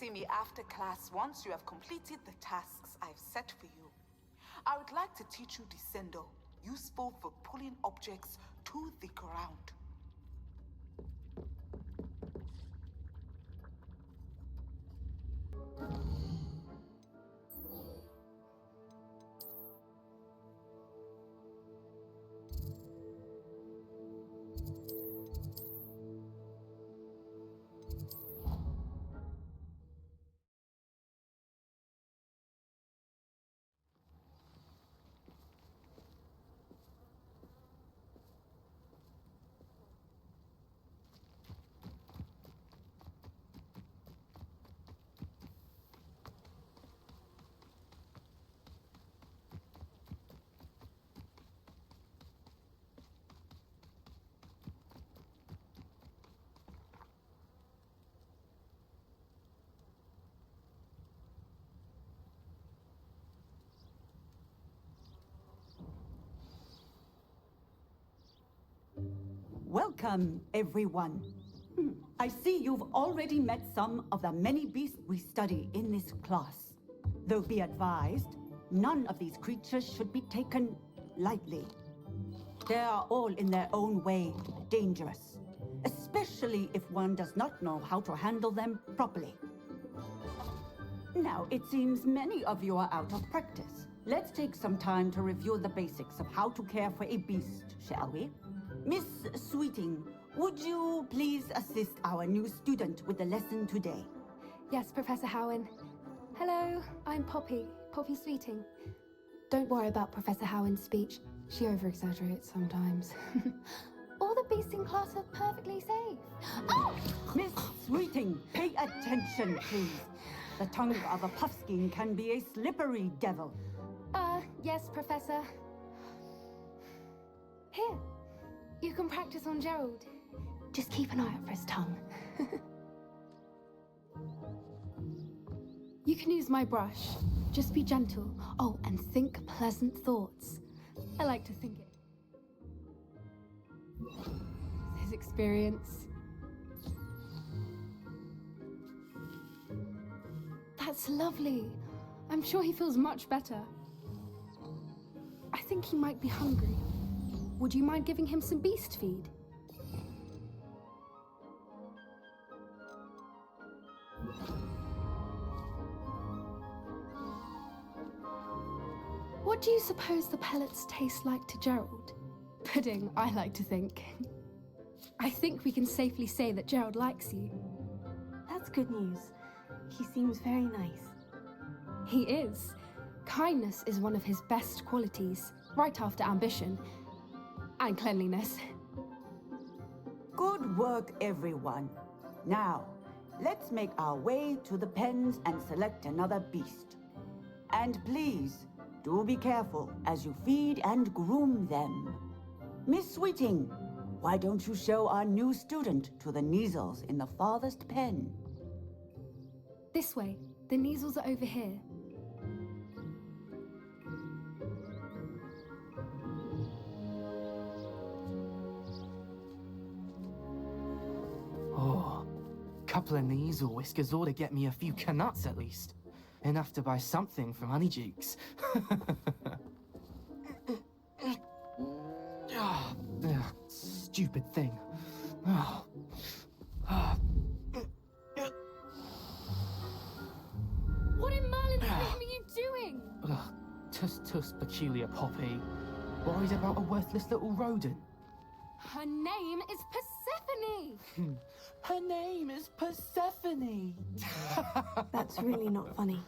see me after class once you have completed the tasks I've set for you. I would like to teach you Descendo, useful for pulling objects to the ground. Welcome, everyone. I see you've already met some of the many beasts we study in this class. Though be advised, none of these creatures should be taken lightly. They are all in their own way dangerous, especially if one does not know how to handle them properly. Now, it seems many of you are out of practice. Let's take some time to review the basics of how to care for a beast, shall we? Miss Sweeting, would you please assist our new student with the lesson today? Yes, Professor Howen. Hello, I'm Poppy Sweeting. Don't worry about Professor Howen's speech. She over-exaggerates sometimes. All the beasts in class are perfectly safe. Oh! Miss Sweeting, pay attention, please. The tongue of a puffskein can be a slippery devil. Yes, Professor. Here, you can practice on Gerald. Just keep an eye out for his tongue. You can use my brush. Just be gentle. Oh, and think pleasant thoughts. I like to think it. His experience. That's lovely. I'm sure he feels much better. I think he might be hungry. Would you mind giving him some beast feed? What do you suppose the pellets taste like to Gerald? Pudding, I like to think. I think we can safely say that Gerald likes you. That's good news. He seems very nice. He is. Kindness is one of his best qualities, right after ambition. And cleanliness. Good work, everyone. Now, let's make our way to the pens and select another beast. And please, do be careful as you feed and groom them. Miss Sweeting, why don't you show our new student to the Neasels in the farthest pen? This way. The Neasels are over here. Oh, couple of Neasel whiskers ought to get me a few canuts at least. Enough to buy something from Honeydukes. Stupid thing. What in Merlin's name are you doing? Tuss, peculiar Poppy. Worried about a worthless little rodent. Her name is Persephone! Her name is Persephone! That's really not funny.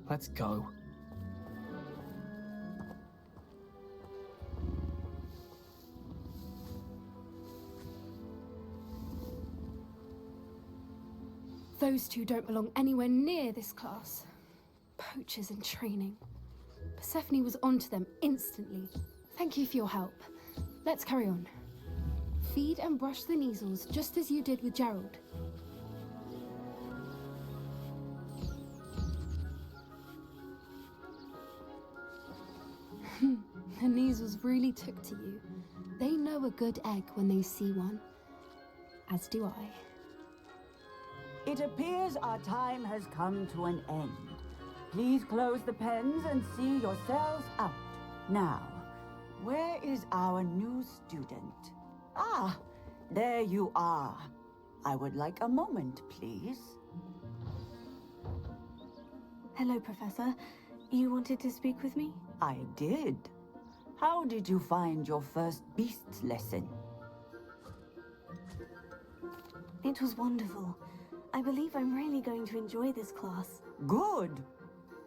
Let's go. Those two don't belong anywhere near this class. Poachers in training. Persephone was onto them instantly. Thank you for your help. Let's carry on. Feed and brush the Neasels just as you did with Gerald. The Neasels really took to you. They know a good egg when they see one. As do I. It appears our time has come to an end. Please close the pens and see yourselves out. Now, where is our new student? Ah, there you are. I would like a moment, please. Hello, Professor. You wanted to speak with me? I did. How did you find your first beasts lesson? It was wonderful. I believe I'm really going to enjoy this class. Good.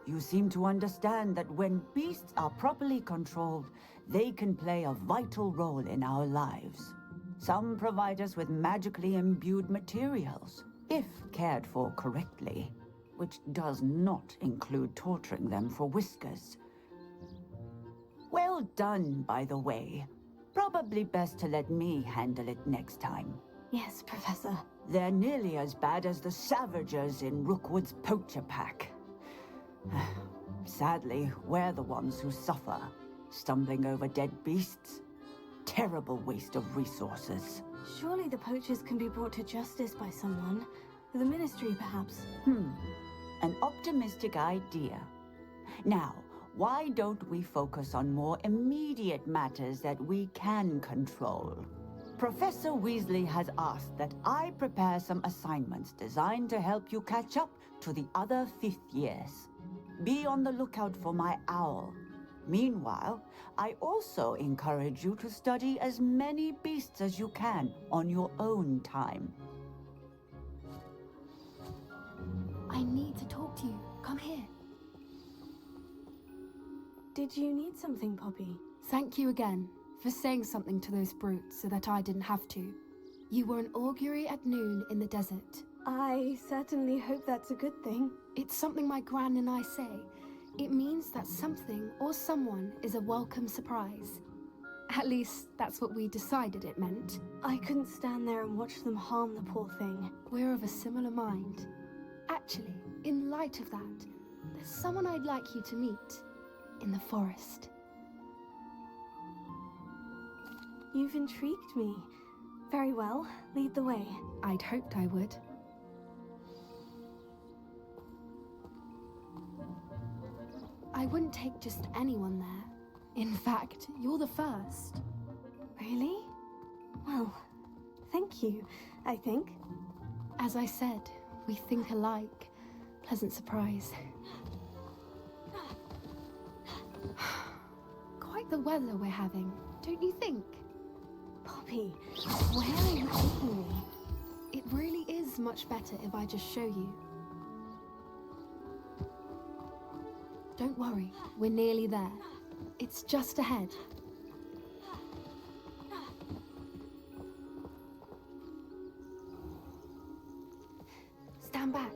You seem to understand that when beasts are properly controlled, they can play a vital role in our lives. Some provide us with magically imbued materials, if cared for correctly, which does not include torturing them for whiskers. Well done, by the way. Probably best to let me handle it next time. Yes, Professor. They're nearly as bad as the Savagers in Rookwood's poacher pack. Sadly, we're the ones who suffer, stumbling over dead beasts. Terrible waste of resources. Surely the poachers can be brought to justice by someone. The Ministry, perhaps. An optimistic idea. Now, why don't we focus on more immediate matters that we can control? Professor Weasley has asked that I prepare some assignments designed to help you catch up to the other 5th years. Be on the lookout for my owl. Meanwhile, I also encourage you to study as many beasts as you can on your own time. I need to talk to you. Come here. Did you need something, Poppy? Thank you again for saying something to those brutes so that I didn't have to. You were an augury at noon in the desert. I certainly hope that's a good thing. It's something my gran and I say. It means that something or someone is a welcome surprise. At least, that's what we decided it meant. I couldn't stand there and watch them harm the poor thing. We're of a similar mind. Actually, in light of that, there's someone I'd like you to meet in the forest. You've intrigued me. Very well, lead the way. I'd hoped I would. I wouldn't take just anyone there. In fact, you're the first. Really? Well, thank you, I think. As I said, we think alike. Pleasant surprise. Quite the weather we're having, don't you think? Poppy, where are you taking me? It really is much better if I just show you. Don't worry, we're nearly there. It's just ahead. Stand back.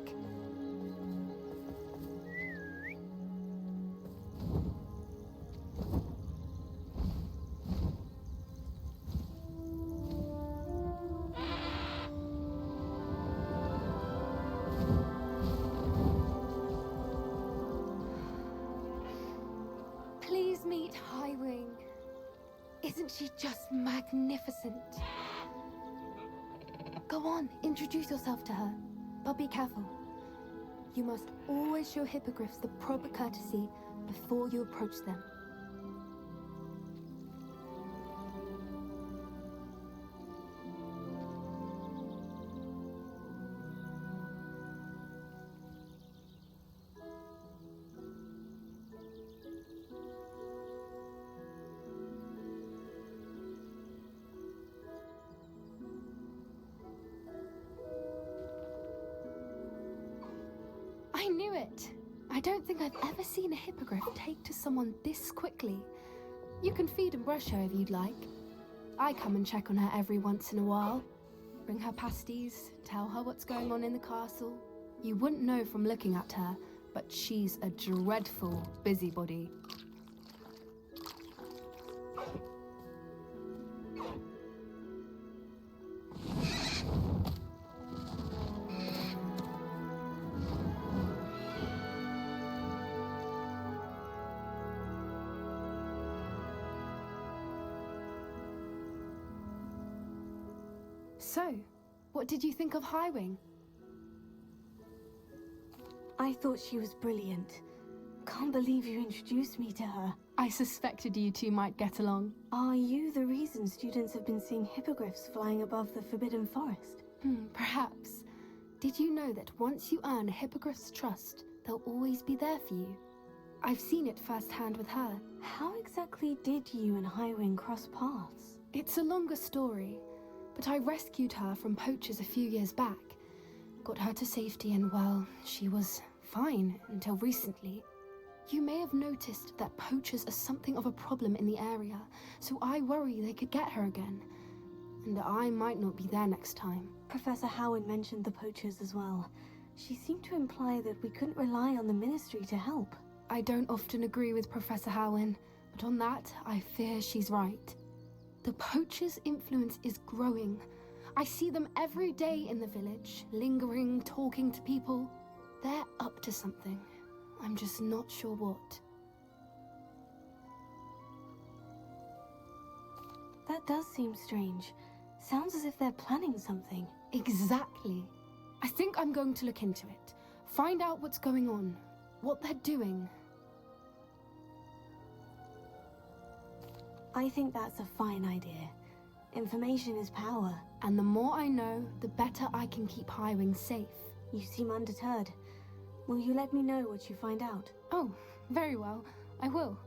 Please meet Highwing. Isn't she just magnificent? Go on, introduce yourself to her. But be careful. You must always show hippogriffs the proper courtesy before you approach them. I knew it! I don't think I've ever seen a hippogriff take to someone this quickly. You can feed and brush her if you'd like. I come and check on her every once in a while. Bring her pasties, tell her what's going on in the castle. You wouldn't know from looking at her, but she's a dreadful busybody. So, what did you think of Highwing? I thought she was brilliant. Can't believe you introduced me to her. I suspected you two might get along. Are you the reason students have been seeing hippogriffs flying above the Forbidden Forest? Perhaps. Did you know that once you earn a hippogriff's trust, they'll always be there for you? I've seen it firsthand with her. How exactly did you and Highwing cross paths? It's a longer story, but I rescued her from poachers a few years back. Got her to safety and, well, she was fine until recently. You may have noticed that poachers are something of a problem in the area, so I worry they could get her again. And I might not be there next time. Professor Howard mentioned the poachers as well. She seemed to imply that we couldn't rely on the Ministry to help. I don't often agree with Professor Howin, but on that, I fear she's right. The poachers' influence is growing. I see them every day in the village, lingering, talking to people. They're up to something. I'm just not sure what. That does seem strange. Sounds as if they're planning something. Exactly. I think I'm going to look into it. Find out what's going on, what they're doing. I think that's a fine idea. Information is power. And the more I know, the better I can keep Highwing safe. You seem undeterred. Will you let me know what you find out? Oh, very well. I will.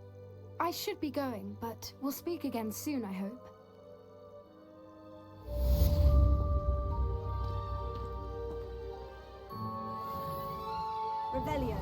I should be going, but we'll speak again soon, I hope. Revelio.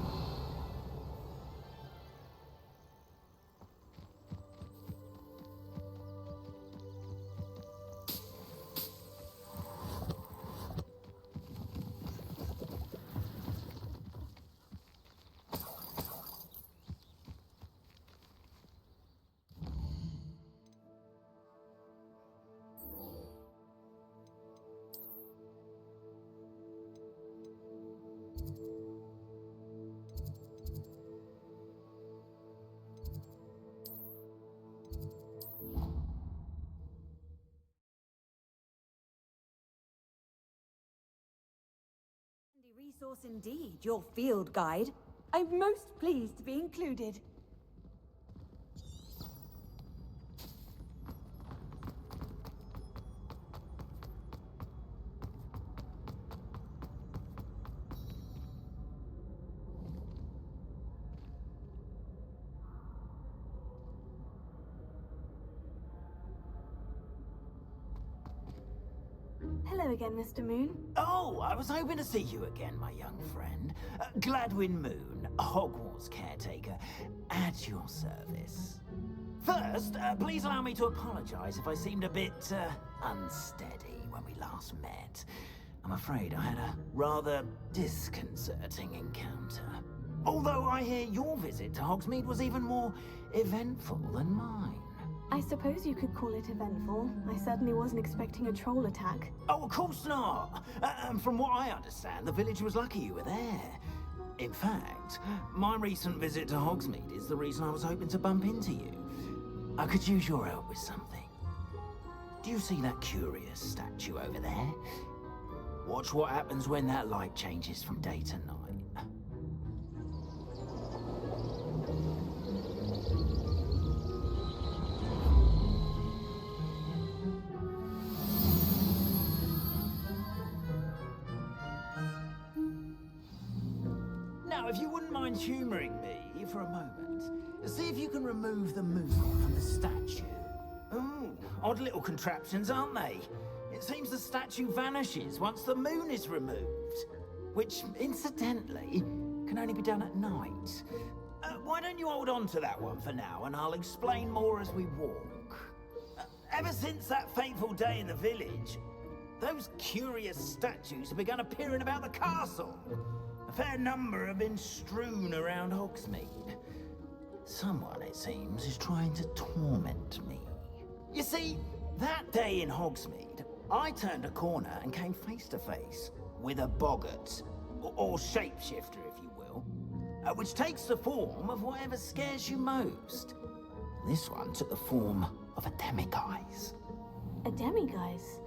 Resource indeed, your field guide. I'm most pleased to be included. Hello again, Mr. Moon. Oh, I was hoping to see you again, my young friend. Gladwin Moon, Hogwarts caretaker, at your service. First, please allow me to apologize if I seemed a bit, unsteady when we last met. I'm afraid I had a rather disconcerting encounter. Although I hear your visit to Hogsmeade was even more eventful than mine. I suppose you could call it eventful. I certainly wasn't expecting a troll attack. Oh, of course not. From what I understand, the village was lucky you were there. In fact, my recent visit to Hogsmeade is the reason I was hoping to bump into you. I could use your help with something. Do you see that curious statue over there? Watch what happens when that light changes from day to night. Now, if you wouldn't mind humouring me for a moment, see if you can remove the moon from the statue. Ooh, odd little contraptions, aren't they? It seems the statue vanishes once the moon is removed, which, incidentally, can only be done at night. Why don't you hold on to that one for now, and I'll explain more as we walk. Ever since that fateful day in the village, those curious statues have begun appearing about the castle. A fair number have been strewn around Hogsmeade. Someone, it seems, is trying to torment me. You see, that day in Hogsmeade, I turned a corner and came face to face with a boggart, or shapeshifter, if you will, which takes the form of whatever scares you most. This one took the form of a demiguise. A demiguise?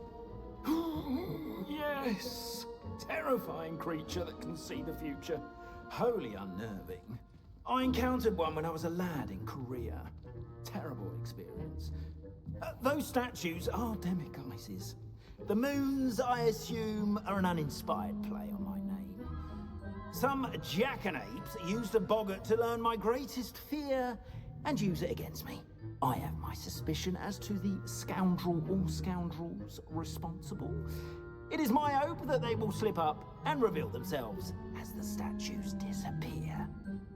Yes! Terrifying creature that can see the future. Wholly unnerving. I encountered one when I was a lad in Korea. Terrible experience. Those statues are demiguises. The moons, I assume, are an uninspired play on my name. Some jackanapes used a boggart to learn my greatest fear and use it against me. I have my suspicion as to the scoundrel or scoundrels responsible. It is my hope that they will slip up and reveal themselves as the statues disappear.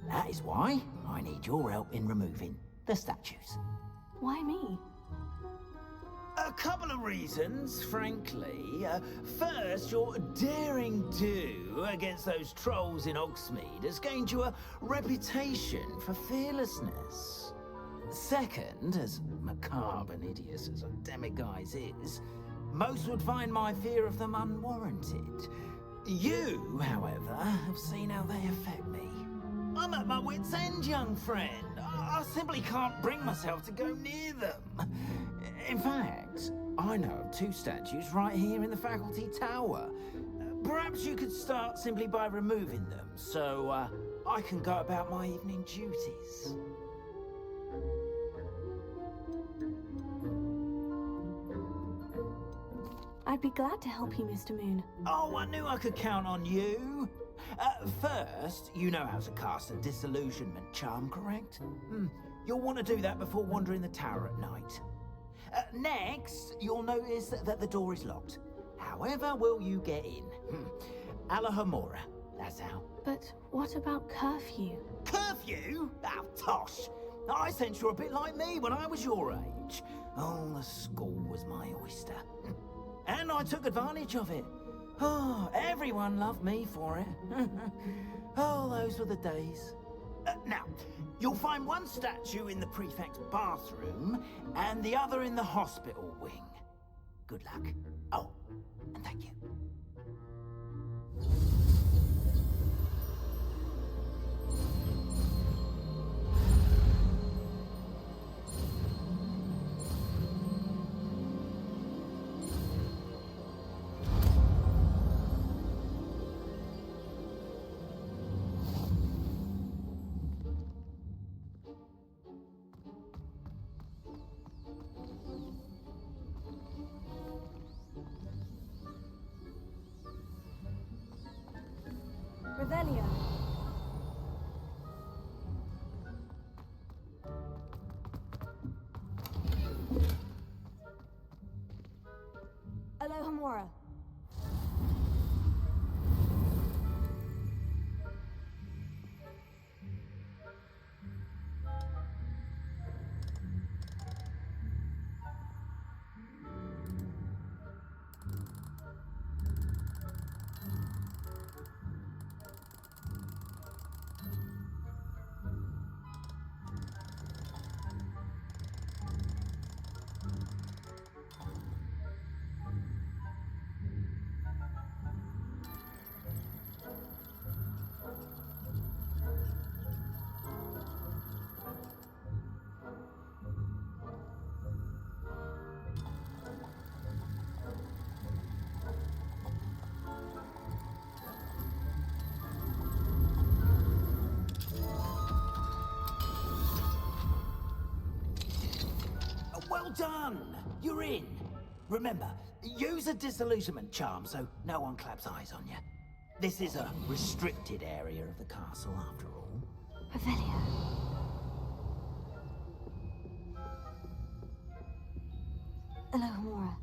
That is why I need your help in removing the statues. Why me? A couple of reasons, frankly. First, your daring do against those trolls in Hogsmeade has gained you a reputation for fearlessness. Second, as macabre and hideous as a demiguise is, most would find my fear of them unwarranted. You, however, have seen how they affect me. I'm at my wit's end, young friend. I simply can't bring myself to go near them. In fact, I know of 2 statues right here in the faculty tower. Perhaps you could start simply by removing them, so I can go about my evening duties. I'd be glad to help you, Mr. Moon. Oh, I knew I could count on you. First, you know how to cast a disillusionment charm, correct? You'll want to do that before wandering the tower at night. Next, you'll notice that the door is locked. However will you get in? Alahomora, that's how. But what about curfew? Curfew? Oh, tosh. I sense you're a bit like me when I was your age. Oh, the school was my oyster. And I took advantage of it. Oh, everyone loved me for it. Oh, those were the days. Now, you'll find one statue in the prefect's bathroom and the other in the hospital wing. Good luck. Oh, and thank you. Revelio. Alohomora. Well done! You're in. Remember, use a disillusionment charm so no one claps eyes on you. This is a restricted area of the castle, after all. Revelio. Alohomora.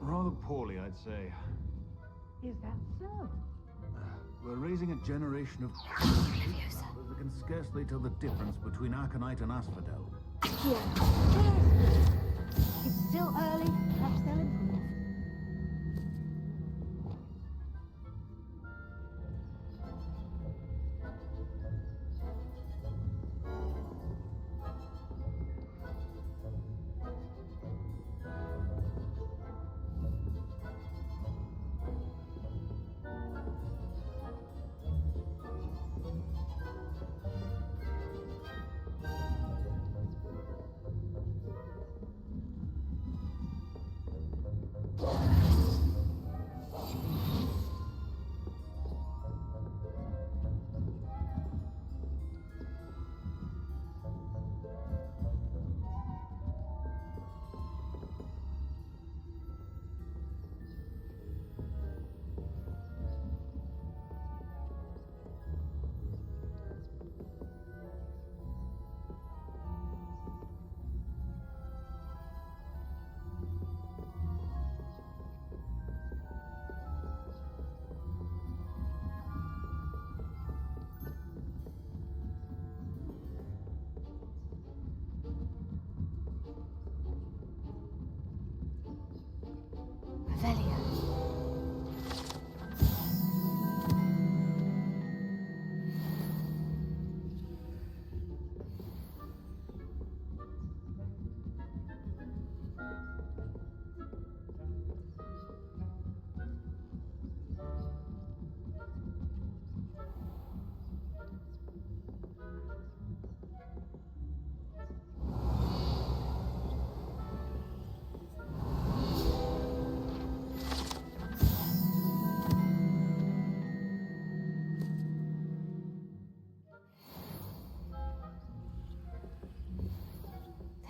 Rather poorly, I'd say. Is that so? We're raising a generation of that can scarcely tell the difference between Aconite and Asphodel. Yes. It's still early. Perhaps they'll improve.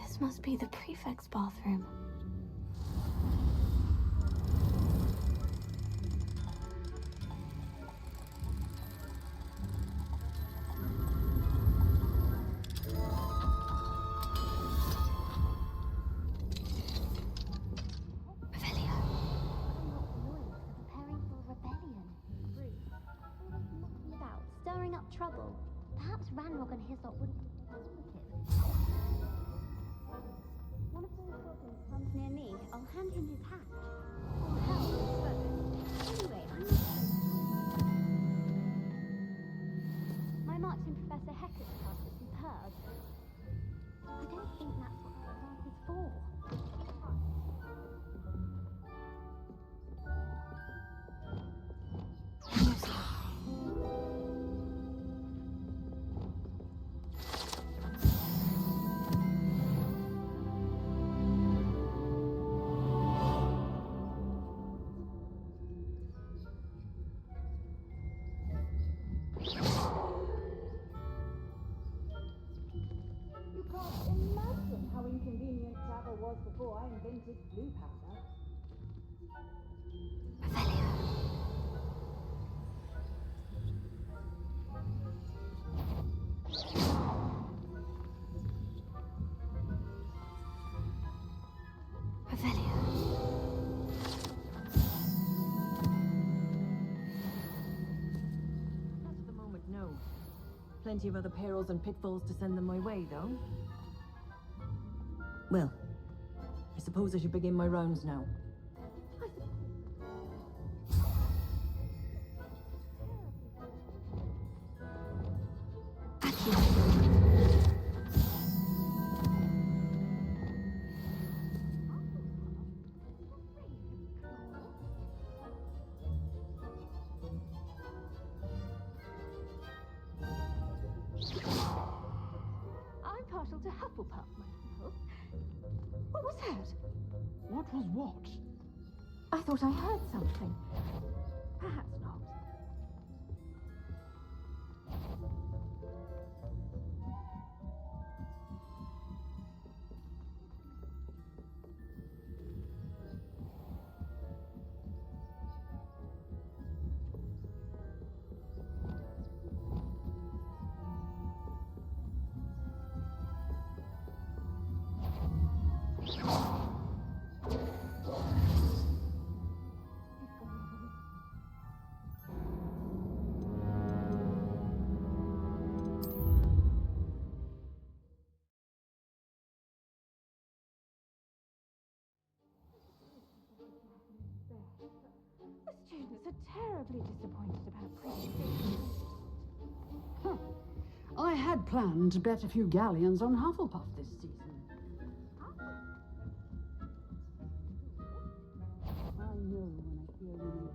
This must be the prefect's bathroom. Stirring up trouble. Perhaps Ranrock and Hislop wouldn't be positive. One of those goblins comes near me, I'll hand him his hat. Or help first. Anyway, I'm not so... My marks in Professor Hector's class are superb. I don't think that's what the dark is for. You can't imagine how inconvenient travel was before I invented blue powder. Not at the moment, no. Plenty of other perils and pitfalls to send them my way, though. Well, I suppose I should begin my rounds now. I'm partial to Hufflepuff myself. What was that? What was what? I thought I heard something. Perhaps not. The students are terribly disappointed about preaching. I had planned to bet a few galleons on Hufflepuff this season. I know when I hear rumors.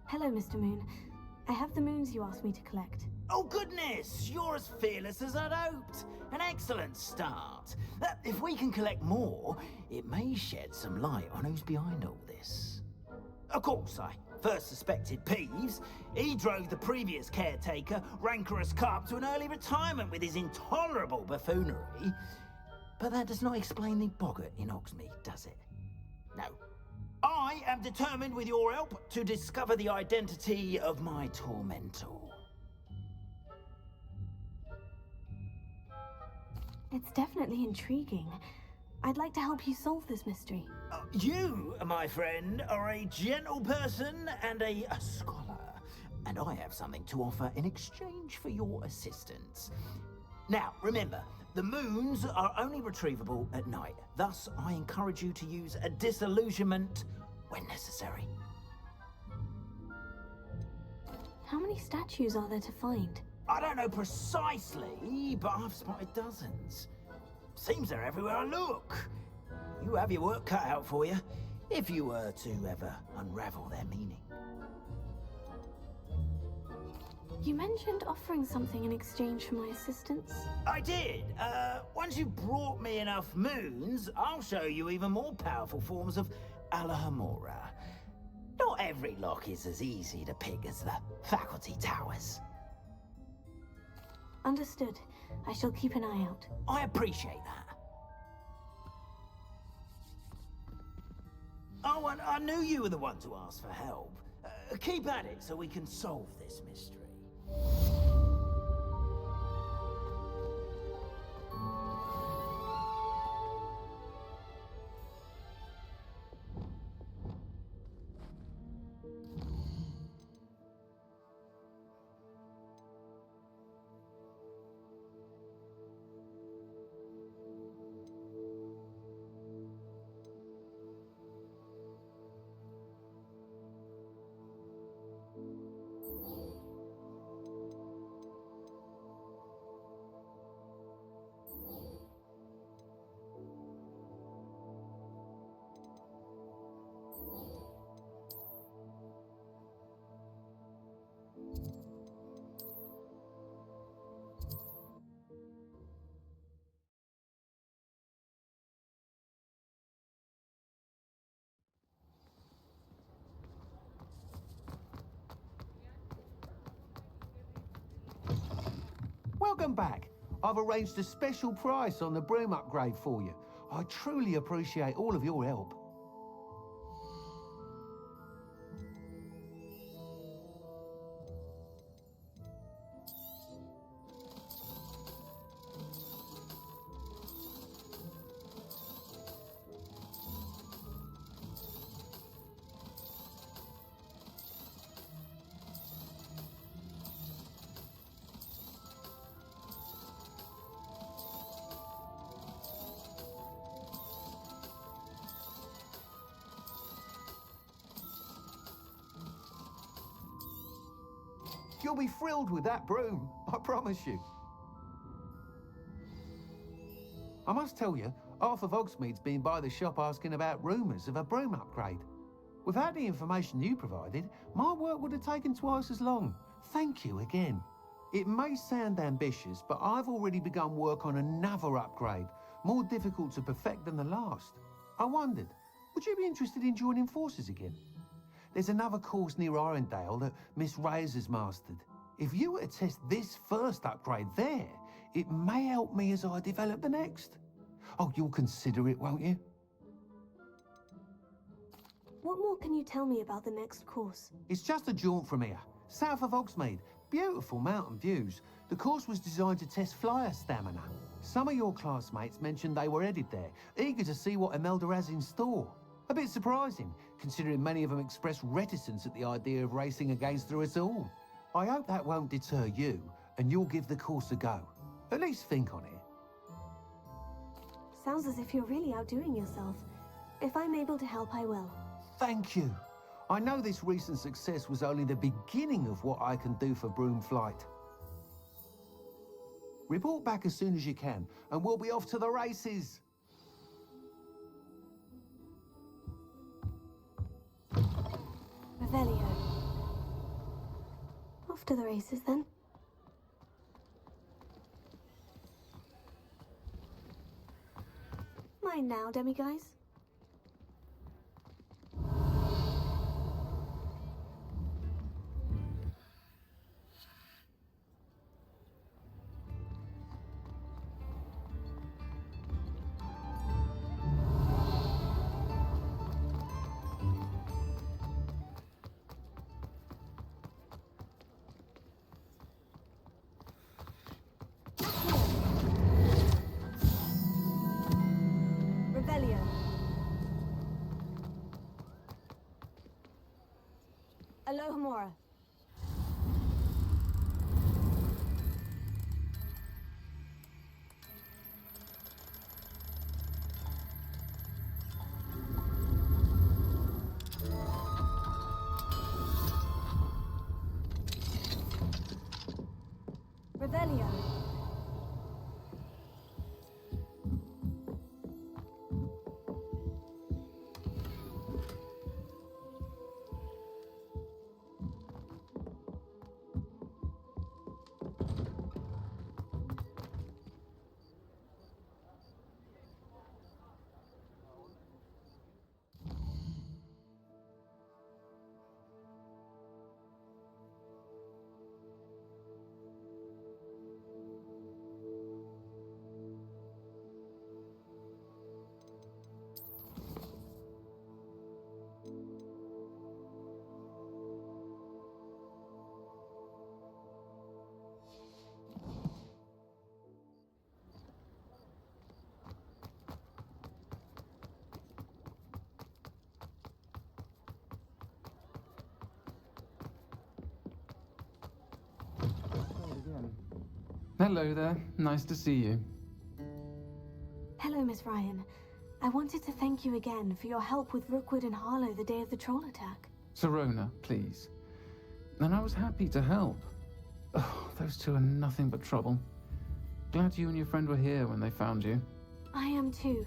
Hello, Mr. Moon. I have the moons you asked me to collect. Oh goodness, you're as fearless as I'd hoped. An excellent start. If we can collect more, it may shed some light on who's behind all this. Of course, I first suspected Peeves. He drove the previous caretaker, Rancorous Carp, to an early retirement with his intolerable buffoonery. But that does not explain the boggart in Hogsmeade, does it? No. I am determined, with your help, to discover the identity of my tormentor. It's definitely intriguing. I'd like to help you solve this mystery. You, my friend, are a gentle person and a scholar. And I have something to offer in exchange for your assistance. Now, remember, the moons are only retrievable at night. Thus, I encourage you to use a disillusionment when necessary. How many statues are there to find? I don't know precisely, but I've spotted dozens. Seems they're everywhere I look. You have your work cut out for you, if you were to ever unravel their meaning. You mentioned offering something in exchange for my assistance. I did. Once you've brought me enough moons, I'll show you even more powerful forms of Alohomora. Not every lock is as easy to pick as the faculty towers. Understood. I shall keep an eye out. I appreciate that. Oh, and I knew you were the one to ask for help. Keep at it so we can solve this mystery. Welcome back. I've arranged a special price on the broom upgrade for you. I truly appreciate all of your help. You'll be thrilled with that broom, I promise you. I must tell you, half of Hogsmeade's been by the shop asking about rumours of a broom upgrade. Without the information you provided, my work would have taken twice as long. Thank you again. It may sound ambitious, but I've already begun work on another upgrade, more difficult to perfect than the last. I wondered, would you be interested in joining forces again? There's another course near Irondale that Miss Reyes has mastered. If you were to test this first upgrade there, it may help me as I develop the next. Oh, you'll consider it, won't you? What more can you tell me about the next course? It's just a jaunt from here, south of Hogsmeade. Beautiful mountain views. The course was designed to test flyer stamina. Some of your classmates mentioned they were headed there, eager to see what Imelda has in store. A bit surprising, considering many of them expressed reticence at the idea of racing against us all. I hope that won't deter you, and you'll give the course a go. At least think on it. Sounds as if you're really outdoing yourself. If I'm able to help, I will. Thank you. I know this recent success was only the beginning of what I can do for broom flight. Report back as soon as you can, and we'll be off to the races. Revelio. Off to the races, then. Mine now, demiguise. Revelio. Alohomora. Revelio. Hello there. Nice to see you. Hello, Miss Ryan. I wanted to thank you again for your help with Rookwood and Harlow the day of the troll attack. Sirona, please. And I was happy to help. Oh, those two are nothing but trouble. Glad you and your friend were here when they found you. I am too.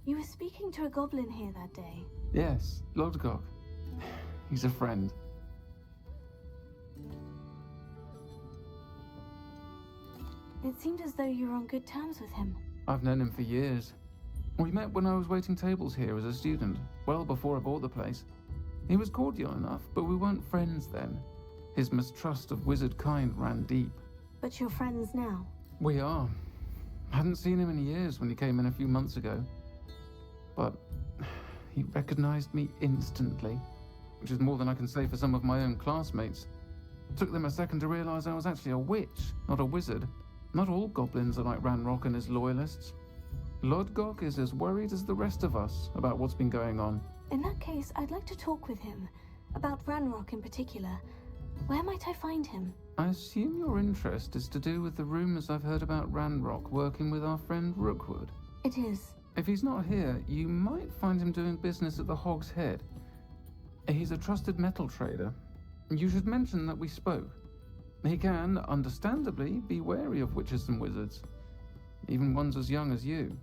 You were speaking to a goblin here that day. Yes, Lodgok. He's a friend. It seemed as though you were on good terms with him. I've known him for years. We met when I was waiting tables here as a student, well before I bought the place. He was cordial enough, but we weren't friends then. His mistrust of wizard kind ran deep. But you're friends now. We are. Hadn't seen him in years when he came in a few months ago. But he recognized me instantly, which is more than I can say for some of my own classmates. Took them a second to realize I was actually a witch, not a wizard. Not all goblins are like Ranrock and his loyalists. Lodgok is as worried as the rest of us about what's been going on. In that case, I'd like to talk with him. About Ranrock in particular. Where might I find him? I assume your interest is to do with the rumors I've heard about Ranrock working with our friend Rookwood. It is. If he's not here, you might find him doing business at the Hog's Head. He's a trusted metal trader. You should mention that we spoke. He can, understandably, be wary of witches and wizards, even ones as young as you.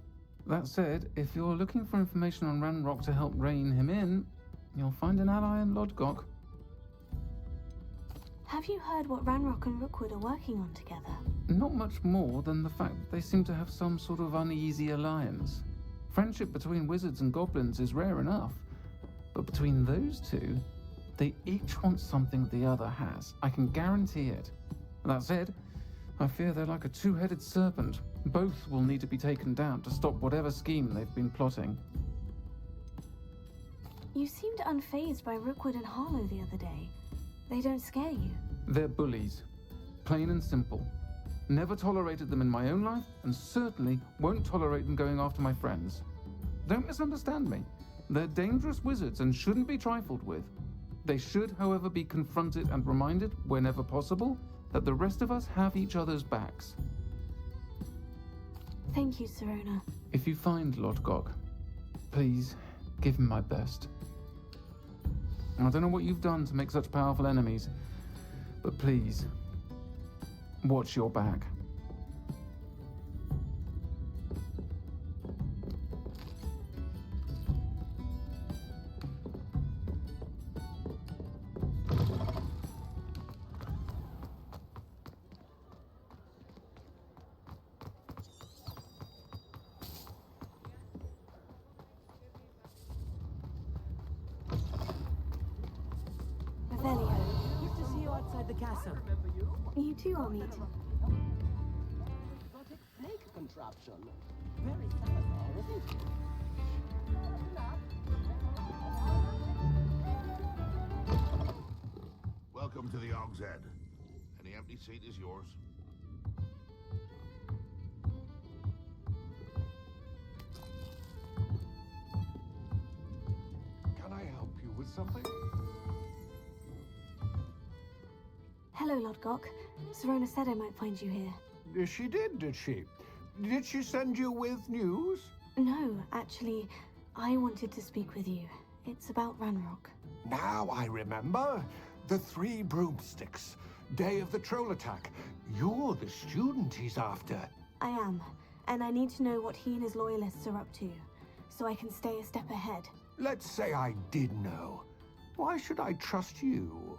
That said, if you're looking for information on Ranrock to help rein him in, you'll find an ally in Lodgok. Have you heard what Ranrock and Rookwood are working on together? Not much more than the fact that they seem to have some sort of uneasy alliance. Friendship between wizards and goblins is rare enough, but between those two, they each want something the other has. I can guarantee it. That said, I fear they're like a two-headed serpent. Both will need to be taken down to stop whatever scheme they've been plotting. You seemed unfazed by Rookwood and Harlow the other day. They don't scare you. They're bullies. Plain and simple. Never tolerated them in my own life, and certainly won't tolerate them going after my friends. Don't misunderstand me. They're dangerous wizards and shouldn't be trifled with. They should, however, be confronted and reminded, whenever possible, that the rest of us have each other's backs. Thank you, Sirona. If you find Lodgok, please give him my best. I don't know what you've done to make such powerful enemies, but please, watch your back. Used to see you outside the castle. You too, Omid. Snake contraption. Very Salazar, isn't it? Welcome to the Hog's Head. Any empty seat is yours. Can I help you with something? Hello, Lodgok. Sirona said I might find you here. She did she? Did she send you with news? No, actually, I wanted to speak with you. It's about Ranrock. Now I remember. The 3 broomsticks. Day of the troll attack. You're the student he's after. I am, and I need to know what he and his loyalists are up to, so I can stay a step ahead. Let's say I did know. Why should I trust you?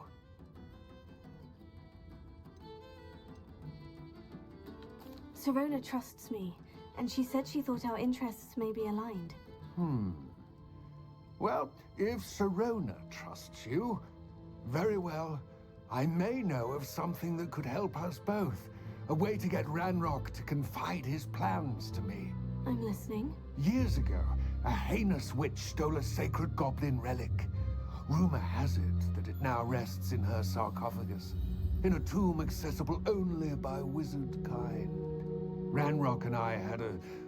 Sirona trusts me, and she said she thought our interests may be aligned. Well, if Sirona trusts you, very well. I may know of something that could help us both. A way to get Ranrock to confide his plans to me. I'm listening. Years ago, a heinous witch stole a sacred goblin relic. Rumor has it that it now rests in her sarcophagus, in a tomb accessible only by wizard kind. Ranrock and I had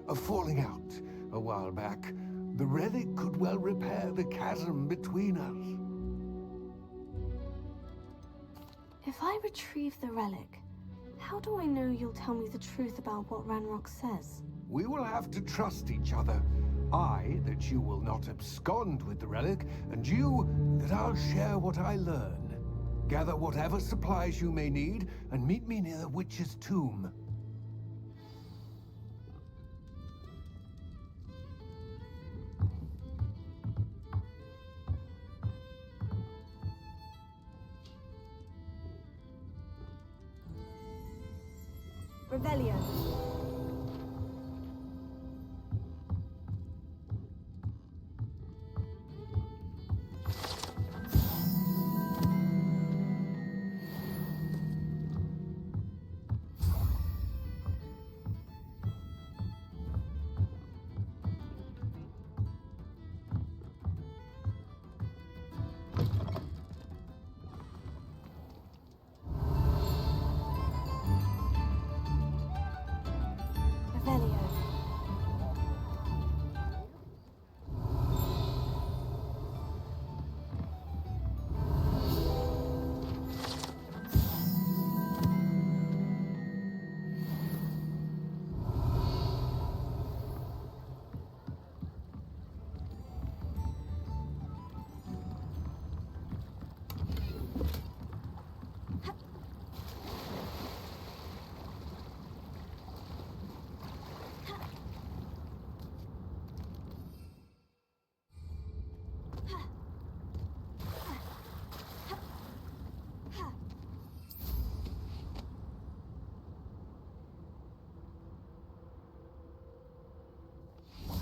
a falling out a while back. The relic could well repair the chasm between us. If I retrieve the relic, How do I know you'll tell me the truth about what Ranrock says? We will have to trust each other. I, that you will not abscond with the relic, and you, that I'll share what I learn. Gather whatever supplies you may need, and meet me near the witch's tomb. Revelio.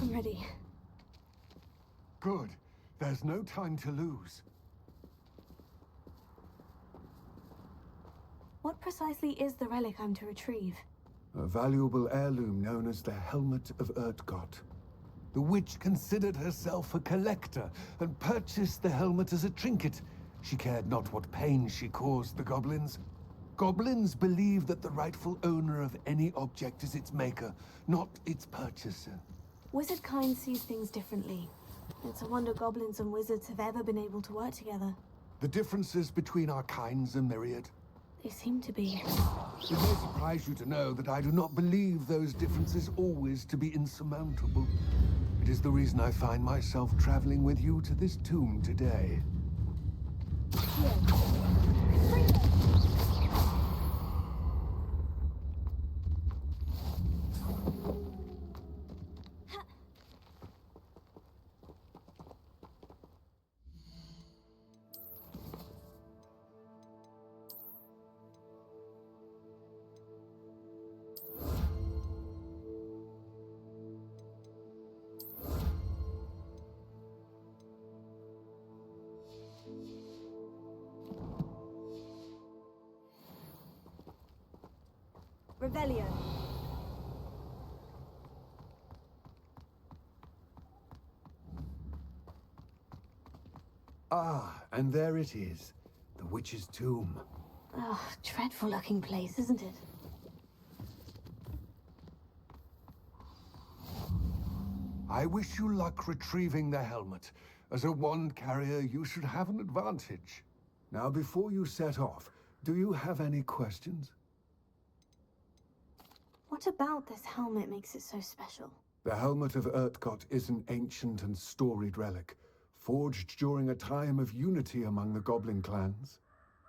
I'm ready. Good. There's no time to lose. What precisely is the relic I'm to retrieve? A valuable heirloom known as the Helmet of Urtkot. The witch considered herself a collector and purchased the helmet as a trinket. She cared not what pain she caused the goblins. Goblins believe that the rightful owner of any object is its maker, not its purchaser. Wizard kind sees things differently. It's a wonder goblins and wizards have ever been able to work together. The differences between our kinds are myriad. They seem to be. It may surprise you to know that I do not believe those differences always to be insurmountable. It is the reason I find myself traveling with you to this tomb today. Revelio. Ah, and there it is. The witch's tomb. Oh, dreadful looking place, isn't it? I wish you luck retrieving the helmet. As a wand carrier, you should have an advantage. Now, before you set off, do you have any questions? What about this helmet makes it so special? The Helmet of Urtkot is an ancient and storied relic, forged during a time of unity among the goblin clans.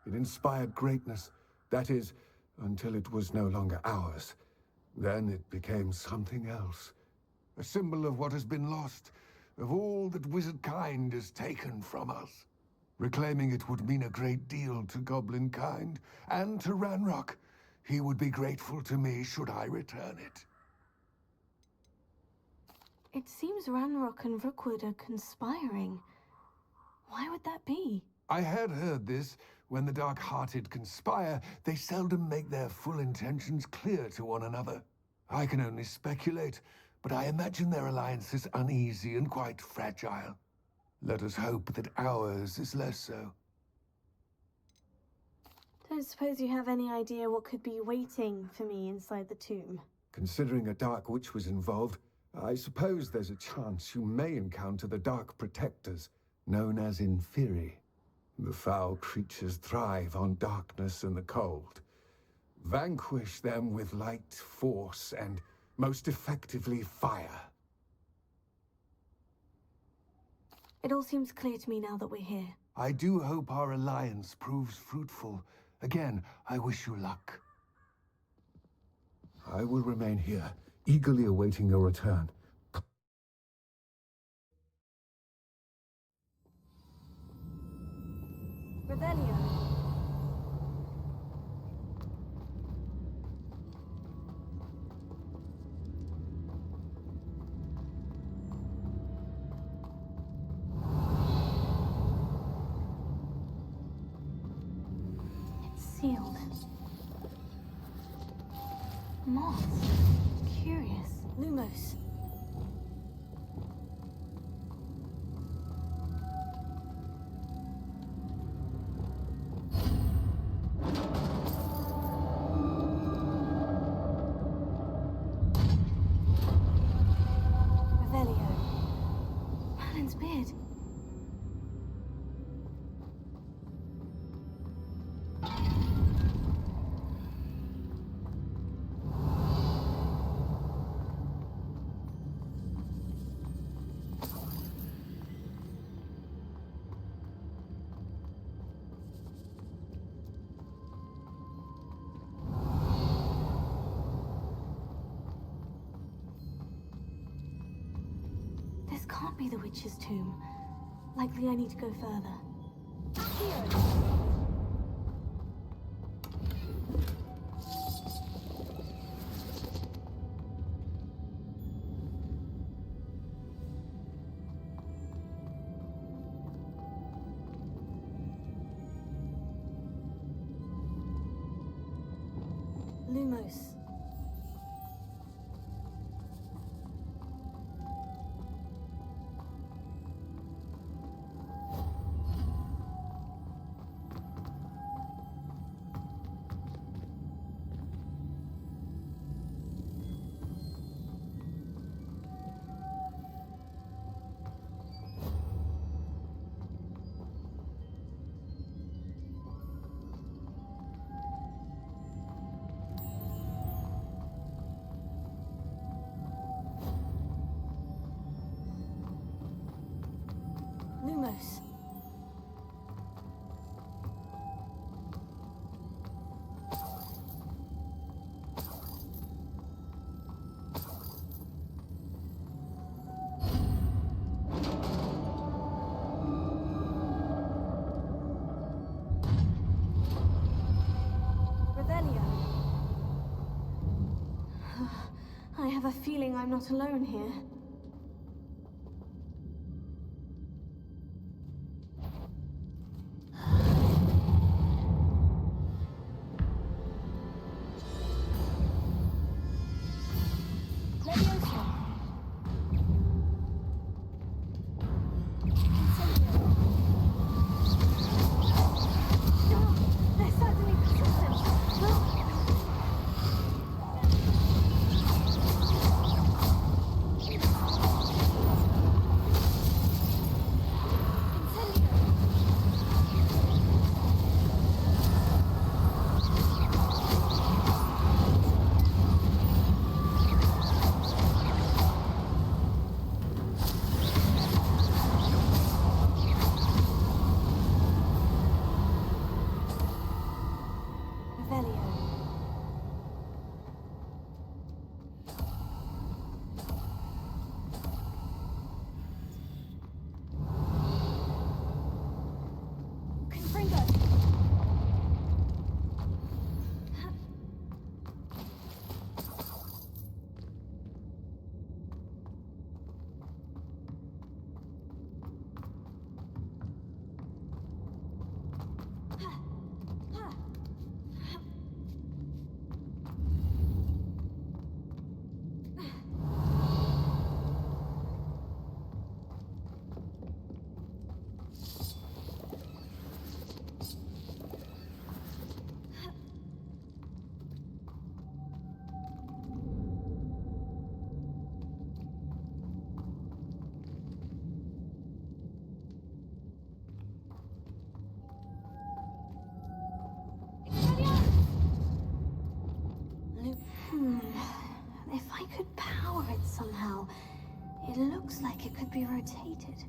It inspired greatness, that is, until it was no longer ours. Then it became something else. A symbol of what has been lost, of all that wizard kind is taken from us. Reclaiming it would mean a great deal to goblin kind, and to Ranrock. He would be grateful to me should I return it. It seems Ranrock and Rookwood are conspiring. Why would that be? I had heard this. When the dark-hearted conspire, they seldom make their full intentions clear to one another. I can only speculate, but I imagine their alliance is uneasy and quite fragile. Let us hope that ours is less so. Don't suppose you have any idea what could be waiting for me inside the tomb? Considering a Dark Witch was involved, I suppose there's a chance you may encounter the Dark Protectors, known as Inferi. The foul creatures thrive on darkness and the cold. Vanquish them with light, force, and most effectively fire. It all seems clear to me now that we're here. I do hope our alliance proves fruitful. Again, I wish you luck. I will remain here, eagerly awaiting your return. Revelio. It's sealed. Moss. Curious. Lumos. Revelio. Merlin's beard. This can't be the witch's tomb. Likely I need to go further. Lumos. Lumos. Revelio. I have a feeling I'm not alone here. It looks like it could be rotated.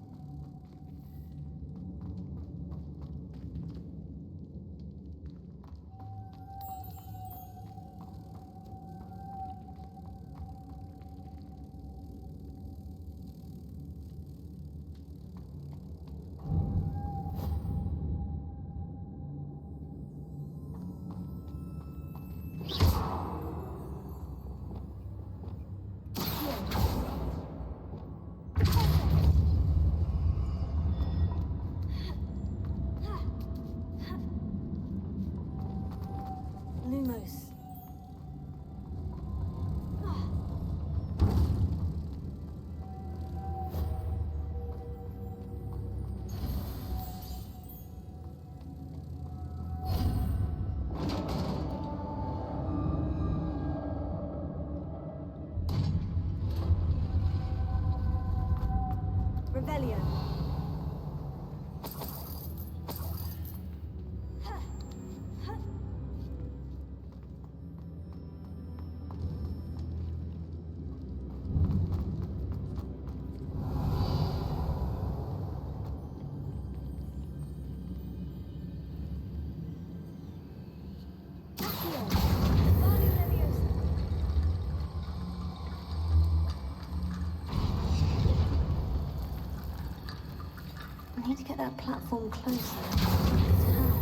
Lumos. Rebellion. I need to get that platform closer. How?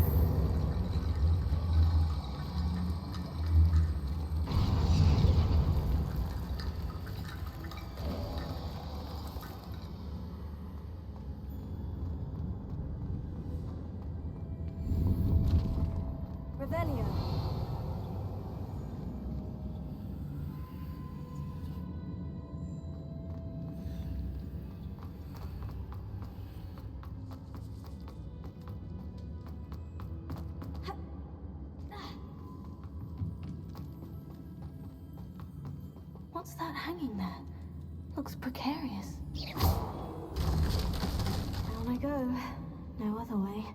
Revelio. What's that hanging there? Looks precarious. Down I go. No other way.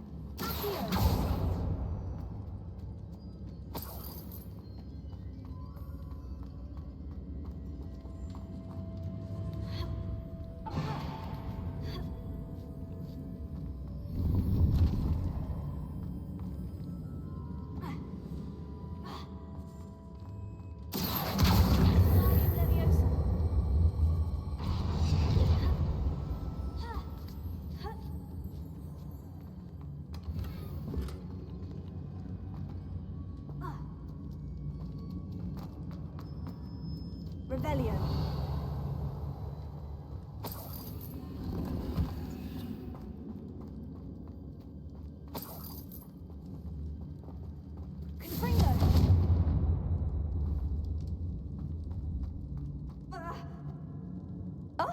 Revelio. Confringo. Oh.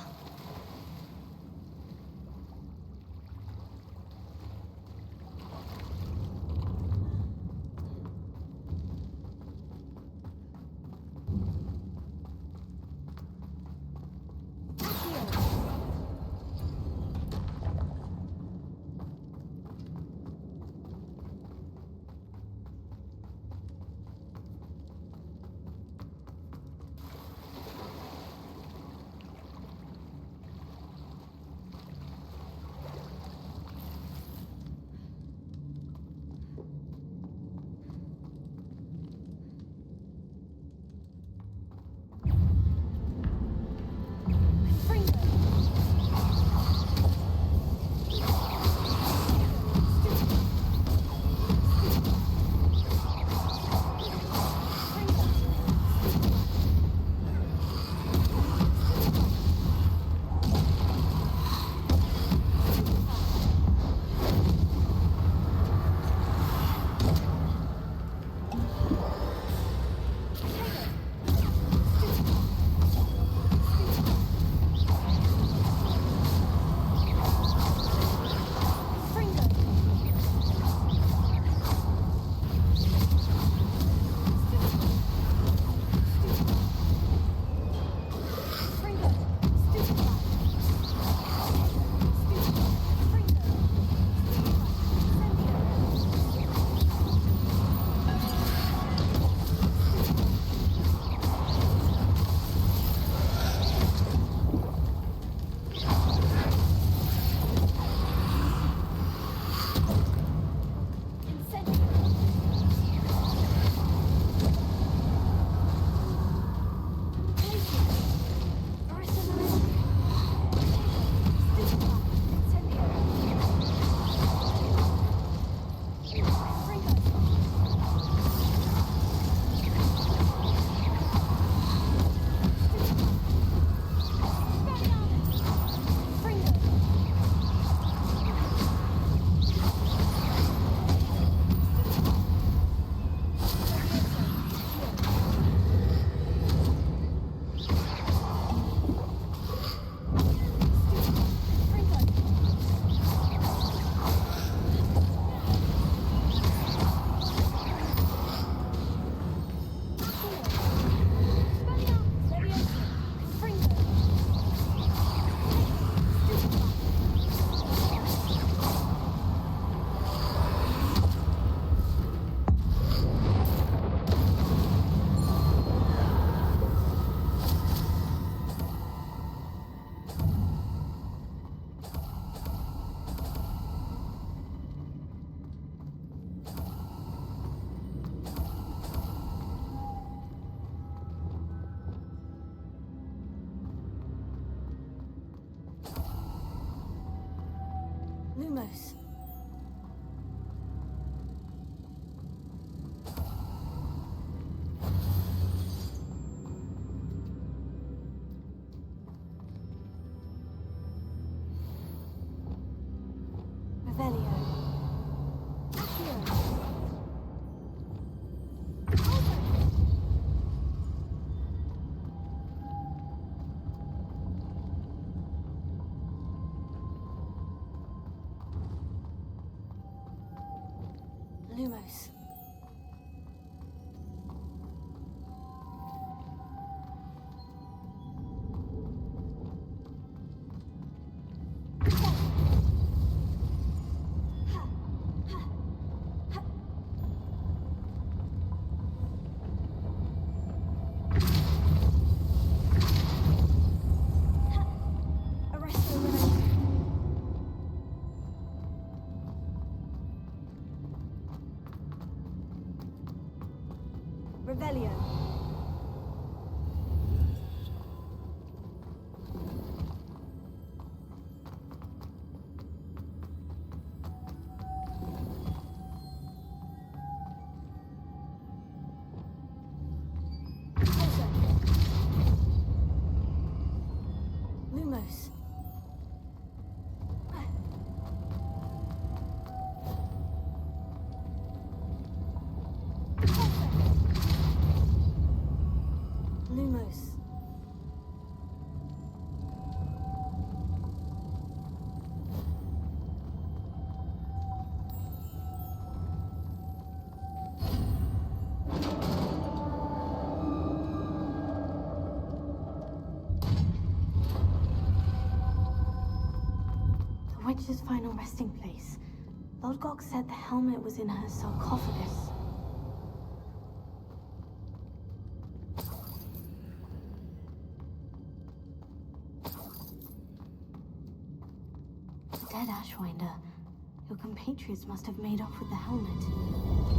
Lumos. Revelio. Lumos. Lumos. The witch's final resting place. Lodgok said the helmet was in her sarcophagus. Dead Ashwinder. Your compatriots must have made off with the helmet.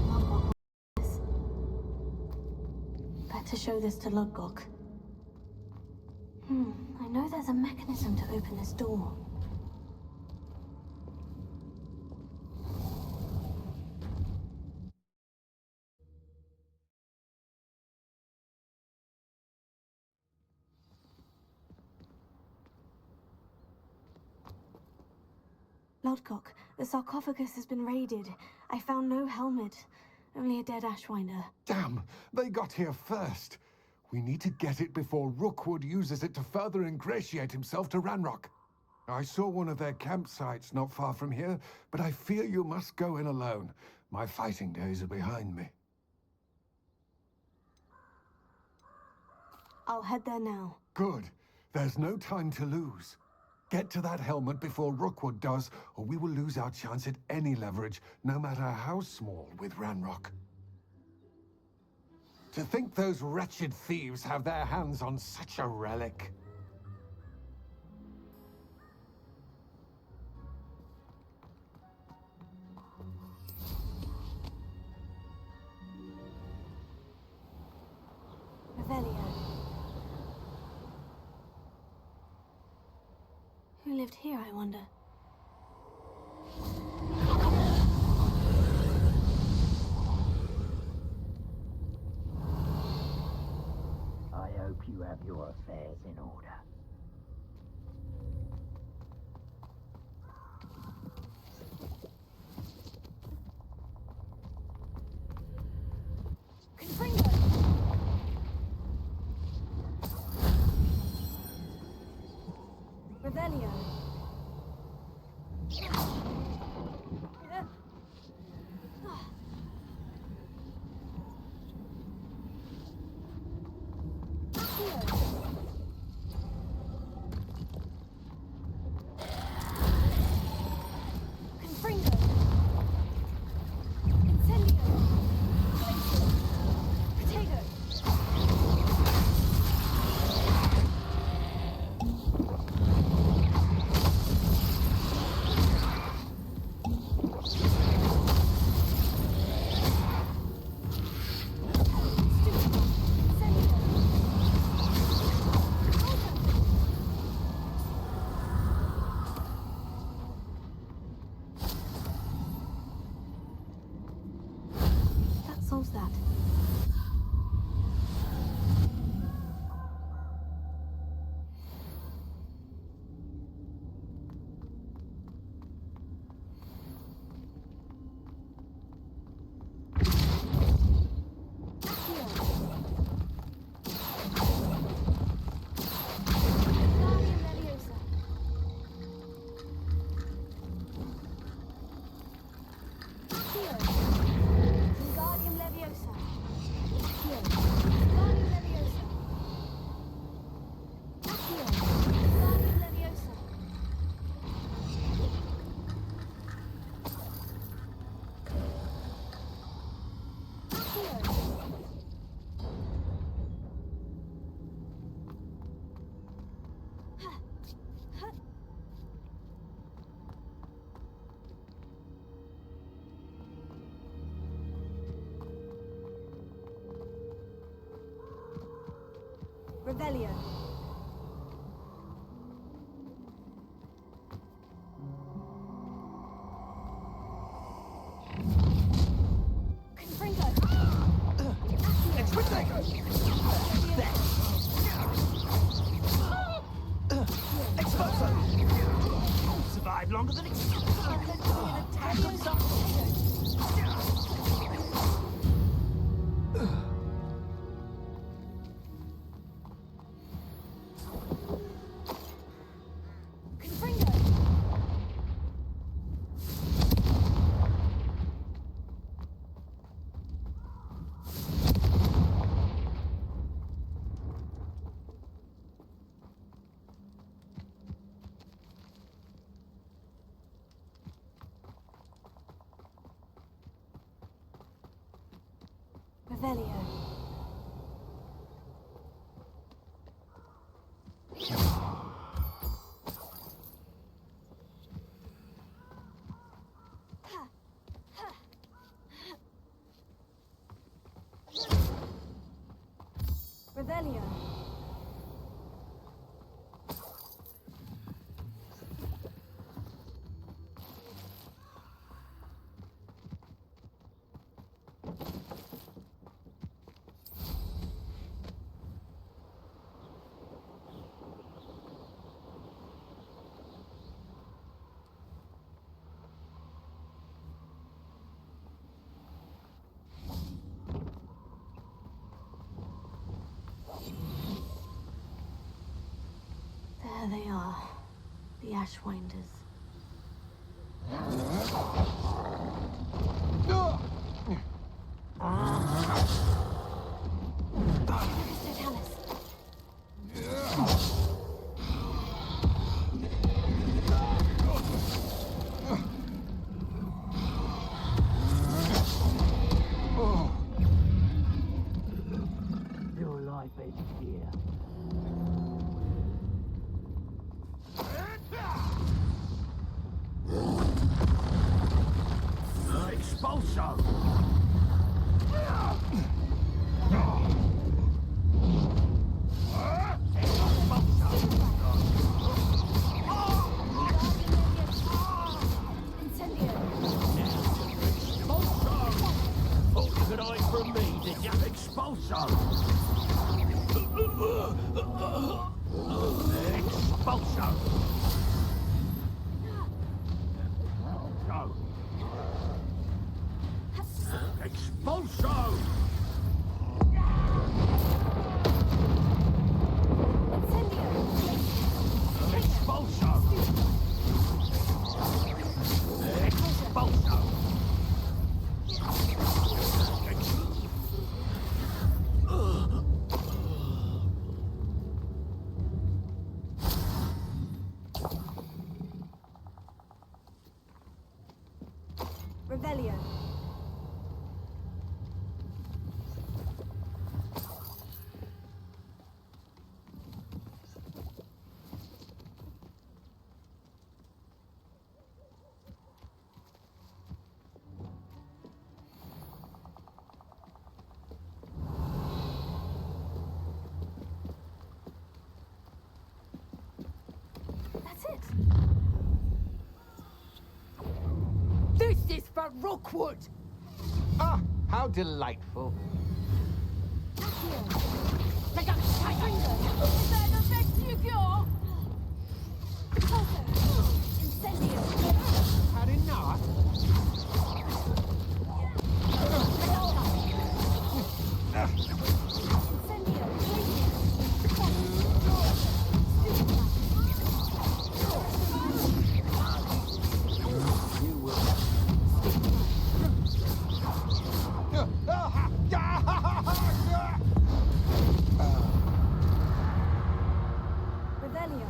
Lodgok was... Better show this to Lodgok. I know there's a mechanism to open this door. Lodgok, the sarcophagus has been raided. I found no helmet, only a dead Ashwinder. Damn! They got here first. We need to get it before Rookwood uses it to further ingratiate himself to Ranrock. I saw one of their campsites not far from here, but I fear you must go in alone. My fighting days are behind me. I'll head there now. Good. There's no time to lose. Get to that helmet before Rookwood does, or we will lose our chance at any leverage, no matter how small, with Ranrock. To think those wretched thieves have their hands on such a relic. Revelio. Who lived here, I wonder? I hope you have your affairs in order. Revelio. Solves that. Revelio. Confringo. Exposo! Survived longer than expected. An attack of some Revelio. Revelio. There they are, the Ashwinders. Your life ends here. Expulso! Oh, good eye from me, did ya? Expulso! Expulso! Expulso! Expulso! Expulso! Revelio. That's it. This is for Rookwood! Ah, how delightful. Had enough? Revelio.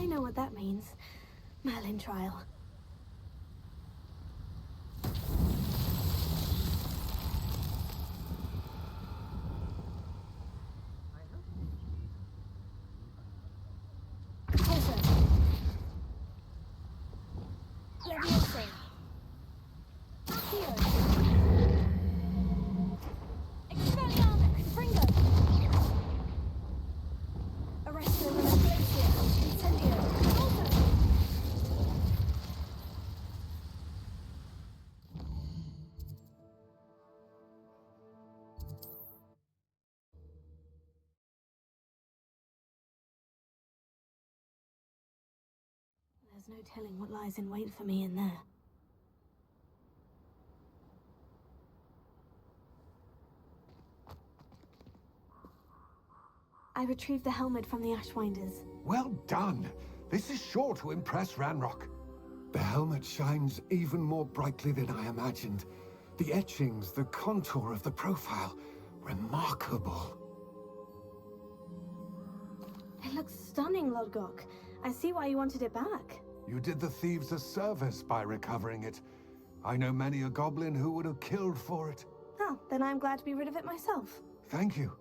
I know what that means. Merlin trial. Leviosa. Accio. Expelliarmus. Fringo. Arresto Relentlessio. Incendio. Volta. There's no telling what lies in wait for me in there. I retrieved the helmet from the Ashwinders. Well done. This is sure to impress Ranrock. The helmet shines even more brightly than I imagined. The etchings, the contour of the profile, remarkable. It looks stunning, Lodgok. I see why you wanted it back. You did the thieves a service by recovering it. I know many a goblin who would have killed for it. Oh, then I'm glad to be rid of it myself. Thank you.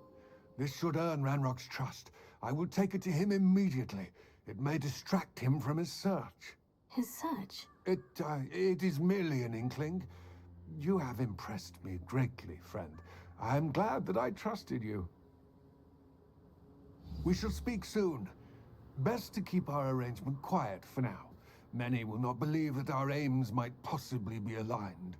This should earn Ranrock's trust. I will take it to him immediately. It may distract him from his search. His search? It is merely an inkling. You have impressed me greatly, friend. I am glad that I trusted you. We shall speak soon. Best to keep our arrangement quiet for now. Many will not believe that our aims might possibly be aligned.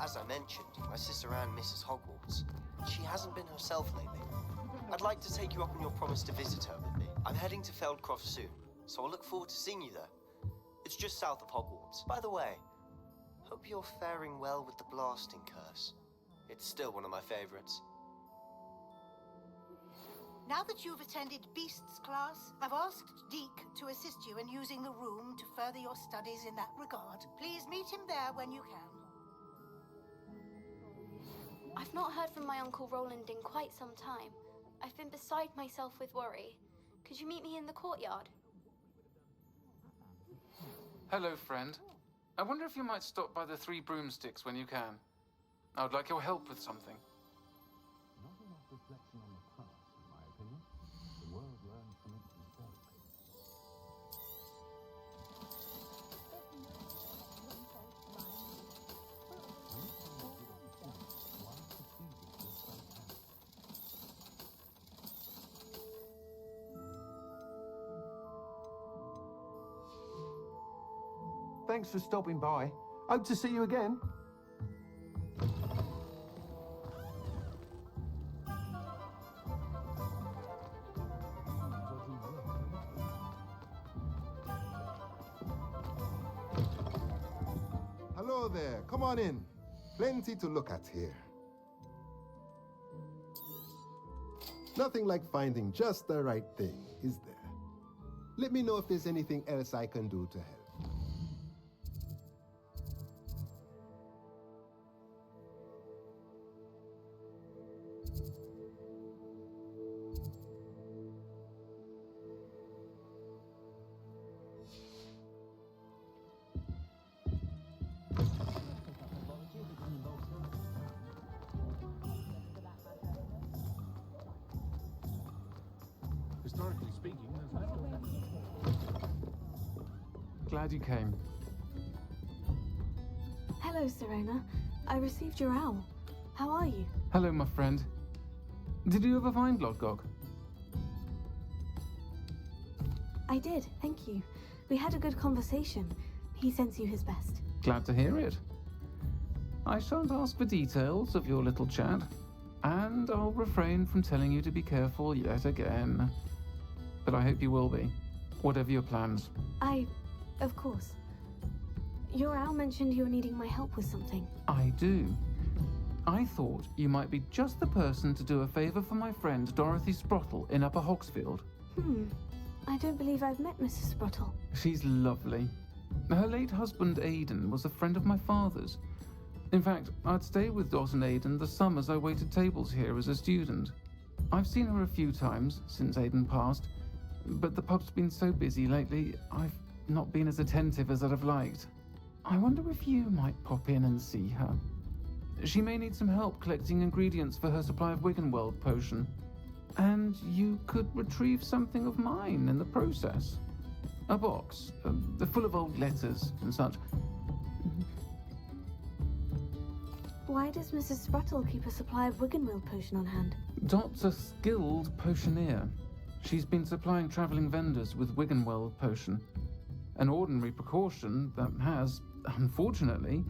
As I mentioned, my sister Anne misses Hogwarts. She hasn't been herself lately. I'd like to take you up on your promise to visit her with me. I'm heading to Feldcroft soon, so I'll look forward to seeing you there. It's just south of Hogwarts. By the way, hope you're faring well with the blasting curse. It's still one of my favorites. Now that you've attended Beasts class, I've asked Deke to assist you in using the room to further your studies in that regard. Please meet him there when you can. I've not heard from my Uncle Roland in quite some time. I've been beside myself with worry. Could you meet me in the courtyard? Hello, friend. I wonder if you might stop by the Three Broomsticks when you can. I would like your help with something. Not enough reflection on the past, in my opinion. The world learns from its mistakes. Thanks for stopping by. Hope to see you again. Hello there. Come on in. Plenty to look at here. Nothing like finding just the right thing, is there? Let me know if there's anything else I can do to help. Historically speaking, there's little. Glad you came. Hello, Serena. I received your owl. How are you? Hello, my friend. Did you ever find Lodgok? I did, thank you. We had a good conversation. He sends you his best. Glad to hear it. I shan't ask for details of your little chat, and I'll refrain from telling you to be careful yet again. But I hope you will be, whatever your plans. Of course. Your owl mentioned you were needing my help with something. I do. I thought you might be just the person to do a favor for my friend Dorothy Sprottle in Upper Hogsfield. I don't believe I've met Mrs. Sprottle. She's lovely. Her late husband Aidan was a friend of my father's. In fact, I'd stay with Dot and Aidan the summers I waited tables here as a student. I've seen her a few times since Aidan passed, but the pub's been so busy lately, I've not been as attentive as I'd have liked. I wonder if you might pop in and see her. She may need some help collecting ingredients for her supply of Wiggenweld potion. And you could retrieve something of mine in the process. A box, full of old letters and such. Why does Mrs. Sprottle keep a supply of Wiggenweld potion on hand? Dot's a skilled potioneer. She's been supplying traveling vendors with Wiggenweld potion. An ordinary precaution that has, unfortunately,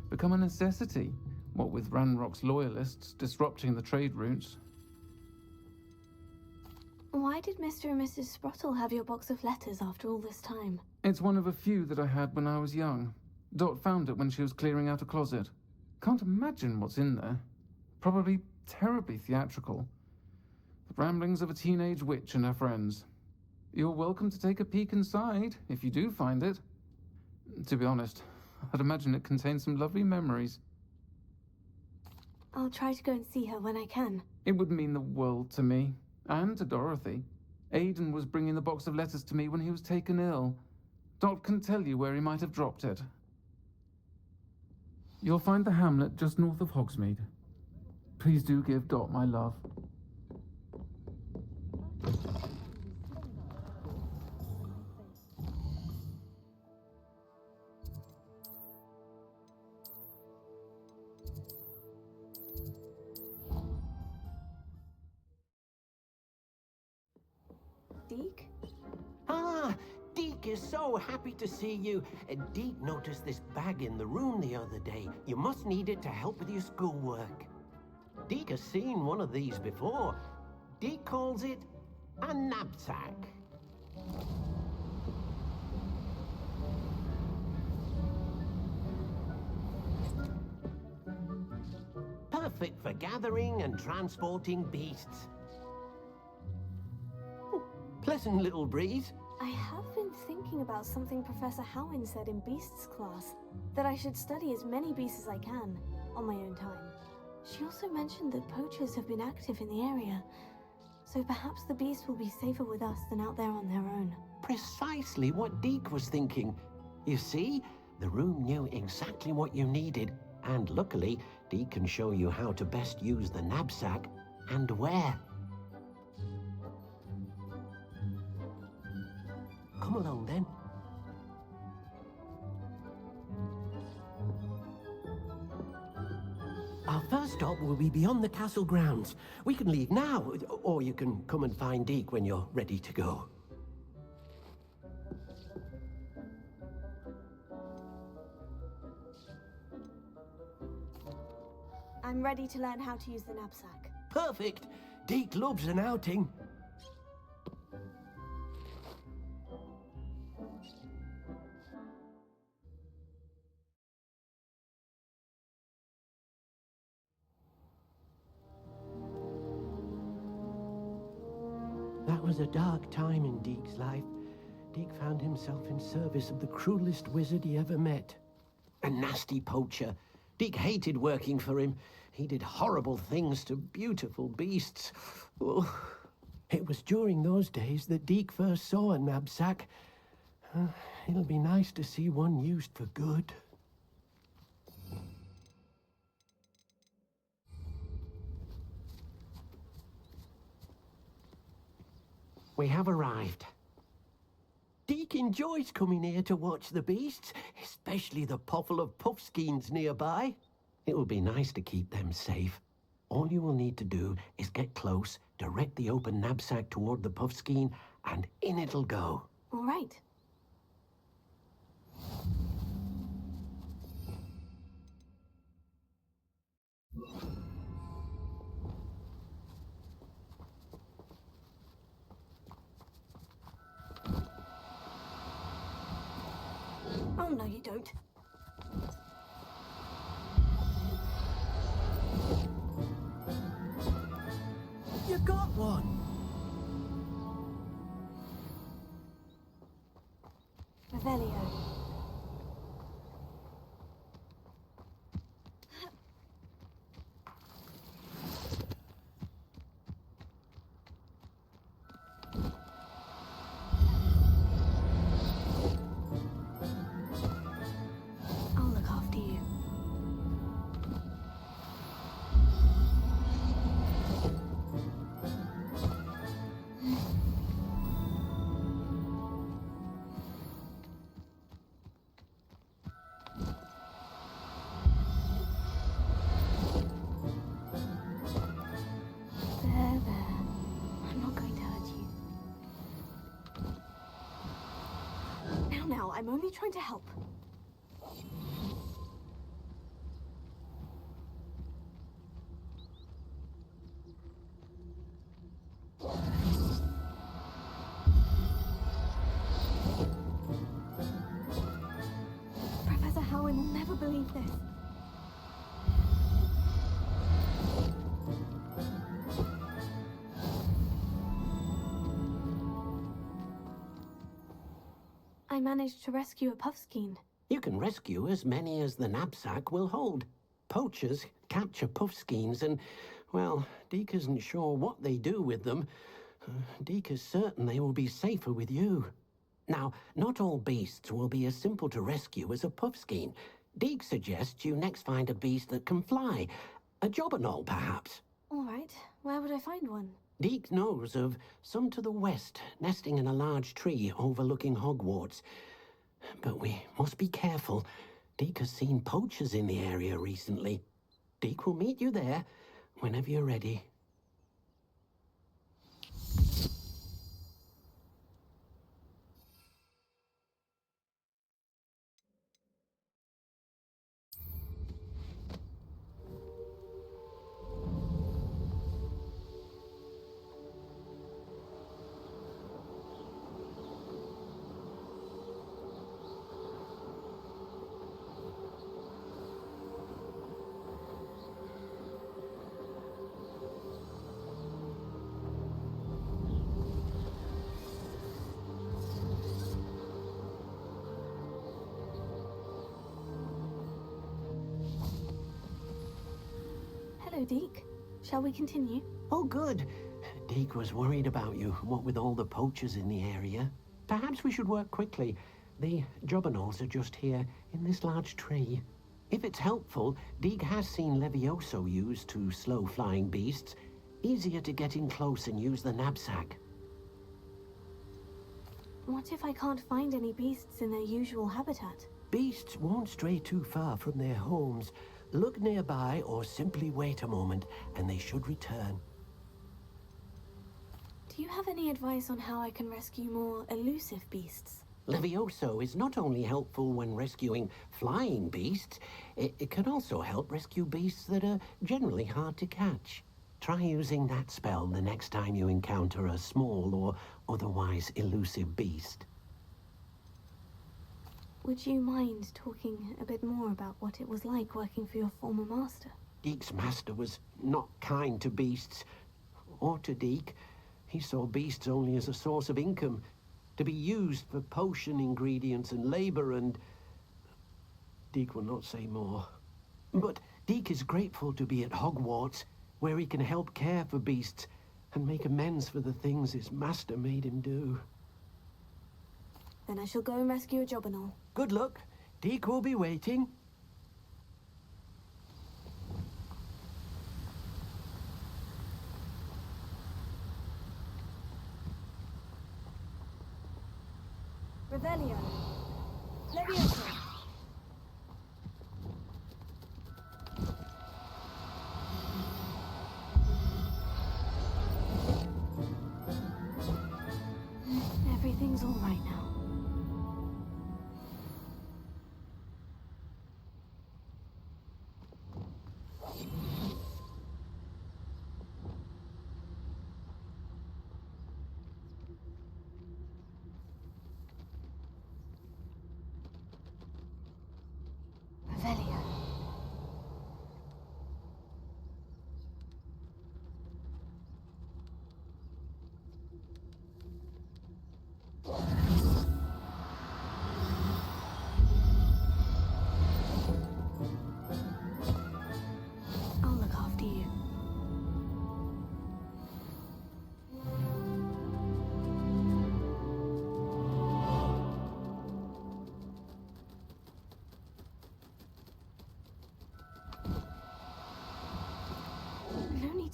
become a necessity, what with Ranrock's loyalists disrupting the trade routes. Why did Mr. and Mrs. Sprottle have your box of letters after all this time? It's one of a few that I had when I was young. Dot found it when she was clearing out a closet. Can't imagine what's in there. Probably terribly theatrical. The ramblings of a teenage witch and her friends. You're welcome to take a peek inside, if you do find it. To be honest, I'd imagine it contains some lovely memories. I'll try to go and see her when I can. It would mean the world to me, and to Dorothy. Aidan was bringing the box of letters to me when he was taken ill. Dot can tell you where he might have dropped it. You'll find the hamlet just north of Hogsmeade. Please do give Dot my love. Deke? Ah, Deke is so happy to see you. Deke noticed this bag in the room the other day. You must need it to help with your schoolwork. Deke has seen one of these before. Deke calls it a knapsack. Perfect for gathering and transporting beasts. Pleasant little breeze. I have been thinking about something Professor Howin said in Beasts class, that I should study as many beasts as I can, on my own time. She also mentioned that poachers have been active in the area, so perhaps the beasts will be safer with us than out there on their own. Precisely what Deke was thinking. You see, the room knew exactly what you needed, and luckily, Deke can show you how to best use the knapsack and where. Come along, then. Our first stop will be beyond the castle grounds. We can leave now, or you can come and find Deke when you're ready to go. I'm ready to learn how to use the knapsack. Perfect! Deke loves an outing. That was a dark time in Deke's life. Deke found himself in service of the cruelest wizard he ever met. A nasty poacher. Deke hated working for him. He did horrible things to beautiful beasts. Oh. It was during those days that Deke first saw a knapsack. It'll be nice to see one used for good. We have arrived. Deke Deke enjoys coming here to watch the beasts, especially the pottle of puffskeins nearby. It will be nice to keep them safe. All you will need to do is get close, direct the open knapsack toward the puffskein, and in it'll go. All right. Oh, no, you don't. You got one! Revelio. I'll look after you. There, there. I'm not going to hurt you. Now, I'm only trying to help. Professor Howin will never believe this. I managed to rescue a puffskein. You can rescue as many as the knapsack will hold. Poachers capture puffskeins and, well, Deke isn't sure what they do with them. Deke is certain they will be safer with you. Now, not all beasts will be as simple to rescue as a puffskein. Deke suggests you next find a beast that can fly. A jobberknoll, perhaps. All right. Where would I find one? Deke knows of some to the west, nesting in a large tree overlooking Hogwarts. But we must be careful. Deke has seen poachers in the area recently. Deke will meet you there whenever you're ready. Hello, Deke. Shall we continue? Oh, good. Deke was worried about you, what with all the poachers in the area. Perhaps we should work quickly. The jobberknolls are just here, in this large tree. If it's helpful, Deke has seen Levioso used to slow flying beasts. Easier to get in close and use the knapsack. What if I can't find any beasts in their usual habitat? Beasts won't stray too far from their homes. Look nearby or simply wait a moment, and they should return. Do you have any advice on how I can rescue more elusive beasts? Levioso is not only helpful when rescuing flying beasts, it can also help rescue beasts that are generally hard to catch. Try using that spell the next time you encounter a small or otherwise elusive beast. Would you mind talking a bit more about what it was like working for your former master? Deke's master was not kind to beasts, or to Deke. He saw beasts only as a source of income, to be used for potion ingredients and labor, and Deke will not say more. But Deke is grateful to be at Hogwarts, where he can help care for beasts and make amends for the things his master made him do. Then I shall go and rescue a jobberknoll. Good luck. Deke will be waiting. Revelio.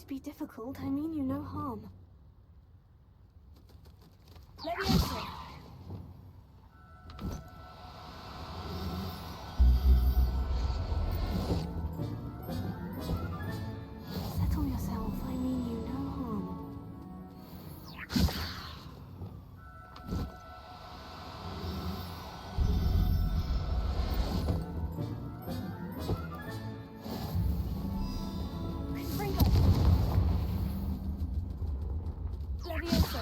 to be difficult, I mean you no harm. Leviosa! Settle yourself, I mean you no harm. Leviosa!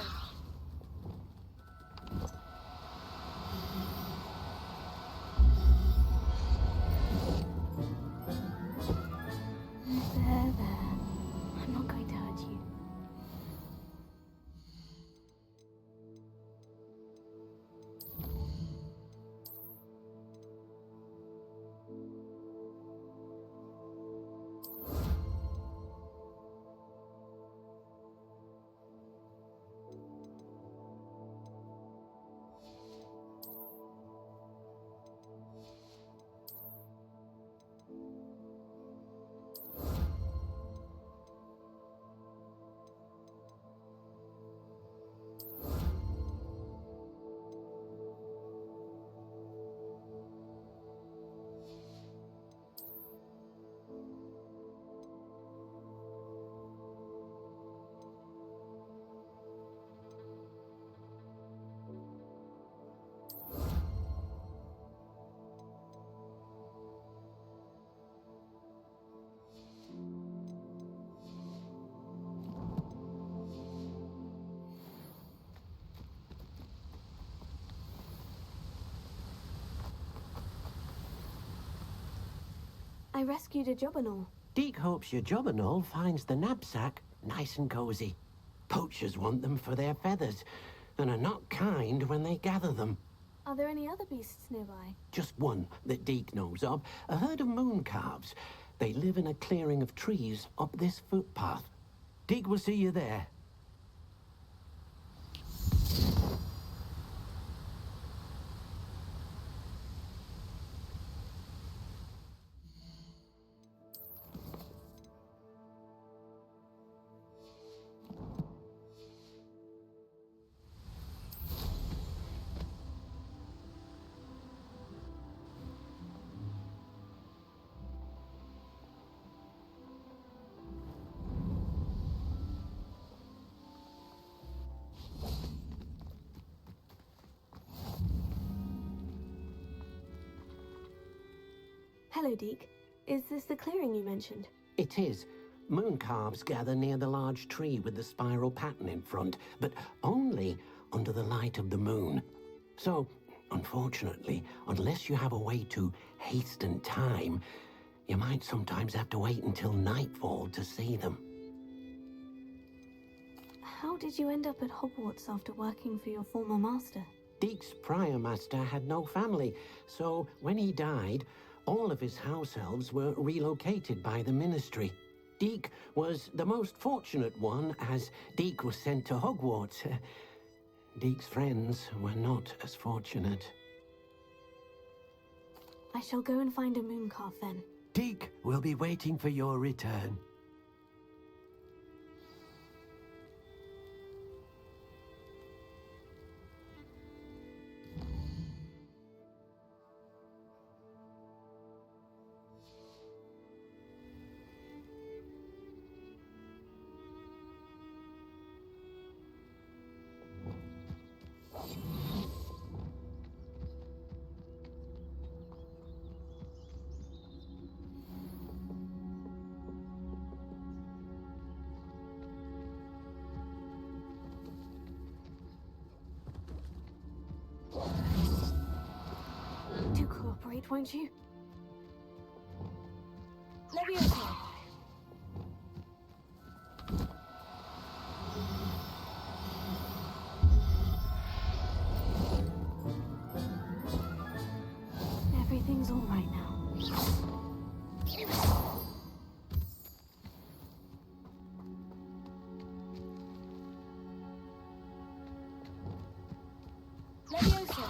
There. I'm not going to hurt you. I rescued a Jobberknoll. Deke hopes your Jobberknoll finds the knapsack nice and cozy. Poachers want them for their feathers, and are not kind when they gather them. Are there any other beasts nearby? Just one that Deke knows of, a herd of moon calves. They live in a clearing of trees up this footpath. Deke will see you there. Hello, Deke. Is this the clearing you mentioned? It is. Moon calves gather near the large tree with the spiral pattern in front, but only under the light of the moon. So, unfortunately, unless you have a way to hasten time, you might sometimes have to wait until nightfall to see them. How did you end up at Hogwarts after working for your former master? Deke's prior master had no family, so when he died, all of his house elves were relocated by the ministry. Deke was the most fortunate one, as Deke was sent to Hogwarts. Deke's friends were not as fortunate. I shall go and find a mooncalf then. Deke will be waiting for your return. Do cooperate, won't you? Leviosa! Everything's all right now. Leviosa!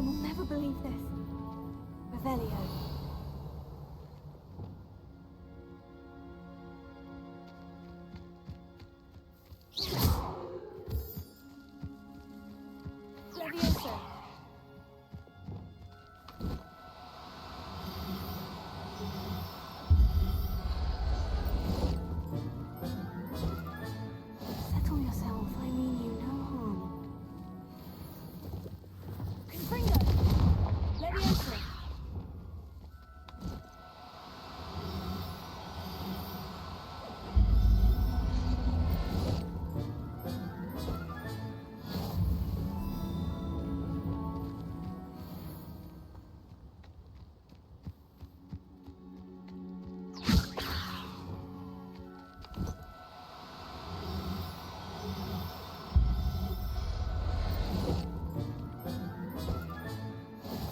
Howen will never believe this. Revelio. Levioso. Settle yourself. I mean you no harm. Confringo. Levioso.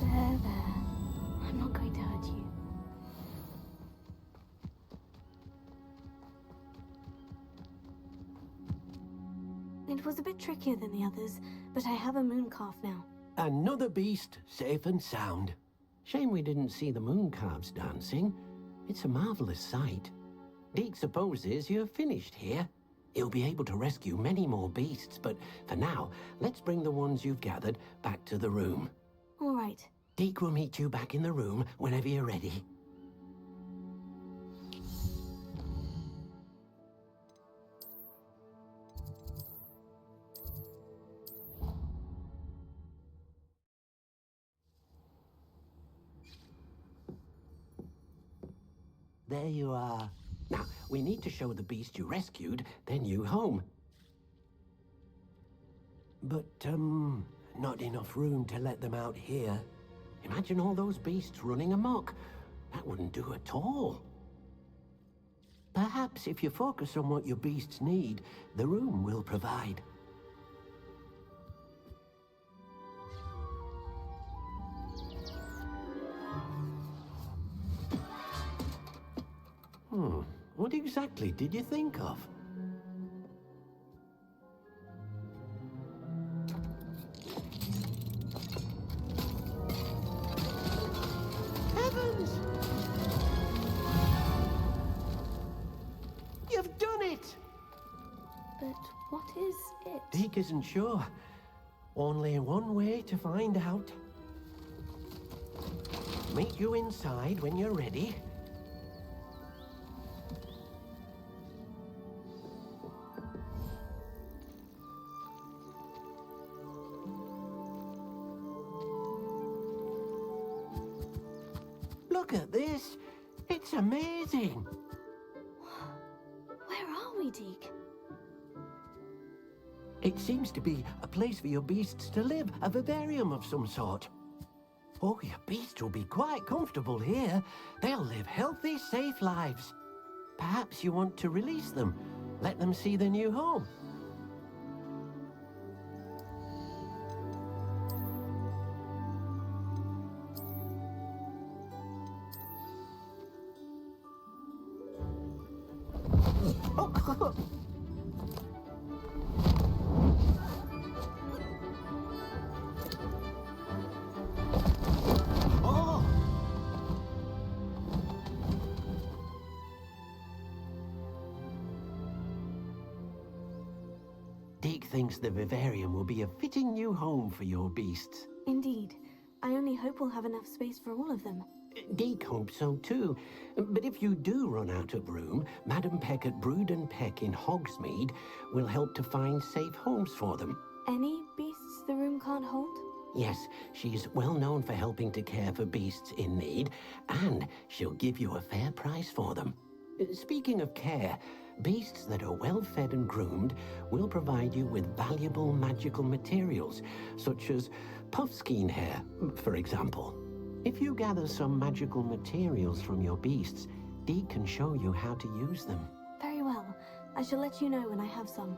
There. I'm not going to hurt you. It was a bit trickier than the others, but I have a moon calf now. Another beast, safe and sound. Shame we didn't see the moon calves dancing. It's a marvelous sight. Deke supposes you're finished here. He'll be able to rescue many more beasts, but for now, let's bring the ones you've gathered back to the room. All right. Deke will meet you back in the room whenever you're ready. There you are. Now, we need to show the beast you rescued their new home. But, not enough room to let them out here. Imagine all those beasts running amok. That wouldn't do at all. Perhaps if you focus on what your beasts need, the room will provide. What exactly did you think of? Heavens! You've done it! But what is it? Deke isn't sure. Only one way to find out. Meet you inside when you're ready. Look at this. It's amazing. Where are we, Deke? It seems to be a place for your beasts to live, a vivarium of some sort. Oh, your beasts will be quite comfortable here. They'll live healthy, safe lives. Perhaps you want to release them, let them see their new home. Deke thinks the vivarium will be a fitting new home for your beasts. Indeed. I only hope we'll have enough space for all of them. Deke hopes so too. But if you do run out of room, Madam Peck at Brood and Peck in Hogsmeade will help to find safe homes for them. Any beasts the room can't hold? Yes, she's well known for helping to care for beasts in need, and she'll give you a fair price for them. Speaking of care, beasts that are well fed and groomed will provide you with valuable magical materials, such as puffskein hair, for example. If you gather some magical materials from your beasts, Deke can show you how to use them. Very well. I shall let you know when I have some.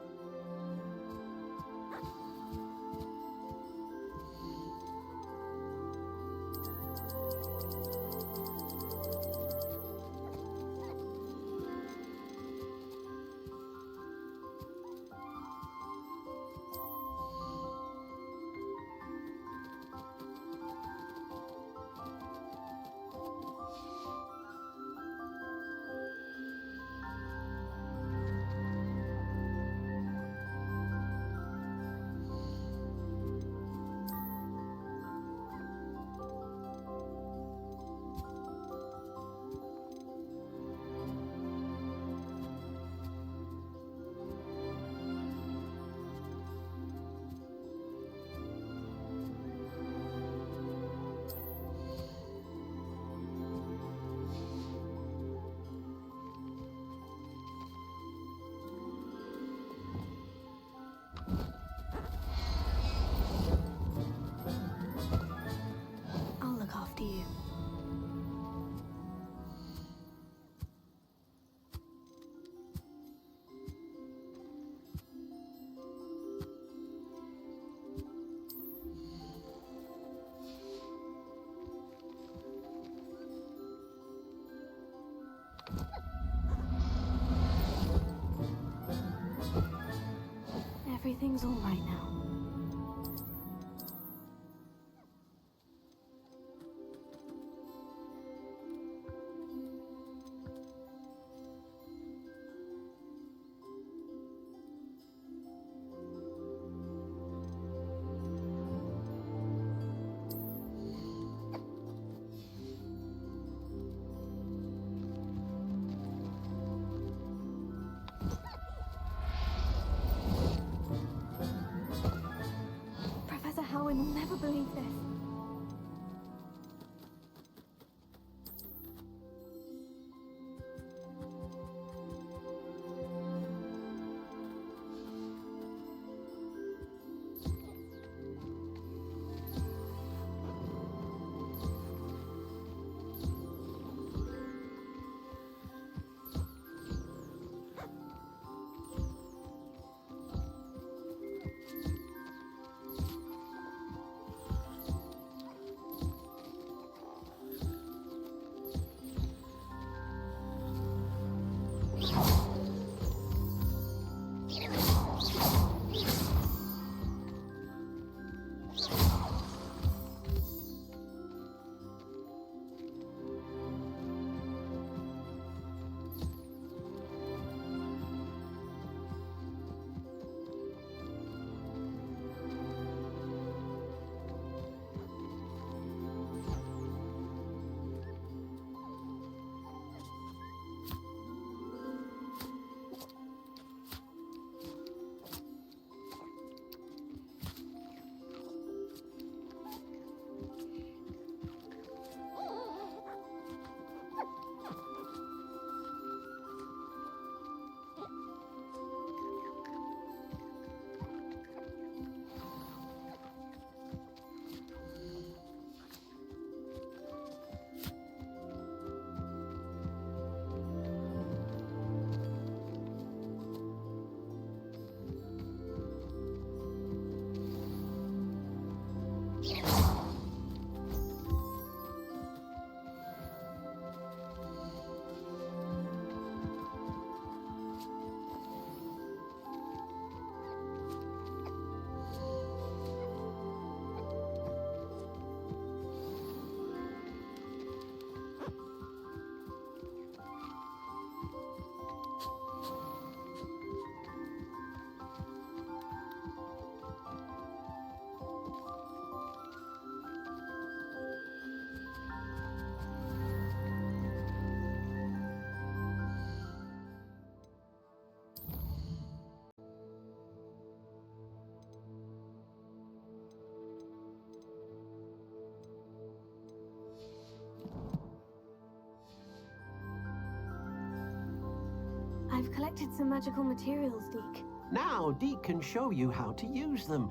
collected some magical materials, Deke. Now, Deke can show you how to use them.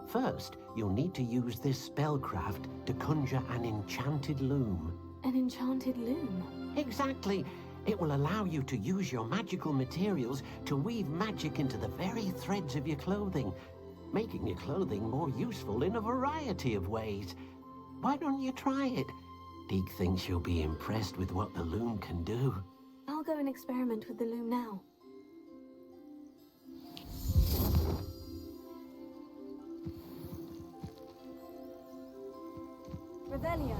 First, you'll need to use this spellcraft to conjure an enchanted loom. An enchanted loom? Exactly. It will allow you to use your magical materials to weave magic into the very threads of your clothing, making your clothing more useful in a variety of ways. Why don't you try it? Deke thinks you'll be impressed with what the loom can do. I'll go and experiment with the loom now. Revelio.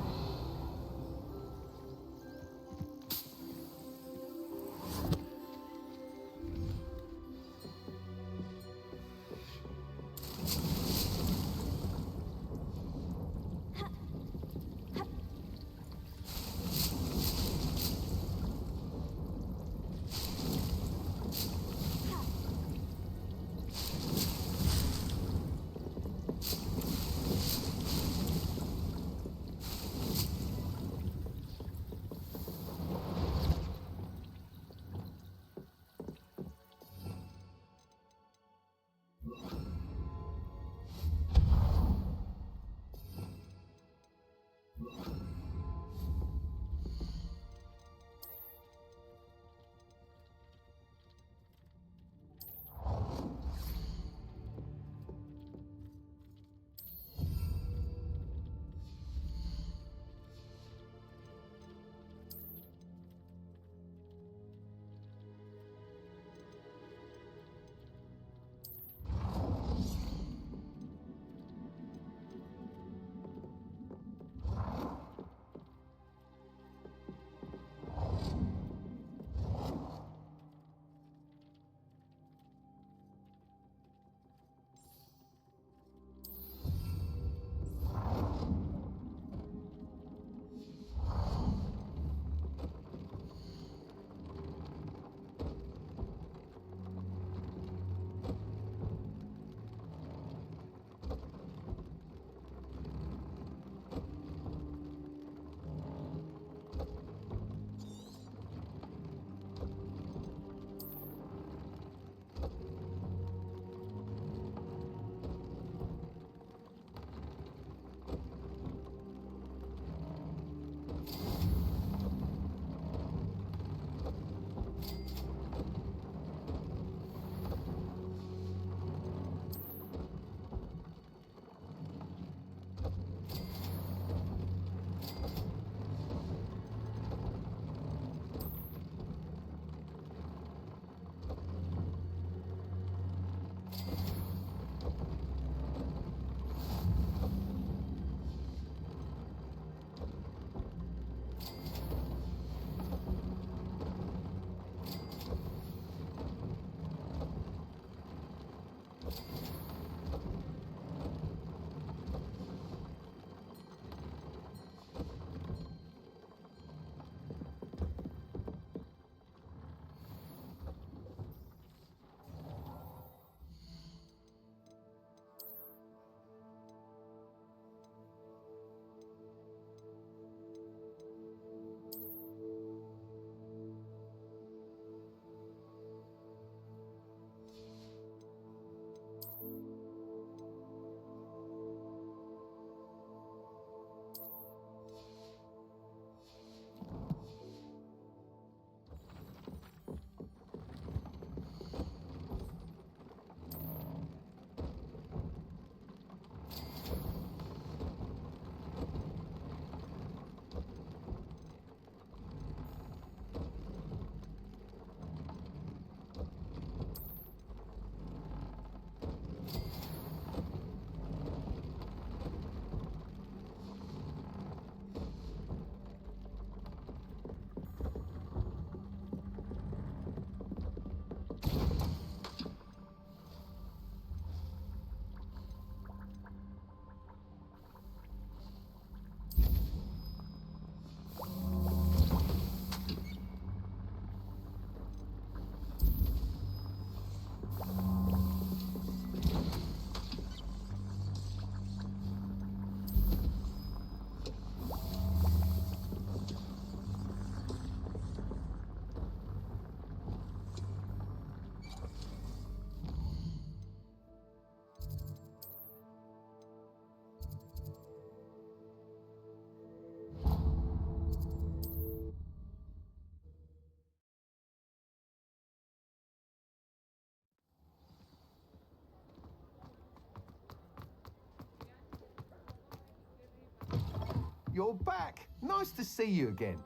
you're back. Nice to see you again.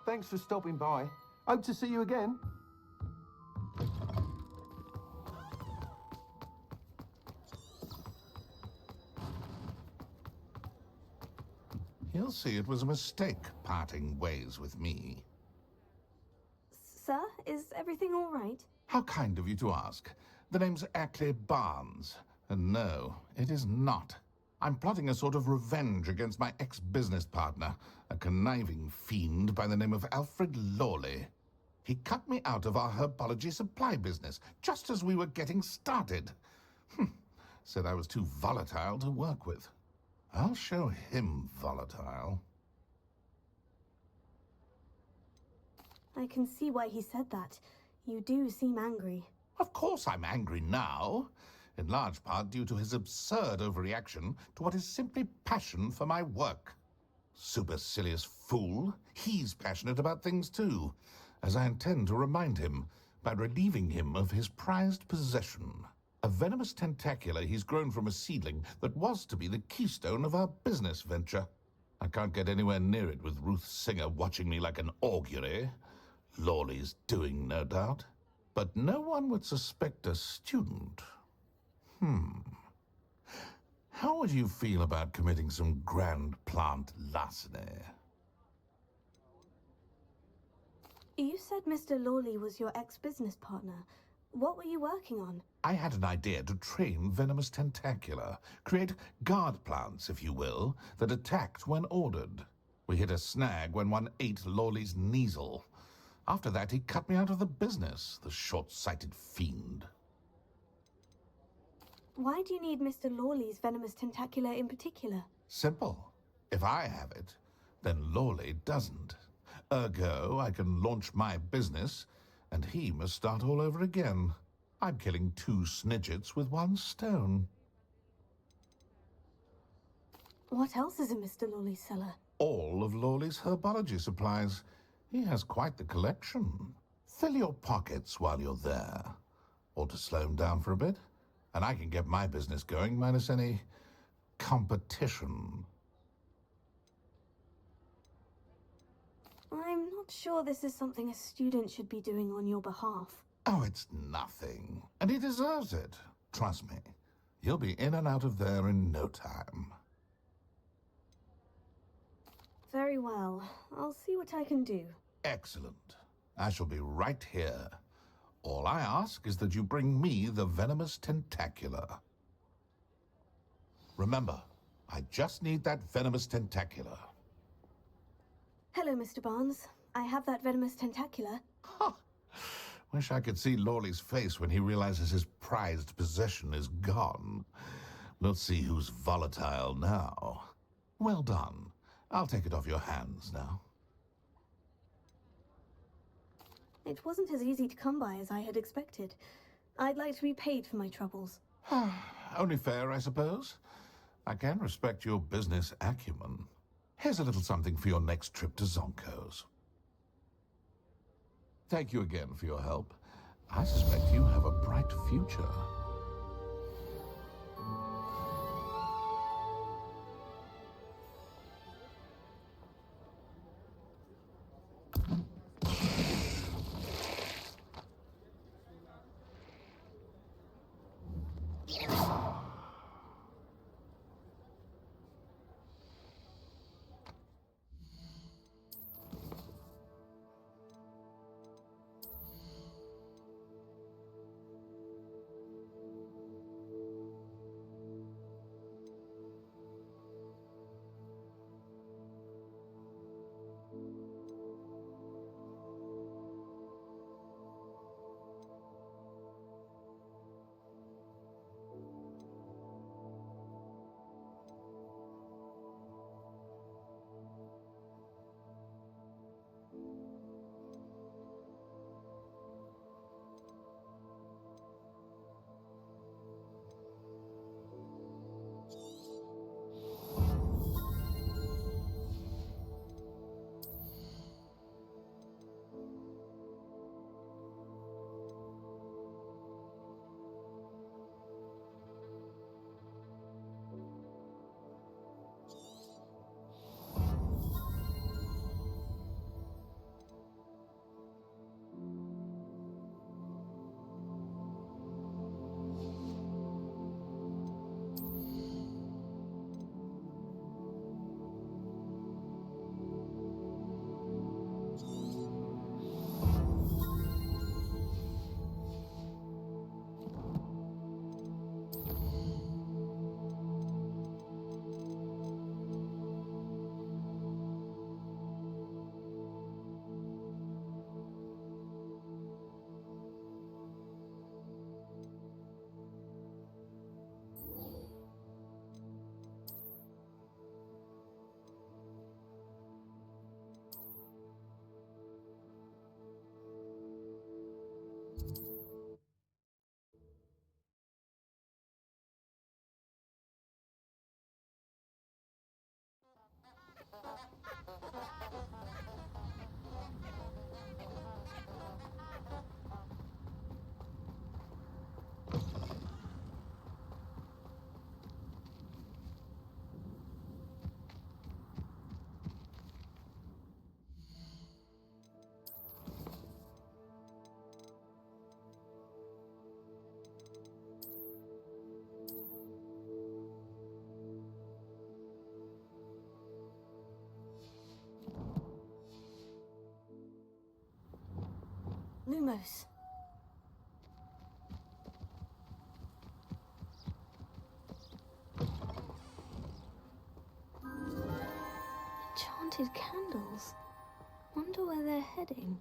Thanks for stopping by. Hope to see you again. He'll see it was a mistake parting ways with me. Sir, is everything all right? How kind of you to ask. The name's Ackley Barnes. And no, it is not. I'm plotting a sort of revenge against my ex-business partner, a conniving fiend by the name of Alfred Lawley. He cut me out of our herbology supply business just as we were getting started. Said I was too volatile to work with. I'll show him volatile. I can see why he said that. You do seem angry. Of course I'm angry now, in large part due to his absurd overreaction to what is simply passion for my work. Supercilious fool, he's passionate about things too, as I intend to remind him by relieving him of his prized possession. A venomous tentacula he's grown from a seedling that was to be the keystone of our business venture. I can't get anywhere near it with Ruth Singer watching me like an augury. Lawley's doing, no doubt. But no one would suspect a student. How would you feel about committing some grand plant larceny? You said Mr. Lawley was your ex-business partner. What were you working on? I had an idea to train venomous tentacula, create guard plants, if you will, that attacked when ordered. We hit a snag when one ate Lawley's Kneasel. After that, he cut me out of the business, the short-sighted fiend. Why do you need Mr. Lawley's venomous tentacula in particular? Simple. If I have it, then Lawley doesn't. Ergo, I can launch my business, and he must start all over again. I'm killing 2 snidgets with 1 stone. What else is in Mr. Lawley's cellar? All of Lawley's herbology supplies. He has quite the collection. Fill your pockets while you're there. Or to slow him down for a bit, and I can get my business going minus any competition. I'm not sure this is something a student should be doing on your behalf. Oh, it's nothing. And he deserves it. Trust me. You'll be in and out of there in no time. Very well. I'll see what I can do. Excellent. I shall be right here. All I ask is that you bring me the venomous tentacula. Remember, I just need that venomous tentacula. Hello, Mr. Barnes. I have that venomous tentacula. Wish I could see Lawley's face when he realizes his prized possession is gone. We'll see who's volatile now. Well done. I'll take it off your hands now. It wasn't as easy to come by as I had expected. I'd like to be paid for my troubles. Only fair, I suppose. I can respect your business acumen. Here's a little something for your next trip to Zonko's. Thank you again for your help. I suspect you have a bright future. Lumos. Enchanted candles. Wonder where they're heading.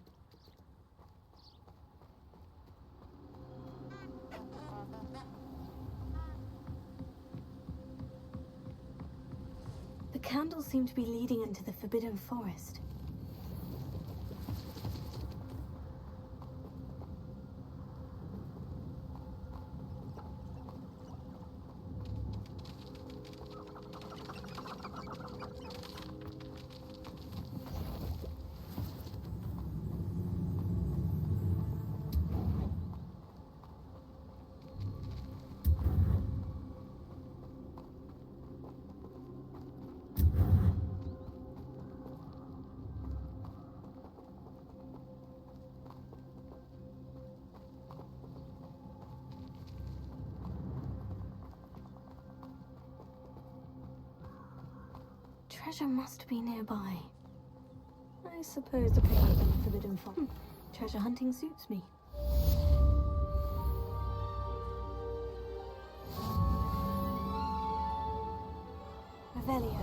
The candles seem to be leading into the Forbidden Forest. Treasure must be nearby. I suppose the creator of the Forbidden Forest. Treasure hunting suits me. Revelio.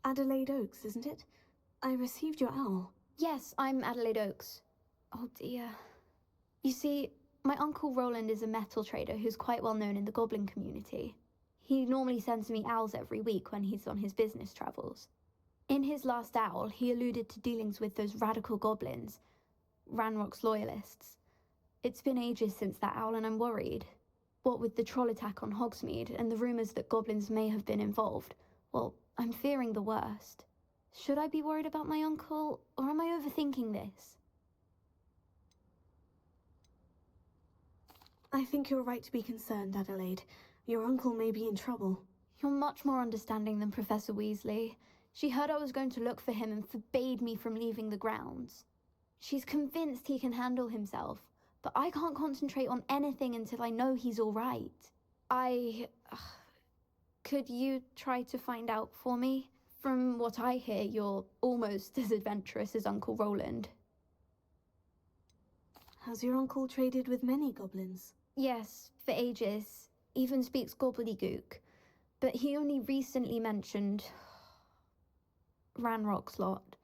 Adelaide Oaks, isn't it? I received your owl. Yes, I'm Adelaide Oaks. Oh dear. You see, my Uncle Roland is a metal trader who's quite well known in the goblin community. He normally sends me owls every week when he's on his business travels. In his last owl, he alluded to dealings with those radical goblins, Ranrock's loyalists. It's been ages since that owl and I'm worried. What with the troll attack on Hogsmeade and the rumours that goblins may have been involved, well, I'm fearing the worst. Should I be worried about my uncle, or am I overthinking this? I think you're right to be concerned, Adelaide. Your uncle may be in trouble. You're much more understanding than Professor Weasley. She heard I was going to look for him and forbade me from leaving the grounds. She's convinced he can handle himself, but I can't concentrate on anything until I know he's all right. Could you try to find out for me? From what I hear, you're almost as adventurous as Uncle Roland. Has your uncle traded with many goblins? Yes, for ages. Even speaks gobbledygook. But he only recently mentioned Ranrock's lot,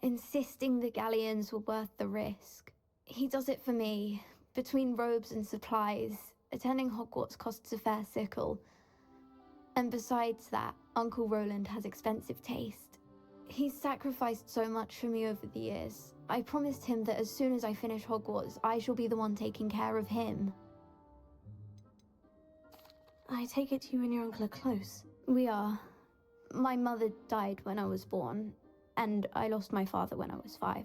insisting the galleons were worth the risk. He does it for me. Between robes and supplies, attending Hogwarts costs a fair sickle. And besides that, Uncle Roland has expensive taste. He's sacrificed so much for me over the years. I promised him that as soon as I finish Hogwarts, I shall be the one taking care of him. I take it you and your uncle are close. We are. My mother died when I was born, and I lost my father when I was 5.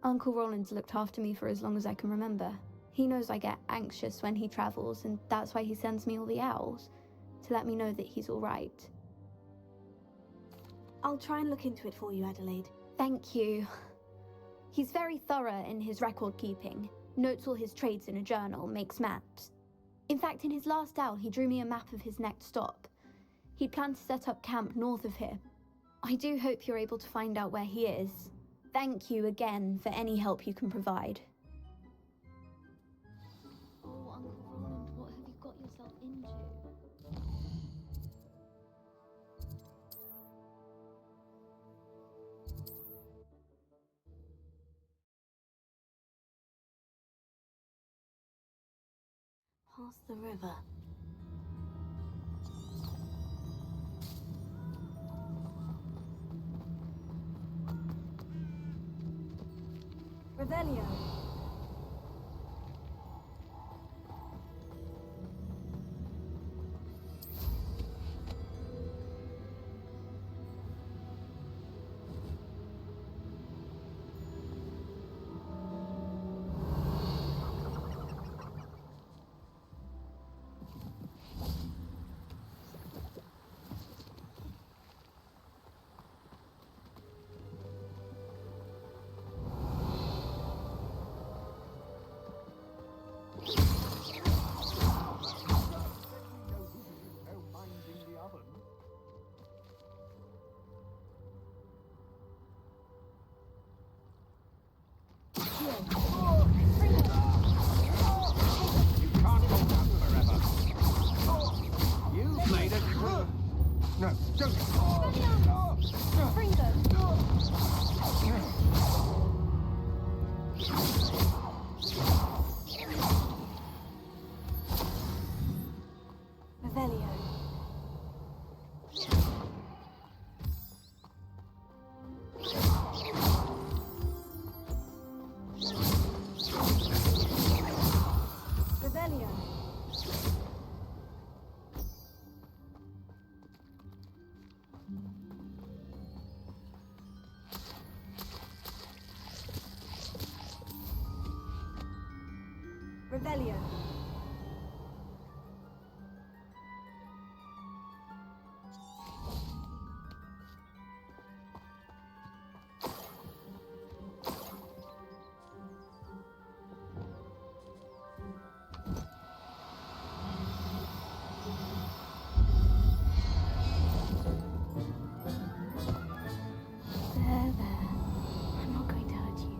Uncle Roland's looked after me for as long as I can remember. He knows I get anxious when he travels, and that's why he sends me all the owls, to let me know that he's all right. I'll try and look into it for you, Adelaide. Thank you. He's very thorough in his record keeping, notes all his trades in a journal, makes maps. In fact, in his last owl, he drew me a map of his next stop. He'd planned to set up camp north of here. I do hope you're able to find out where he is. Thank you again for any help you can provide. Oh, Uncle Roland, what have you got yourself into? past the river. Revelio. You've made a No, don't. Revelio. Revelio. Revelio. There. I'm not going to hurt you.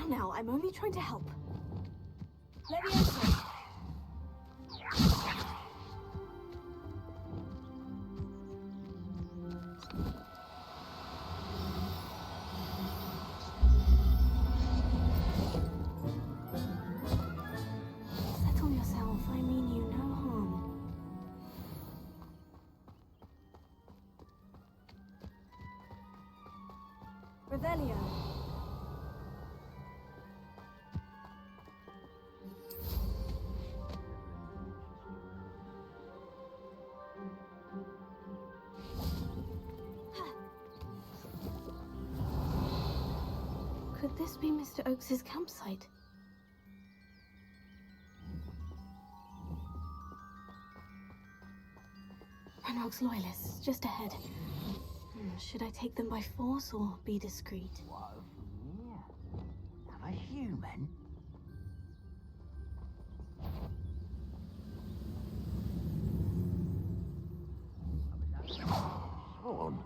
Now, I'm only trying to help. Leviosa. Settle yourself. I mean you no harm. Revelio. Could this be Mr. Oakes's campsite? Ranrock's loyalists, just ahead. Should I take them by force or be discreet? Whoa, yeah. Am I human? Swan.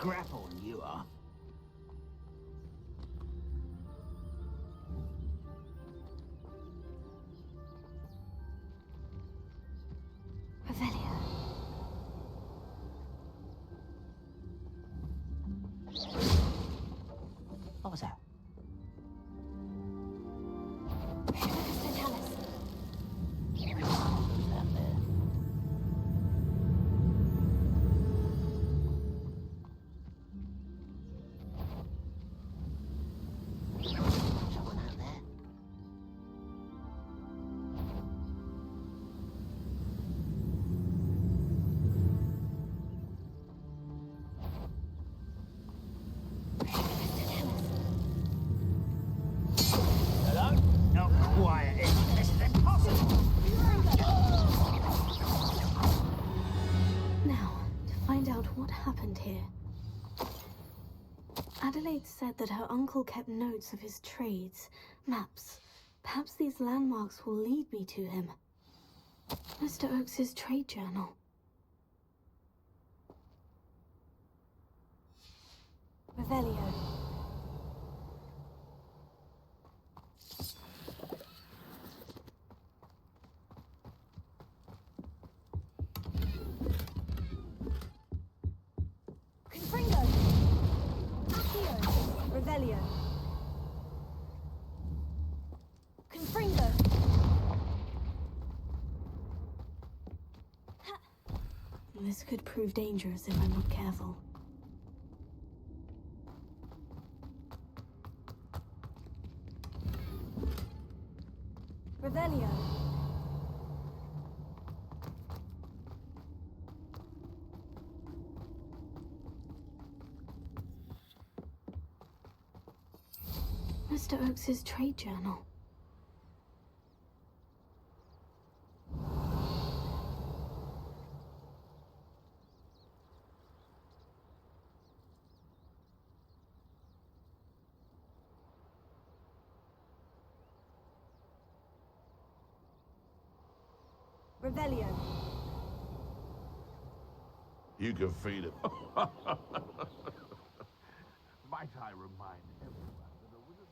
Grapple, you are. Kate said that her uncle kept notes of his trades, maps. Perhaps these landmarks will lead me to him. Mr. Oakes's trade journal. Revelio. Confringo. Accio. Revelio. Confringo. This could prove dangerous if I'm not careful. Revelio. Mr. Oakes's trade journal. Revelio. You can feed it. Might I remind everyone that a wizard...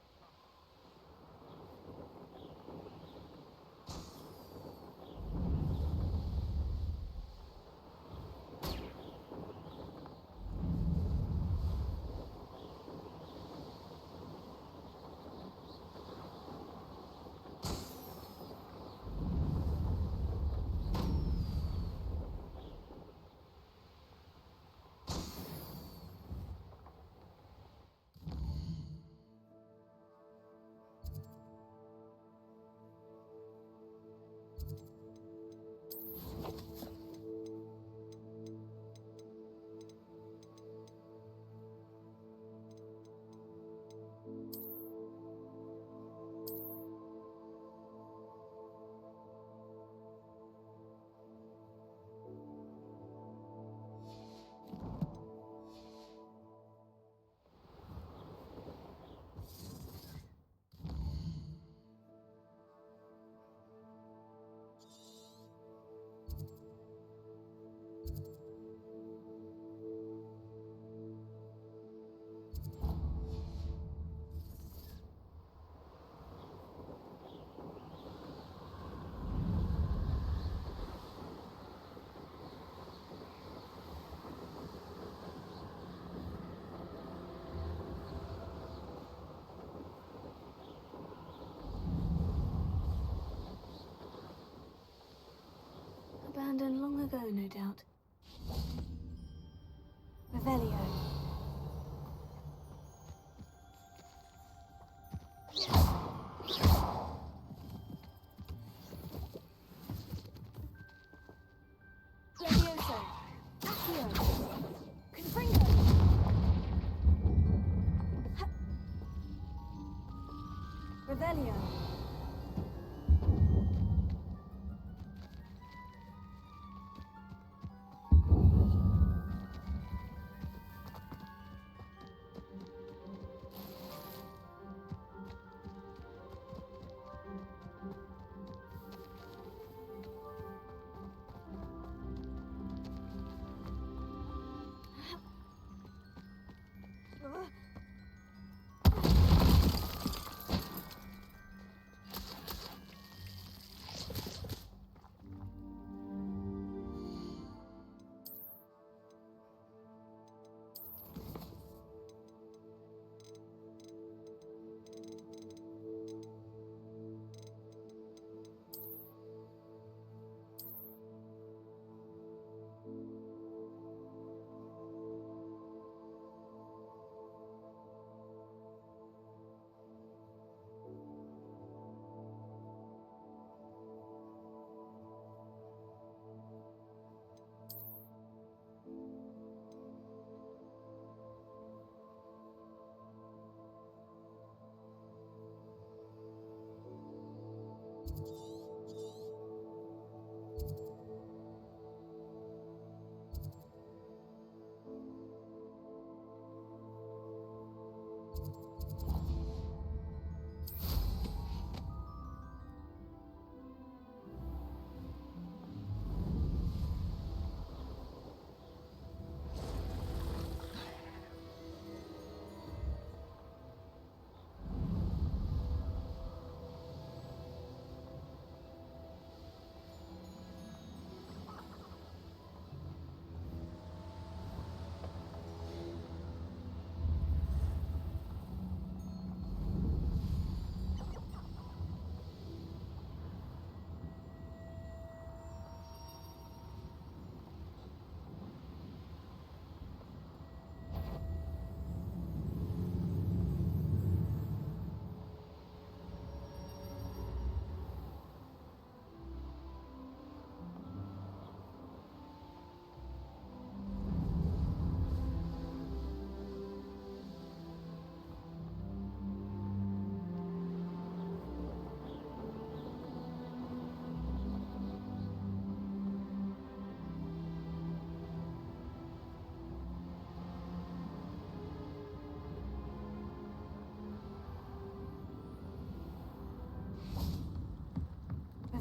Abandoned long ago, no doubt. Revelio. Levioso. Accio. Confringo. Revelio.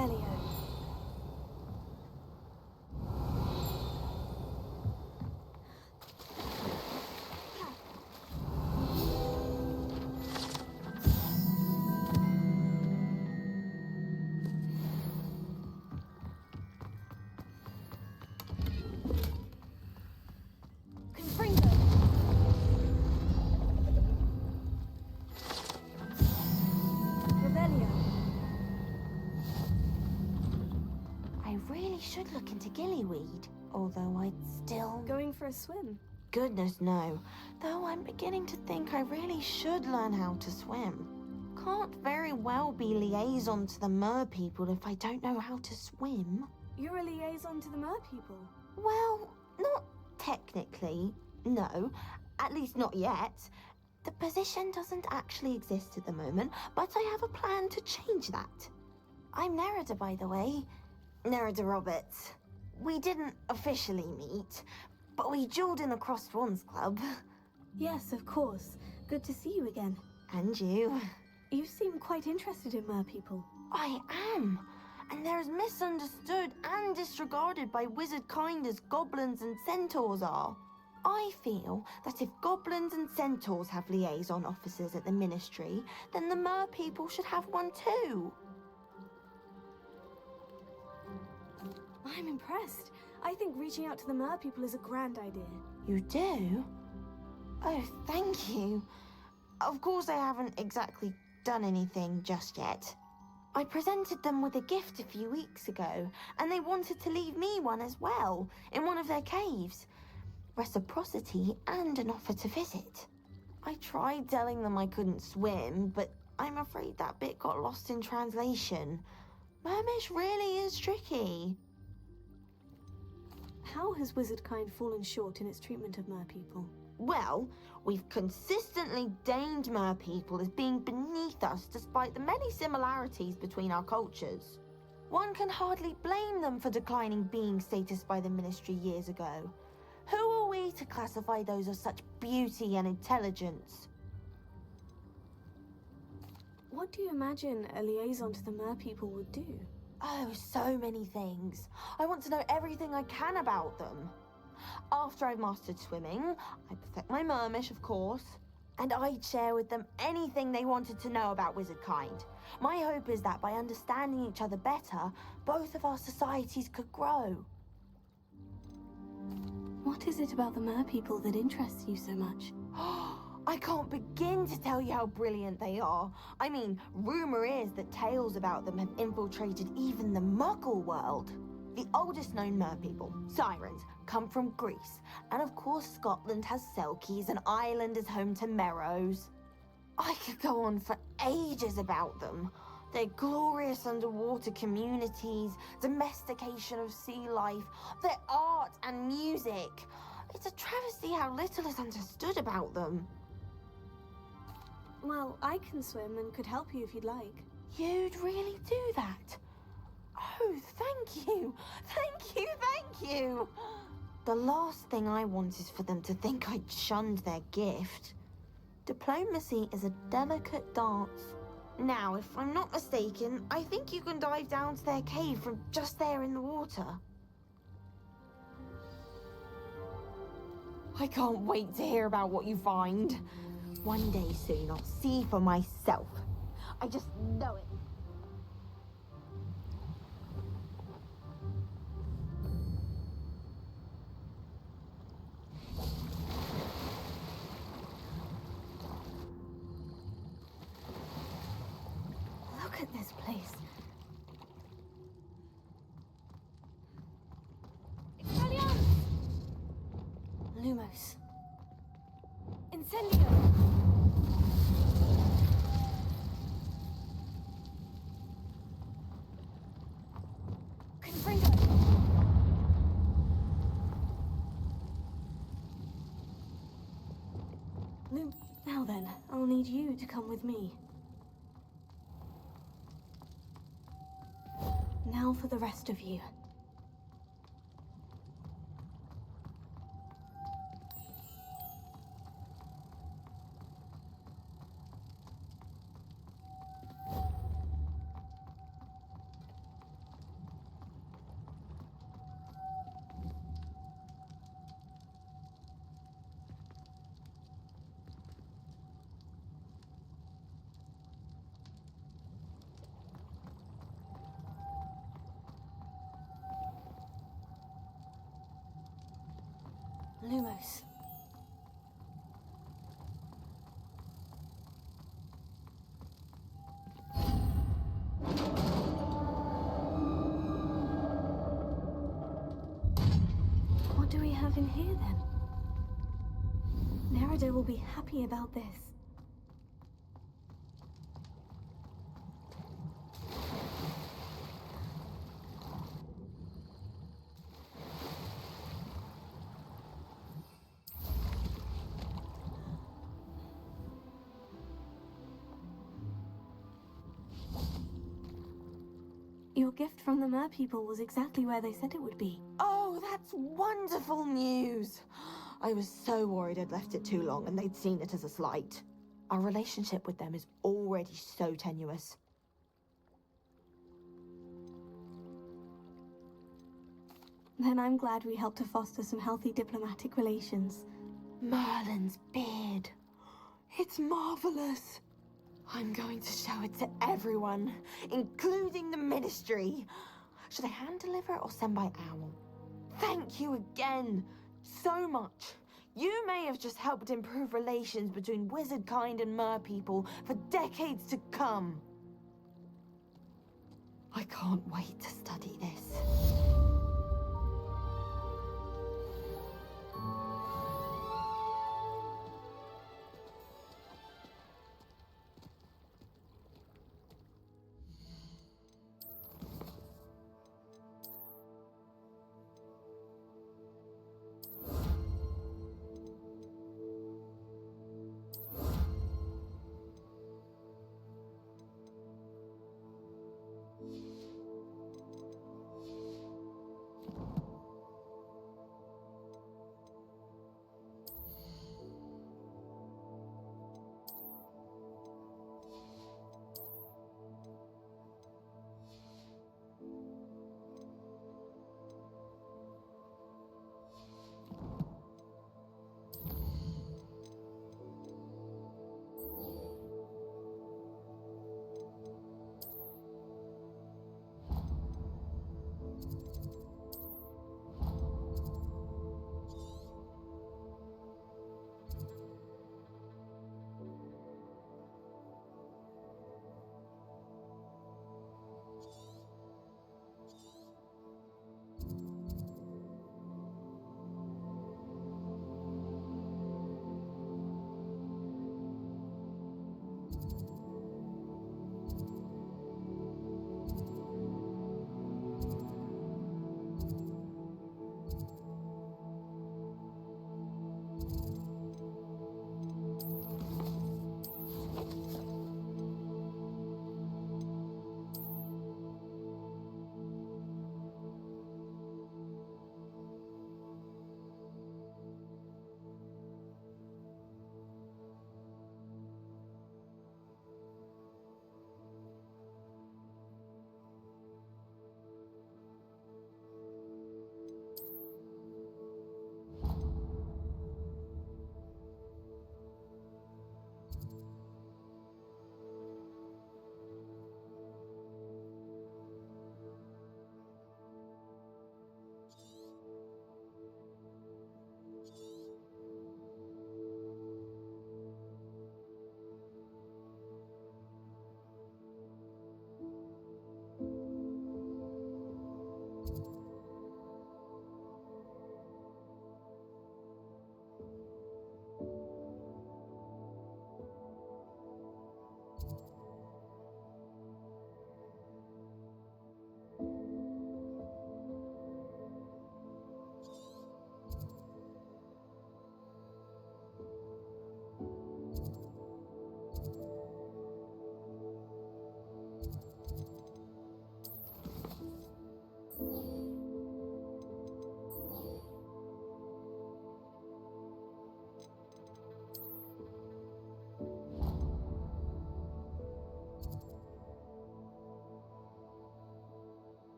Revelio. I really should look into gillyweed, although I'd still... Going for a swim? Goodness, no. Though I'm beginning to think I really should learn how to swim. Can't very well be liaison to the mer people if I don't know how to swim. You're a liaison to the mer people? Well, not technically, no. At least not yet. The position doesn't actually exist at the moment, but I have a plan to change that. I'm Nerida, by the way. Nerida Roberts. We didn't officially meet, but we duelled in the Crossed Swans Club. Yes, of course. Good to see you again. And you. You seem quite interested in mer people. I am. And they're as misunderstood and disregarded by wizard kind as goblins and centaurs are. I feel that if goblins and centaurs have liaison officers at the Ministry, then the mer people should have one too. I'm impressed. I think reaching out to the mer people is a grand idea. You do? Oh, thank you. Of course I haven't exactly done anything just yet. I presented them with a gift a few weeks ago, and they wanted to leave me one as well, in one of their caves. Reciprocity and an offer to visit. I tried telling them I couldn't swim, but I'm afraid that bit got lost in translation. Mermish really is tricky. How has wizardkind fallen short in its treatment of mer people? Well, we've consistently deigned mer people as being beneath us despite the many similarities between our cultures. One can hardly blame them for declining being status by the Ministry years ago. Who are we to classify those of such beauty and intelligence? What do you imagine a liaison to the mer people would do? Oh, so many things. I want to know everything I can about them. After I've mastered swimming, I perfect my mermish, of course, and I'd share with them anything they wanted to know about wizardkind. My hope is that by understanding each other better, both of our societies could grow. What is it about the mer people that interests you so much? I can't begin to tell you how brilliant they are. I mean, rumor is that tales about them have infiltrated even the Muggle world. The oldest known mer people, sirens, come from Greece. And of course Scotland has Selkies and Ireland is home to Merrows. I could go on for ages about them. Their glorious underwater communities, domestication of sea life, their art and music. It's a travesty how little is understood about them. Well, I can swim and could help you if you'd like. You'd really do that? Oh, thank you! Thank you, thank you! The last thing I want is for them to think I'd shunned their gift. Diplomacy is a delicate dance. Now, if I'm not mistaken, I think you can dive down to their cave from just there in the water. I can't wait to hear about what you find. One day soon, I'll see for myself. I just know it. Look at this place. Lumos. Incendio! Confringo! Now then, I'll need you to come with me. Now for the rest of you. Lumos. What do we have in here then? Nerida will be happy about this. Your gift from the Merpeople was exactly where they said it would be. Oh, that's wonderful news. I was so worried I'd left it too long and they'd seen it as a slight. Our relationship with them is already so tenuous. Then I'm glad we helped to foster some healthy diplomatic relations. Merlin's beard. It's marvelous. I'm going to show it to everyone, including the Ministry. Should I hand deliver it or send by owl? Thank you again so much. You may have just helped improve relations between wizard kind and merpeople for decades to come. I can't wait to study this.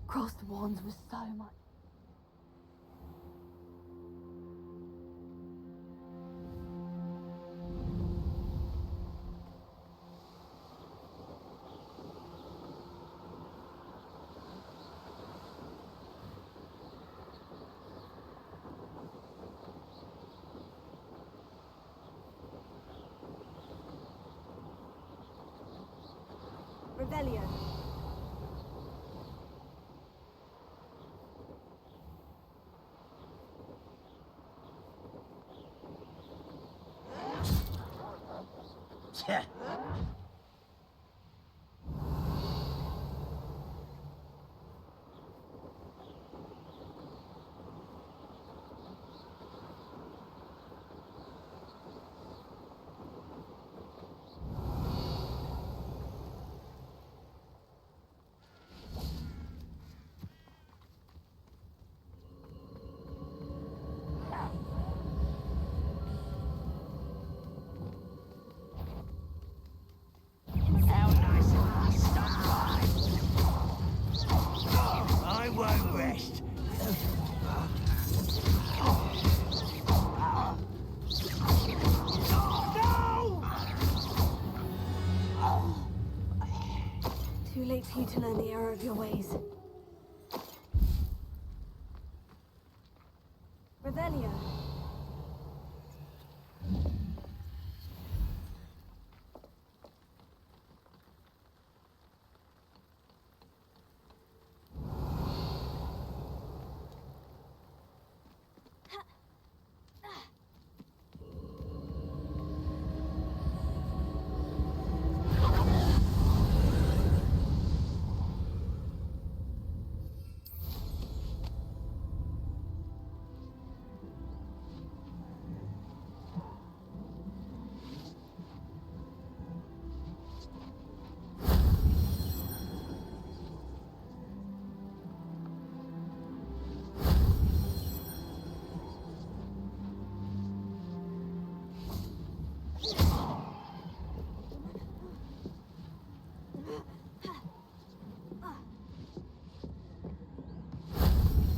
Crossed wands was so much. Revelio. I won't rest. Too late for you to learn the error of your ways. Revelio.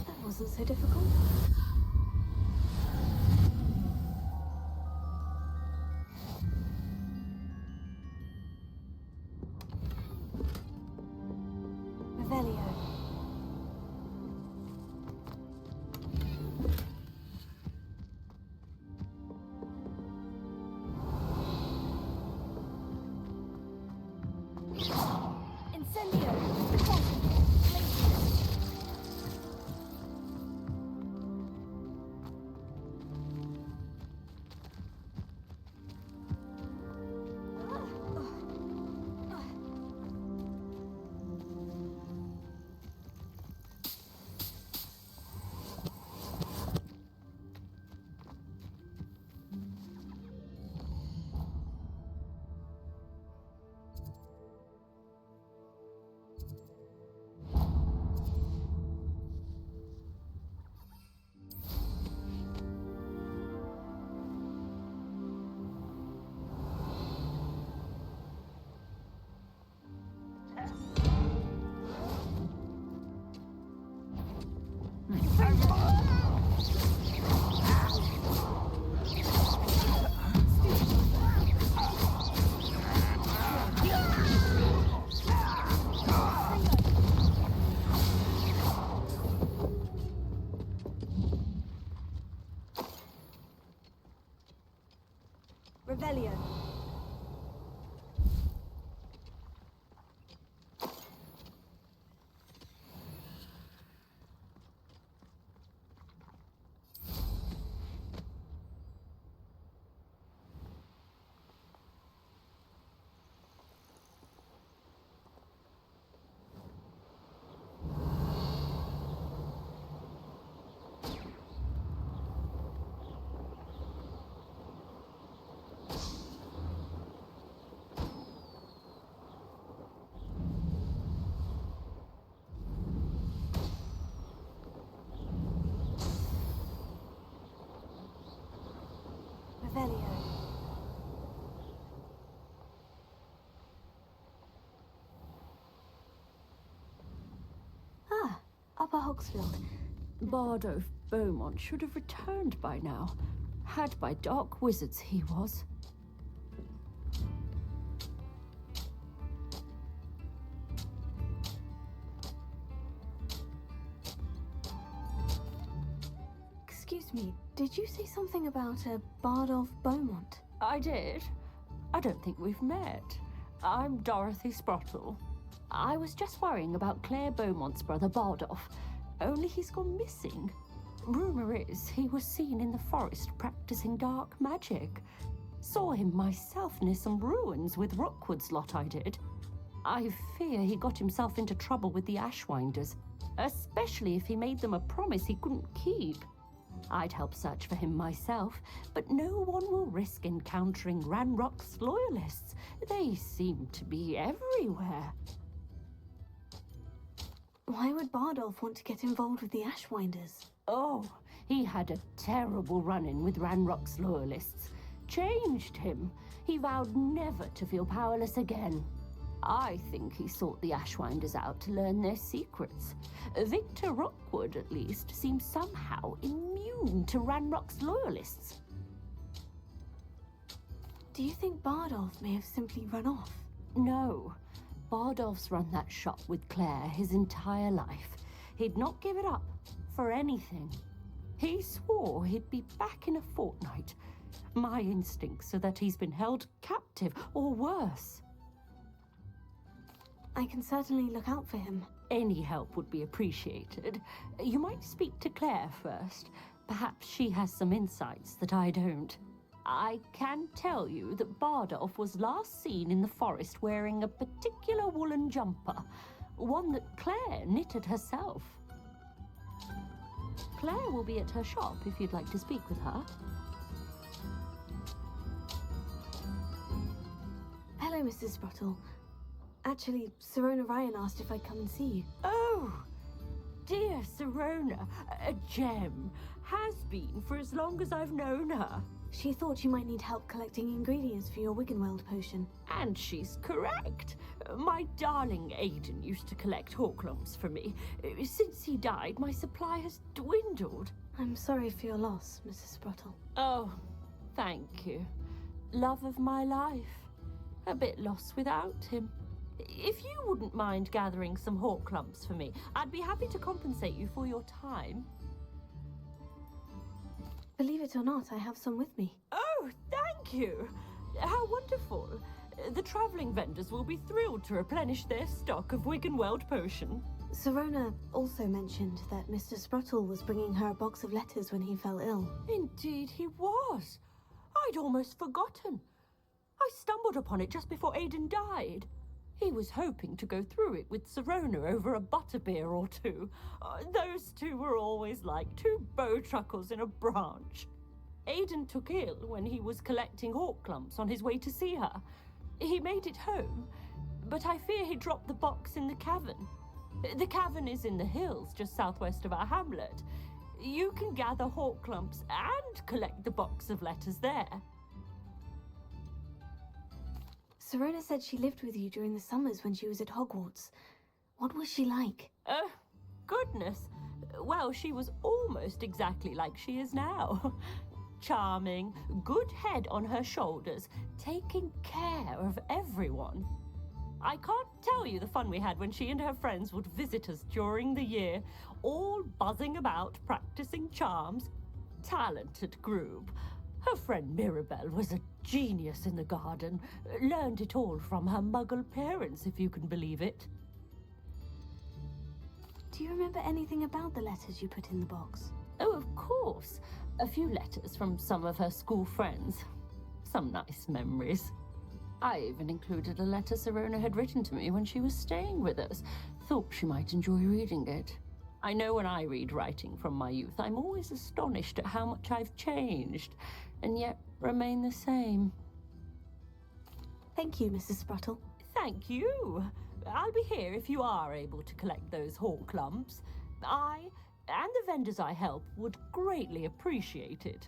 That wasn't so difficult. Revelio. Incendio. Revelio. Revelio. Ah, Upper Hogsfield. Bardo Beaumont should have returned by now. Had by dark wizards he was. Excuse me, did you say something about a Bard of Beaumont? I did. I don't think we've met. I'm Dorothy Sprottle. I was just worrying about Claire Beaumont's brother Bardolph. Only he's gone missing. Rumour is he was seen in the forest practicing dark magic. Saw him myself near some ruins with Rookwood's lot I did. I fear he got himself into trouble with the Ashwinders, especially if he made them a promise he couldn't keep. I'd help search for him myself, but no one will risk encountering Ranrock's loyalists. They seem to be everywhere. Why would Bardolph want to get involved with the Ashwinders? Oh, he had a terrible run-in with Ranrock's loyalists. Changed him. He vowed never to feel powerless again. I think he sought the Ashwinders out to learn their secrets. Victor Rookwood, at least, seems somehow immune to Ranrock's loyalists. Do you think Bardolph may have simply run off? No. Bardolph's run that shop with Claire his entire life. He'd not give it up for anything. He swore he'd be back in a fortnight. My instincts are that he's been held captive, or worse. I can certainly look out for him. Any help would be appreciated. You might speak to Claire first. Perhaps she has some insights that I don't. I can tell you that Bardolph was last seen in the forest wearing a particular woolen jumper, one that Claire knitted herself. Claire will be at her shop if you'd like to speak with her. Hello, Mrs. Sprottle. Actually, Sirona Ryan asked if I'd come and see you. Oh, dear Sirona, a gem. Has been for as long as I've known her. She thought you might need help collecting ingredients for your Wiggenweld potion. And she's correct. My darling Aidan used to collect Hawklumps for me. Since he died, my supply has dwindled. I'm sorry for your loss, Mrs. Sprottle. Oh, thank you. Love of my life. A bit lost without him. If you wouldn't mind gathering some Hawklumps for me, I'd be happy to compensate you for your time. Believe it or not, I have some with me. Oh, thank you! How wonderful! The travelling vendors will be thrilled to replenish their stock of Wiggenweld potion. Sirona also mentioned that Mr. Sprottle was bringing her a box of letters when he fell ill. Indeed he was. I'd almost forgotten. I stumbled upon it just before Aidan died. He was hoping to go through it with Sirona over a butterbeer or two. Those two were always like two bowtruckles in a branch. Aidan took ill when he was collecting Hawklumps on his way to see her. He made it home, but I fear he dropped the box in the cavern. The cavern is in the hills just southwest of our hamlet. You can gather Hawklumps and collect the box of letters there. Sirona said she lived with you during the summers when she was at Hogwarts. What was she like? Goodness. Well, she was almost exactly like she is now. Charming, good head on her shoulders, taking care of everyone. I can't tell you the fun we had when she and her friends would visit us during the year, all buzzing about, practicing charms. Talented group. Her friend Mirabelle was a genius in the garden. Learned it all from her muggle parents, if you can believe it. Do you remember anything about the letters you put in the box? Oh, of course. A few letters from some of her school friends. Some nice memories. I even included a letter Sirona had written to me when she was staying with us. Thought she might enjoy reading it. I know when I read writing from my youth, I'm always astonished at how much I've changed, and yet remain the same. Thank you, Mrs. Sprottle. Thank you. I'll be here if you are able to collect those Hawklumps. I, and the vendors I help, would greatly appreciate it.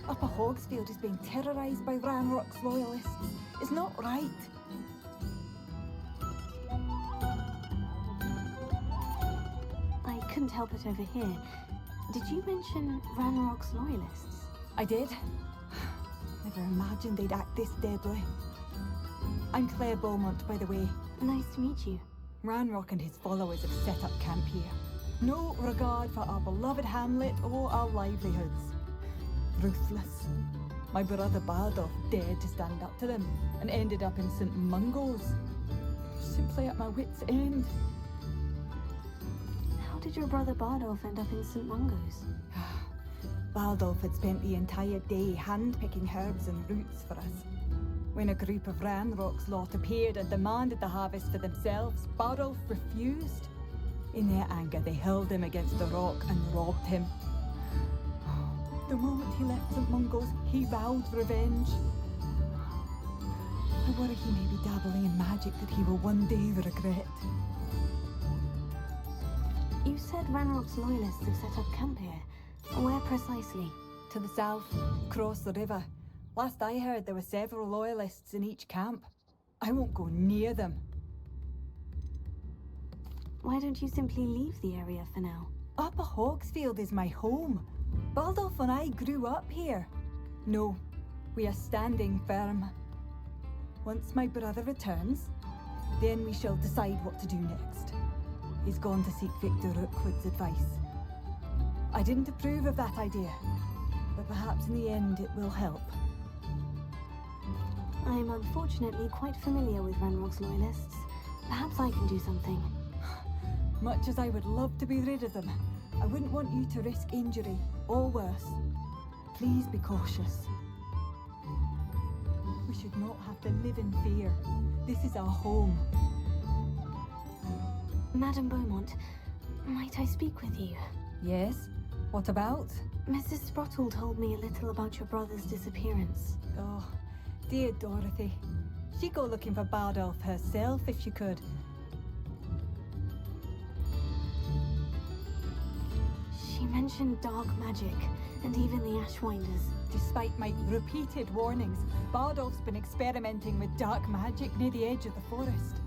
Upper Hogsfield is being terrorised by Ranrock's loyalists. It's not right. I couldn't help it over here. Did you mention Ranrock's loyalists? I did. Never imagined they'd act this deadly. I'm Claire Beaumont, by the way. Nice to meet you. Ranrock and his followers have set up camp here. No regard for our beloved hamlet or our livelihoods. Ruthless. My brother Bardolph dared to stand up to them and ended up in St. Mungo's. Simply at my wit's end. How did your brother Bardolph end up in St. Mungo's? Bardolph had spent the entire day hand-picking herbs and roots for us. When a group of Ranrock's lot appeared and demanded the harvest for themselves, Bardolph refused. In their anger, they hurled him against a rock and robbed him. The moment he left St. Mungo's, he vowed revenge. I worry he may be dabbling in magic that he will one day regret. You said Ranrock's loyalists have set up camp here. Where precisely? To the south, across the river. Last I heard, there were several loyalists in each camp. I won't go near them. Why don't you simply leave the area for now? Upper Hogsfield is my home. Baldolph and I grew up here. No, we are standing firm. Once my brother returns, then we shall decide what to do next. He's gone to seek Victor Rookwood's advice. I didn't approve of that idea, but perhaps in the end it will help. I am unfortunately quite familiar with Ranrock's loyalists. Perhaps I can do something. Much as I would love to be rid of them, I wouldn't want you to risk injury, or worse. Please be cautious. We should not have to live in fear. This is our home. Madame Beaumont, might I speak with you? Yes? What about? Mrs. Sprottle told me a little about your brother's disappearance. Oh, dear Dorothy. She'd go looking for Bardolph herself if she could. She mentioned dark magic, and even the Ashwinders. Despite my repeated warnings, Bardolph's been experimenting with dark magic near the edge of the forest.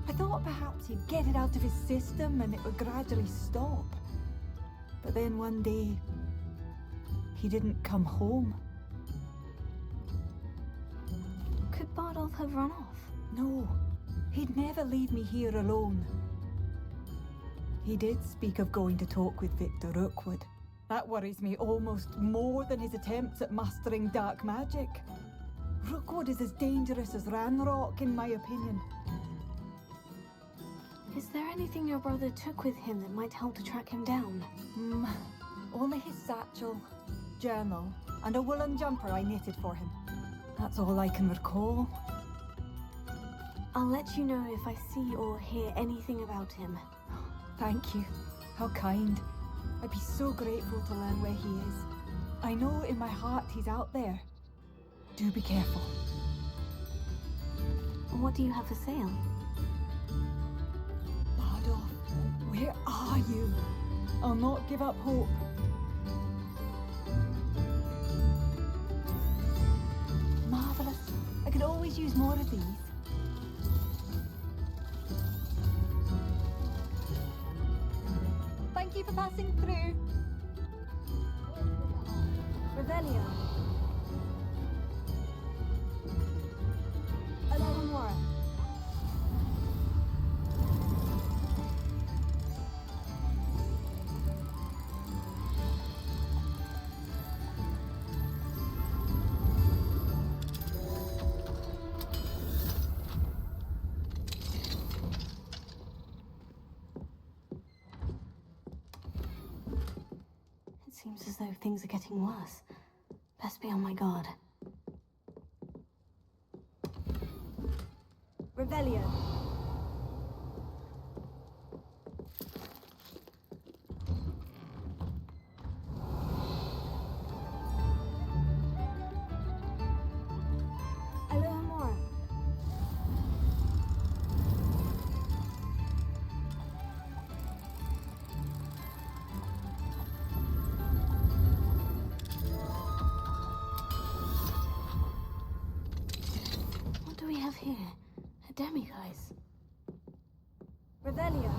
I thought perhaps he'd get it out of his system and it would gradually stop. But then one day, he didn't come home. Could Bardolph have run off? No, he'd never leave me here alone. He did speak of going to talk with Victor Rookwood. That worries me almost more than his attempts at mastering dark magic. Rookwood is as dangerous as Ranrock, in my opinion. Is there anything your brother took with him that might help to track him down? Only his satchel, journal, and a woolen jumper I knitted for him. That's all I can recall. I'll let you know if I see or hear anything about him. Thank you. How kind. I'd be so grateful to learn where he is. I know in my heart he's out there. Do be careful. What do you have for sale? Bardolph, where are you? I'll not give up hope. Marvelous. I could always use more of these. Thank you for passing through. Revelio. Alamora. Seems as though things are getting worse. Best be on my guard. Revelio. Alohomora. What do we have here? A demiguise. Revelio.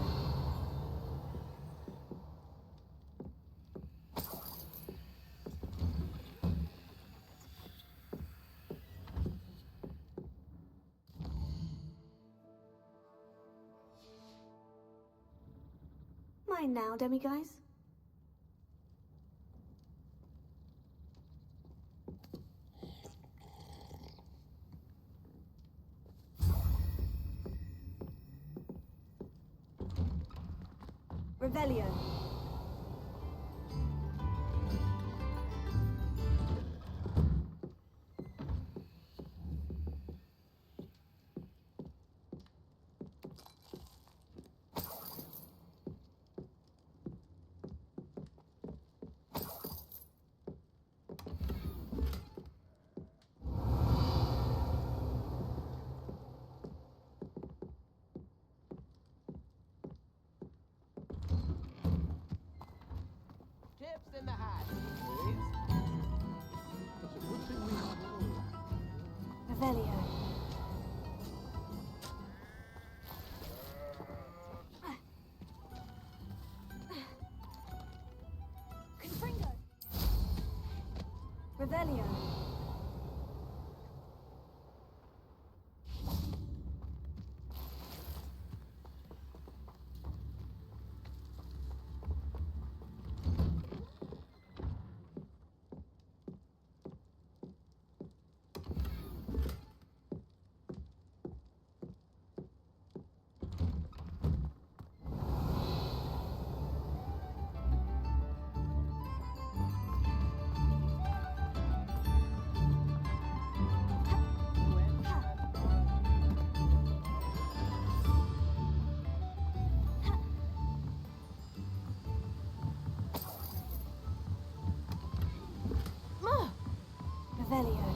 Mine now, demiguise. Revelio. Tips in the hat, please. That's a good thing we have all. Revelio. Confringo. Revelio. Revelio.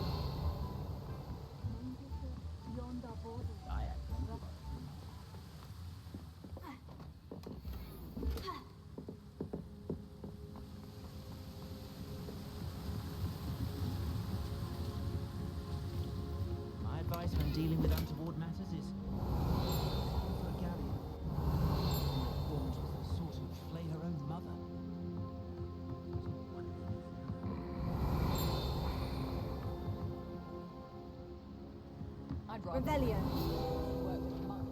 My advice when dealing with untoward matters is for a Gallion. Born was the sort who'd flay her own mother. I'd rather Revelio. work with muggles.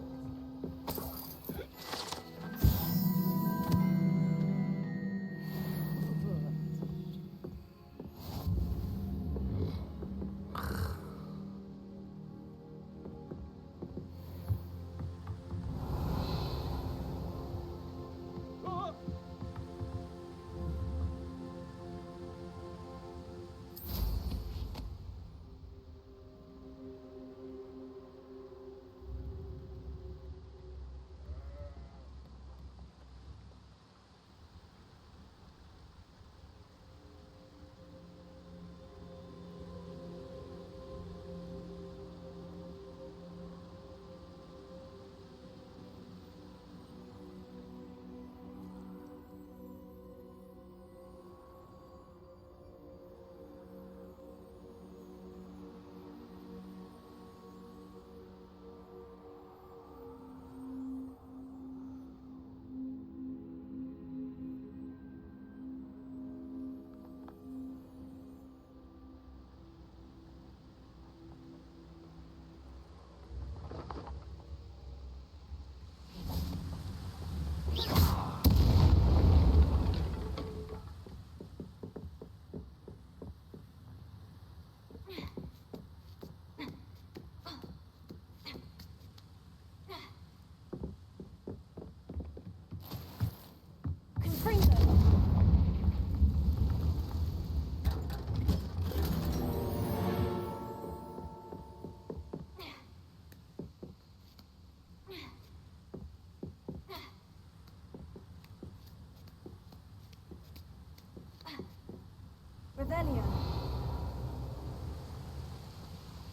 Revelio.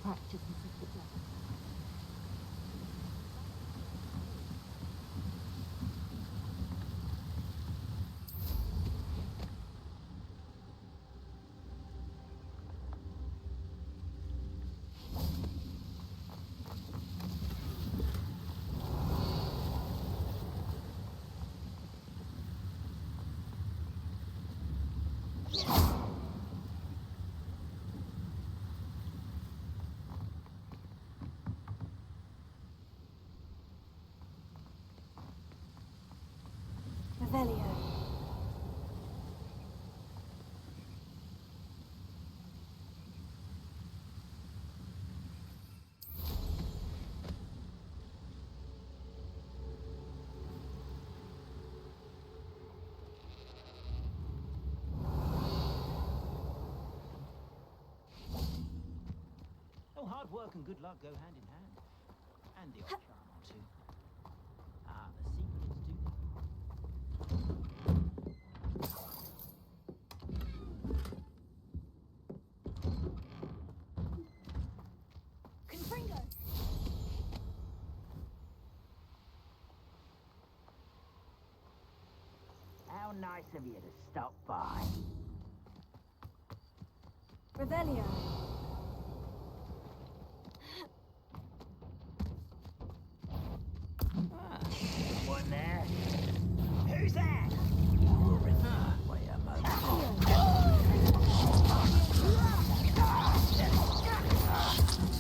Practice and secret weapon. Revelio. Hard work and good luck go hand in hand. And the odd charm or two. Ah, the secret is to... Confringo! How nice of you to stop by. Revelio. One there. Who's that? Wait a moment.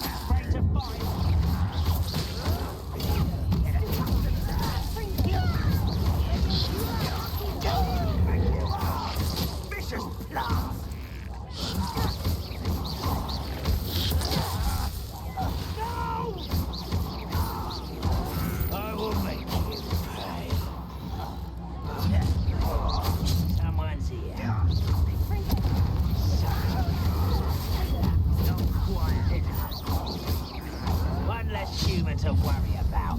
Afraid to fight. Vicious blast. I will make you pay. Someone's here. Not quiet enough. One less human to worry about.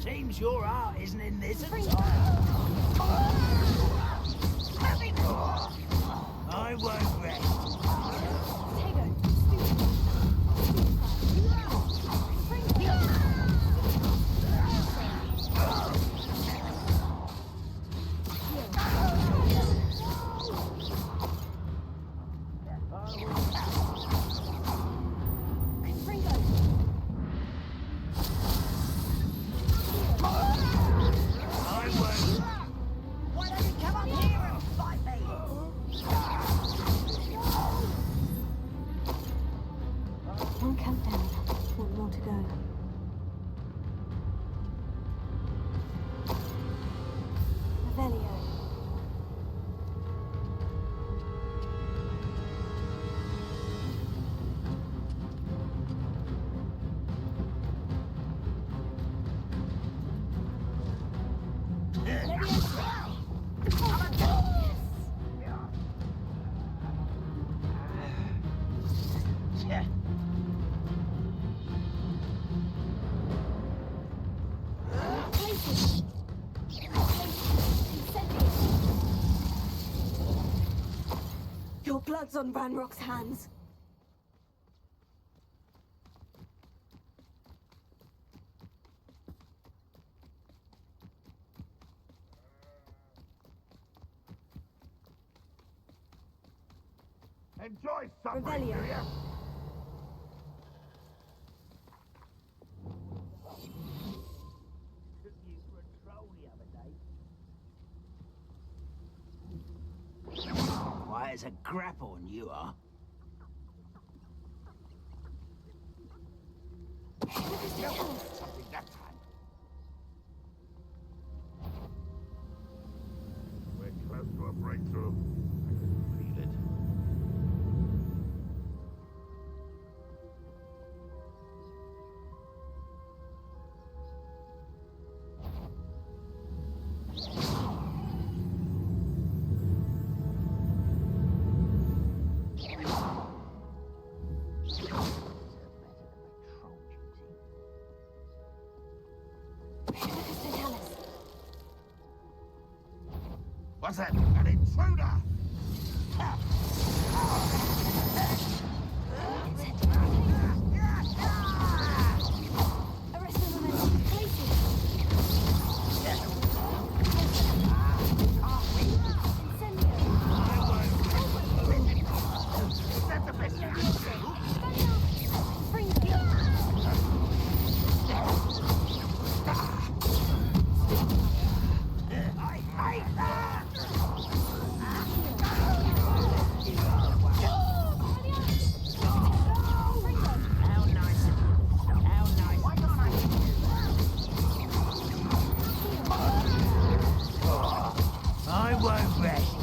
Seems your heart isn't in this at all. I won't rest. Why don't you come up here and fight me? One countdown. One more to go. Revelio. Your blood's on Ranrock's hands. Enjoy suffering, Revelio. do you? Took you for a troll the other day. Why, it's a grapple, you are. Something that time. We're close to a breakthrough. I can feel it. What's that? An intruder! I won't rest.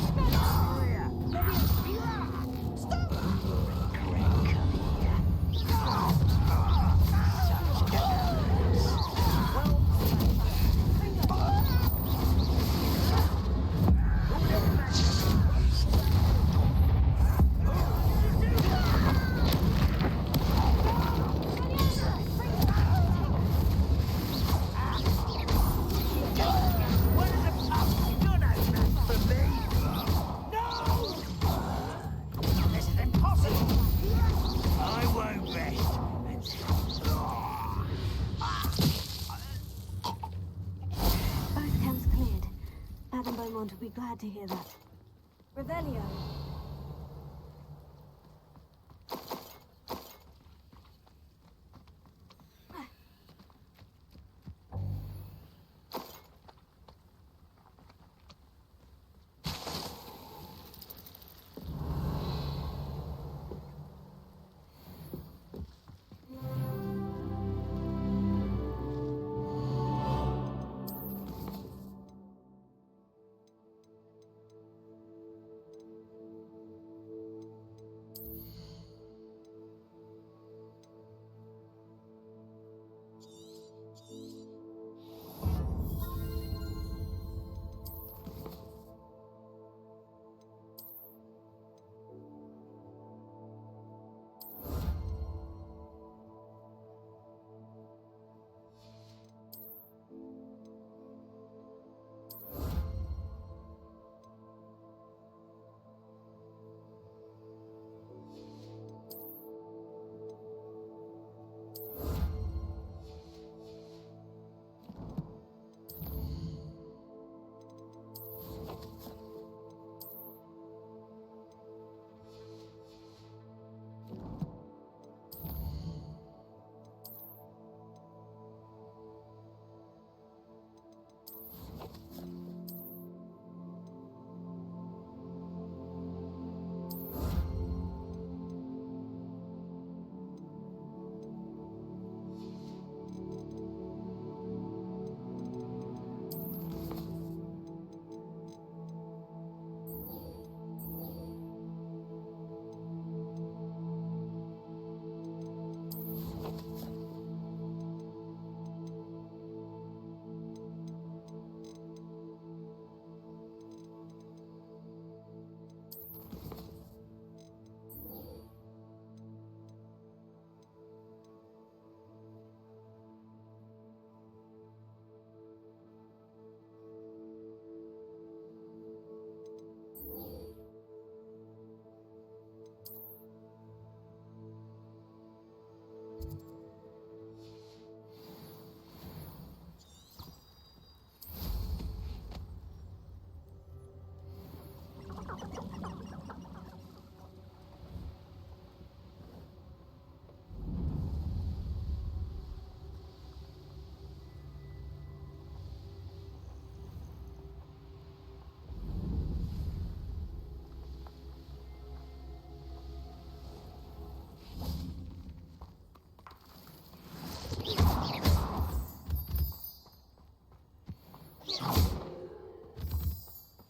Paimon will be glad to hear that. Revelio.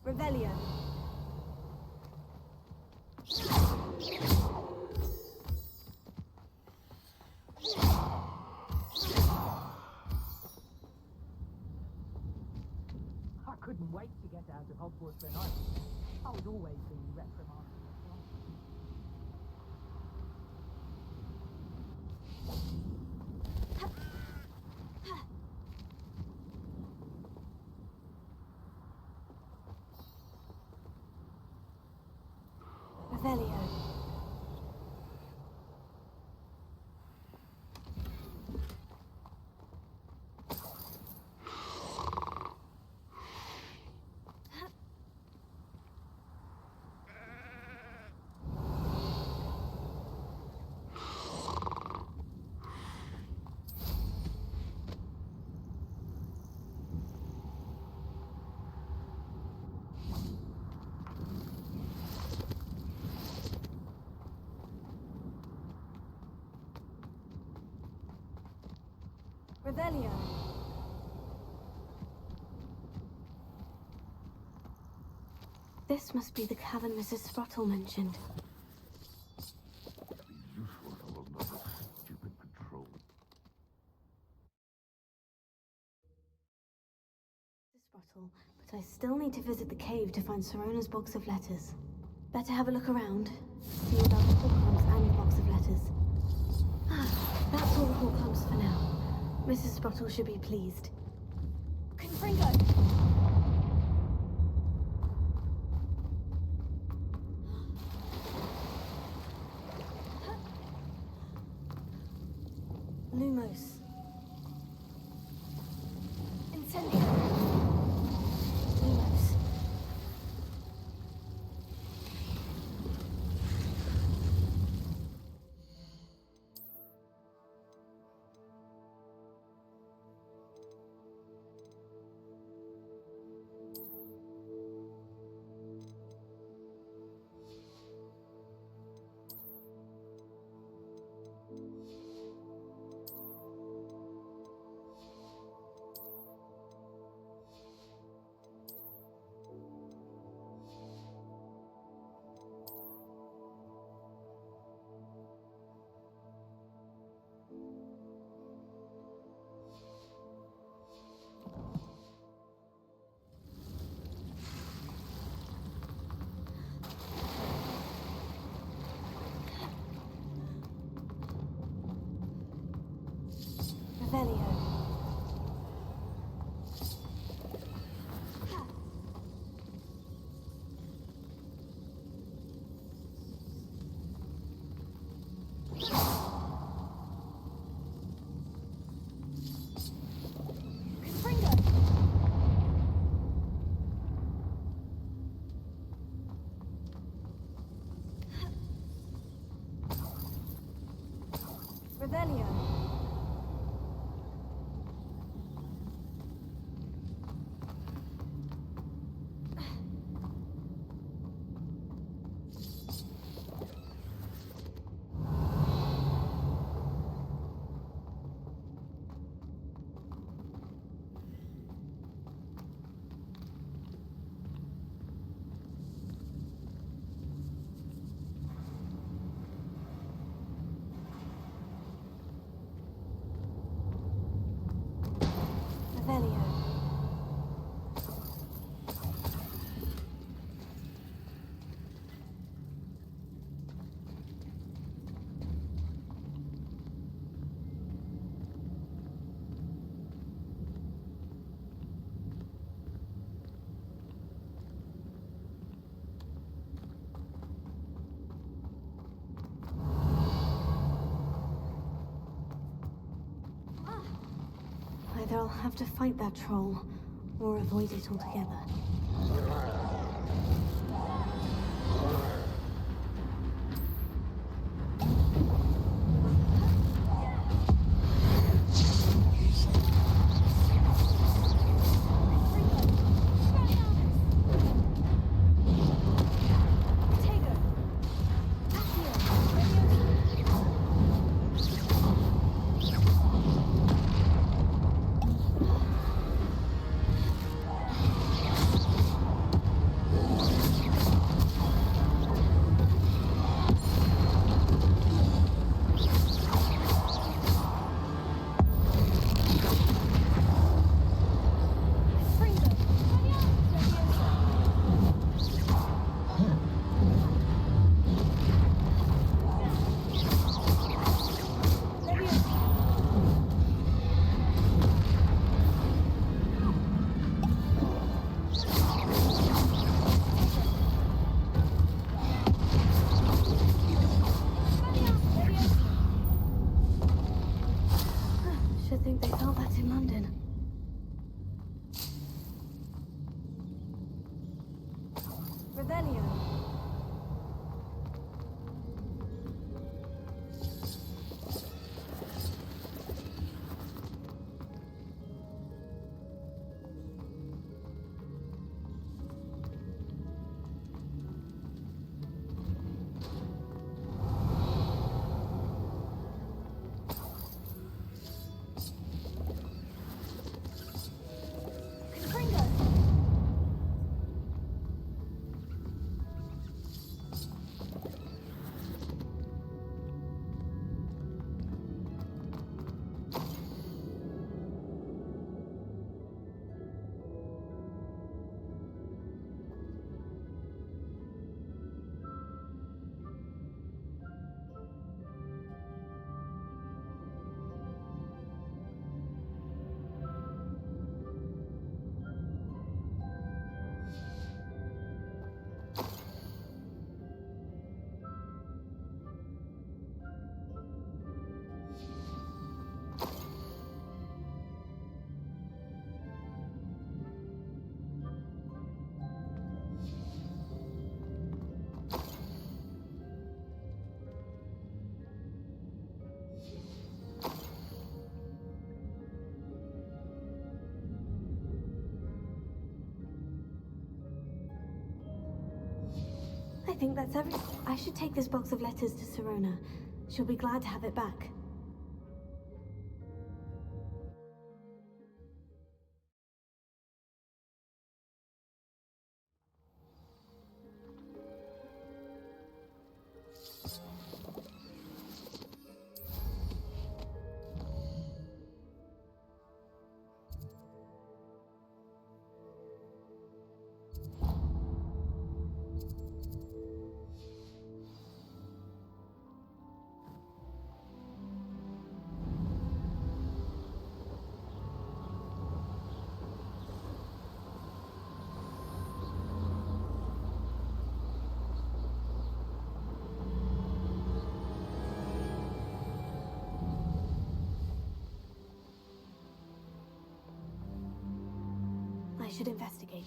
Revelio. I couldn't wait to get out of Hogwarts for night. I was always being reprimanded. Revelio. Revelio. This must be the cavern Mrs. Sprottle mentioned. Sprottle, but I still need to visit the cave to find Sirona's box of letters. Better have a look around, see about the Horcrux and the box of letters. That's all the Horcrux for now. Mrs. Sprottle should be pleased. Confringo! Lumos. Incendio. Lumos. Revelio. Revelio. Either I'll have to fight that troll, or avoid it altogether. Should think they felt that in London. Revelio. I think that's everything. I should take this box of letters to Sirona. She'll be glad to have it back. I should investigate.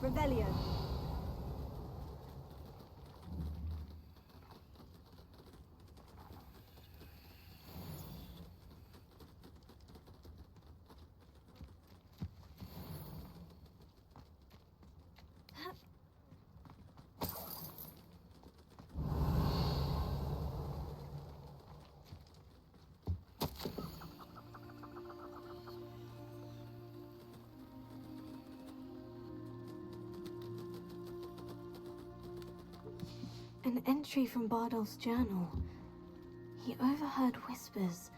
Revelio. An entry from Bardolph's journal. He overheard whispers.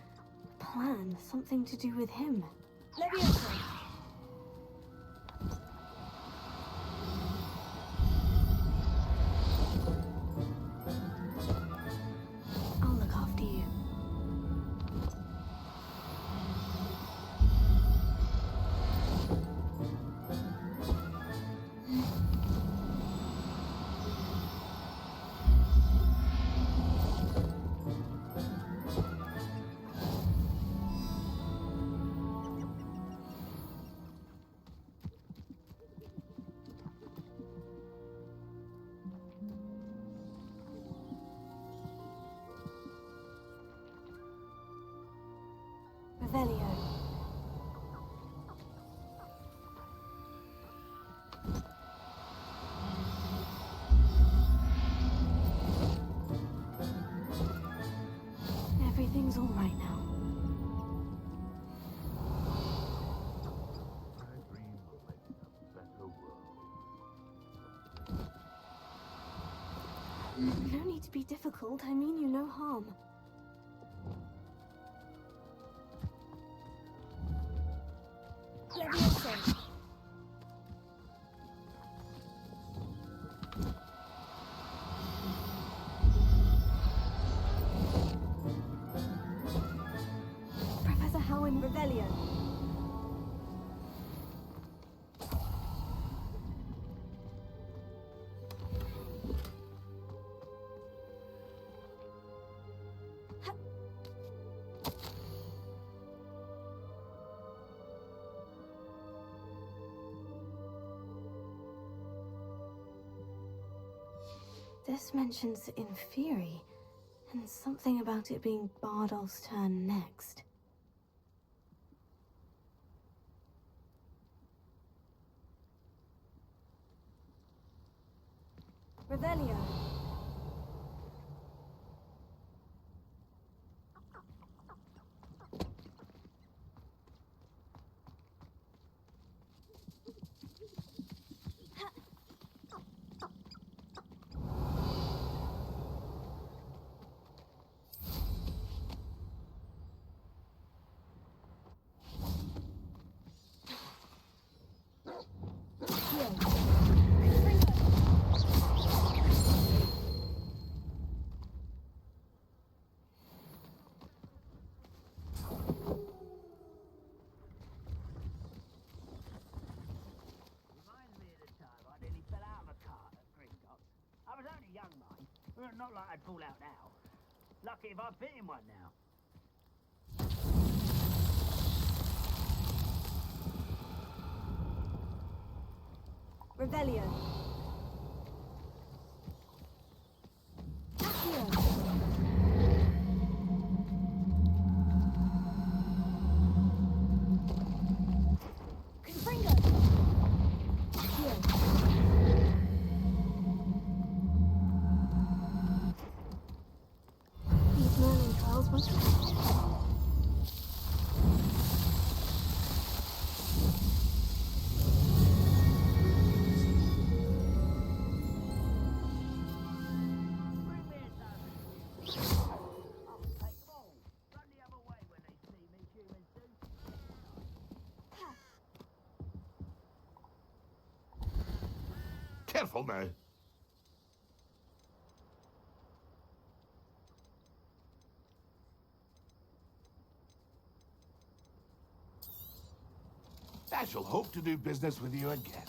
A plan, something to do with him. Leviosa. I'll look after you. Revelio. Everything's all right now. No need to be difficult. I mean you no harm. Leviosa. Professor Howin. Revelio. This mentions Inferi, and something about it being Bardolph's turn next. Revelio. Not like I'd fall out now. Lucky if I bit in one now. Revelio. These learning trials must Careful now. I shall hope to do business with you again.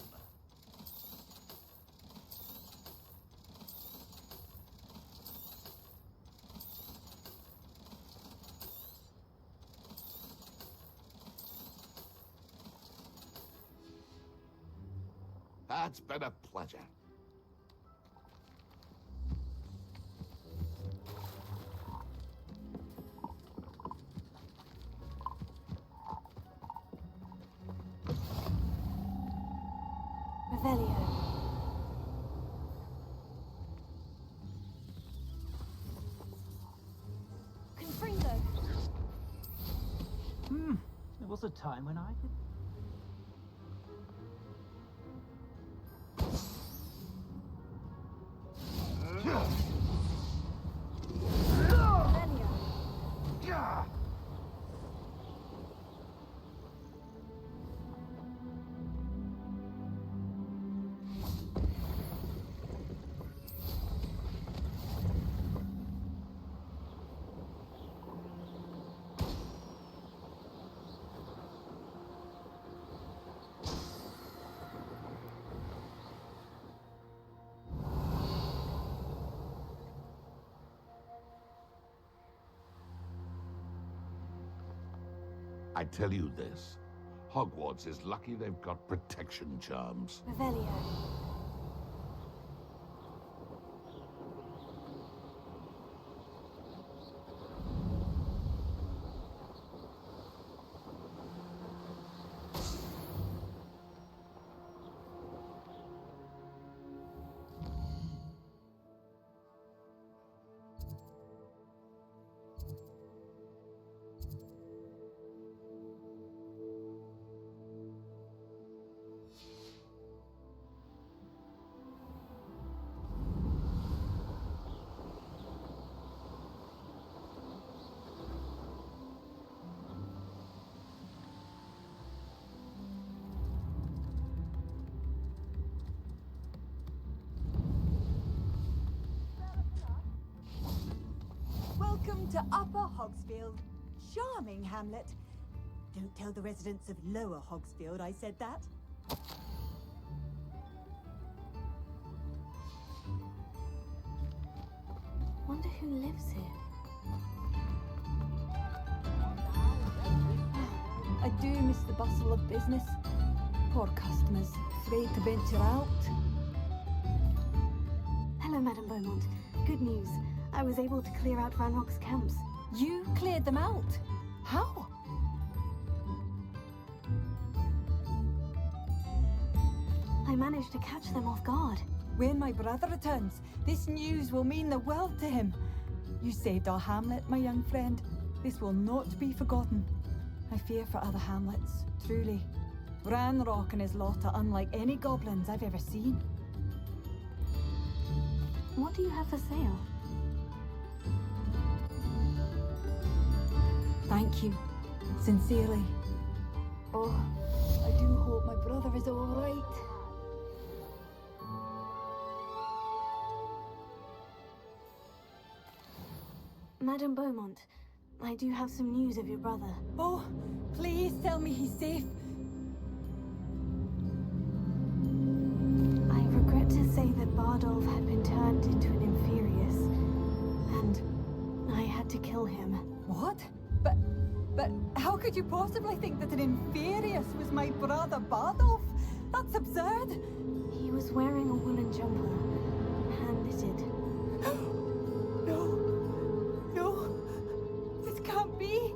It's been a pleasure. Revelio. Confringo. There was a time when I did. I tell you this, Hogwarts is lucky they've got protection charms. Revelio. Welcome to Upper Hogsfield. Charming hamlet. Don't tell the residents of Lower Hogsfield I said that. Wonder who lives here. I do miss the bustle of business. Poor customers, afraid to venture out. Hello, Madame Beaumont. Good news. I was able to clear out Ranrock's camps. You cleared them out? How? I managed to catch them off guard. When my brother returns, this news will mean the world to him. You saved our hamlet, my young friend. This will not be forgotten. I fear for other hamlets, truly. Ranrock and his lot are unlike any goblins I've ever seen. What do you have for sale? Thank you. Sincerely. Oh, I do hope my brother is all right. Madame Beaumont, I do have some news of your brother. Oh, please tell me he's safe. I regret to say that Bardolph had been turned into an Inferius, and I had to kill him. What? But how could you possibly think that an Inferius was my brother Bardolph? That's absurd. He was wearing a woolen jumper, hand-knitted. No, this can't be.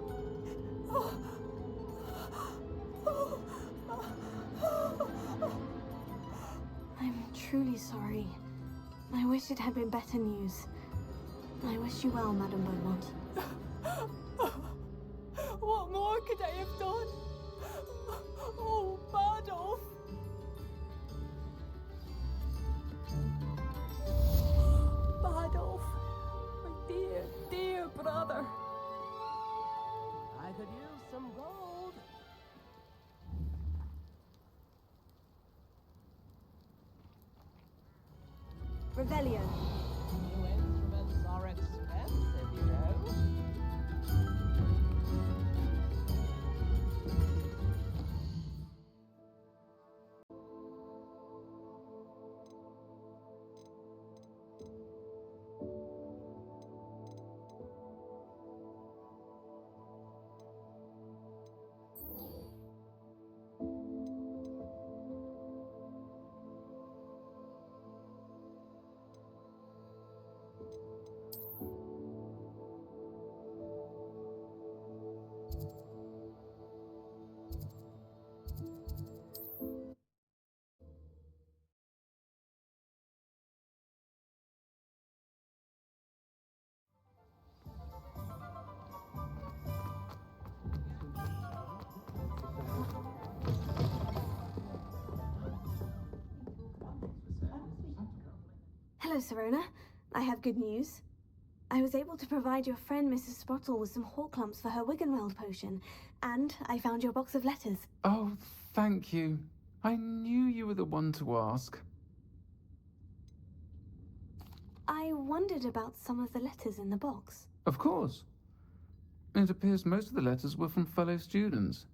I'm truly sorry. I wish it had been better news. I wish you well, Madame Beaumont. What more could I have done? Oh, Bardolph! Bardolph, my dear, dear brother. I could use some gold. Revelio. New instruments are expensive, you know. Hello, Serona. I have good news. I was able to provide your friend Mrs. Sprottle with some Horklumps for her Wiggenweld potion, and I found your box of letters. Oh, thank you. I knew you were the one to ask. I wondered about some of the letters in the box. Of course. It appears most of the letters were from fellow students.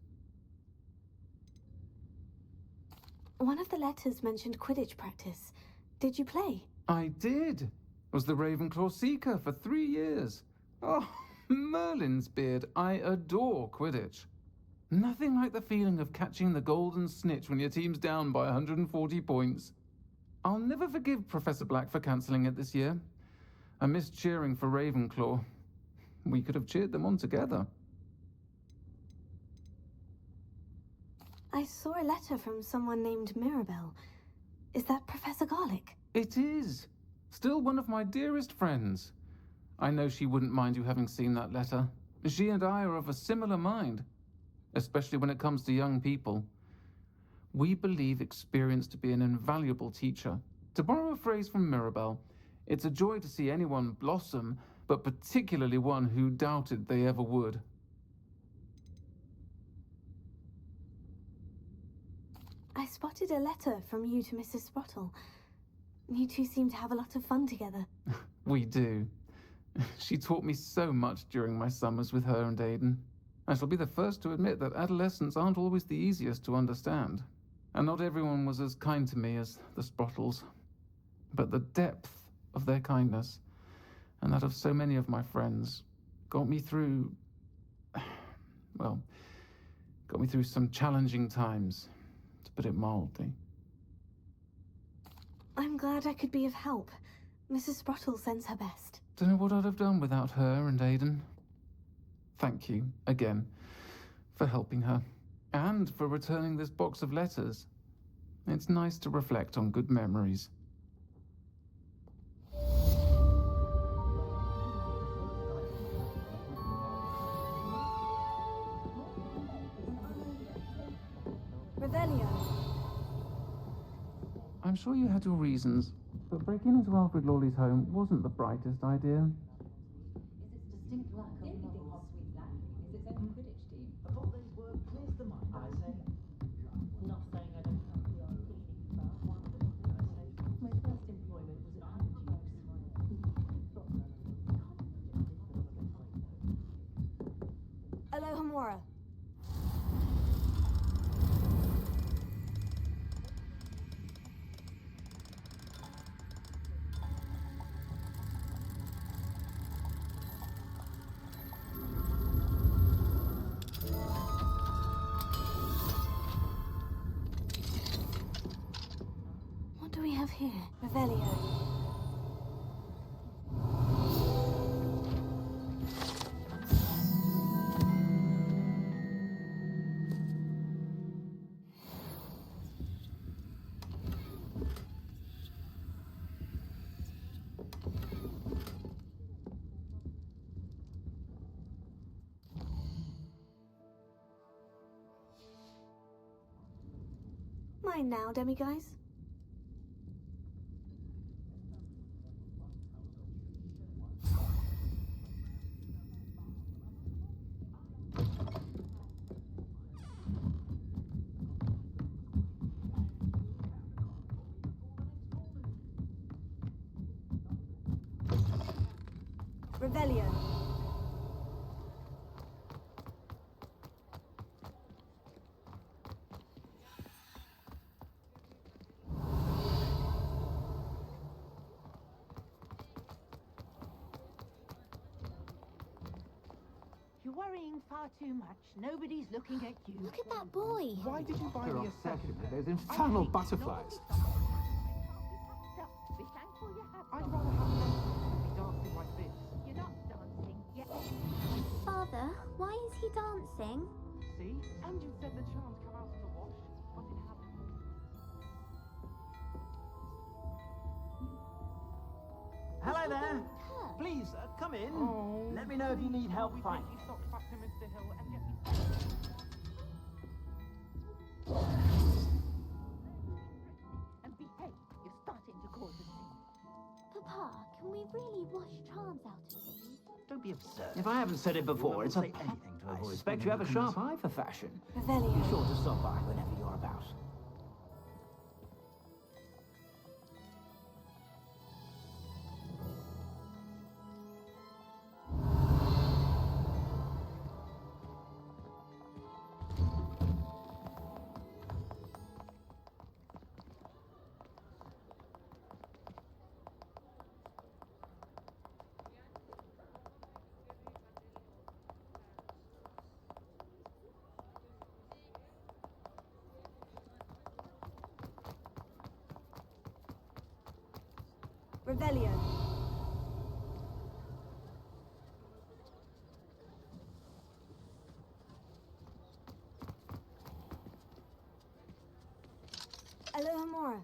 One of the letters mentioned Quidditch practice. Did you play? I did. Was the Ravenclaw Seeker for 3 years. Oh, Merlin's beard. I adore Quidditch. Nothing like the feeling of catching the golden snitch when your team's down by 140 points. I'll never forgive Professor Black for cancelling it this year. I missed cheering for Ravenclaw. We could have cheered them on together. I saw a letter from someone named Mirabelle. Is that Professor Garlick? It is. Still one of my dearest friends. I know she wouldn't mind you having seen that letter. She and I are of a similar mind, especially when it comes to young people. We believe experience to be an invaluable teacher. To borrow a phrase from Mirabelle, it's a joy to see anyone blossom, but particularly one who doubted they ever would. I spotted a letter from you to Mrs. Sprottle. You two seem to have a lot of fun together. We do. She taught me so much during my summers with her and Aidan. I shall be the first to admit that adolescents aren't always the easiest to understand. And not everyone was as kind to me as the Sprottles. But the depth of their kindness, and that of so many of my friends, got me through... well, got me through some challenging times, to put it mildly. I'm glad I could be of help. Mrs. Sprottle sends her best. Don't know what I'd have done without her and Aidan. Thank you, again, for helping her, and for returning this box of letters. It's nice to reflect on good memories. Revelio. I'm sure you had your reasons, but breaking into Alfred Lawley's home wasn't the brightest idea. Distinct lack of novels. Is its own Quidditch team. A lot of those work clears the mind, I say. Not saying I don't have the art reading about one of them, I say. My first employment was at Alohomora. What do we have here? Revelio. Mine now, demiguys. Revelio. You're worrying far too much. Nobody's looking at you. Look at that boy. Why did you buy me a second? Those infernal butterflies. Be thankful you have I'd rather have them than be dancing like this. You're not dancing yet. Father, why is he dancing? See? Andrew said the charms come out of the wash, but it hasn't. Hello there. Please, come in. Let me know if you need help finding. Back to Mr. Hill and get me... And behave. You're starting to cause a scene. we really wash charms out of things? Don't be absurd. If I haven't said it before, it's a Say anything to I avoid suspect you have a sharp eye for fashion. Revelio. Be sure to stop by whenever you're about. Revelio. Alohomora.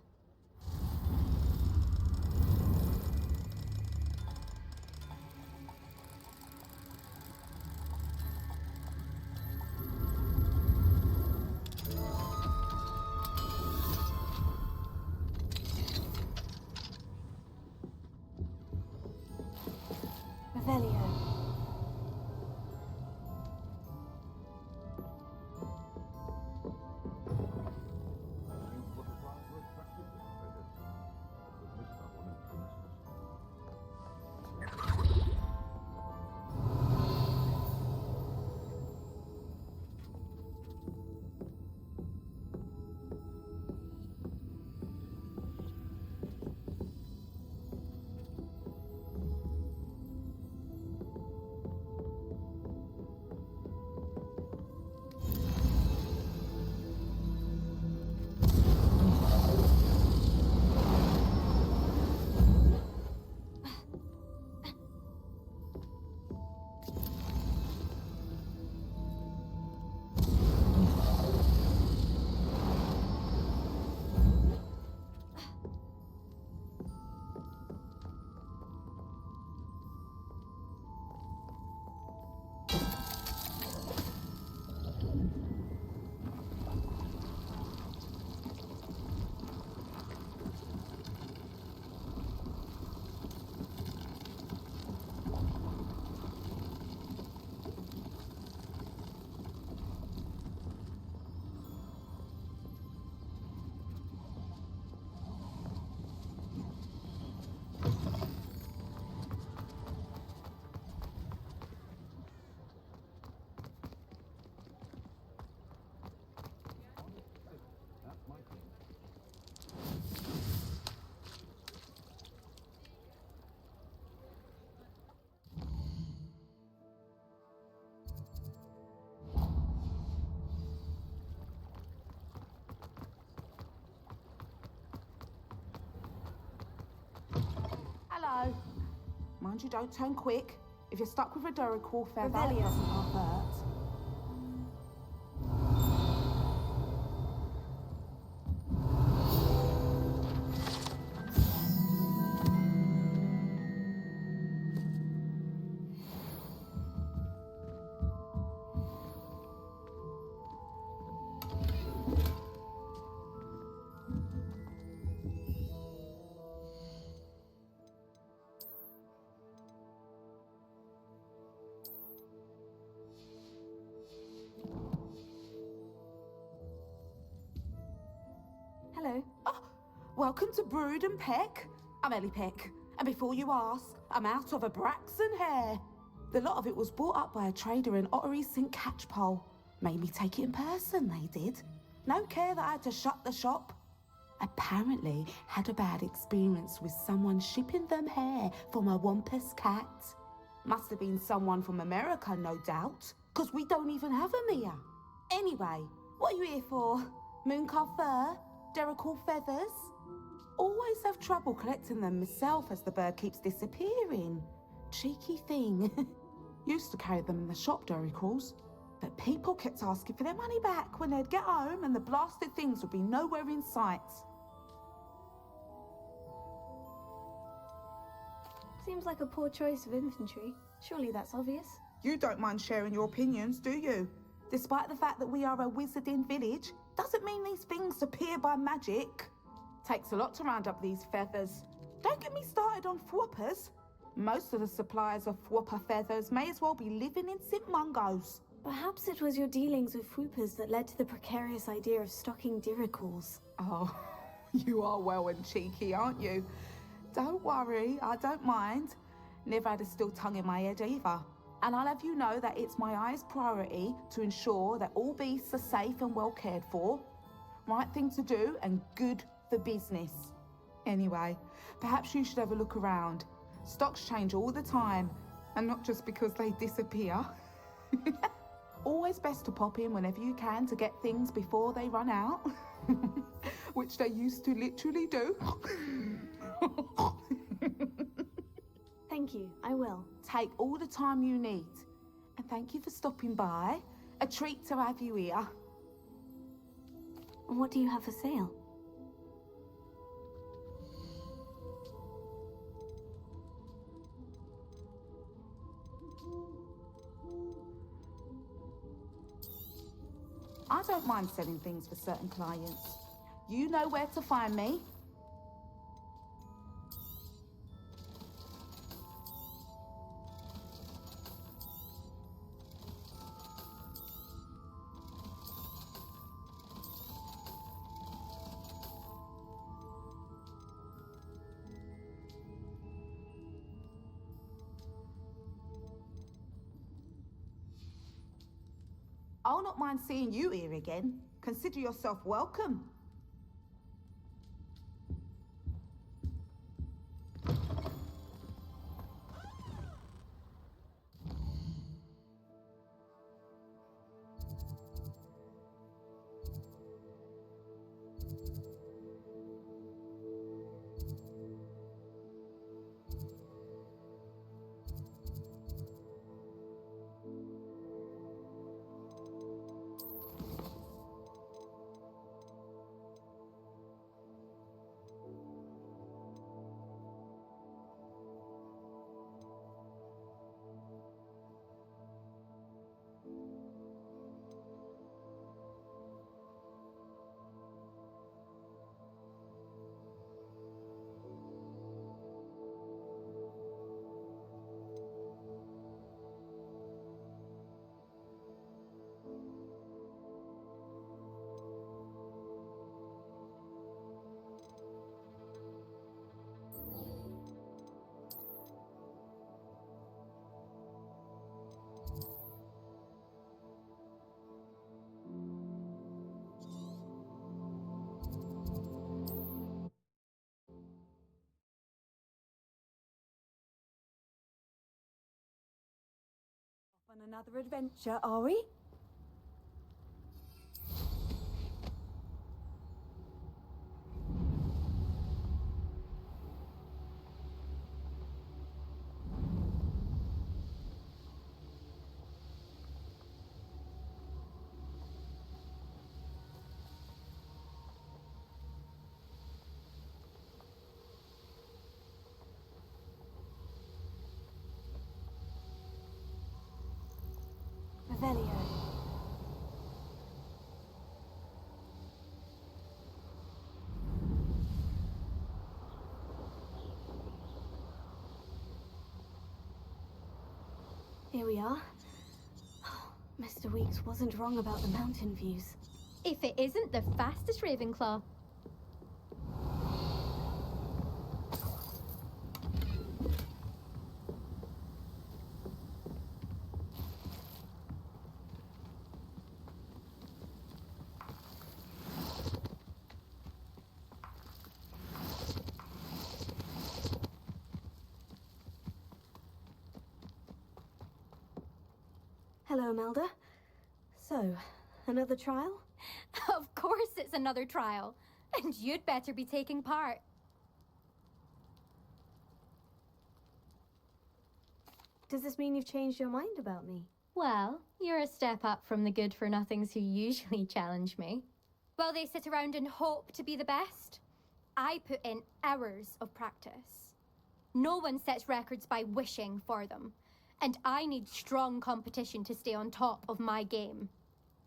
Revelio. Hello. Mind you, don't turn quick. If you're stuck with a Duracell feather, it Revelio. doesn't half hurt. Hello. Welcome to Brood and Peck. I'm Ellie Peck. And before you ask, I'm out of a Braxton hair. The lot of it was bought up by a trader in Ottery St. Catchpole. Made me take it in person, they did. No care that I had to shut the shop. Apparently had a bad experience with someone shipping them hair from a Wampus cat. Must have been someone from America, no doubt, because we don't even have them here. Anyway, what are you here for? Mooncar fur? Derrickle feathers? Always have trouble collecting them myself as the bird keeps disappearing. Cheeky thing. Used to carry them in the shop, Derricles. But people kept asking for their money back when they'd get home and the blasted things would be nowhere in sight. Seems like a poor choice of infantry. Surely that's obvious. You don't mind sharing your opinions, do you? Despite the fact that we are a wizarding village, doesn't mean these things appear by magic. Takes a lot to round up these feathers. Don't get me started on thwoppers. Most of the suppliers of Whopper feathers may as well be living in St. Mungo's. Perhaps it was your dealings with Whoopers that led to the precarious idea of stocking diricals. Oh, you are well and cheeky, aren't you? Don't worry, I don't mind. Never had a still tongue in my head either. And I'll have you know that it's my highest priority to ensure that all beasts are safe and well cared for. Right thing to do and good for business. Anyway, perhaps you should have a look around. Stocks change all the time, and not just because they disappear. Always best to pop in whenever you can to get things before they run out. Which they used to literally do. Thank you, I will. Take all the time you need. And thank you for stopping by. A treat to have you here. What do you have for sale? I don't mind selling things for certain clients. You know where to find me. I'll not mind seeing you here again. Consider yourself welcome. On another adventure, are we? Revelio. Here we are. Mr. Weeks wasn't wrong about the mountain views. If it isn't the fastest Ravenclaw. Hello, Melda. So, another trial? Of course it's another trial. And you'd better be taking part. Does this mean you've changed your mind about me? Well, you're a step up from the good-for-nothings who usually challenge me. While they sit around and hope to be the best, I put in hours of practice. No one sets records by wishing for them. And I need strong competition to stay on top of my game.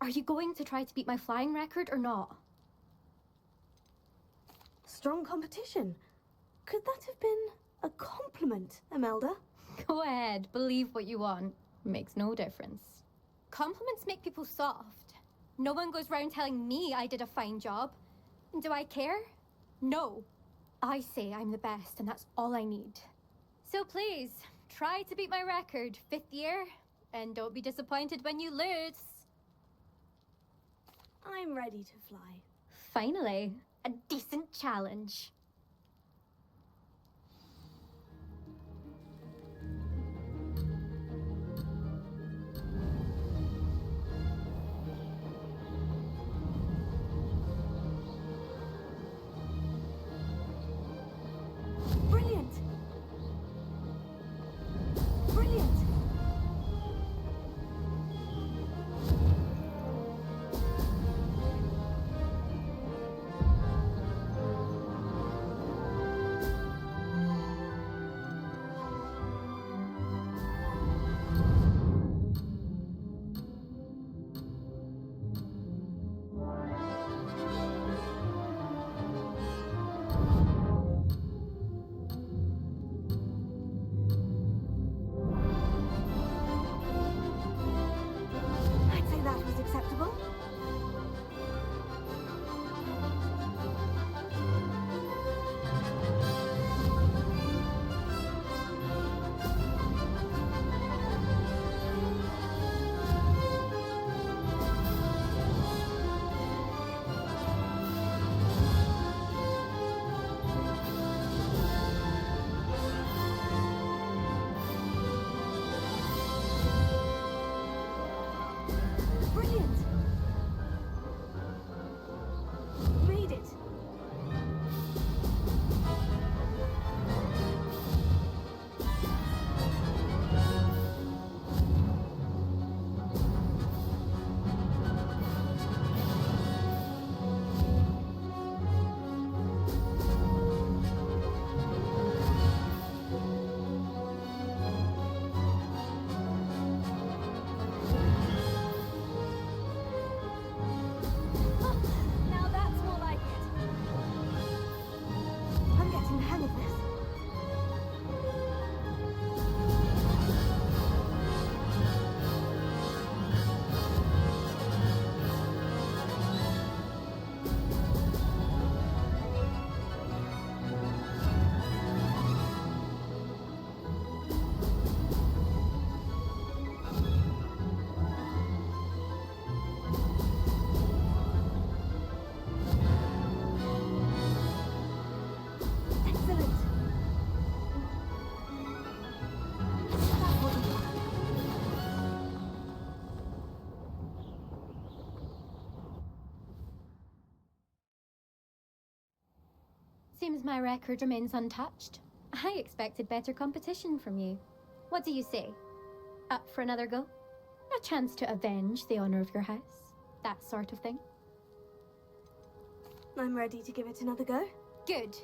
Are you going to try to beat my flying record or not? Strong competition? Could that have been... a compliment, Imelda. Go ahead, believe what you want. Makes no difference. Compliments make people soft. No one goes round telling me I did a fine job. And do I care? No. I say I'm the best, and that's all I need. So please, try to beat my record, 5th year, and don't be disappointed when you lose. I'm ready to fly. Finally, a decent challenge. Brilliant! Brilliant! I'd say that was acceptable. Brilliant! Made it! Now that's more like it. I'm getting the hang of this. Excellent. That wasn't bad. Seems my record remains untouched. I expected better competition from you. What do you say? Up for another go? A chance to avenge the honor of your house? That sort of thing? I'm ready to give it another go. Good.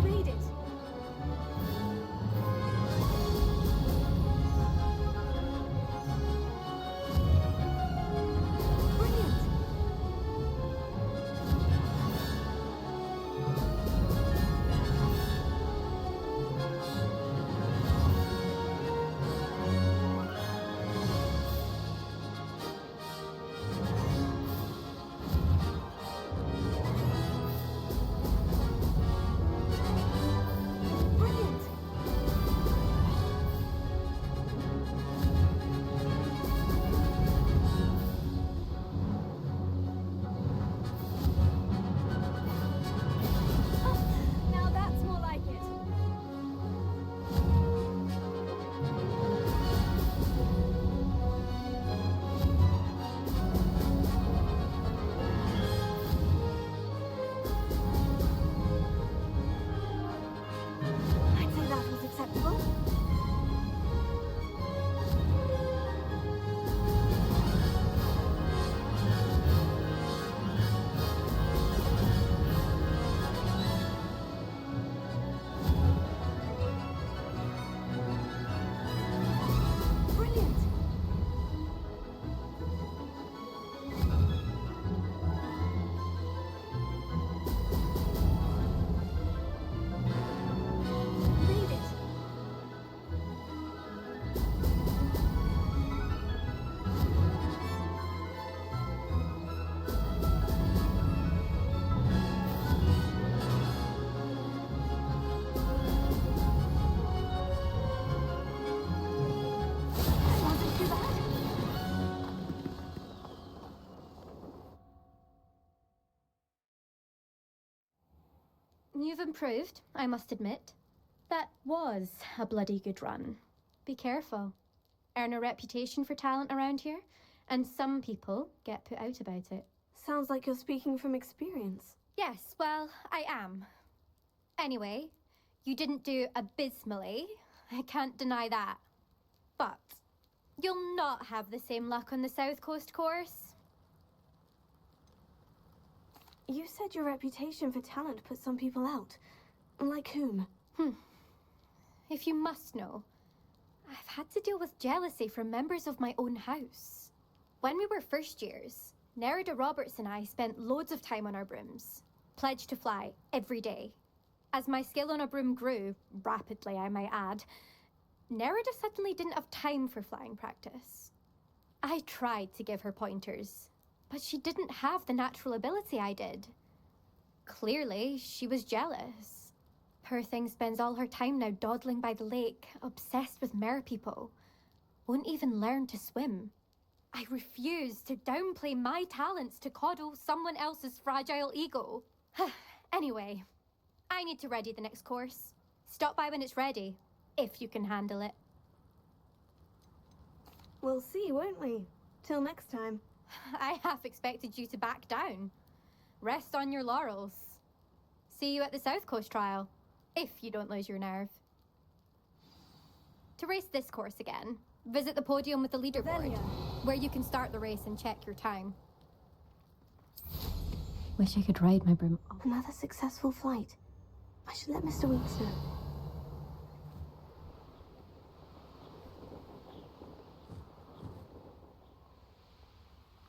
Made it! Brilliant! You've improved, I must admit. That was a bloody good run. Be careful. Earn a reputation for talent around here, and some people get put out about it. Sounds like you're speaking from experience. Yes, well, I am. Anyway, you didn't do abysmally. I can't deny that. But you'll not have the same luck on the South Coast course. You said your reputation for talent put some people out. Like whom? If you must know, I've had to deal with jealousy from members of my own house. When we were first years, Nerida Roberts and I spent loads of time on our brooms, pledged to fly every day. As my skill on a broom grew, rapidly I might add, Nerida suddenly didn't have time for flying practice. I tried to give her pointers, but she didn't have the natural ability I did. Clearly, she was jealous. Poor thing spends all her time now dawdling by the lake, obsessed with merpeople. Won't even learn to swim. I refuse to downplay my talents to coddle someone else's fragile ego. Anyway, I need to ready the next course. Stop by when it's ready, if you can handle it. We'll see, won't we? Till next time. I half expected you to back down. Rest on your laurels. See you at the South Coast trial, if you don't lose your nerve. To race this course again, visit the podium with the leaderboard, where you can start the race and check your time. Wish I could ride my broom. Another successful flight. I should let Mr. Weeks know.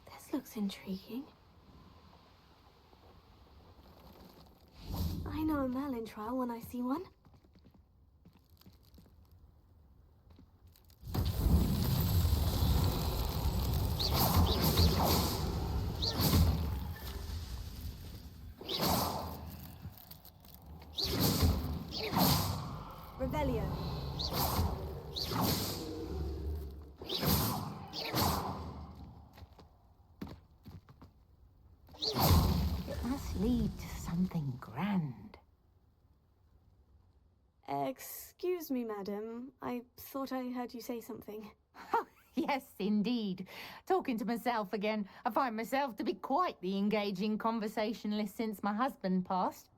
This looks intriguing. I know a Merlin trial when I see one. Revelio. It must lead to something grand. Excuse me, madam. I thought I heard you say something. Yes, indeed. Talking to myself again. I find myself to be quite the engaging conversationalist since my husband passed.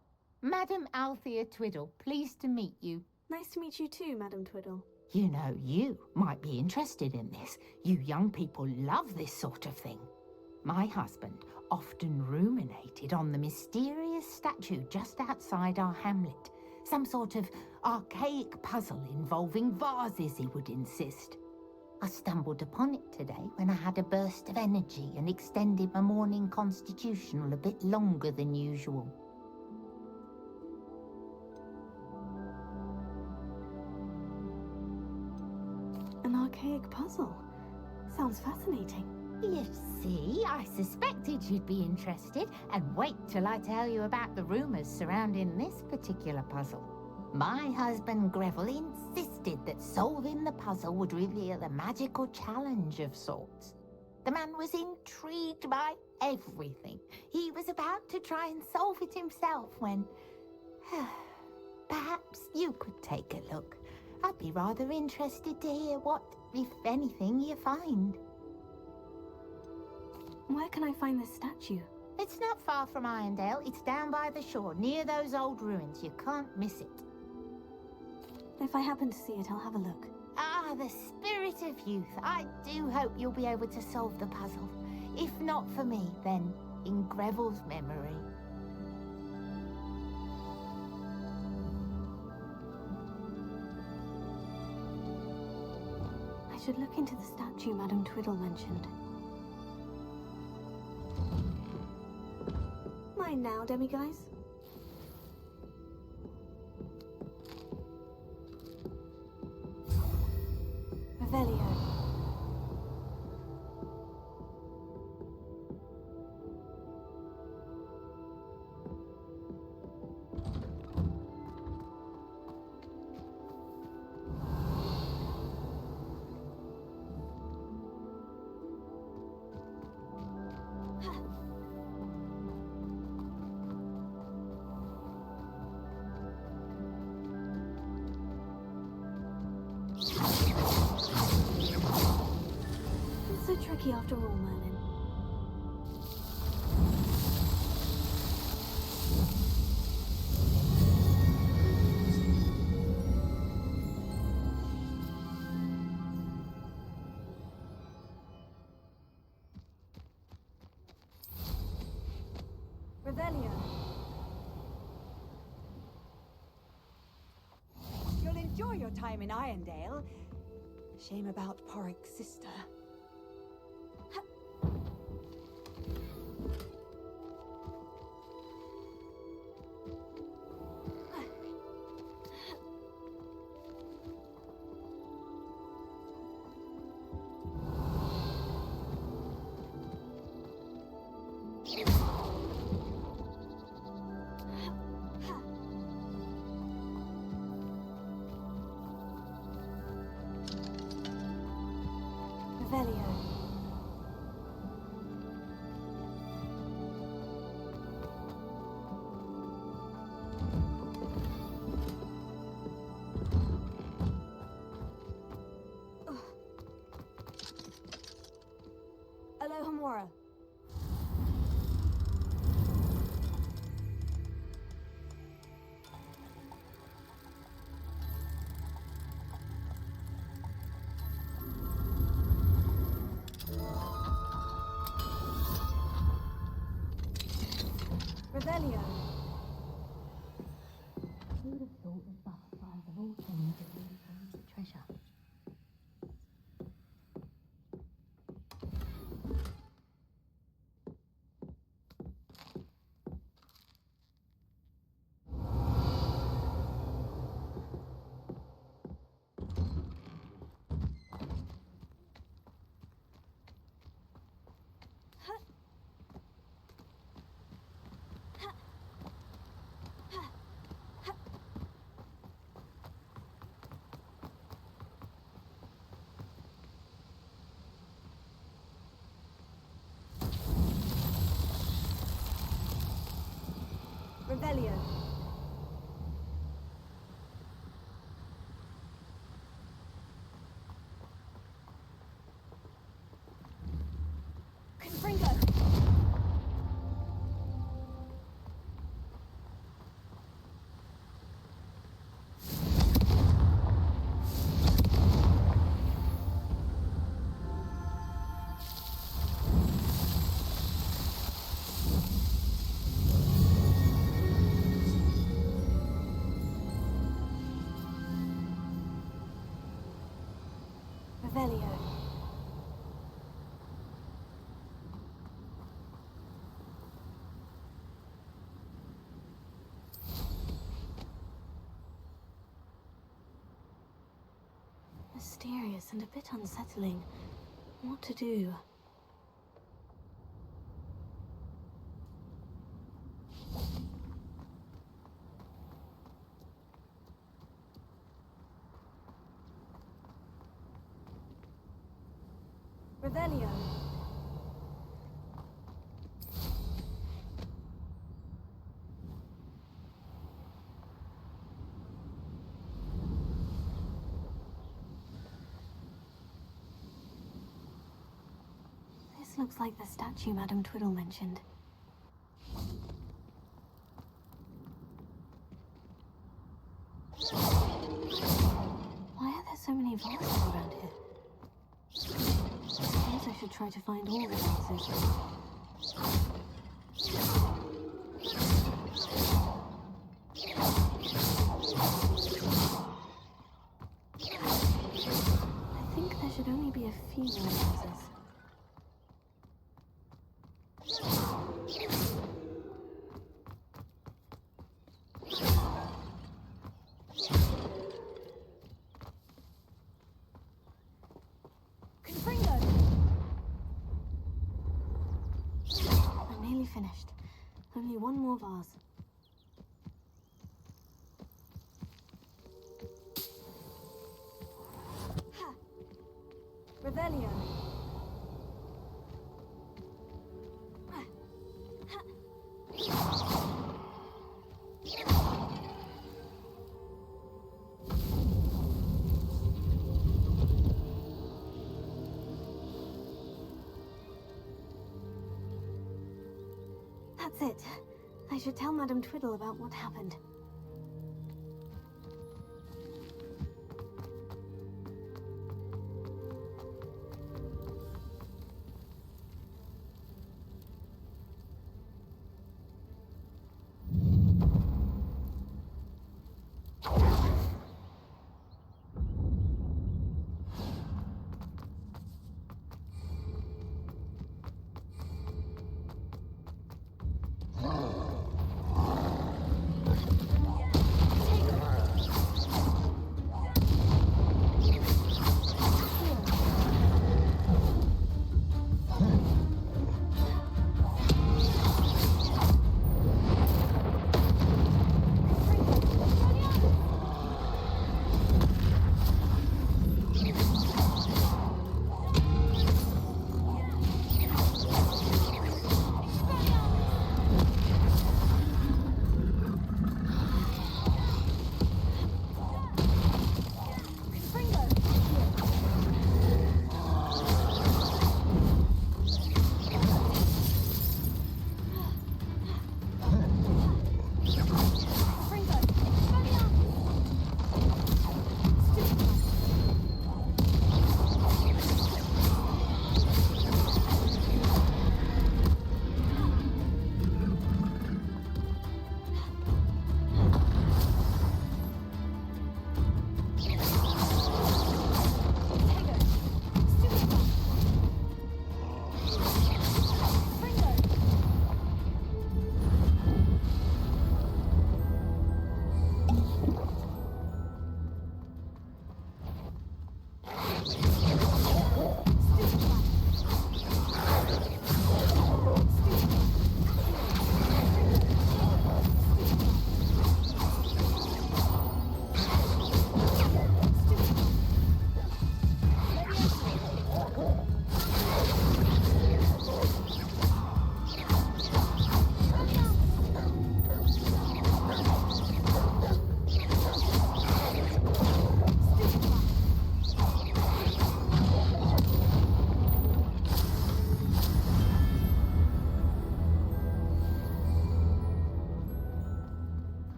Madam Althea Twiddle, pleased to meet you. Nice to meet you too, Madam Twiddle. You know, you might be interested in this. You young people love this sort of thing. My husband often ruminated on the mysterious statue just outside our hamlet. Some sort of archaic puzzle involving vases, he would insist. I stumbled upon it today when I had a burst of energy and extended my morning constitutional a bit longer than usual. An archaic puzzle. Sounds fascinating. You see, I suspected you'd be interested, and wait till I tell you about the rumours surrounding this particular puzzle. My husband Greville insisted that solving the puzzle would reveal a magical challenge of sorts. The man was intrigued by everything. He was about to try and solve it himself when... Perhaps you could take a look. I'd be rather interested to hear what, if anything, you find. Where can I find this statue? It's not far from Irondale. It's down by the shore, near those old ruins. You can't miss it. If I happen to see it, I'll have a look. Ah, the spirit of youth. I do hope you'll be able to solve the puzzle. If not for me, then in Greville's memory. I should look into the statue Madam Twiddle mentioned. Mine now, demiguise. Revelio. lucky after all, Merlin. Revelio. You'll enjoy your time in Irondale. Shame about Porrick's sister. Revelio. Alohomora. Revelio. Who would have thought that butterflies of all things would be a treasure? Revelio. Confringo. Revelio. Mysterious and a bit unsettling. What to do? Revelio. This looks like the statue Madame Twiddle mentioned. Why are there so many vases around here? I suppose I should try to find all the vases. I think there should only be a few more vases. I'm nearly finished. Only one more vase. Ha! Revelio. That's it. I should tell Madame Twiddle about what happened.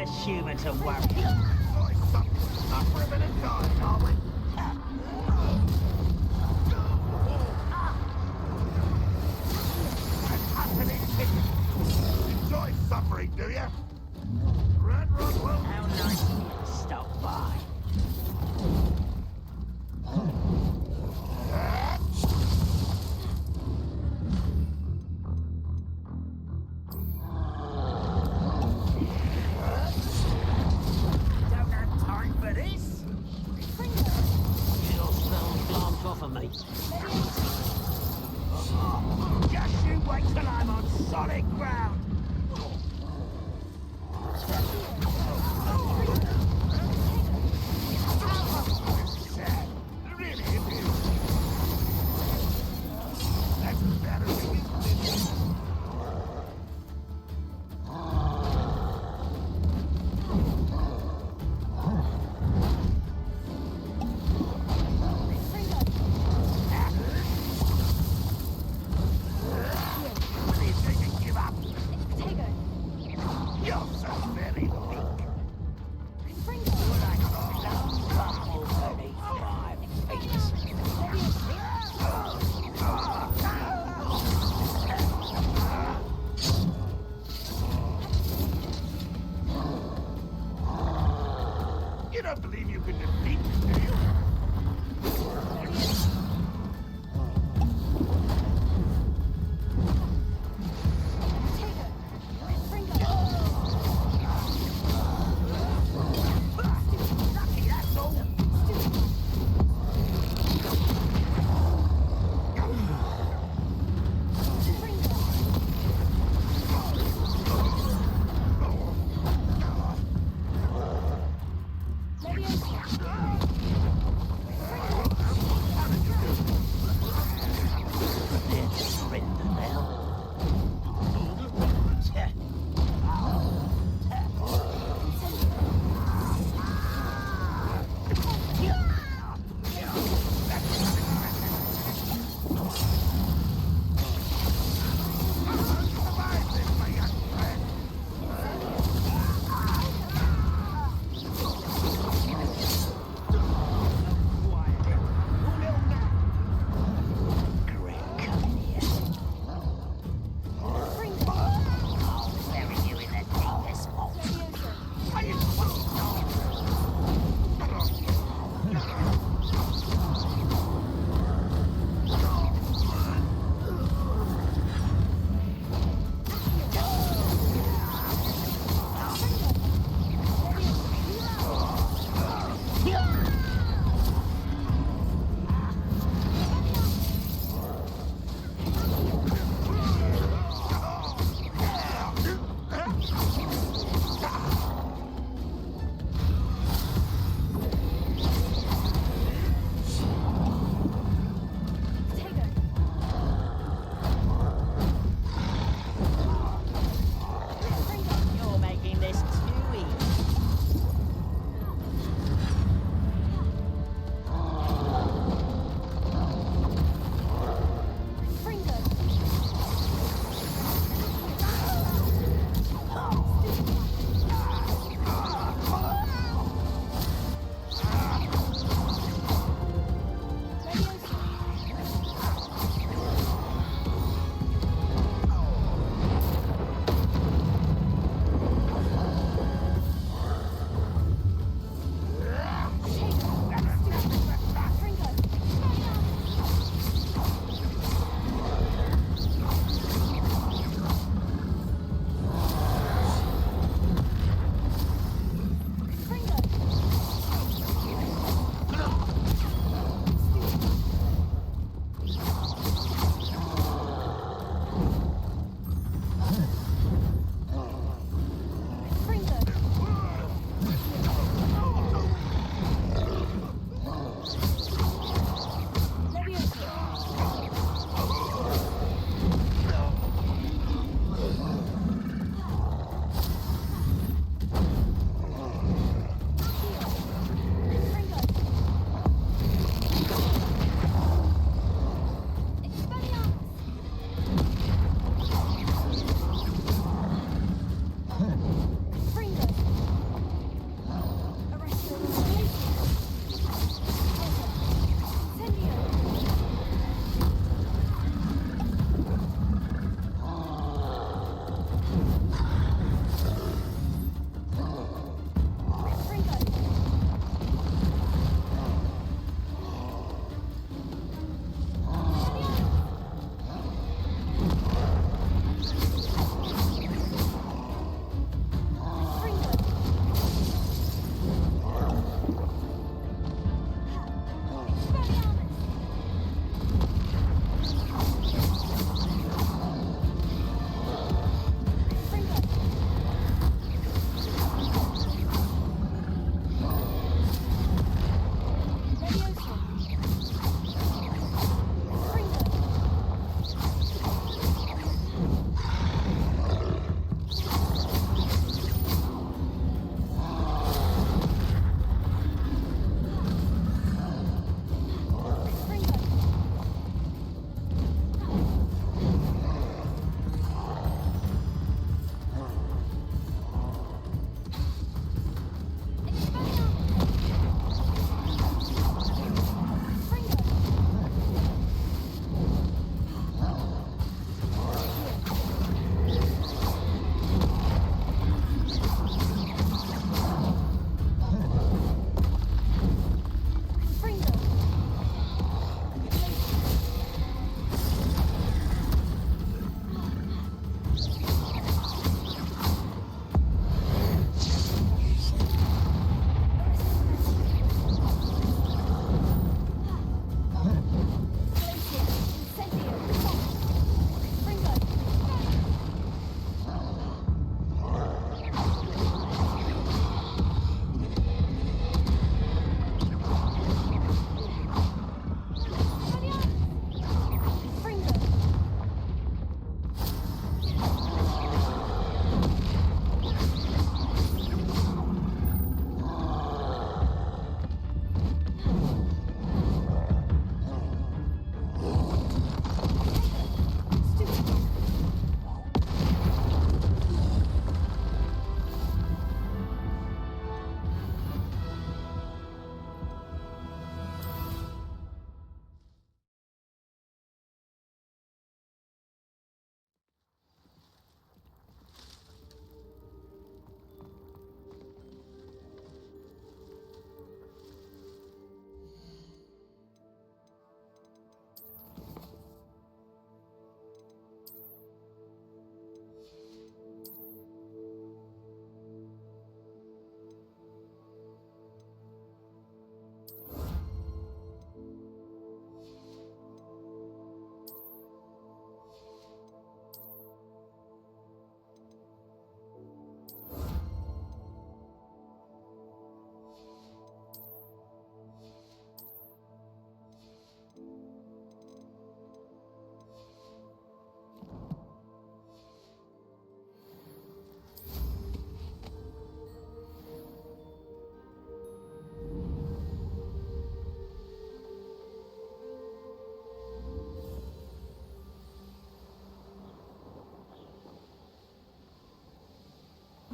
less humour to worry. Up for a bit of time, are we? Enjoy suffering, do you? Red Rockwell. How nice of you to stop by. Don't have time for this. You'll smell plants off of me. Just you wait till I'm on solid ground.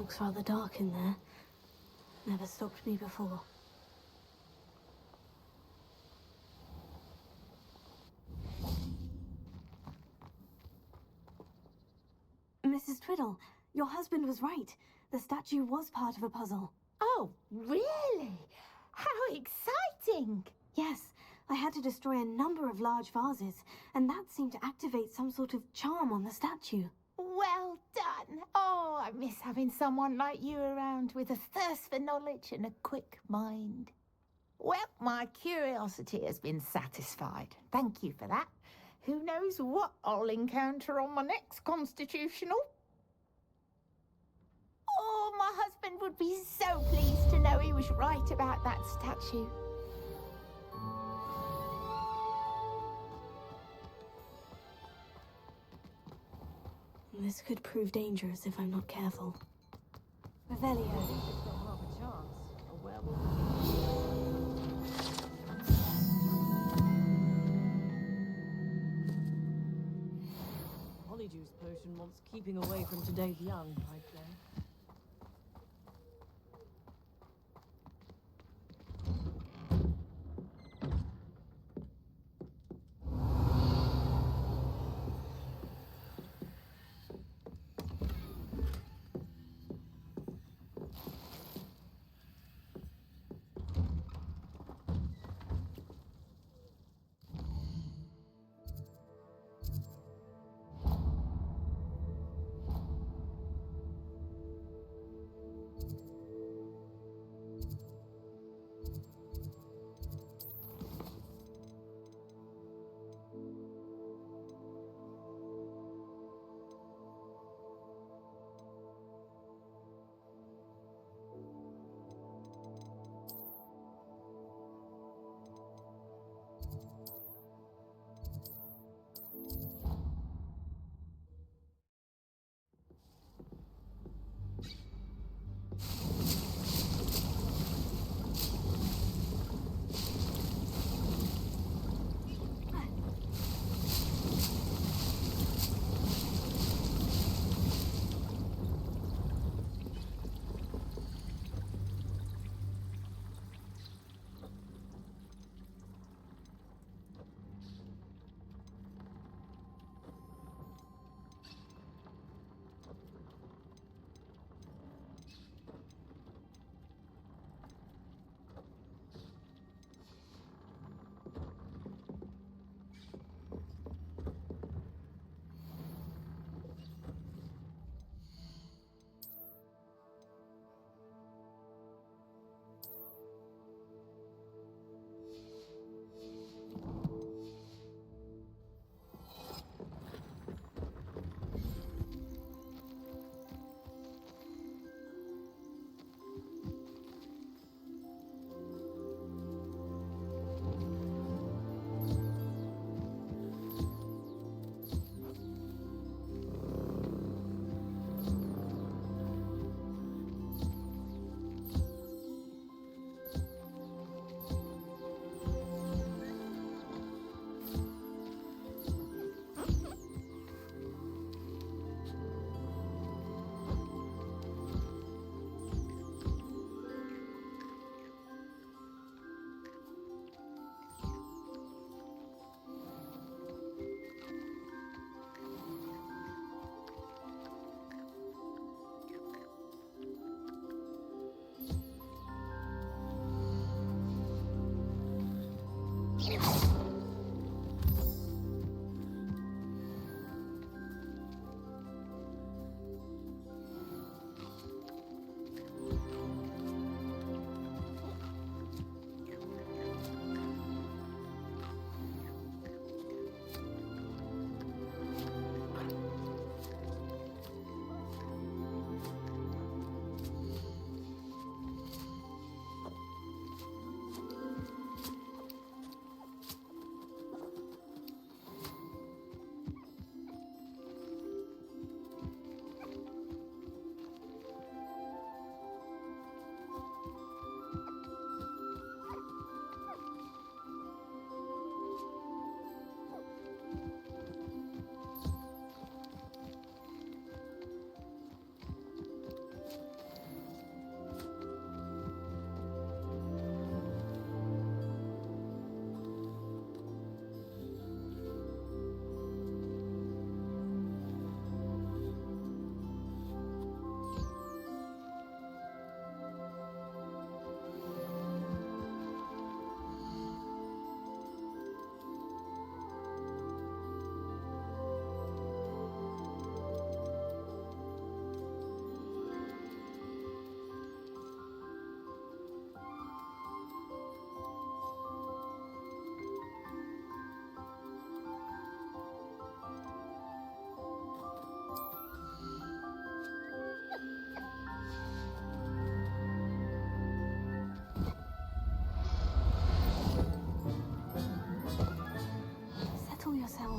Looks rather dark in there. Never stopped me before. Mrs. Twiddle, your husband was right. The statue was part of a puzzle. Oh, really? How exciting! Yes, I had to destroy a number of large vases, and that seemed to activate some sort of charm on the statue. Well done. Oh, I miss having someone like you around with a thirst for knowledge and a quick mind. Well, my curiosity has been satisfied. Thank you for that. Who knows what I'll encounter on my next constitutional? Oh, my husband would be so pleased to know he was right about that statue. This could prove dangerous if I'm not careful. Revelio. Polyjuice potion wants keeping away from today's young, I'd say.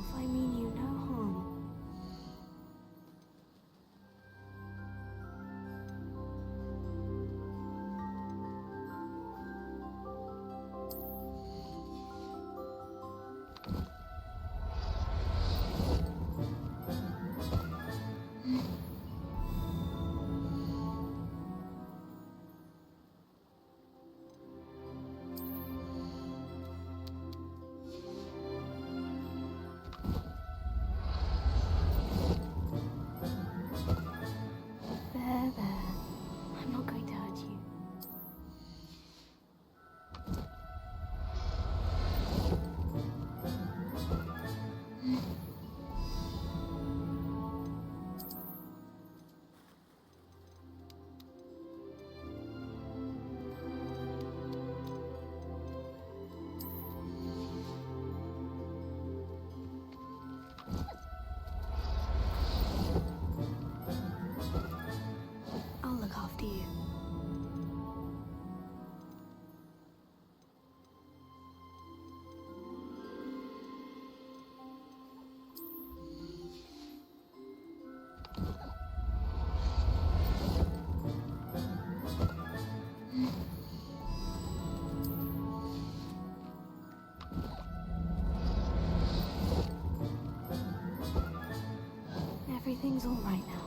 yourself. I mean you no harm. There. I'm not going to hurt you. I'll look after you. Everything's all right now.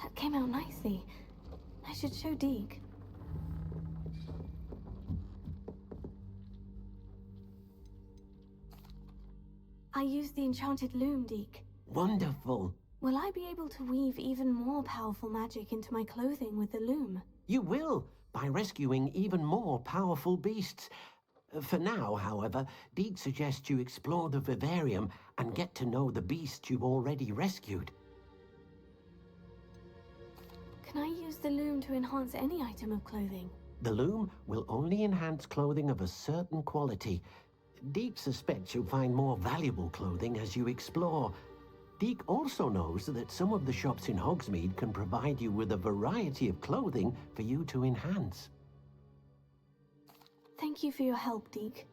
That came out nicely. I should show Deke. I used the enchanted loom, Deke. Wonderful. Will I be able to weave even more powerful magic into my clothing with the loom? You will, by rescuing even more powerful beasts. For now, however, Deke suggests you explore the vivarium and get to know the beasts you've already rescued. Can I use the loom to enhance any item of clothing? The loom will only enhance clothing of a certain quality. Deke suspects you'll find more valuable clothing as you explore. Deke also knows that some of the shops in Hogsmeade can provide you with a variety of clothing for you to enhance. Thank you for your help, Deke.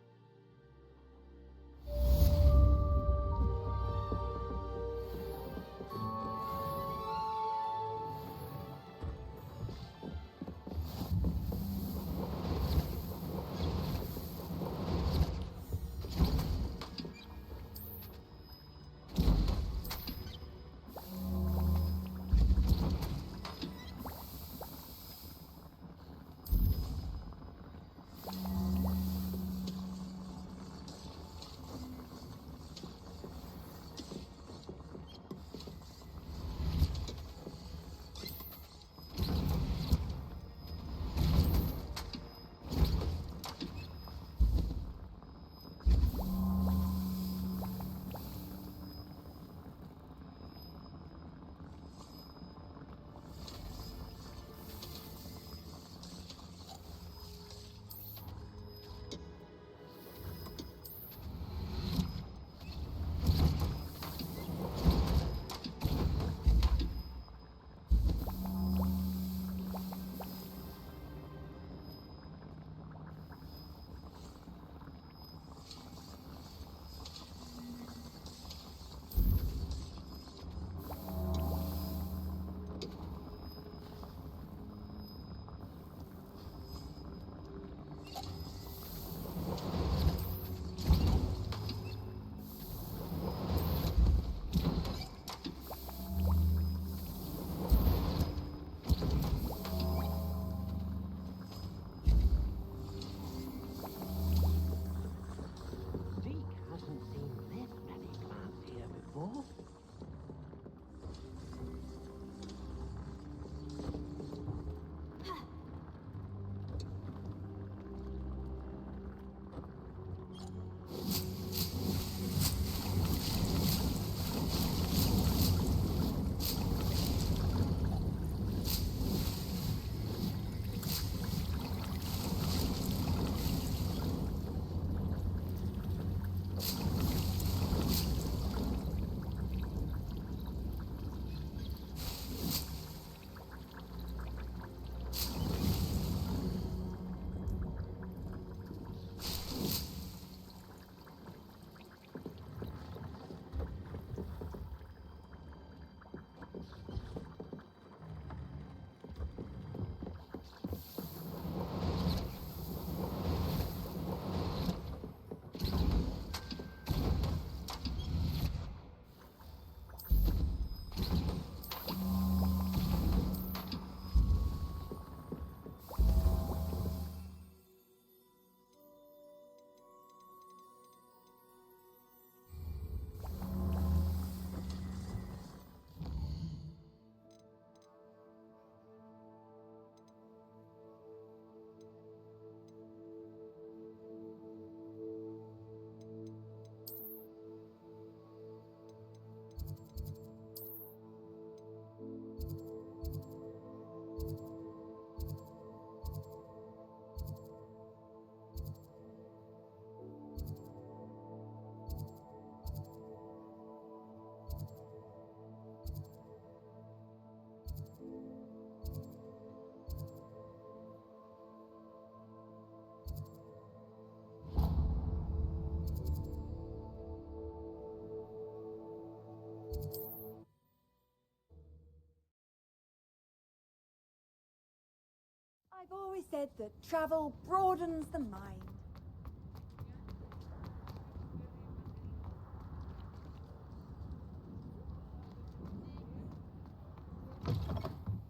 I've always said that travel broadens the mind.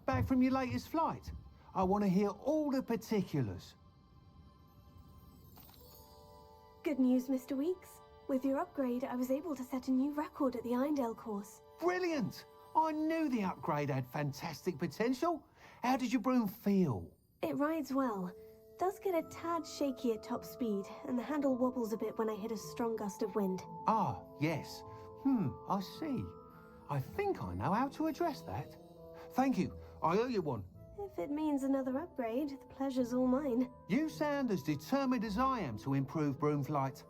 Back from your latest flight? I want to hear all the particulars. Good news, Mr. Weeks. With your upgrade, I was able to set a new record at the Eindale course. Brilliant! I knew the upgrade had fantastic potential. How did your broom feel? It rides well. Does get a tad shaky at top speed, and the handle wobbles a bit when I hit a strong gust of wind. Ah, yes. I see. I think I know how to address that. Thank you. I owe you one. If it means another upgrade, the pleasure's all mine. You sound as determined as I am to improve broom flight.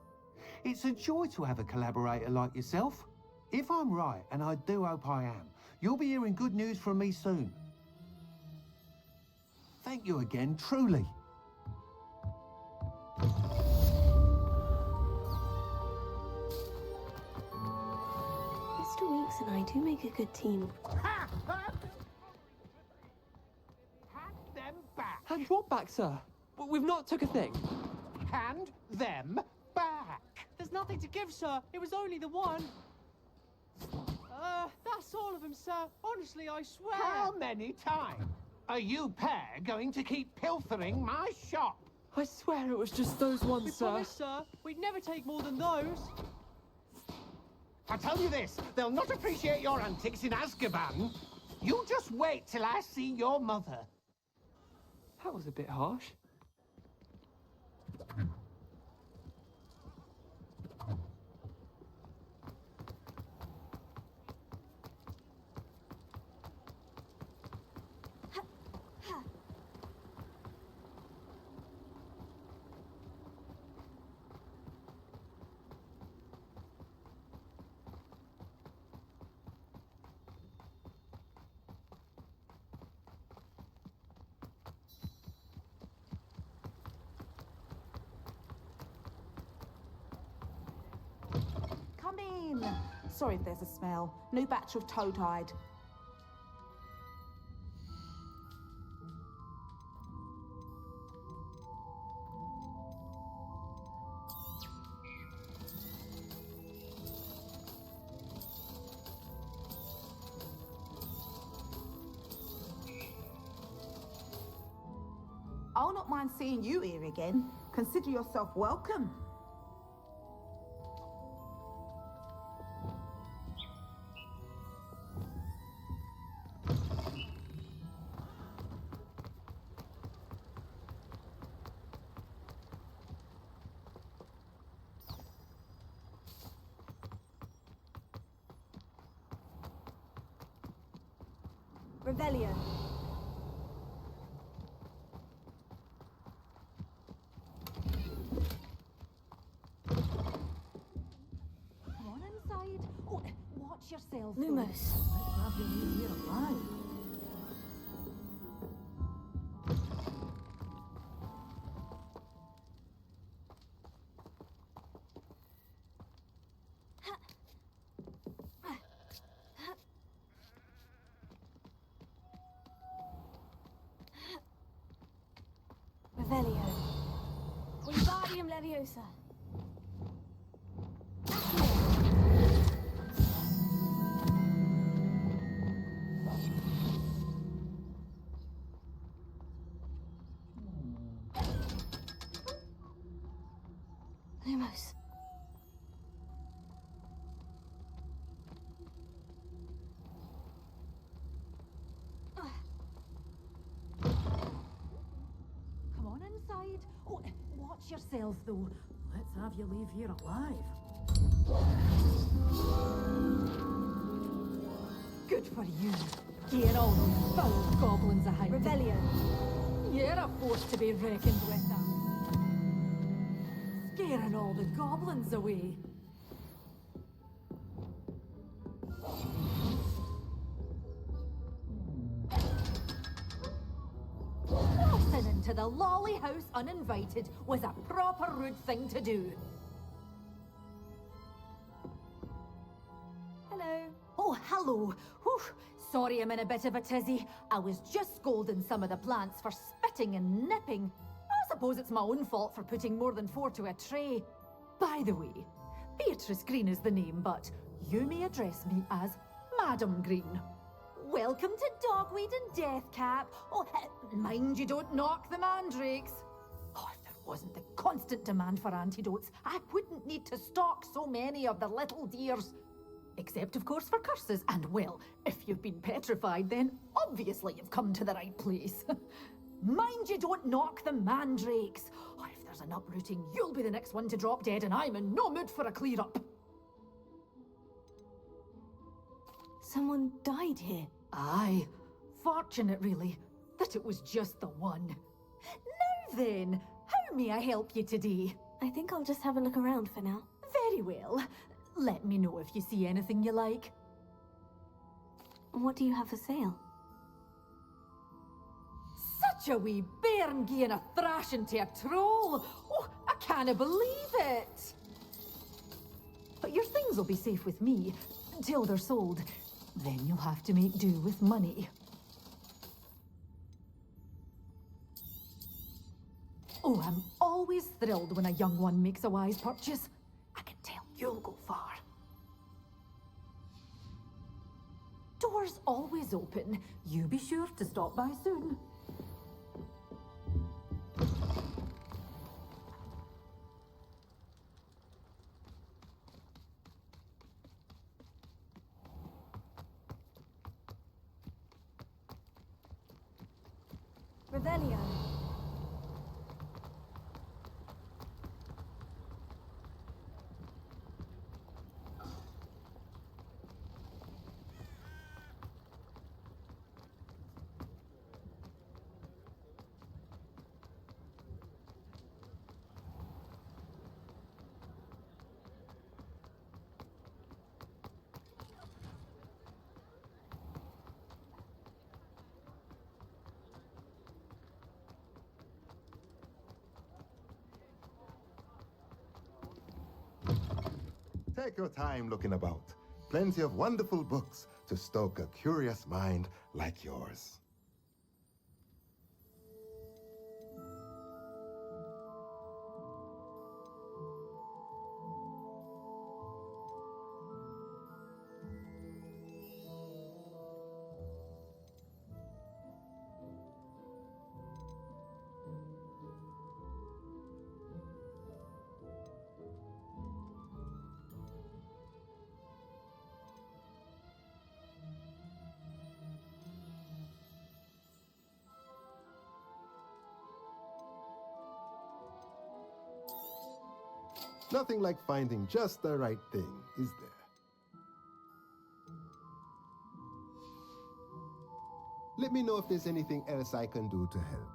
It's a joy to have a collaborator like yourself. If I'm right, and I do hope I am, you'll be hearing good news from me soon. Thank you again, truly. Mr. Weeks and I do make a good team. Hand what back, sir? We've not took a thing. Hand them back. There's nothing to give, sir. It was only the one. That's all of them, sir. Honestly, I swear. How many times are you pair going to keep pilfering my shop? I swear it was just those ones, We sir. promise, sir. We'd never take more than those. I tell you this, they'll not appreciate your antics in Azkaban. You just wait till I see your mother. That was a bit harsh. Come in. Sorry if there's a smell. New batch of toad-hide. I'll not mind seeing you here again. Consider yourself welcome. Revelio. Come on inside. Oh, watch yourself. Lumos. Let's have you leave here alive. Revelio. Wingardium Leviosa. Lumos. Come on inside. Oh, watch yourself though. Let's have you leave here alive. Good for you. Get all those foul goblins a hiding. Revelio. You're a force to be reckoned with. Scaring all the goblins away. Waltzing into the lolly house uninvited was a proper rude thing to do. Hello. Oh, hello. Whew. Sorry I'm in a bit of a tizzy. I was just scolding some of the plants for spitting and nipping. I suppose it's my own fault for putting more than 4 to a tray. By the way, Beatrice Green is the name, but you may address me as Madam Green. Welcome to Dogweed and Deathcap. Oh, mind you don't knock the mandrakes. Oh, if there wasn't the constant demand for antidotes, I wouldn't need to stock so many of the little dears. Except, of course, for curses. And, well, if you've been petrified, then obviously you've come to the right place. Mind you don't knock the mandrakes. Oh, if there's an uprooting, you'll be the next one to drop dead, and I'm in no mood for a clear-up. Someone died here. Aye. Fortunate, really, that it was just the one. Now then, how may I help you today? I think I'll just have a look around for now. Very well. Let me know if you see anything you like. What do you have for sale? Such a wee bairn gieing a thrashing to a troll! Oh, I can't believe it! But your things will be safe with me, till they're sold. Then you'll have to make do with money. Oh, I'm always thrilled when a young one makes a wise purchase. I can tell you'll go far. Doors always open. You be sure to stop by soon. Revelio. Take your time looking about. Plenty of wonderful books to stoke a curious mind like yours. Nothing like finding just the right thing, is there? Let me know if there's anything else I can do to help.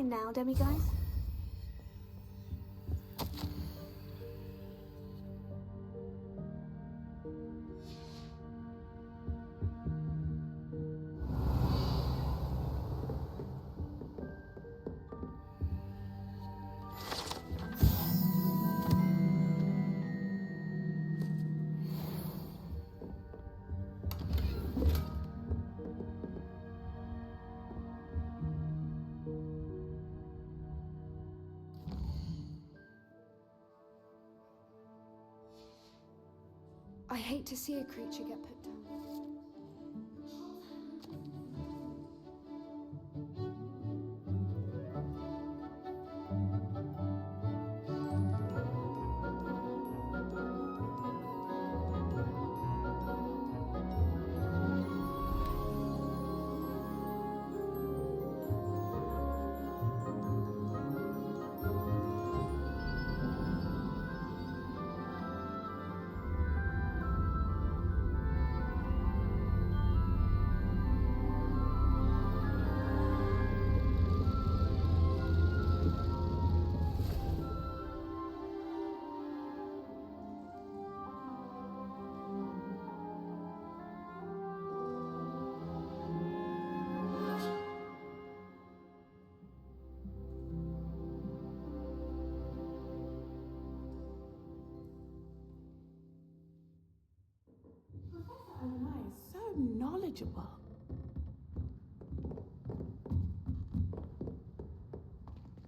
now, demiguise? I hate to see a creature get put down. Professor Onai is so knowledgeable.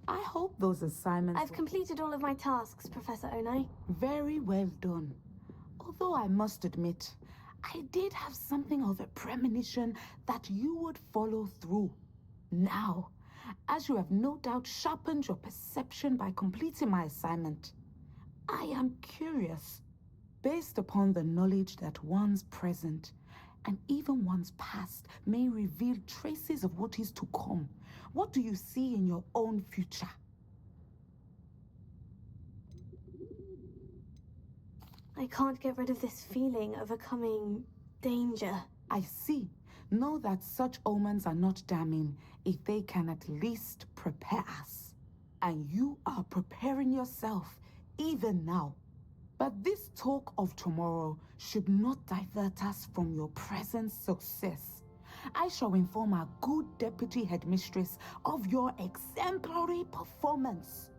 I hope those assignments... I've completed all of my tasks, Professor Onai. Very well done. Although I must admit, I did have something of a premonition that you would follow through. Now, as you have no doubt sharpened your perception by completing my assignment, I am curious, based upon the knowledge that one's present and even one's past may reveal traces of what is to come. What do you see in your own future? I can't get rid of this feeling of a coming danger. I see. Know that such omens are not damning if they can at least prepare us. And you are preparing yourself, even now. But this talk of tomorrow should not divert us from your present success. I shall inform our good deputy headmistress of your exemplary performance.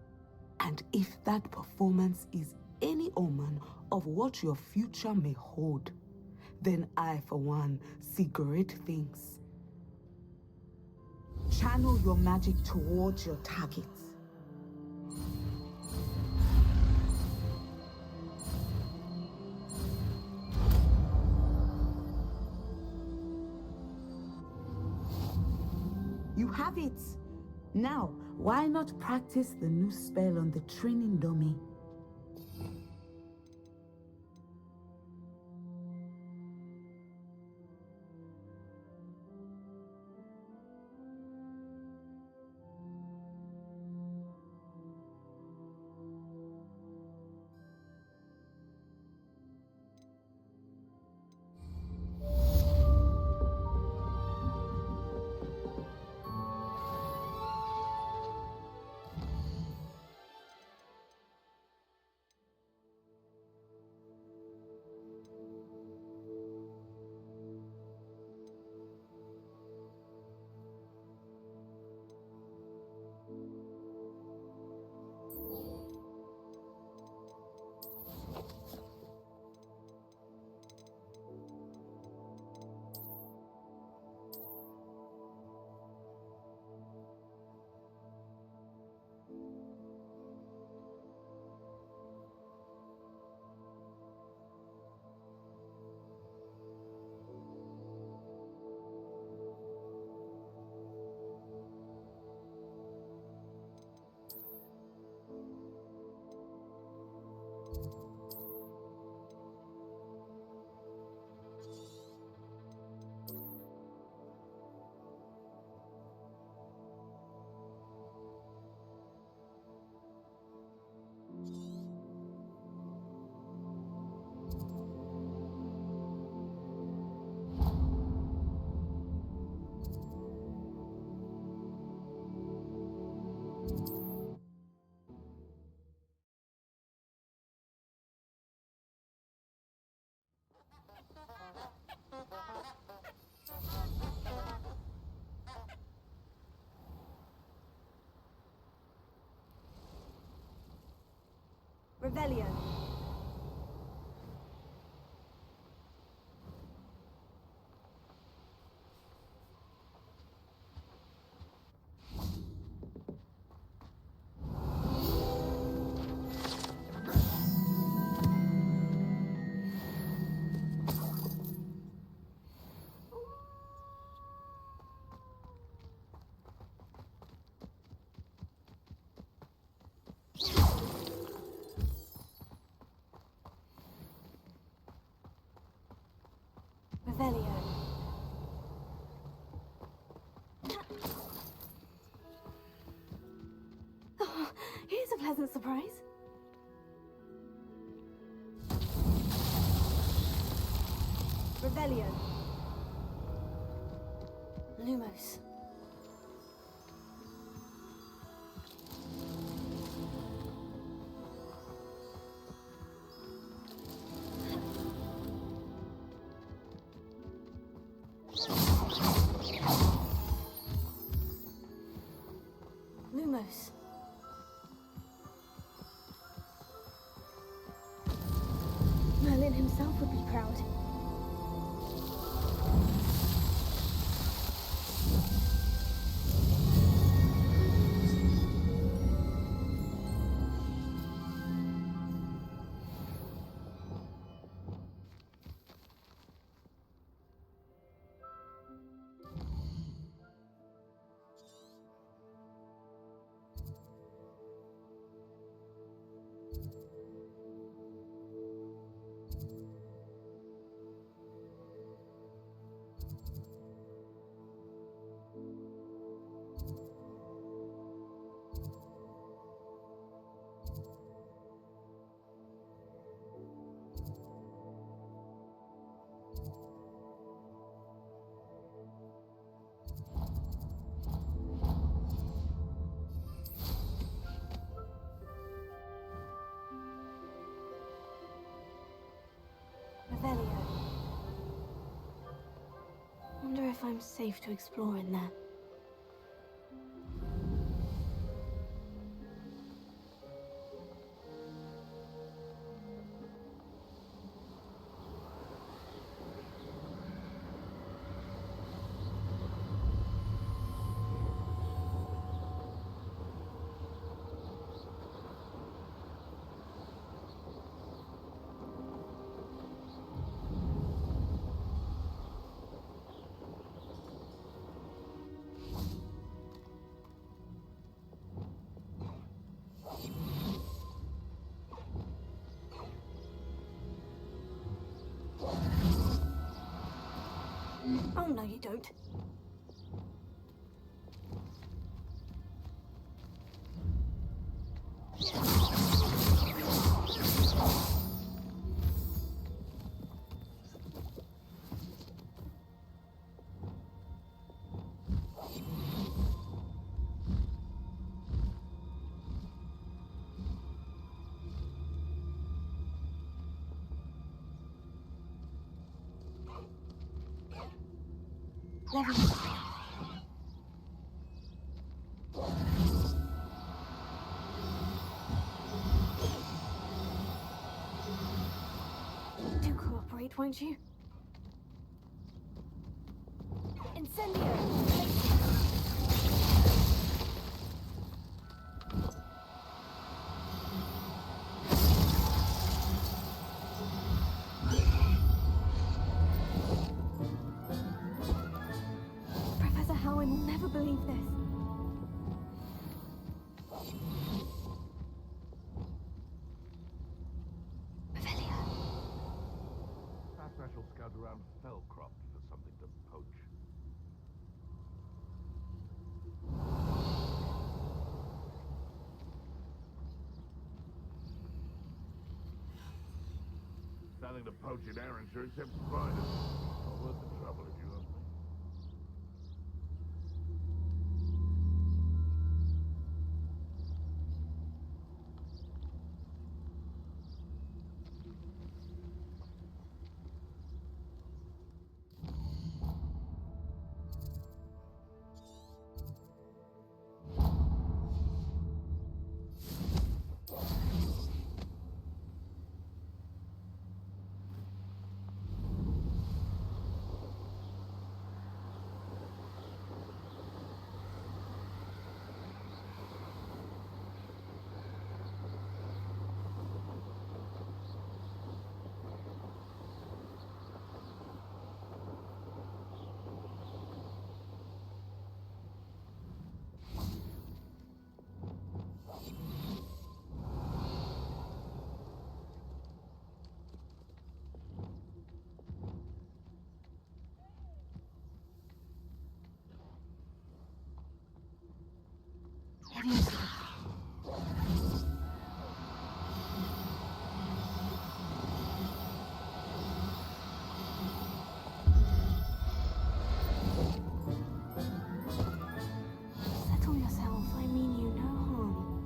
And if that performance is any omen of what your future may hold, then I, for one, see great things. Channel your magic towards your targets. You have it. Now, why not practice the new spell on the training dummy? Revelio. Revelio. Oh, here's a pleasant surprise. Revelio. Lumos. Lumos. Merlin himself would be proud. Revelio. Wonder if I'm safe to explore in there. Oh, no, you don't. Level. Do cooperate, won't you? Incendio! Professor Howin will never believe this. Perhaps I shall scout around Fellcroft for something to poach. Nothing to poach in Arranshire except spiders. Not worth the trouble if you ask me. is. Settle yourself. I mean you no harm.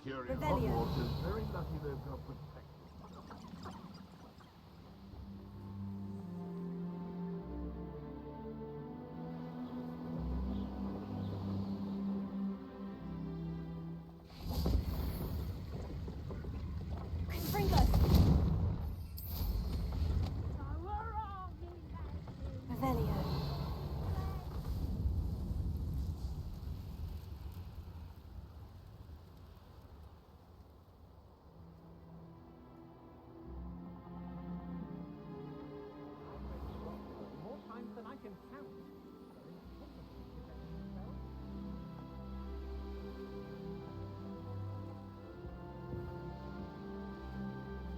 security in Revelio. Hogwarts is very lucky they've got protection. Confringo! Revelio. More times than I can count.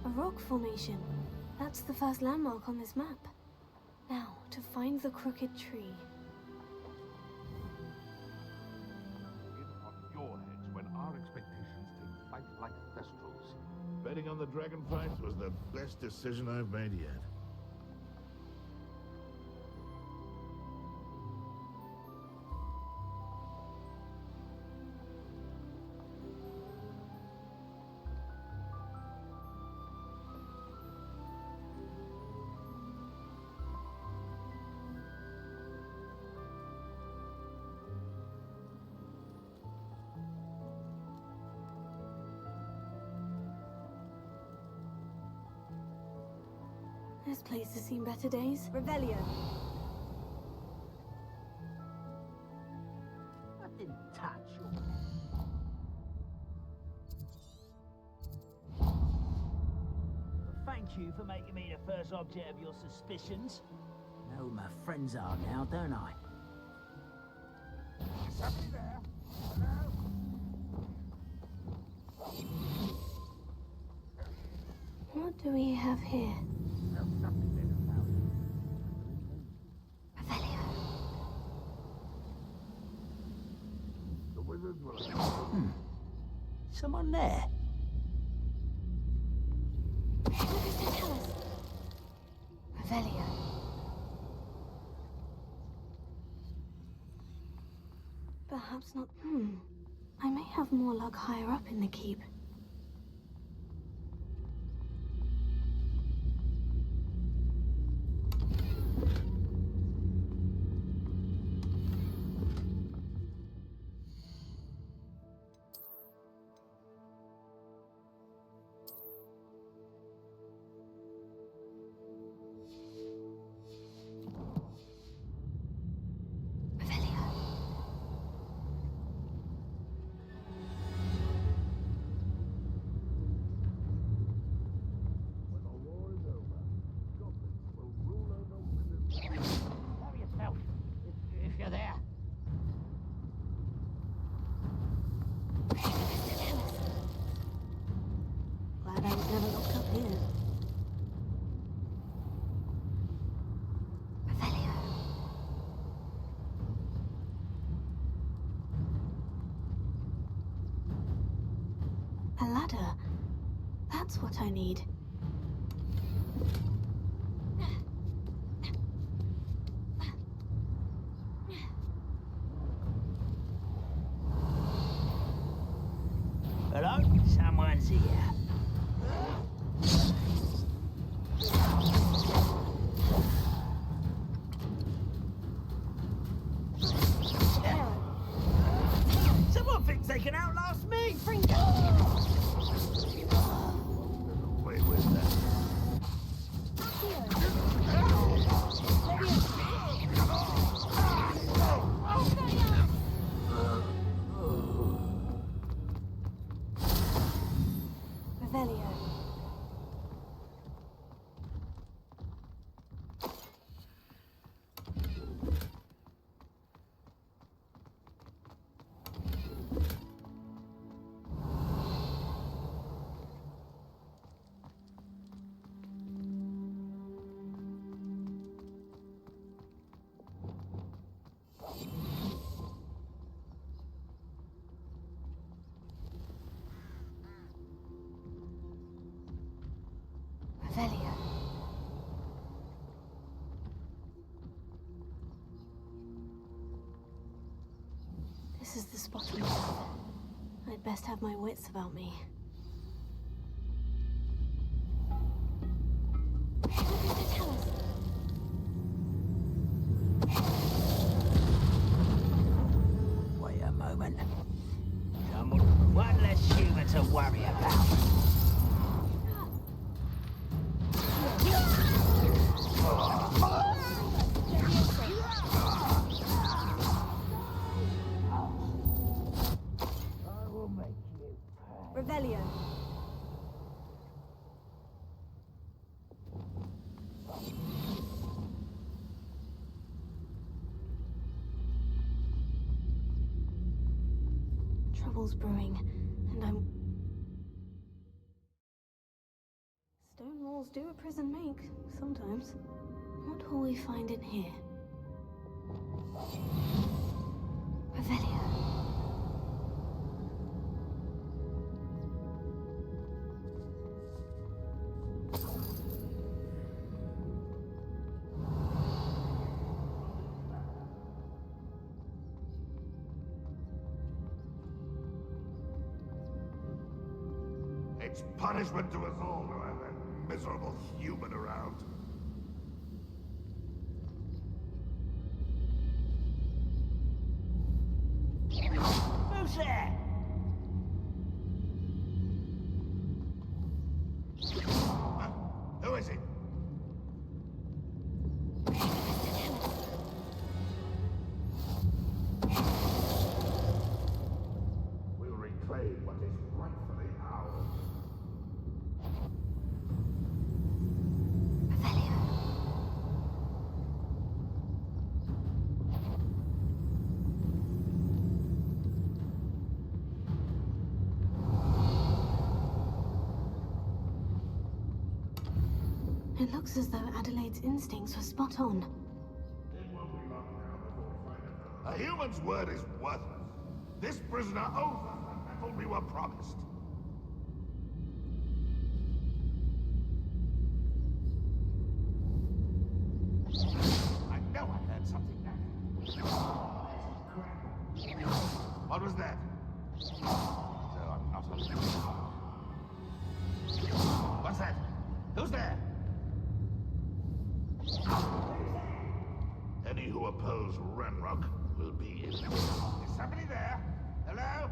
A rock formation. That's the first landmark on this map. Now, to find the crooked tree. In on your heads when our expectations take flight like thestrals. Betting on the dragon fight was the best decision I've made yet. This place has seen better days. Revelio. I didn't touch you. Thank you for making me the first object of your suspicions. Know who my friends are now, don't I? Somebody there? What do we have here? The wizards will... Someone there? What does it tell us? Revelio. Perhaps not. I may have more luck higher up in the keep. When the war is over, goblins will rule over wizards. Hurry yourself, if you're there. Glad I was never locked up here. Revelio. A ladder. That's what I need. Hello? Someone's here. Someone thinks they can outlast me! Wait with that. Revelio. Revelio. This is the spot on the map. I'd best have my wits about me. What did they tell us? Wait a moment. One less humour to worry about. I will make you pay. Revelio. Trouble's brewing, and I'm... Stone walls do a prison make, sometimes. What will we find in here? Revelio. It's punishment to us all to have that miserable human around. Who's there? Who is it? We'll reclaim what is rightfully ours. It looks as though Adelaide's instincts were spot on. A human's word is worthless. This prisoner owes us the battle we were promised. I know I heard something there. What was that? So I'm not alone. What's that? Who's there? Any who oppose Renrock will be in. Is somebody there? Hello?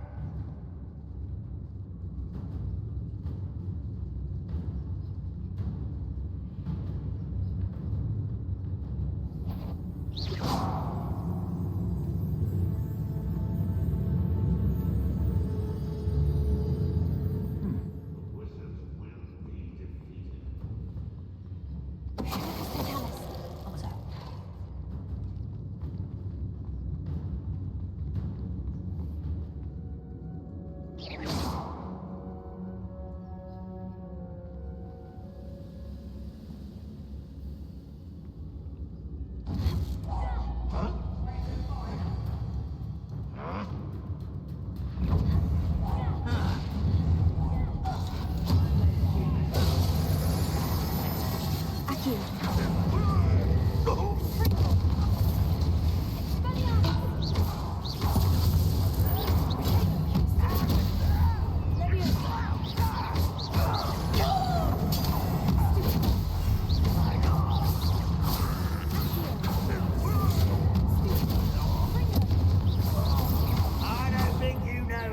I don't think you know.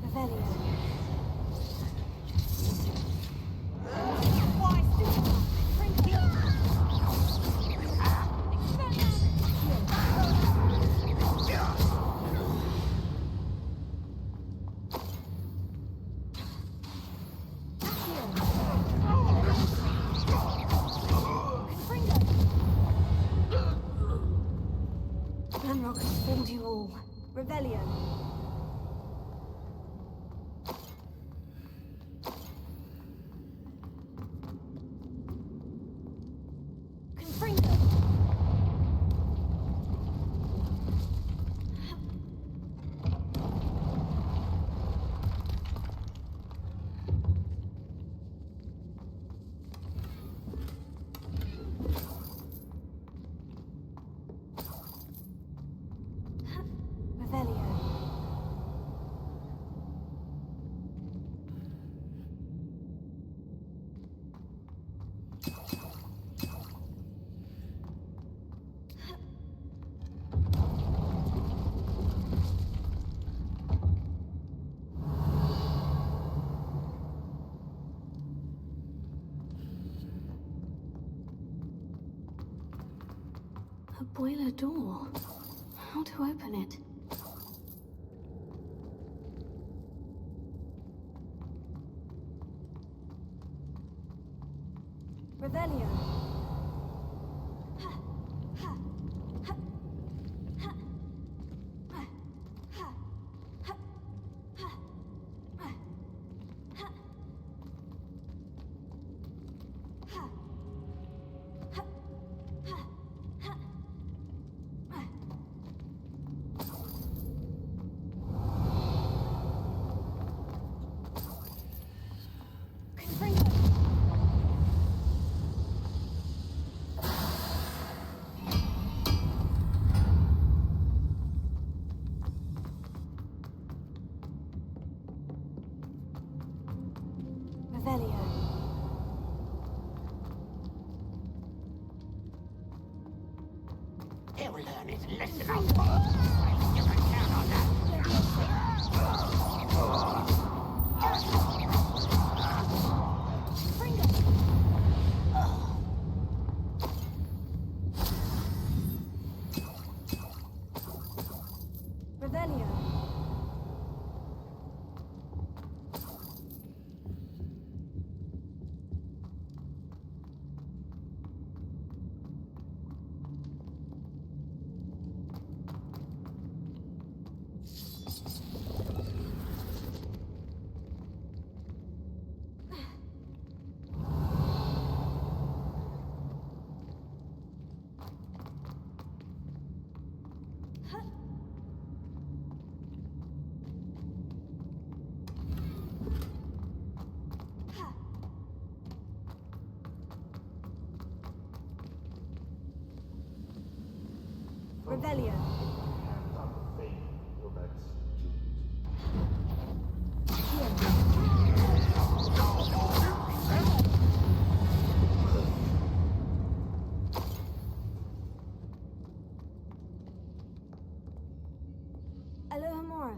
Revelio. Ranrock has fooled you all. Revelio. boiler door. How to open it? Revelio. Revelio. He'll learn his lesson, old boy. You can count on that. Revelio. Revelio. Alohomora.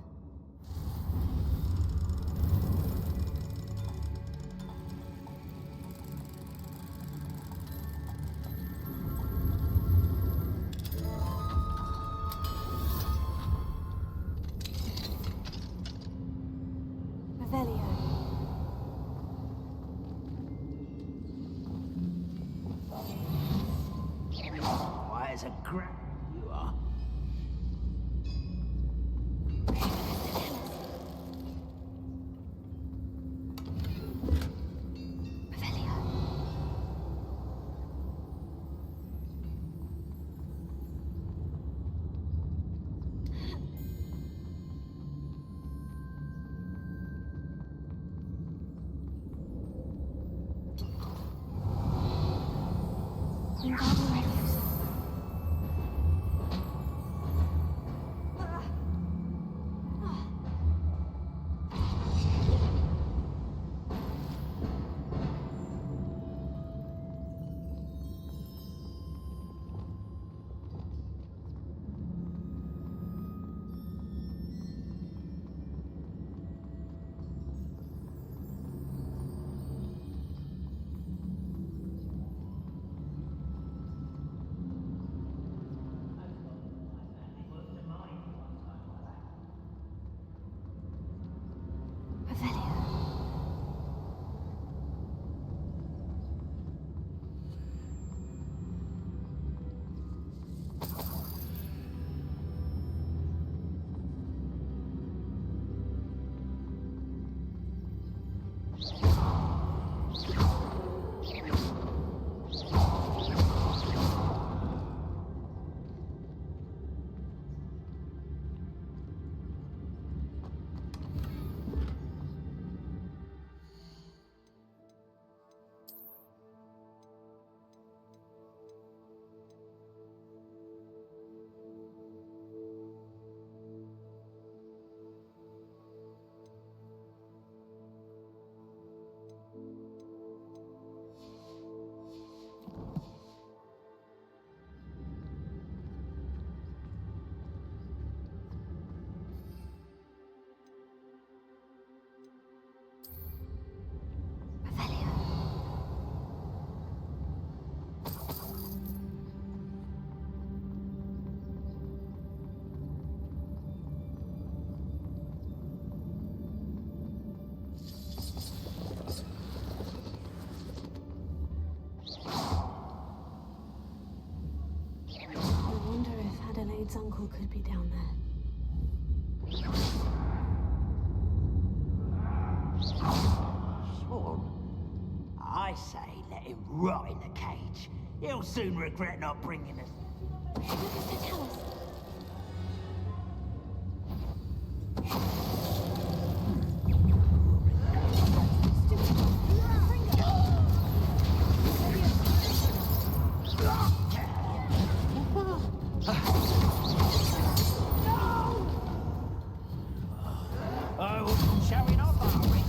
Revelio. Why is a crap you are? its uncle could be down there. Swan? I say let him rot in the cage. He'll soon regret not bringing us. What does it tell us? I wasn't showing off, are we?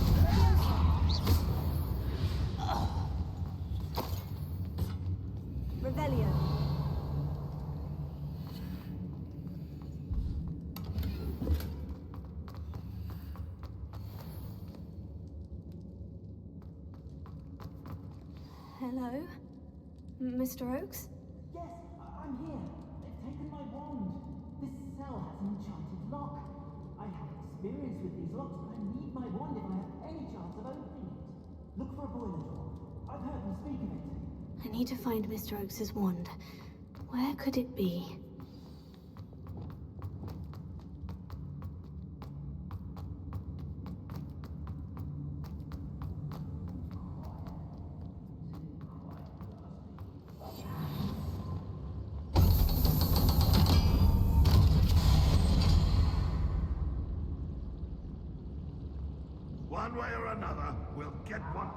Revelio. Hello? Mr. Oakes? Yes, I'm here. They've taken my wand. This cell has an enchanted lock. I have experience with these locks, but I need my wand if I have any chance of opening it. Look for a boiler door. I've heard them speak of it. I need to find Mr. Oakes' wand. Where could it be? One way or another, we'll get one.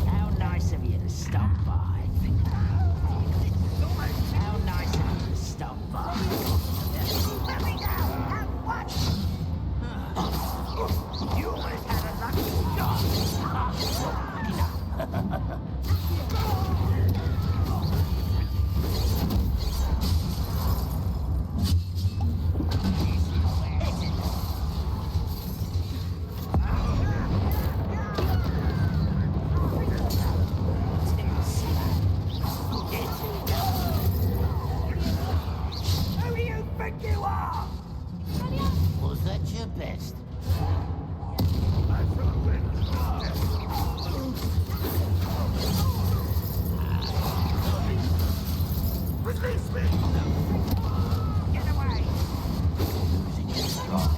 How nice of you to stop by. How nice of you to stop by. Let me go! What? You almost had a lucky shot. Who do you think you are? Was that your best? Release me! Get away! Losing your stride.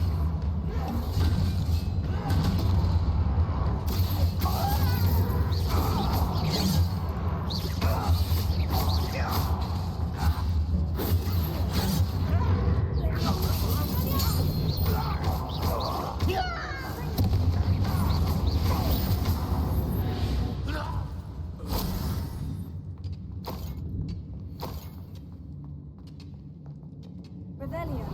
Revelio.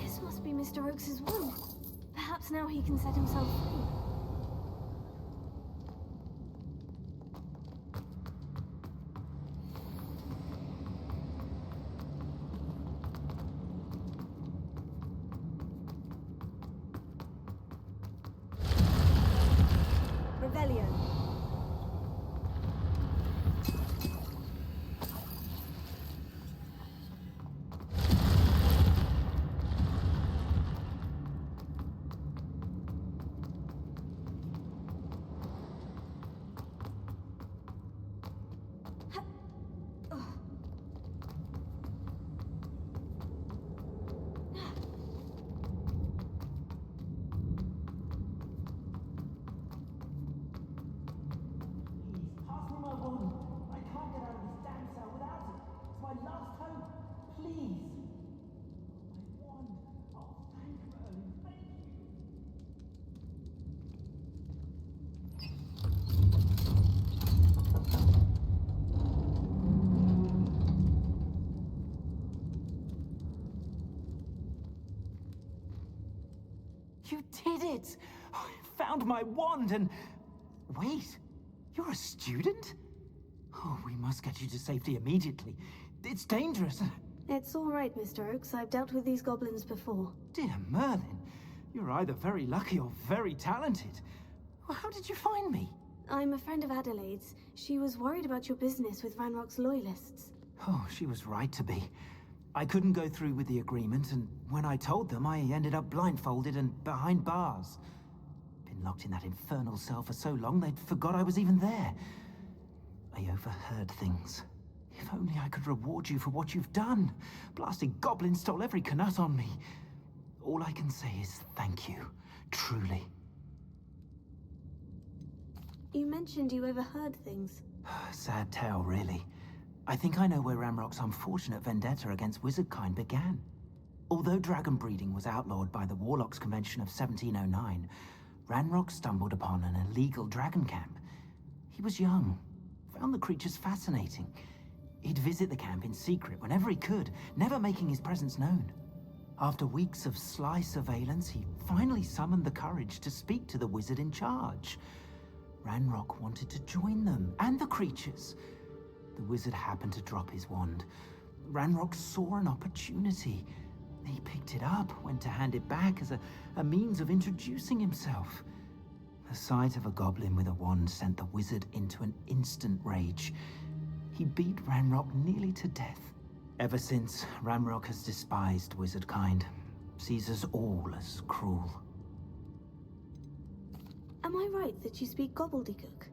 This must be Mr. Oakes' wand. Perhaps now he can set himself free. Revelio. found my wand and... Wait, you're a student? Oh, we must get you to safety immediately. It's dangerous. It's all right, Mr. Oakes. I've dealt with these goblins before. Dear Merlin, you're either very lucky or very talented. Well, how did you find me? I'm a friend of Adelaide's. She was worried about your business with Ranrock's loyalists. Oh, she was right to be. I couldn't go through with the agreement, and when I told them, I ended up blindfolded and behind bars. Been locked in that infernal cell for so long, they'd forgot I was even there. I overheard things. If only I could reward you for what you've done. Blasted goblins stole every canut on me. All I can say is thank you. Truly. You mentioned you overheard things. Sad tale, really. I think I know where Ramrock's unfortunate vendetta against wizardkind began. Although dragon breeding was outlawed by the Warlocks Convention of 1709, Ranrock stumbled upon an illegal dragon camp. He was young, found the creatures fascinating. He'd visit the camp in secret whenever he could, never making his presence known. After weeks of sly surveillance, he finally summoned the courage to speak to the wizard in charge. Ranrock wanted to join them, and the creatures. The wizard happened to drop his wand. Ranrock saw an opportunity. He picked it up, went to hand it back as a means of introducing himself. The sight of a goblin with a wand sent the wizard into an instant rage. He beat Ranrock nearly to death. Ever since, Ranrock has despised wizardkind, sees us all as cruel. Am I right that you speak gobbledygook?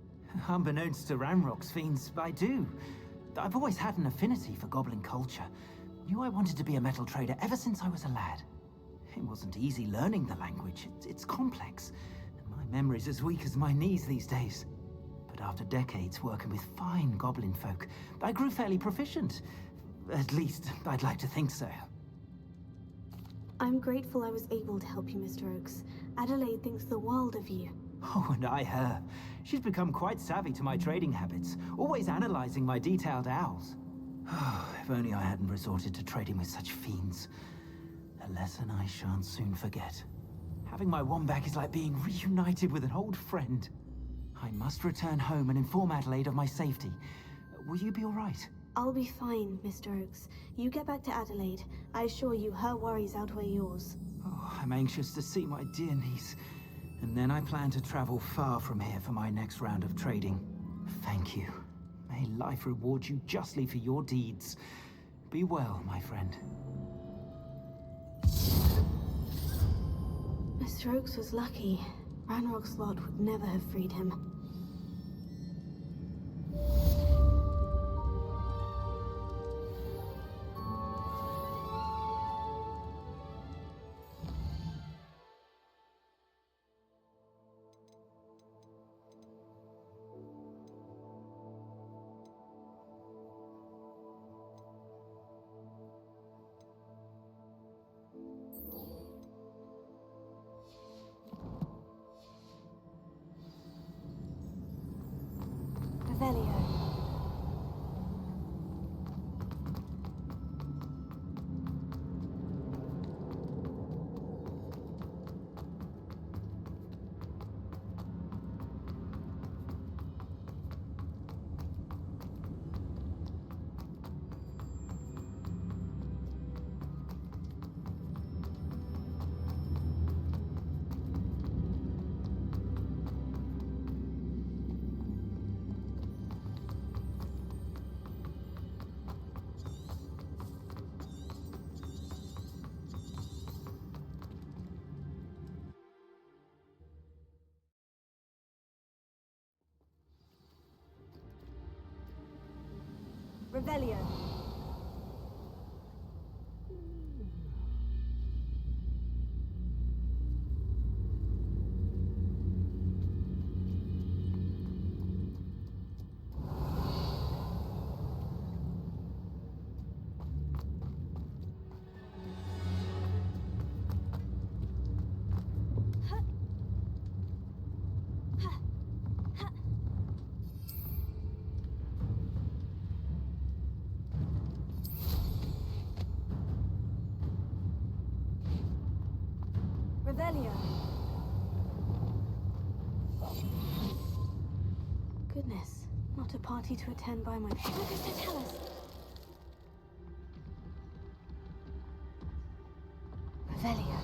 Unbeknownst to Ranrock's fiends, I do. I've always had an affinity for goblin culture. Knew I wanted to be a metal trader ever since I was a lad. It wasn't easy learning the language. It's complex. My memory's as weak as my knees these days. But after decades working with fine goblin folk, I grew fairly proficient. At least, I'd like to think so. I'm grateful I was able to help you, Mr. Oakes. Adelaide thinks the world of you. Oh, and I her. She's become quite savvy to my trading habits, always analyzing my detailed owls. If only I hadn't resorted to trading with such fiends. A lesson I shan't soon forget. Having my wand back is like being reunited with an old friend. I must return home and inform Adelaide of my safety. Will you be all right? I'll be fine, Mr. Oakes. You get back to Adelaide. I assure you, her worries outweigh yours. Oh, I'm anxious to see my dear niece. And then I plan to travel far from here for my next round of trading. Thank you. May life reward you justly for your deeds. Be well, my friend. Mr. Oakes was lucky. Ranrock's lot would never have freed him. Revelio. Revelio. Revelio. Goodness, not a party to attend by my... What does that tell us? Revelio.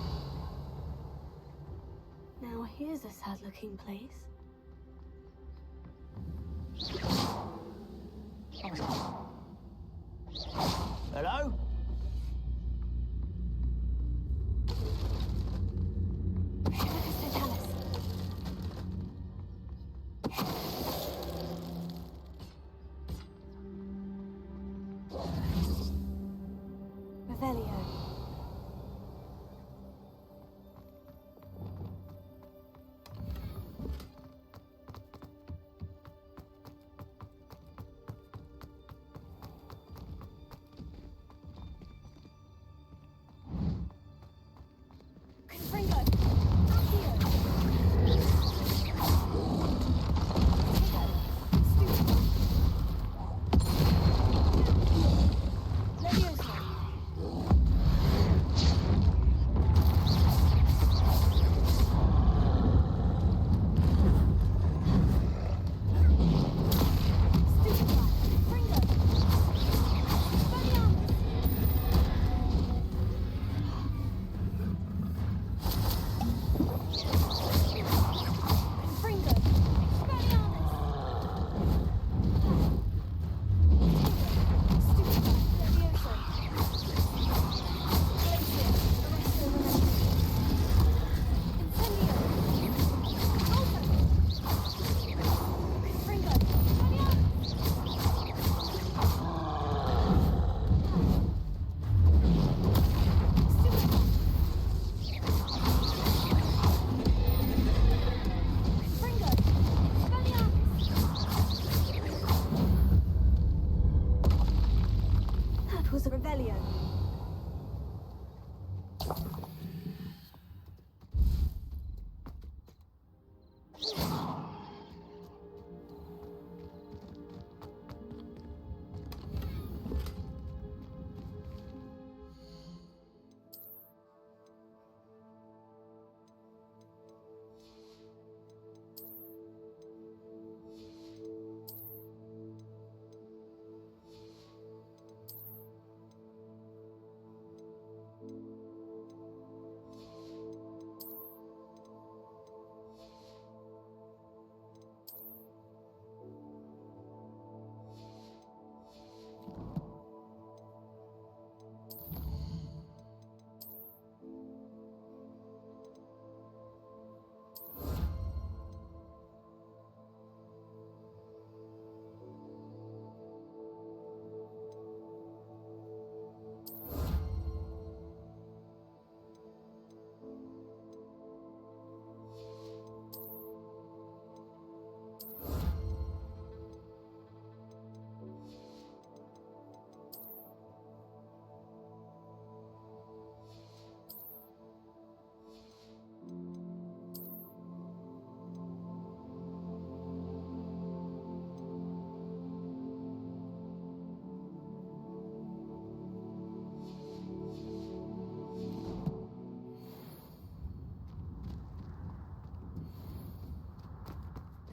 Now here's a sad-looking place. Hello? Revelio. Was a Revelio.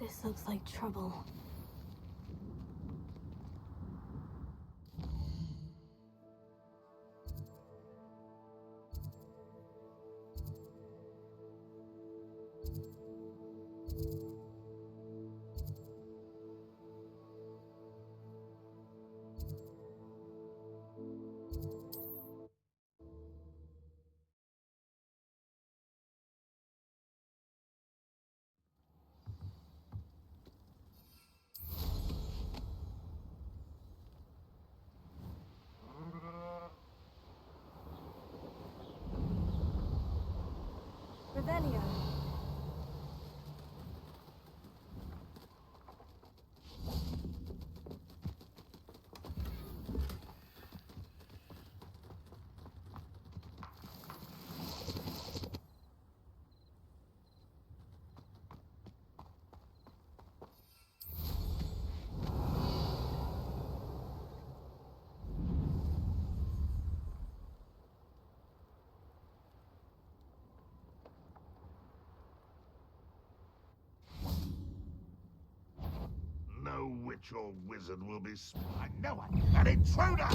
This looks like trouble. No witch or wizard will be I know it! An intruder!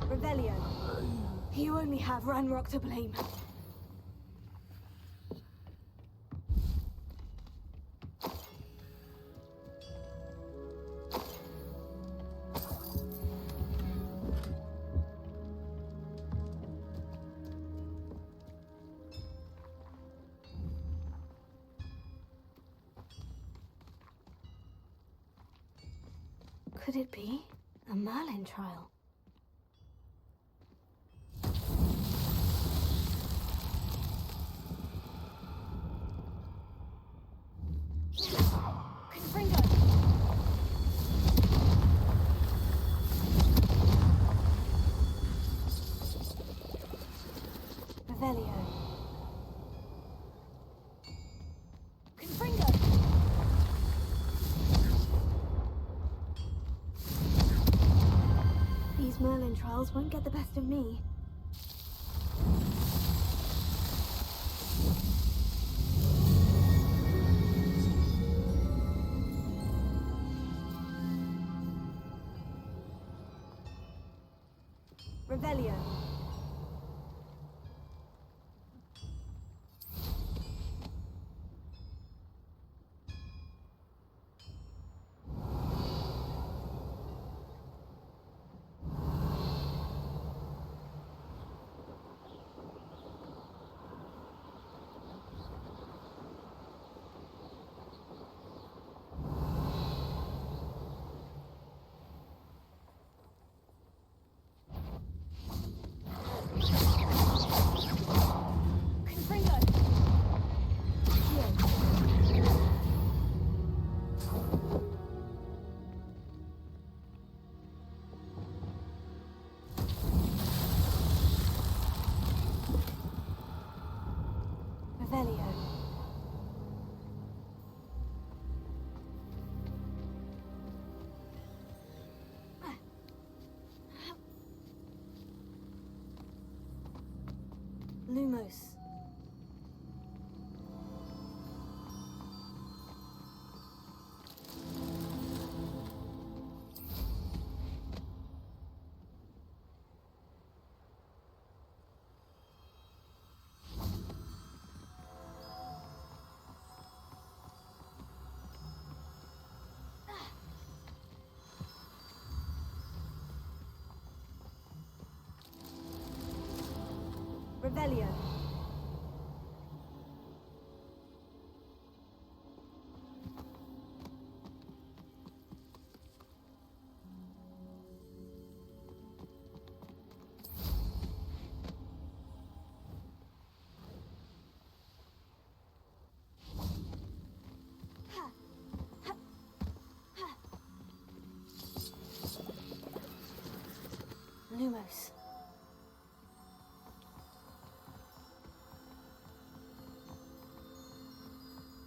Revelio. You only have Ranrock to blame. Could it be a Merlin trial? Revelio. These Merlin trials won't get the best of me. Revelio. Revelio. Lumos. Revelio. Lumos.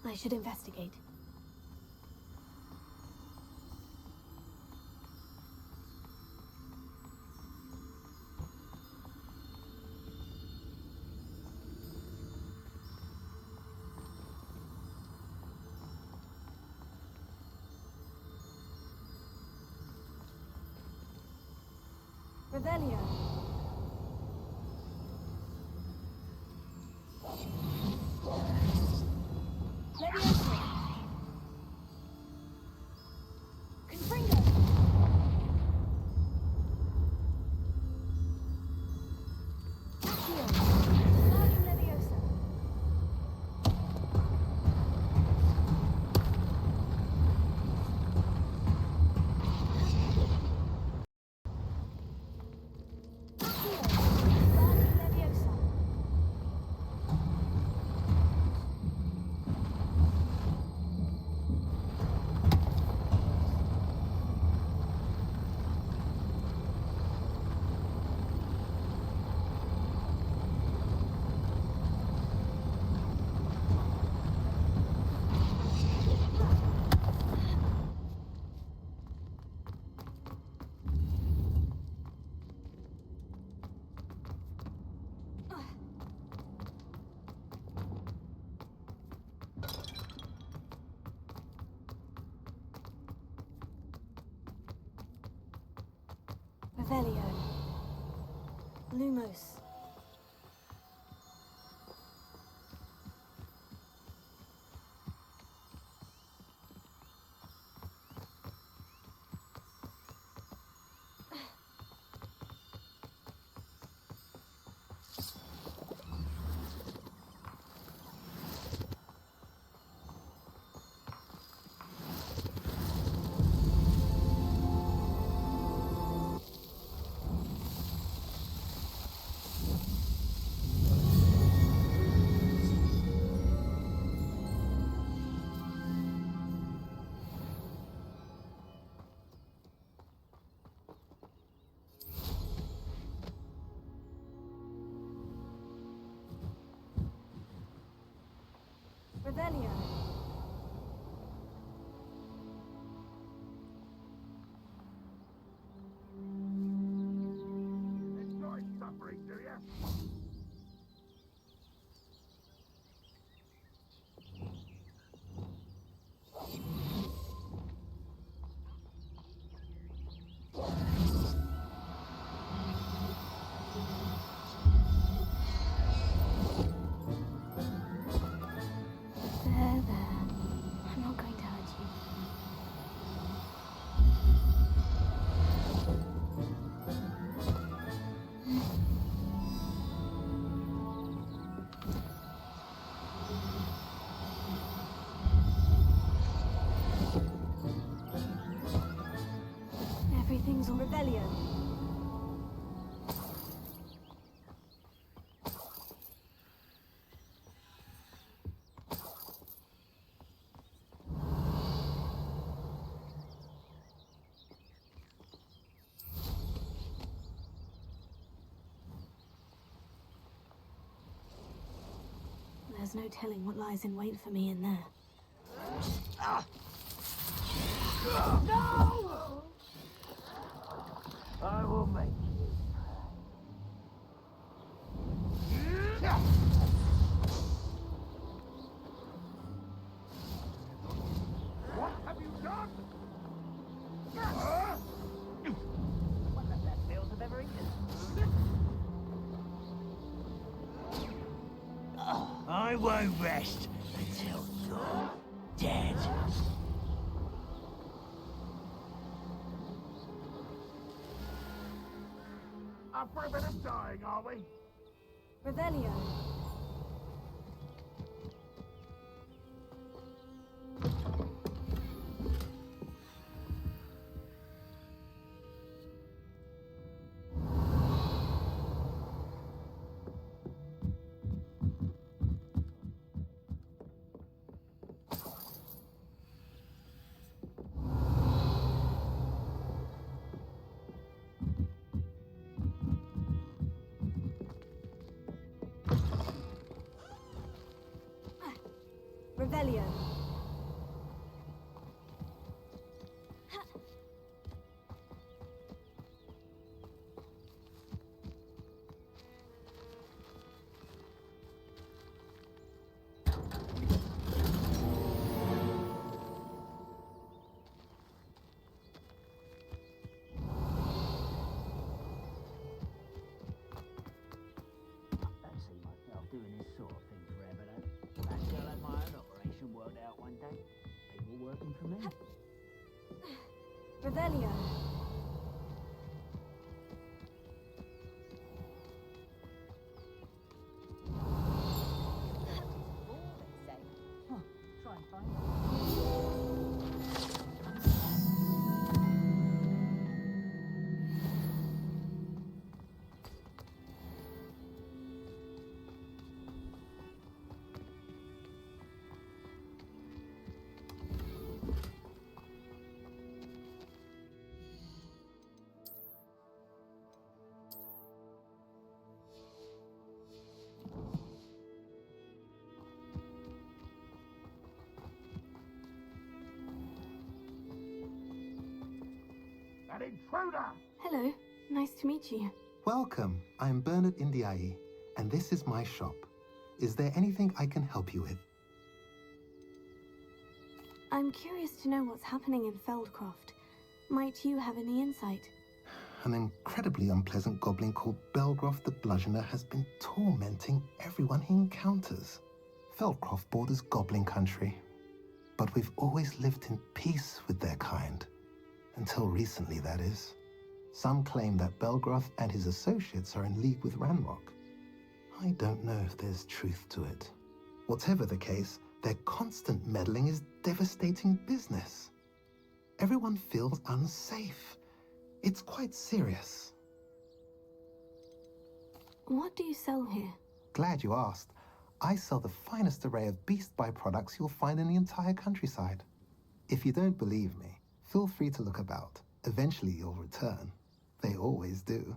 I should investigate. Revelio. Leviosa. Confringo. Accio. Guardium Leviosa. Lumos. Revelio. Enjoy suffering, do ya? There, there. I'm not going to hurt you. Everything's on Revelio. There's no telling what lies in wait for me in there. No! I will make you. What have you done? One of the best meals I've ever eaten. I won't rest until you're dead. Up for a bit of dying, are we? Revelio. Revelio. Don't see myself doing this sort of thing forever, though. Perhaps I'll have my own operation worked out one day. People working for me. Revelio. Try and find An intruder! Hello, nice to meet you. Welcome. I'm Bernard Indiaye, and this is my shop. Is there anything I can help you with? I'm curious to know what's happening in Feldcroft. Might you have any insight? an incredibly unpleasant goblin called Belgroth the Bludgeoner has been tormenting everyone he encounters. Feldcroft borders goblin country, but we've always lived in peace with their kind. Until recently, that is. Some claim that Belgroth and his associates are in league with Ranrock. I don't know if there's truth to it. Whatever the case, their constant meddling is devastating business. Everyone feels unsafe. It's quite serious. What do you sell here? Glad you asked. I sell the finest array of beast byproducts you'll find in the entire countryside. If you don't believe me, feel free to look about. Eventually you'll return. They always do.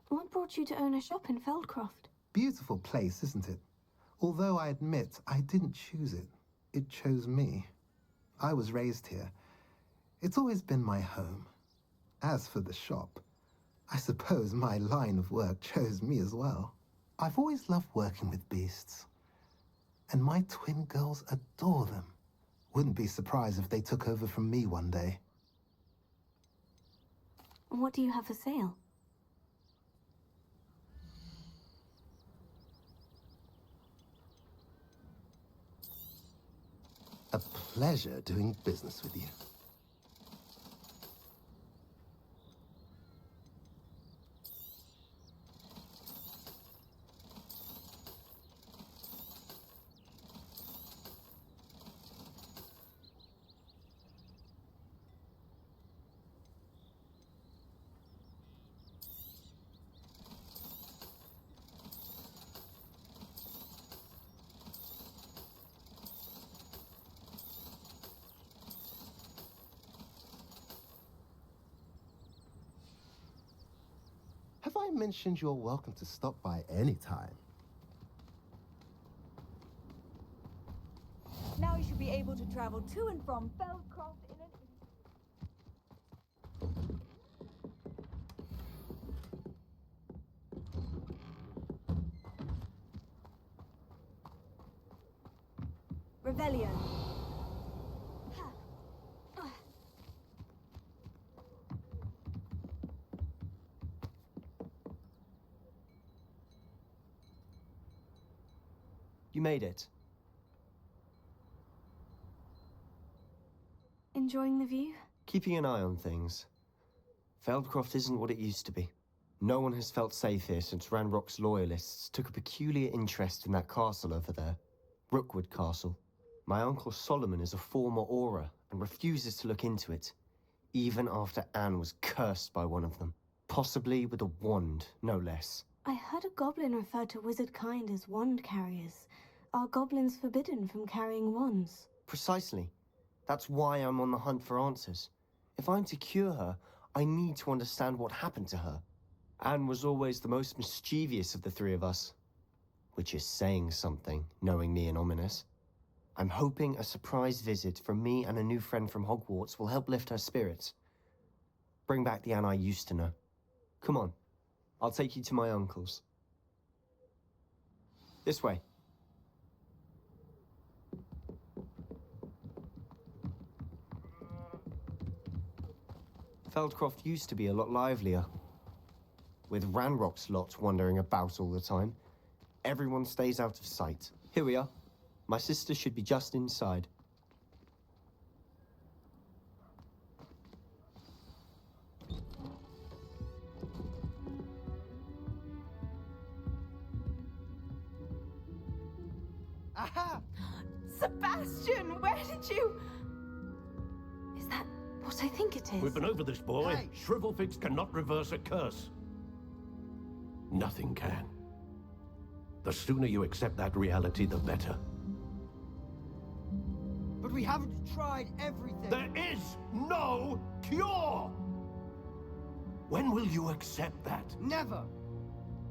What brought you to own a shop in Feldcroft? Beautiful place, isn't it? Although I admit I didn't choose it. It chose me. I was raised here. It's always been my home. As for the shop, I suppose my line of work chose me as well. I've always loved working with beasts. And my twin girls adore them. Wouldn't be surprised if they took over from me one day. What do you have for sale? A pleasure doing business with you. Have I mentioned you're welcome to stop by any time? Now you should be able to travel to and from Feldcroft in an... Revelio. You made it. Enjoying the view? Keeping an eye on things. Feldcroft isn't what it used to be. No one has felt safe here since Ranrock's loyalists took a peculiar interest in that castle over there. Rookwood Castle. My uncle Solomon is a former Auror and refuses to look into it, even after Anne was cursed by one of them. Possibly with a wand, no less. I heard a goblin refer to wizard kind as wand carriers. Are goblins forbidden from carrying wands? Precisely. That's why I'm on the hunt for answers. If I'm to cure her, I need to understand what happened to her. Anne was always the most mischievous of the three of us. Which is saying something, knowing me and Ominous. I'm hoping a surprise visit from me and a new friend from Hogwarts will help lift her spirits. Bring back the Anne I used to know. Come on, I'll take you to my uncle's. This way. Feldcroft used to be a lot livelier. With Ranrock's lot wandering about all the time, everyone stays out of sight. Here we are. My sister should be just inside. Aha! Sebastian, where did you... Is that what I think it is? We've been over this, boy. Hey. Shrivelfix cannot reverse a curse. Nothing can. The sooner you accept that reality, the better. But we haven't tried everything. There is no cure! When will you accept that? Never.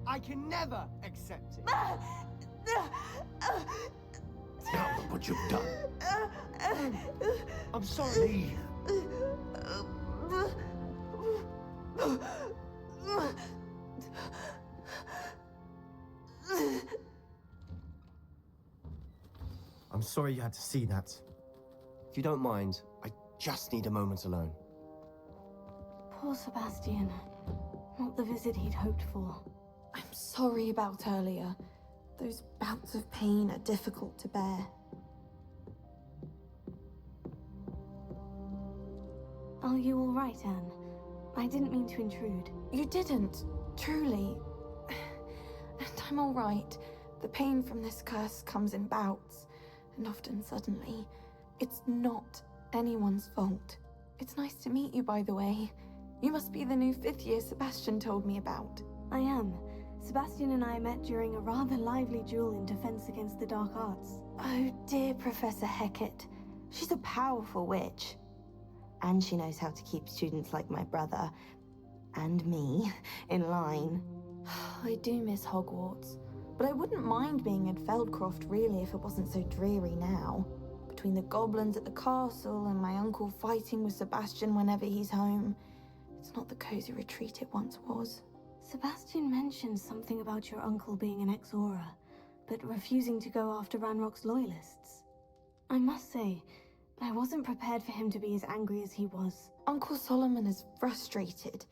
I can never accept it. Now look what you've done. I'm sorry. I'm sorry you had to see that. If you don't mind, I just need a moment alone. Poor Sebastian. Not the visit he'd hoped for. I'm sorry about earlier. Those bouts of pain are difficult to bear. Are you all right, Anne? I didn't mean to intrude. You didn't, truly. And I'm all right. The pain from this curse comes in bouts, and often suddenly. It's not anyone's fault. It's nice to meet you, by the way. You must be the new 5th year Sebastian told me about. I am. Sebastian and I met during a rather lively duel in Defense Against the Dark Arts. Oh dear, Professor Hecat. She's a powerful witch. And she knows how to keep students like my brother, and me, in line. I do miss Hogwarts, but I wouldn't mind being at Feldcroft really if it wasn't so dreary now. Between the goblins at the castle and my uncle fighting with Sebastian whenever he's home, it's not the cozy retreat it once was. Sebastian mentioned something about your uncle being an ex-Auror, but refusing to go after Ranrock's loyalists. I must say, I wasn't prepared for him to be as angry as he was. Uncle Solomon is frustrated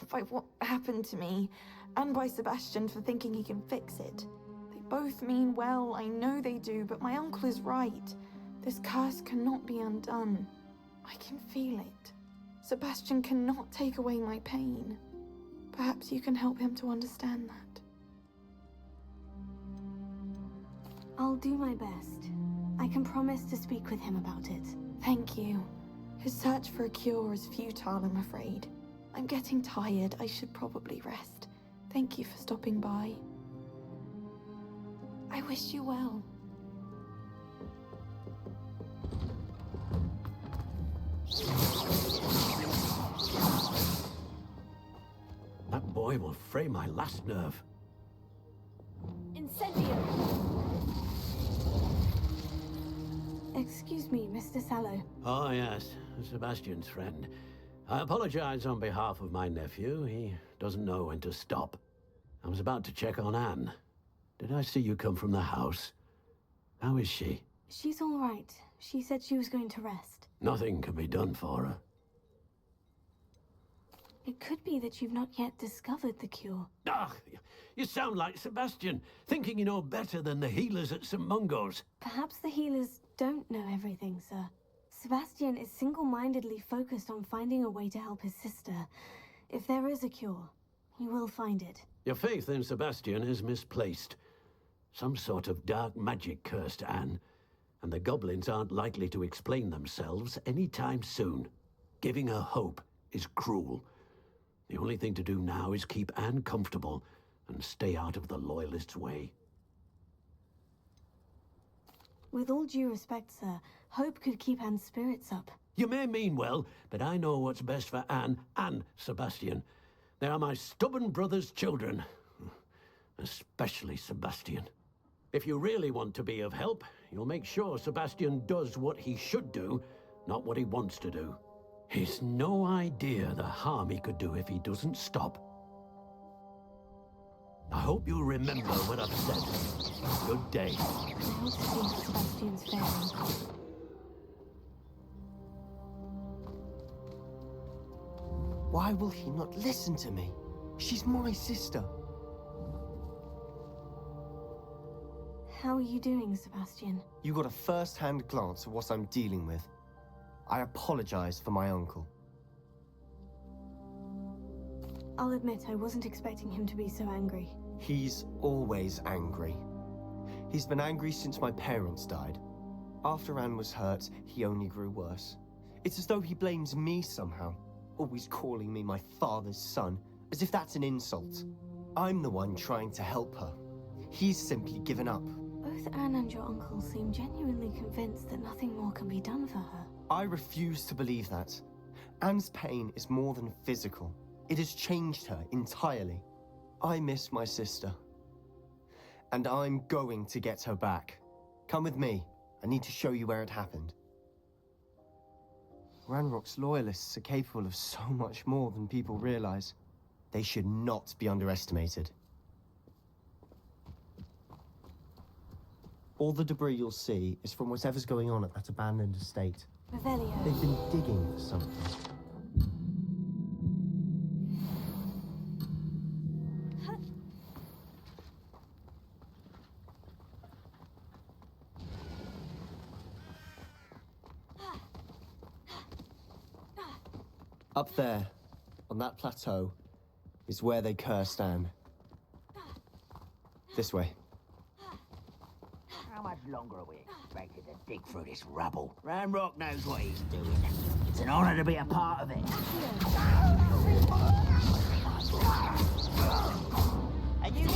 by what happened to me, and by Sebastian for thinking he can fix it. They both mean well, I know they do, but my uncle is right. This curse cannot be undone. I can feel it. Sebastian cannot take away my pain. Perhaps you can help him to understand that. I'll do my best. I can promise to speak with him about it. Thank you. His search for a cure is futile, I'm afraid. I'm getting tired. I should probably rest. Thank you for stopping by. I wish you well. That boy will fray my last nerve. Incendio! Excuse me, Mr. Sallow. Oh, yes, Sebastian's friend. I apologize on behalf of my nephew. He doesn't know when to stop. I was about to check on Anne. Did I see you come from the house? How is she? She's all right. She said she was going to rest. Nothing can be done for her. It could be that you've not yet discovered the cure. Ah, you sound like Sebastian, thinking you know better than the healers at St. Mungo's. Perhaps the healers don't know everything, sir. Sebastian is single-mindedly focused on finding a way to help his sister. If there is a cure, he will find it. Your faith in Sebastian is misplaced. Some sort of dark magic cursed Anne, and the goblins aren't likely to explain themselves anytime soon. Giving her hope is cruel. The only thing to do now is keep Anne comfortable and stay out of the Loyalists' way. With all due respect, sir, hope could keep Anne's spirits up. You may mean well, but I know what's best for Anne and Sebastian. They are my stubborn brother's children. Especially Sebastian. If you really want to be of help, you'll make sure Sebastian does what he should do, not what he wants to do. He's no idea the harm he could do if he doesn't stop. I hope you'll remember what I've said. Good day. I hope to see Sebastian's faring. Why will he not listen to me? She's my sister. How are you doing, Sebastian? You got a first-hand glance at what I'm dealing with. I apologize for my uncle. I'll admit I wasn't expecting him to be so angry. He's always angry. He's been angry since my parents died. After Anne was hurt, he only grew worse. It's as though he blames me somehow, always calling me my father's son, as if that's an insult. I'm the one trying to help her. He's simply given up. Both Anne and your uncle seem genuinely convinced that nothing more can be done for her. I refuse to believe that. Anne's pain is more than physical. It has changed her entirely. I miss my sister. And I'm going to get her back. Come with me. I need to show you where it happened. Ranrock's loyalists are capable of so much more than people realize. They should not be underestimated. All the debris you'll see is from whatever's going on at that abandoned estate. Revelio. They've been digging for something. Up there, on that plateau, is where they cursed Anne. This way. How much longer are we expected to dig through this rubble? Ramrock knows what he's doing. It's an honor to be a part of it. Are you...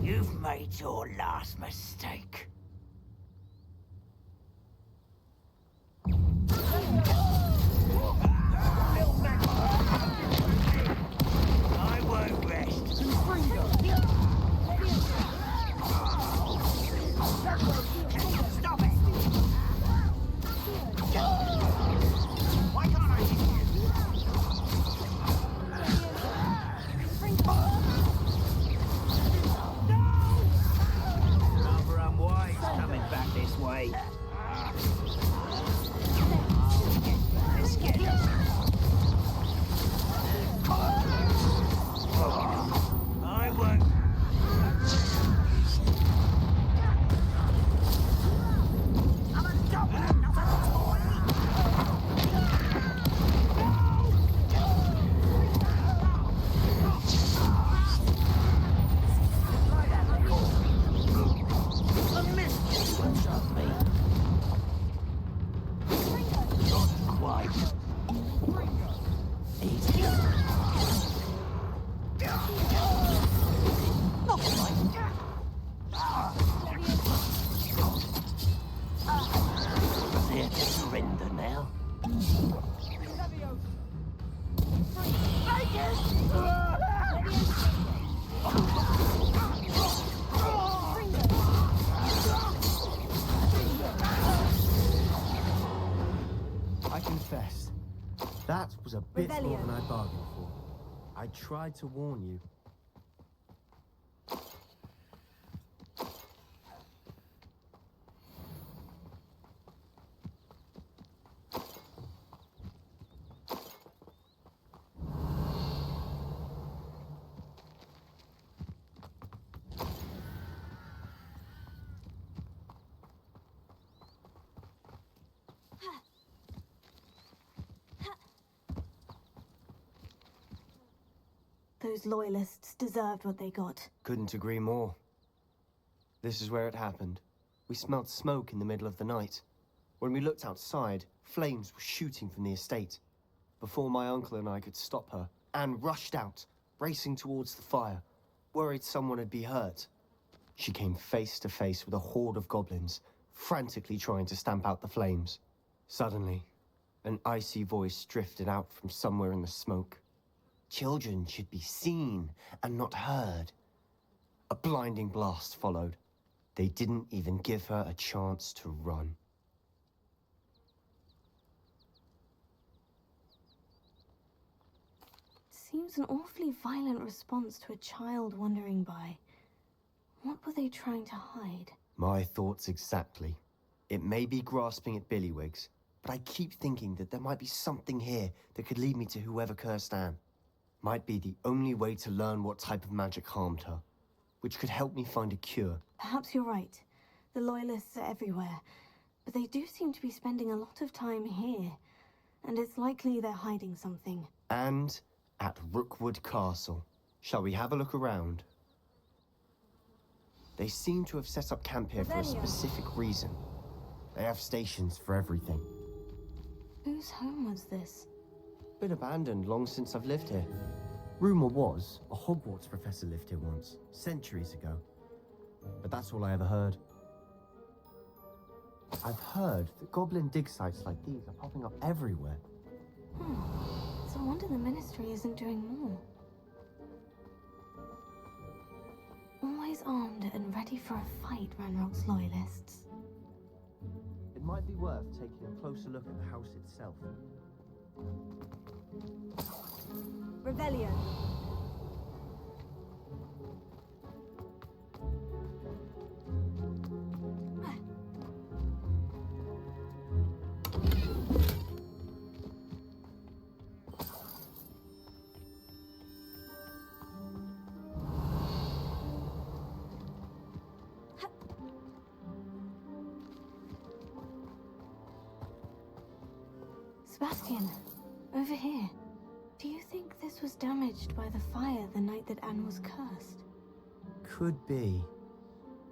You've made your last mistake. I won't rest. Stop it! Why can't I see you? Rather unwise coming back this way. Let's get it. I won't. I'm a goblin, not a toy. A mist won't shut me. Not quite. Easy. Not quite. Prepare to surrender now. I confess, that was a bit more than I bargained for. I tried to warn you. Those loyalists deserved what they got. Couldn't agree more. This is where it happened. We smelled smoke in the middle of the night. When we looked outside, flames were shooting from the estate. Before my uncle and I could stop her, Anne rushed out, racing towards the fire, worried someone had been hurt. She came face to face with a horde of goblins, frantically trying to stamp out the flames. Suddenly, an icy voice drifted out from somewhere in the smoke. Children should be seen and not heard. A blinding blast followed. They didn't even give her a chance to run. Seems an awfully violent response to a child wandering by. What were they trying to hide? My thoughts exactly. It may be grasping at Billywigs, but I keep thinking that there might be something here that could lead me to whoever cursed Anne. Might be the only way to learn what type of magic harmed her, which could help me find a cure. Perhaps you're right. The Loyalists are everywhere, but they do seem to be spending a lot of time here, and it's likely they're hiding something. And at Rookwood Castle. Shall we have a look around? They seem to have set up camp here for a specific reason. They have stations for everything. Whose home was this? Been abandoned long since I've lived here. Rumor was a Hogwarts professor lived here once, centuries ago. But that's all I ever heard. I've heard that goblin dig sites like these are popping up everywhere. It's a wonder the Ministry isn't doing more. Always armed and ready for a fight, Ranrock's loyalists. It might be worth taking a closer look at the house itself. Revelio. Sebastian, over here. Do you think this was damaged by the fire the night that Anne was cursed? Could be.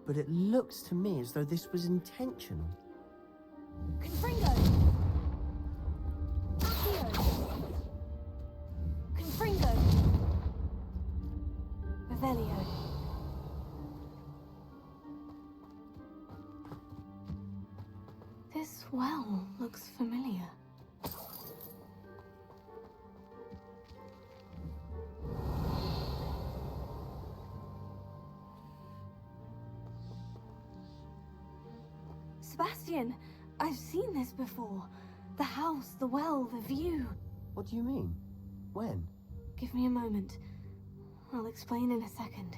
But it looks to me as though this was intentional. Confringo! Accio! Confringo! Revelio. This well looks familiar. Sebastian, I've seen this before. The house, the well, the view. What do you mean? When? Give me a moment. I'll explain in a second.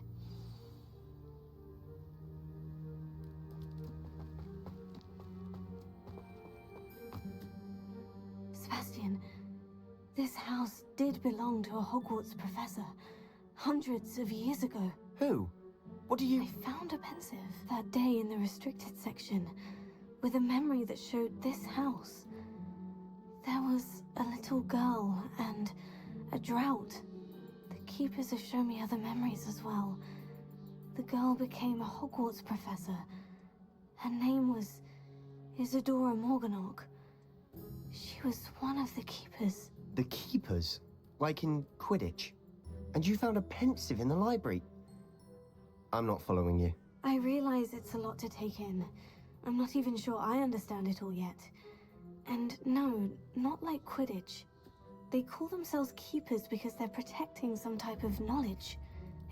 Sebastian, this house did belong to a Hogwarts professor, hundreds of years ago. Who? What do you... I found a pensive that day in the restricted section, with a memory that showed this house. There was a little girl and a drought. The keepers have shown me other memories as well. The girl became a Hogwarts professor. Her name was Isadora Morganach. She was one of the keepers. The keepers? Like in Quidditch? And you found a pensive in the library? I'm not following you. I realize it's a lot to take in. I'm not even sure I understand it all yet. And no, not like Quidditch. They call themselves keepers because they're protecting some type of knowledge.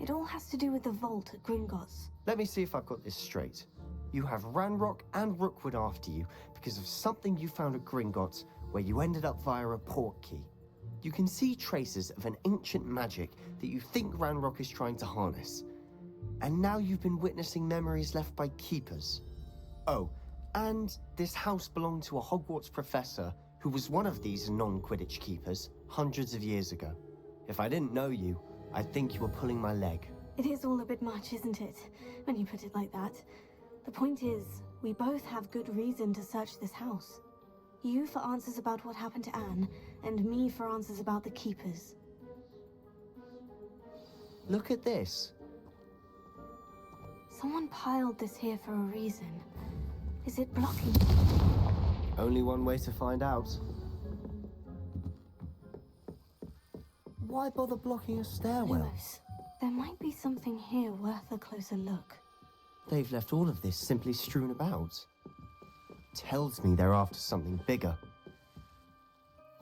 It all has to do with the vault at Gringotts. Let me see if I've got this straight. You have Ranrock and Rookwood after you because of something you found at Gringotts where you ended up via a port key. You can see traces of an ancient magic that you think Ranrock is trying to harness. And now you've been witnessing memories left by keepers. Oh, and this house belonged to a Hogwarts professor who was one of these non-Quidditch keepers hundreds of years ago. If I didn't know you, I'd think you were pulling my leg. It is all a bit much, isn't it? When you put it like that. The point is, we both have good reason to search this house. You for answers about what happened to Anne, and me for answers about the keepers. Look at this. Someone piled this here for a reason. Is it blocking? Only one way to find out. Why bother blocking a stairwell? Lumos, there might be something here worth a closer look. They've left all of this simply strewn about. Tells me they're after something bigger.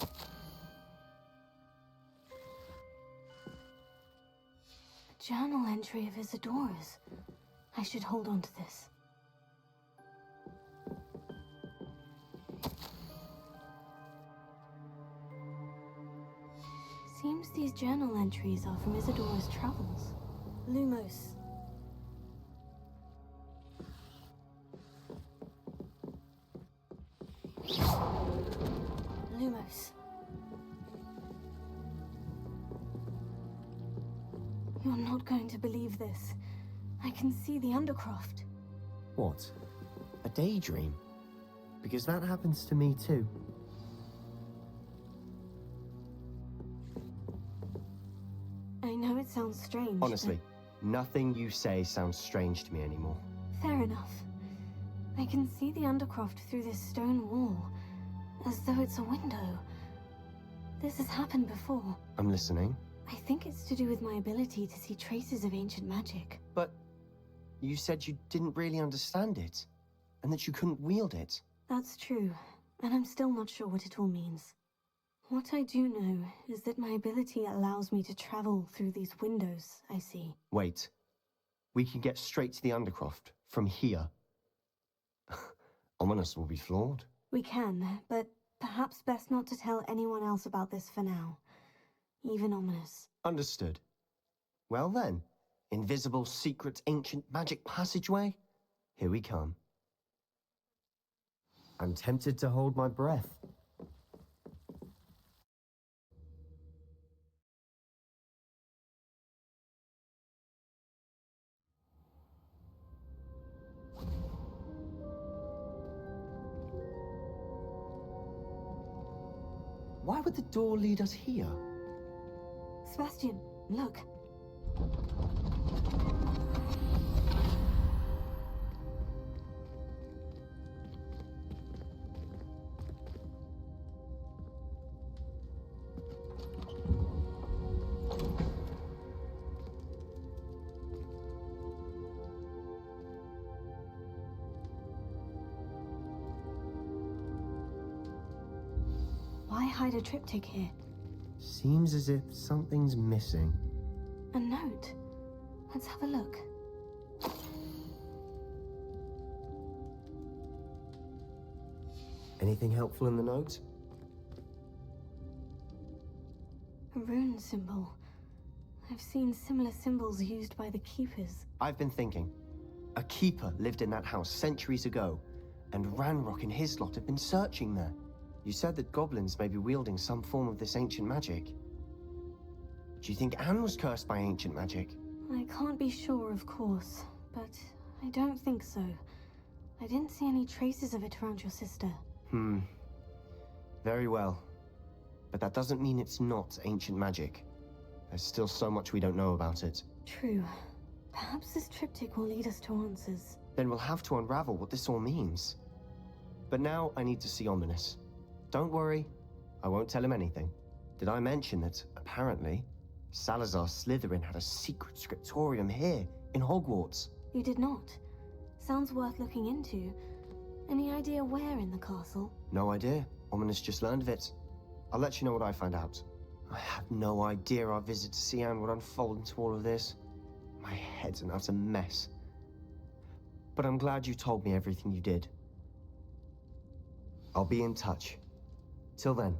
A journal entry of Isadora's. I should hold on to this. Seems these journal entries are from Isadora's travels. Lumos. Lumos. You're not going to believe this. I can see the Undercroft. What? A daydream? Because that happens to me too. I know it sounds strange. Honestly, Nothing you say sounds strange to me anymore. Fair enough. I can see the Undercroft through this stone wall, as though it's a window. This has happened before. I'm listening. I think it's to do with my ability to see traces of ancient magic. But you said you didn't really understand it, and that you couldn't wield it. That's true, and I'm still not sure what it all means. What I do know is that my ability allows me to travel through these windows I see. Wait. We can get straight to the Undercroft from here. Ominous will be floored. We can, but perhaps best not to tell anyone else about this for now. Even Ominous. Understood. Well then, invisible, secret, ancient magic passageway? Here we come. I'm tempted to hold my breath. Why would the door lead us here? Sebastian, look. Why hide a triptych here? Seems as if something's missing. A note. Let's have a look. Anything helpful in the note? A rune symbol. I've seen similar symbols used by the keepers. I've been thinking. A keeper lived in that house centuries ago, and Ranrock and his lot have been searching there. You said that goblins may be wielding some form of this ancient magic. Do you think Anne was cursed by ancient magic? I can't be sure, of course, but I don't think so. I didn't see any traces of it around your sister. Very well. But that doesn't mean it's not ancient magic. There's still so much we don't know about it. True. Perhaps this triptych will lead us to answers. Then we'll have to unravel what this all means. But now I need to see Ominous. Don't worry, I won't tell him anything. Did I mention that, apparently, Salazar Slytherin had a secret scriptorium here, in Hogwarts? You did not. Sounds worth looking into. Any idea where in the castle? No idea. Ominous just learned of it. I'll let you know what I find out. I have no idea our visit to see Anne would unfold into all of this. My head's an utter mess. But I'm glad you told me everything you did. I'll be in touch. Till then.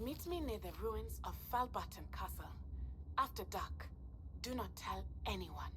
Meet me near the ruins of Falbutton Castle. After dark. Do not tell anyone.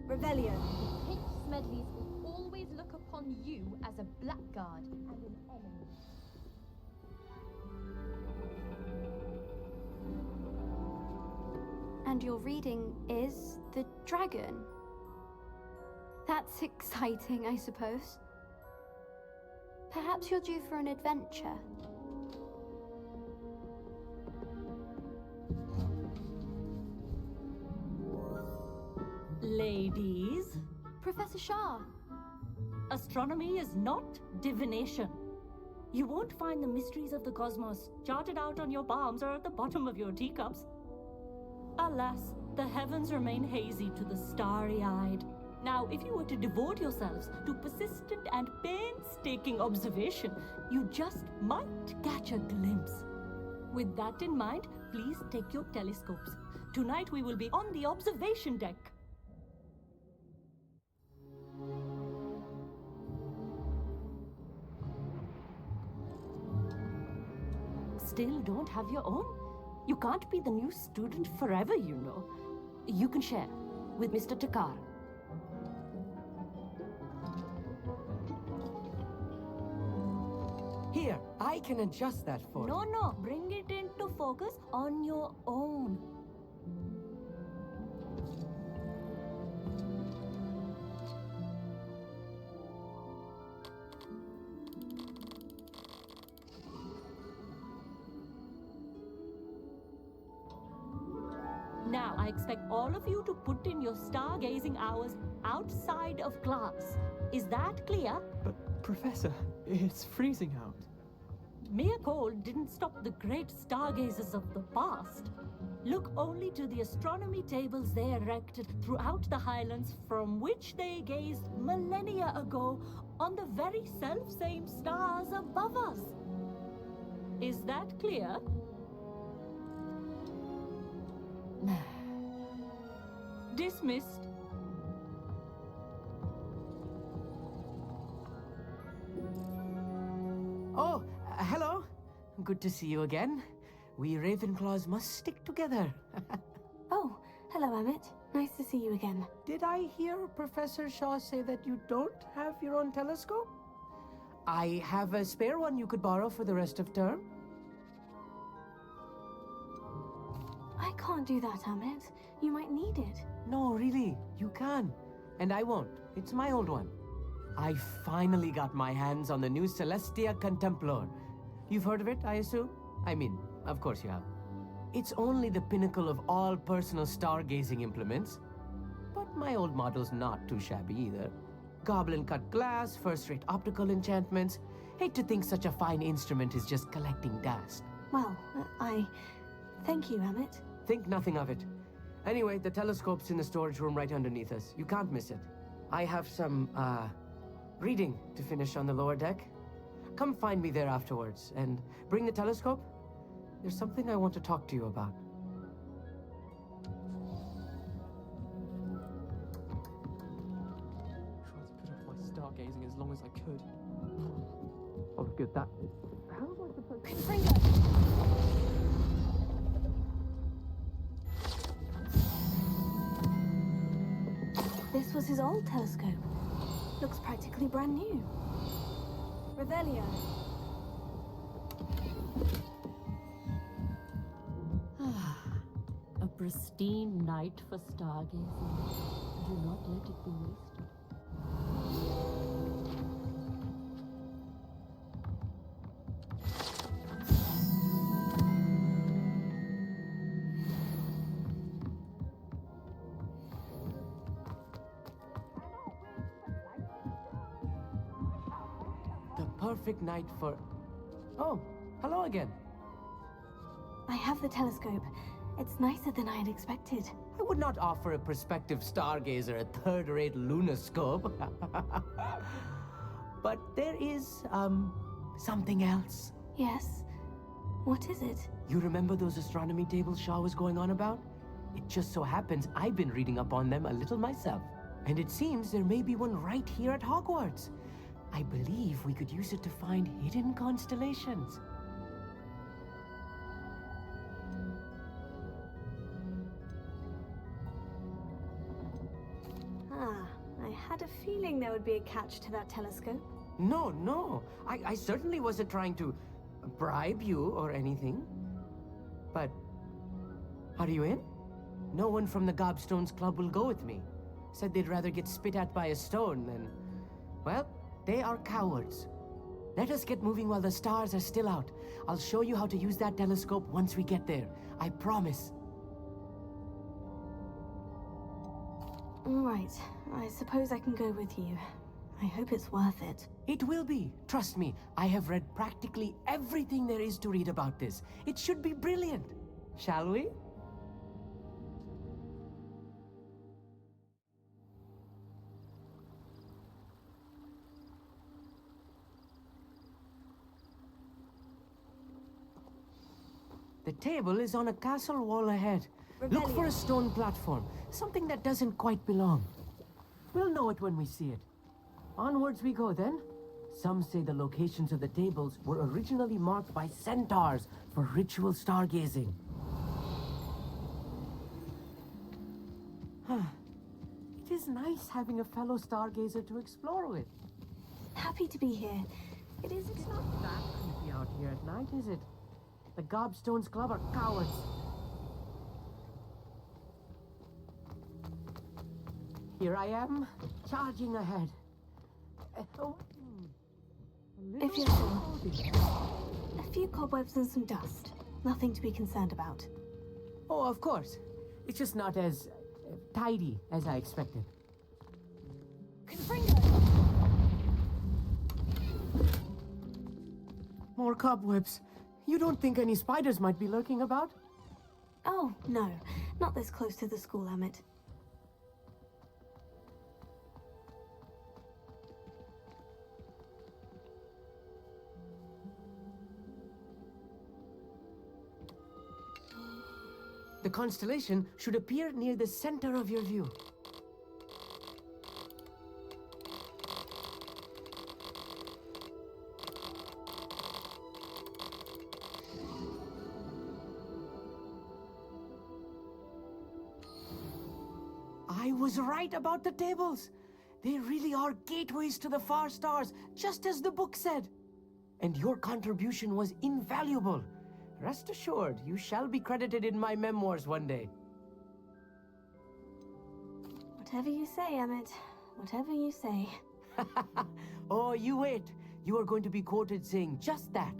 Revelio. The Pinch Smedleys will always look upon you as a blackguard and an enemy. And your reading is the dragon. That's exciting, I suppose. Perhaps you're due for an adventure. Ladies, Professor Shah. astronomy is not divination. You won't find the mysteries of the cosmos charted out on your palms or at the bottom of your teacups. Alas, the heavens remain hazy to the starry-eyed. Now, if you were to devote yourselves to persistent and painstaking observation, you just might catch a glimpse. With that in mind, please take your telescopes. Tonight we will be on the observation deck. Still don't have your own? You can't be the new student forever, you know. You can share with Mr. Takar. Here, I can adjust that for you. No, bring it into focus on your own. Now, I expect all of you to put in your stargazing hours outside of class. Is that clear? But, Professor, it's freezing out. Mere cold didn't stop the great stargazers of the past. Look only to the astronomy tables they erected throughout the highlands from which they gazed millennia ago on the very self-same stars above us. Is that clear? Dismissed. Oh, hello. Good to see you again. We Ravenclaws must stick together. Oh, hello, Emmett. Nice to see you again. Did I hear Professor Shaw say that you don't have your own telescope? I have a spare one you could borrow for the rest of term. I can't do that, Emmett. You might need it. No, really, you can. And I won't. It's my old one. I finally got my hands on the new Celestia Contemplor. You've heard of it, I assume? I mean, of course you have. It's only the pinnacle of all personal stargazing implements. But my old model's not too shabby either. Goblin-cut glass, first-rate optical enchantments. Hate to think such a fine instrument is just collecting dust. Well, thank you, Emmett. Think nothing of it. Anyway, the telescope's in the storage room right underneath us. You can't miss it. I have some, reading to finish on the lower deck. Come find me there afterwards, and bring the telescope. There's something I want to talk to you about. Tried to put off my stargazing as long as I could. Oh, good, that is. How am I supposed to... This was his old telescope. Looks practically brand new. Revelio. A pristine night for stargazing. Do not let it be wasted. Perfect night for... Oh, hello again. I have the telescope. It's nicer than I had expected. I would not offer a prospective stargazer a third-rate lunoscope. But there is, something else. Yes? What is it? You remember those astronomy tables Shaw was going on about? It just so happens I've been reading up on them a little myself. And it seems there may be one right here at Hogwarts. I believe we could use it to find hidden constellations. Ah, I had a feeling there would be a catch to that telescope. No, no. I certainly wasn't trying to bribe you or anything. But are you in? No one from the Gobstones Club will go with me. Said they'd rather get spit at by a stone than... Well, they are cowards. Let us get moving while the stars are still out. I'll show you how to use that telescope once we get there. I promise. All right, I suppose I can go with you. I hope it's worth it. It will be. Trust me, I have read practically everything there is to read about this. It should be brilliant. Shall we? The table is on a castle wall ahead. Look for a stone platform, something that doesn't quite belong. We'll know it when we see it. Onwards we go then. Some say the locations of the tables were originally marked by centaurs for ritual stargazing. It is nice having a fellow stargazer to explore with. Happy to be here. It's not that creepy out here at night, is it? The Gobstones Club are cowards. Here I am, charging ahead. If you're sure. A few cobwebs and some dust. Nothing to be concerned about. Oh, of course. It's just not as tidy as I expected. More cobwebs. You don't think any spiders might be lurking about? Oh, no. Not this close to the school, Emmett. The constellation should appear near the center of your view. I was right about the tables. They really are gateways to the far stars, just as the book said. And your contribution was invaluable. Rest assured, you shall be credited in my memoirs one day. Whatever you say, Emmett. Whatever you say. Oh, you wait. You are going to be quoted saying just that.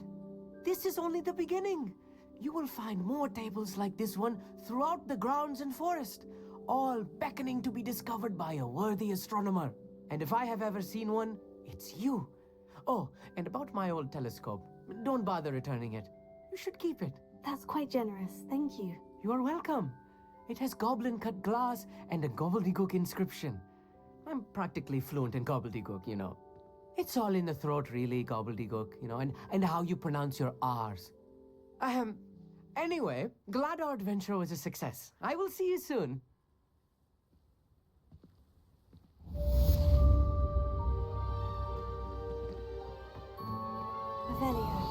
This is only the beginning. You will find more tables like this one throughout the grounds and forest, all beckoning to be discovered by a worthy astronomer. And if I have ever seen one, it's you. Oh, and about my old telescope, don't bother returning it. You should keep it. That's quite generous, thank you. You are welcome. It has goblin-cut glass and a gobbledygook inscription. I'm practically fluent in gobbledygook, you know. It's all in the throat, really, gobbledygook, you know, and how you pronounce your R's. Anyway, glad our adventure was a success. I will see you soon. Revelio.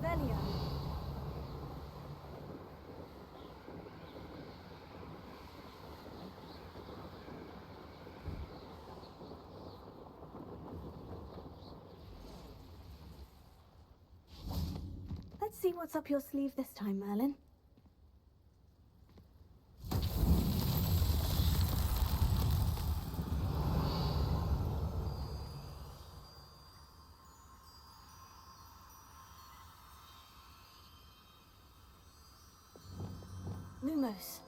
Revelio. Let's see what's up your sleeve this time, Merlin. Lumos.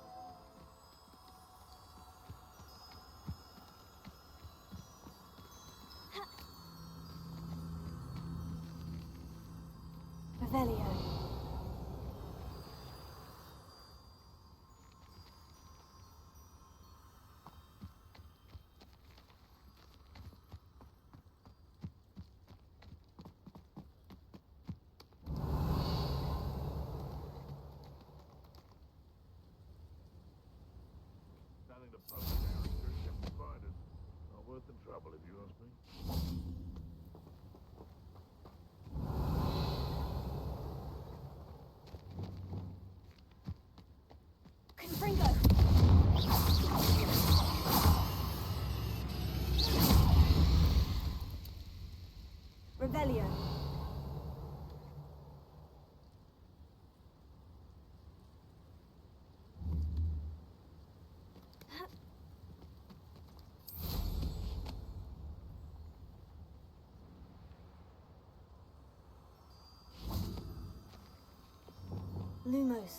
Revelio. Standing the public characters can be provided. Not worth the trouble, if you ask me. Confringo. Revelio. Lumos.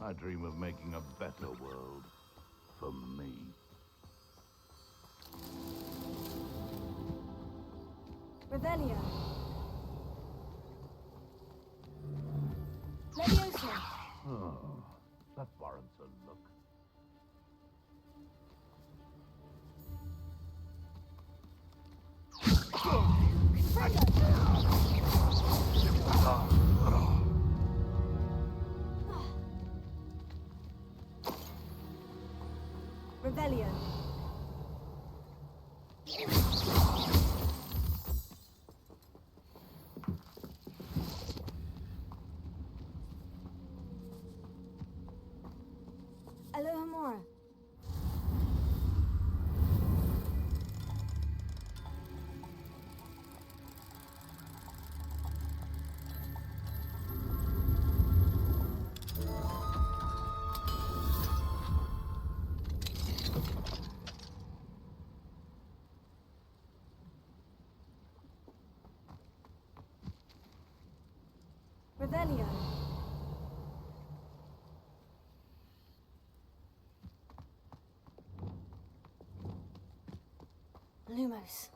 I dream of making a better world for me. Revelio. Levioso. Oh, that warrants a look. Revelio. Alohomora. Revelio. Lumos.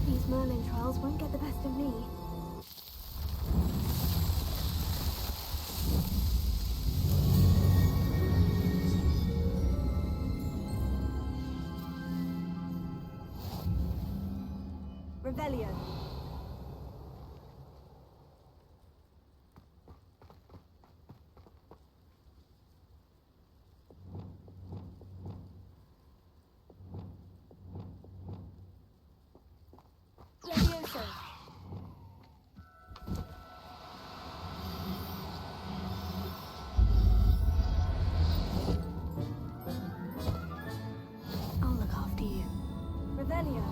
These Merlin trials won't get the best of me. Revelio. Levioso. I'll look after you. Revelio.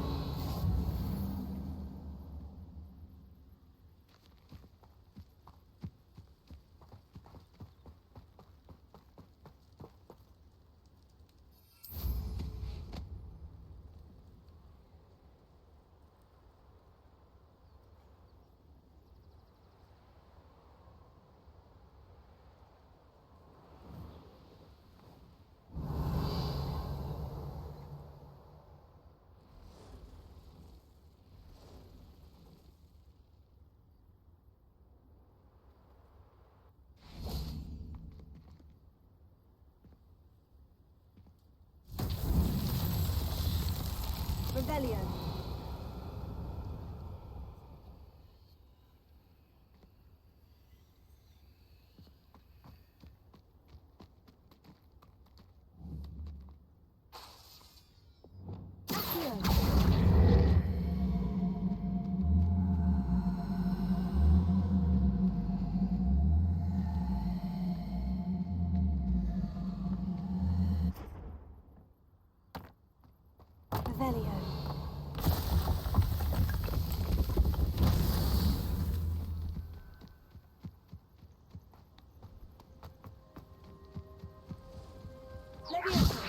Revelio. Revelio. Levioso.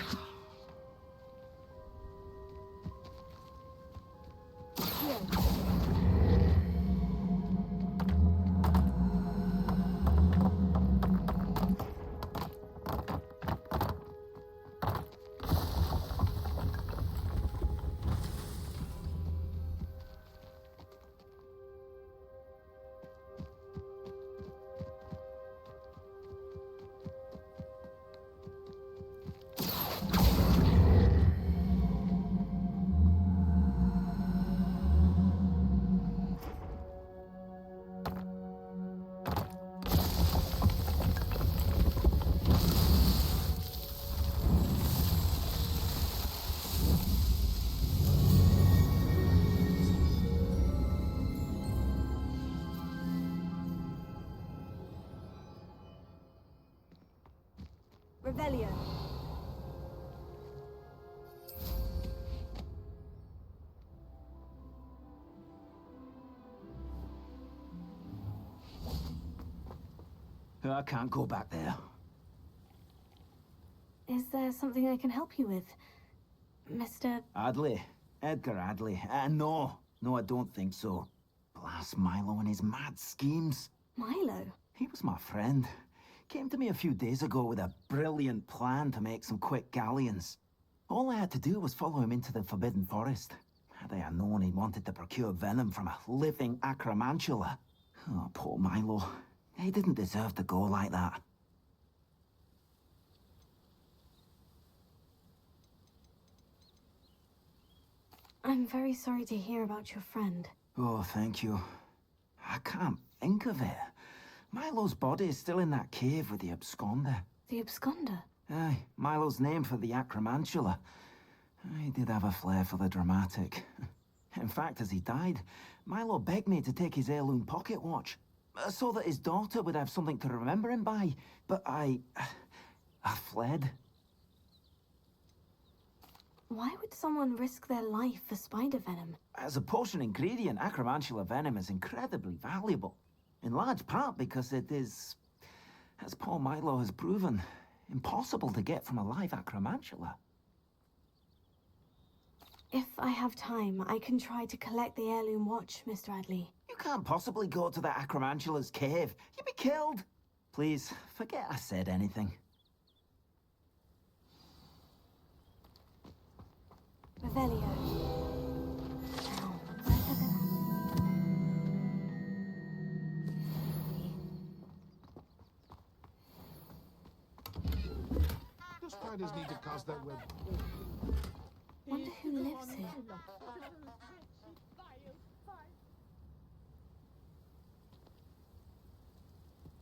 Accio. Revelio. I can't go back there. Is there something I can help you with, Mr. Adley. Edgar Adley. No. No, I don't think so. Blast Milo and his mad schemes. Milo? He was my friend. Came to me a few days ago with a brilliant plan to make some quick galleons. All I had to do was follow him into the Forbidden Forest. Had I known he wanted to procure venom from a living acromantula. Oh, poor Milo. He didn't deserve to go like that. I'm very sorry to hear about your friend. Oh, thank you. I can't think of it. Milo's body is still in that cave with the absconder. The absconder? Aye, Milo's name for the acromantula. He did have a flair for the dramatic. In fact, as he died, Milo begged me to take his heirloom pocket watch, so that his daughter would have something to remember him by. But I fled. Why would someone risk their life for spider venom? As a potion ingredient, acromantula venom is incredibly valuable. In large part because it is, as poor Milo has proven, impossible to get from a live acromantula. If I have time, I can try to collect the heirloom watch, Mr. Adley. You can't possibly go to the acromantula's cave. You'd be killed. Please, forget I said anything. Revelio. Do spiders need to cast their web? Wonder who lives here.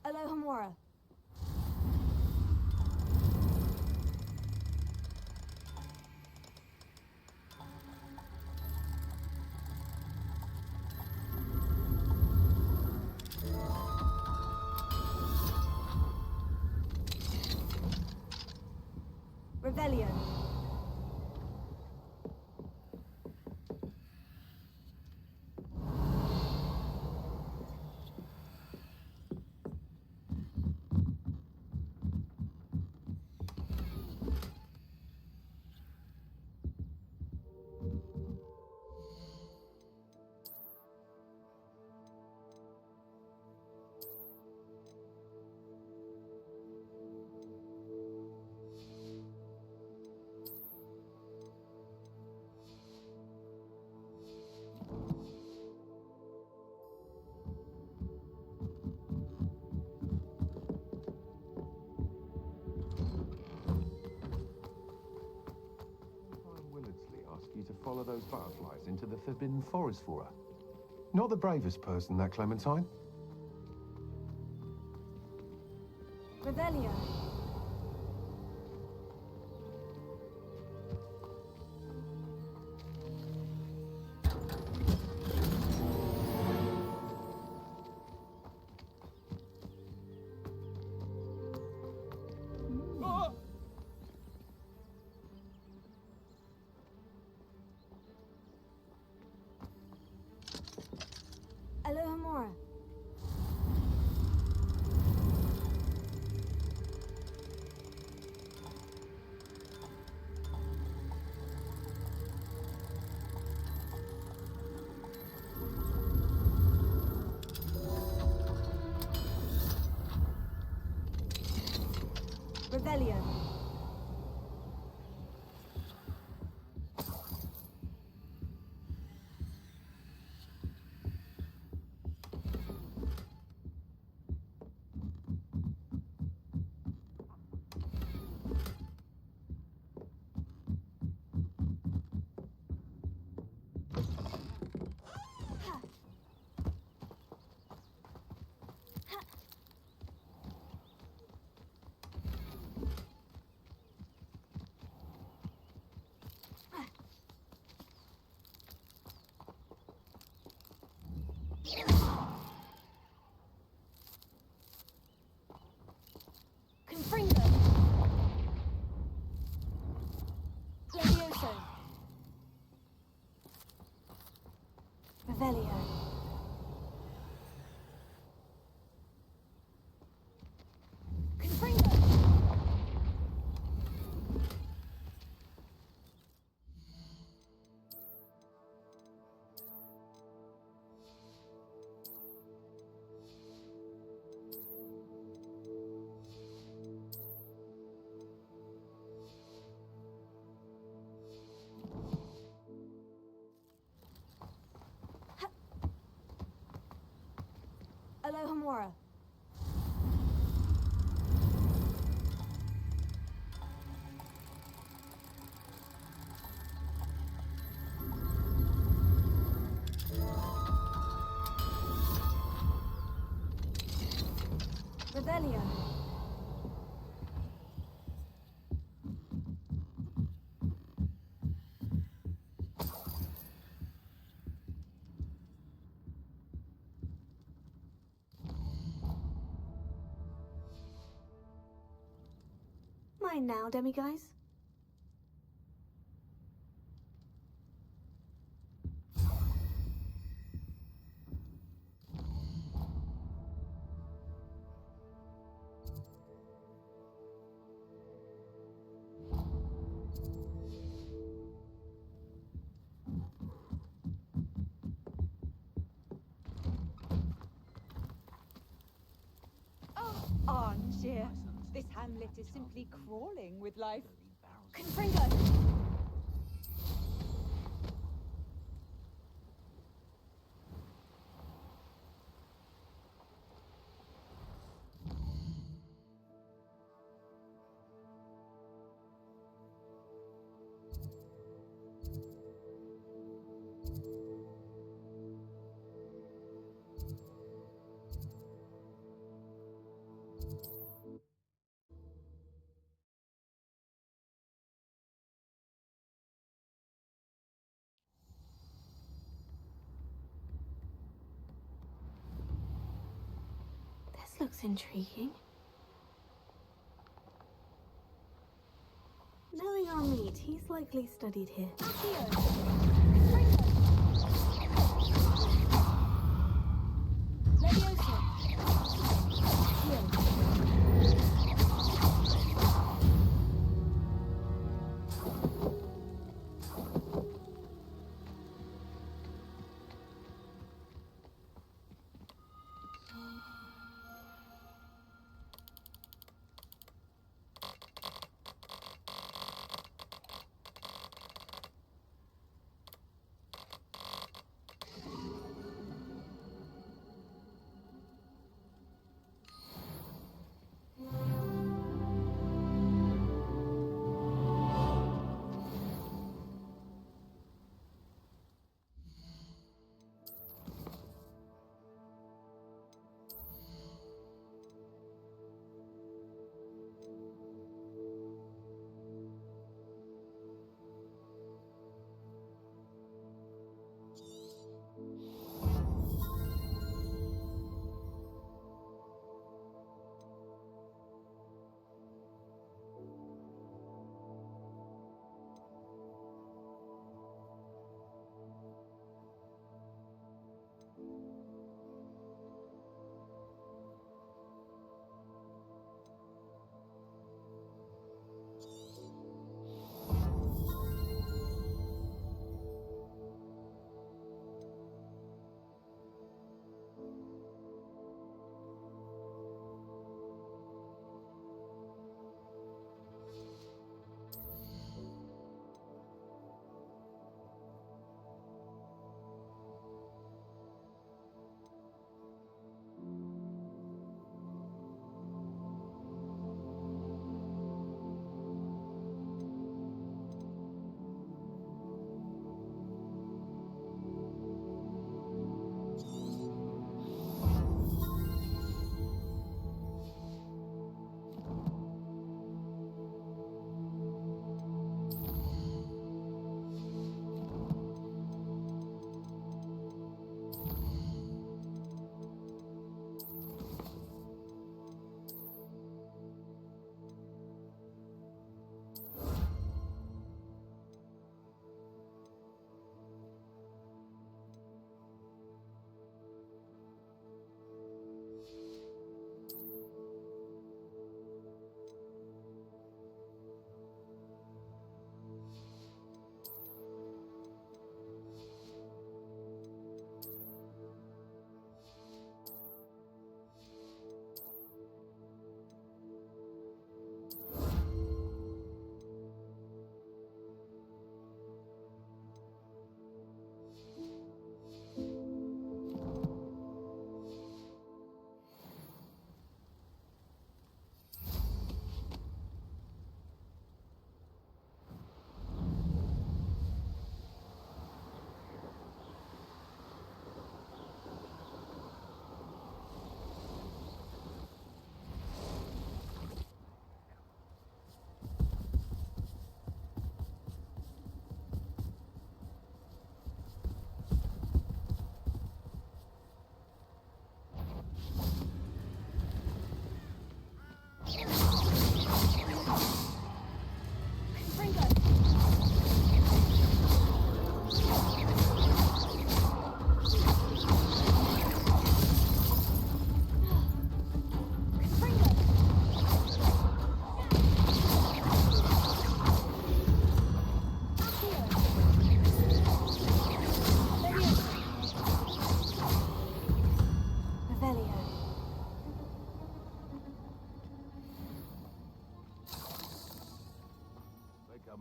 Alohomora. Revelio. follow those butterflies into the Forbidden Forest for her. Not the bravest person, that Clementine. Revelio. Alohomora. Revelio. Confringo. Levioso. Revelio. Confringo. Alohomora. Revelio. Mine now, demiguise. Angier, this hamlet is simply crawling with life. Confringo. This looks intriguing. Knowing our meat, he's likely studied here. Levioso.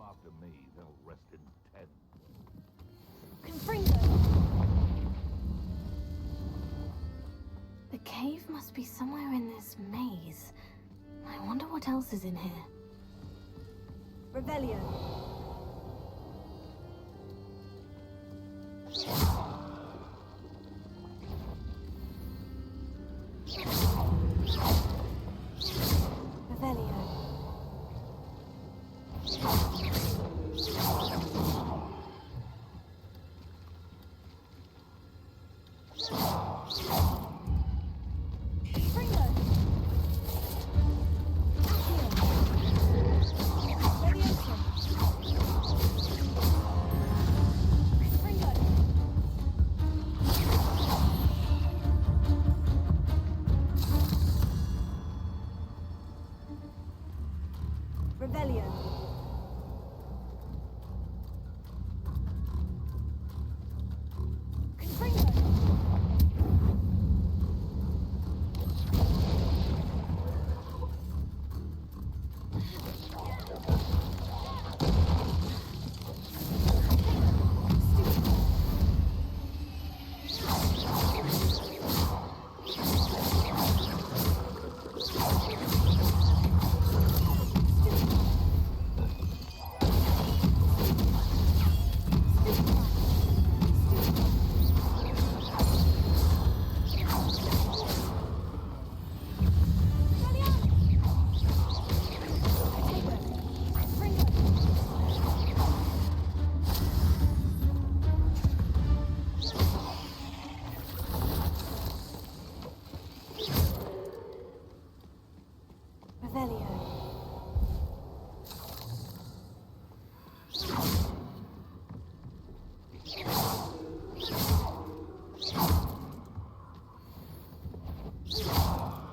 come after me, they'll rest in tents. Confringo! The cave must be somewhere in this maze. I wonder what else is in here. Revelio. Revelio. Revelio.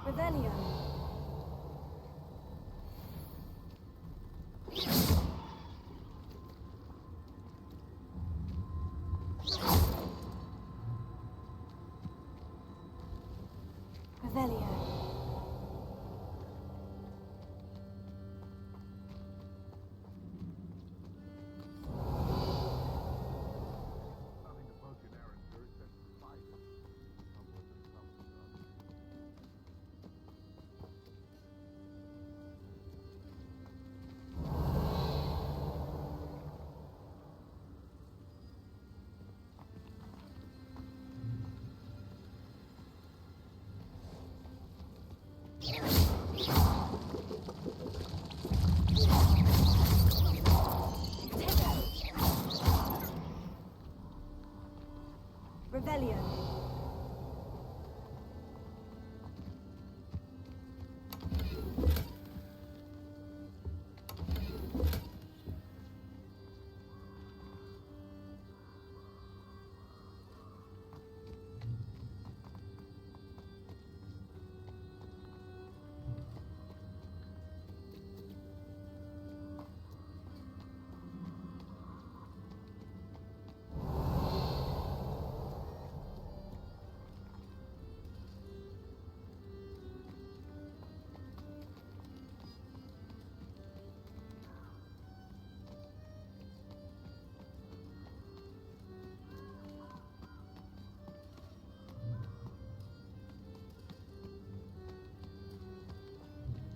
Revelio. Revelio. Revelio.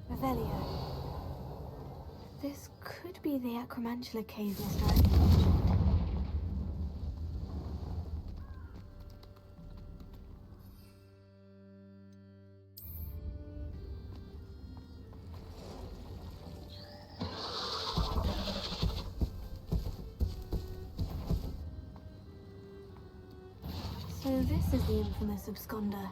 Revelio. This could be the Acromantula cave Mr. Atkin mentioned. So this is the infamous absconder.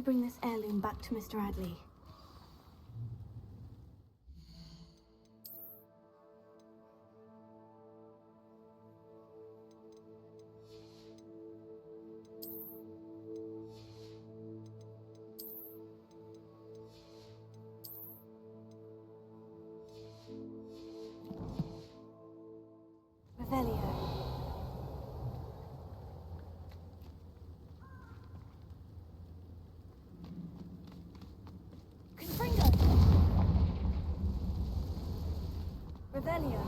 to bring this heirloom back to Mr. Adley. Revelio. Confringo! Revelio.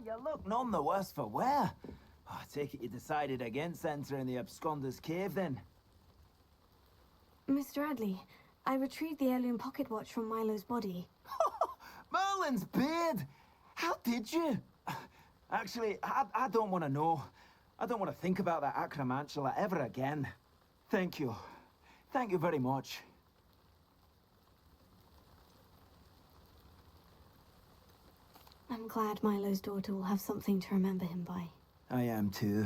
You look none the worse for wear. Oh, I take it you decided against entering the Absconder's Cave, then? Mr. Adley, I retrieved the heirloom pocket watch from Milo's body. Merlin's beard! How did you? Actually, I don't want to know. I don't want to think about that acromantula ever again. Thank you. Thank you very much. I'm glad Milo's daughter will have something to remember him by. I am too.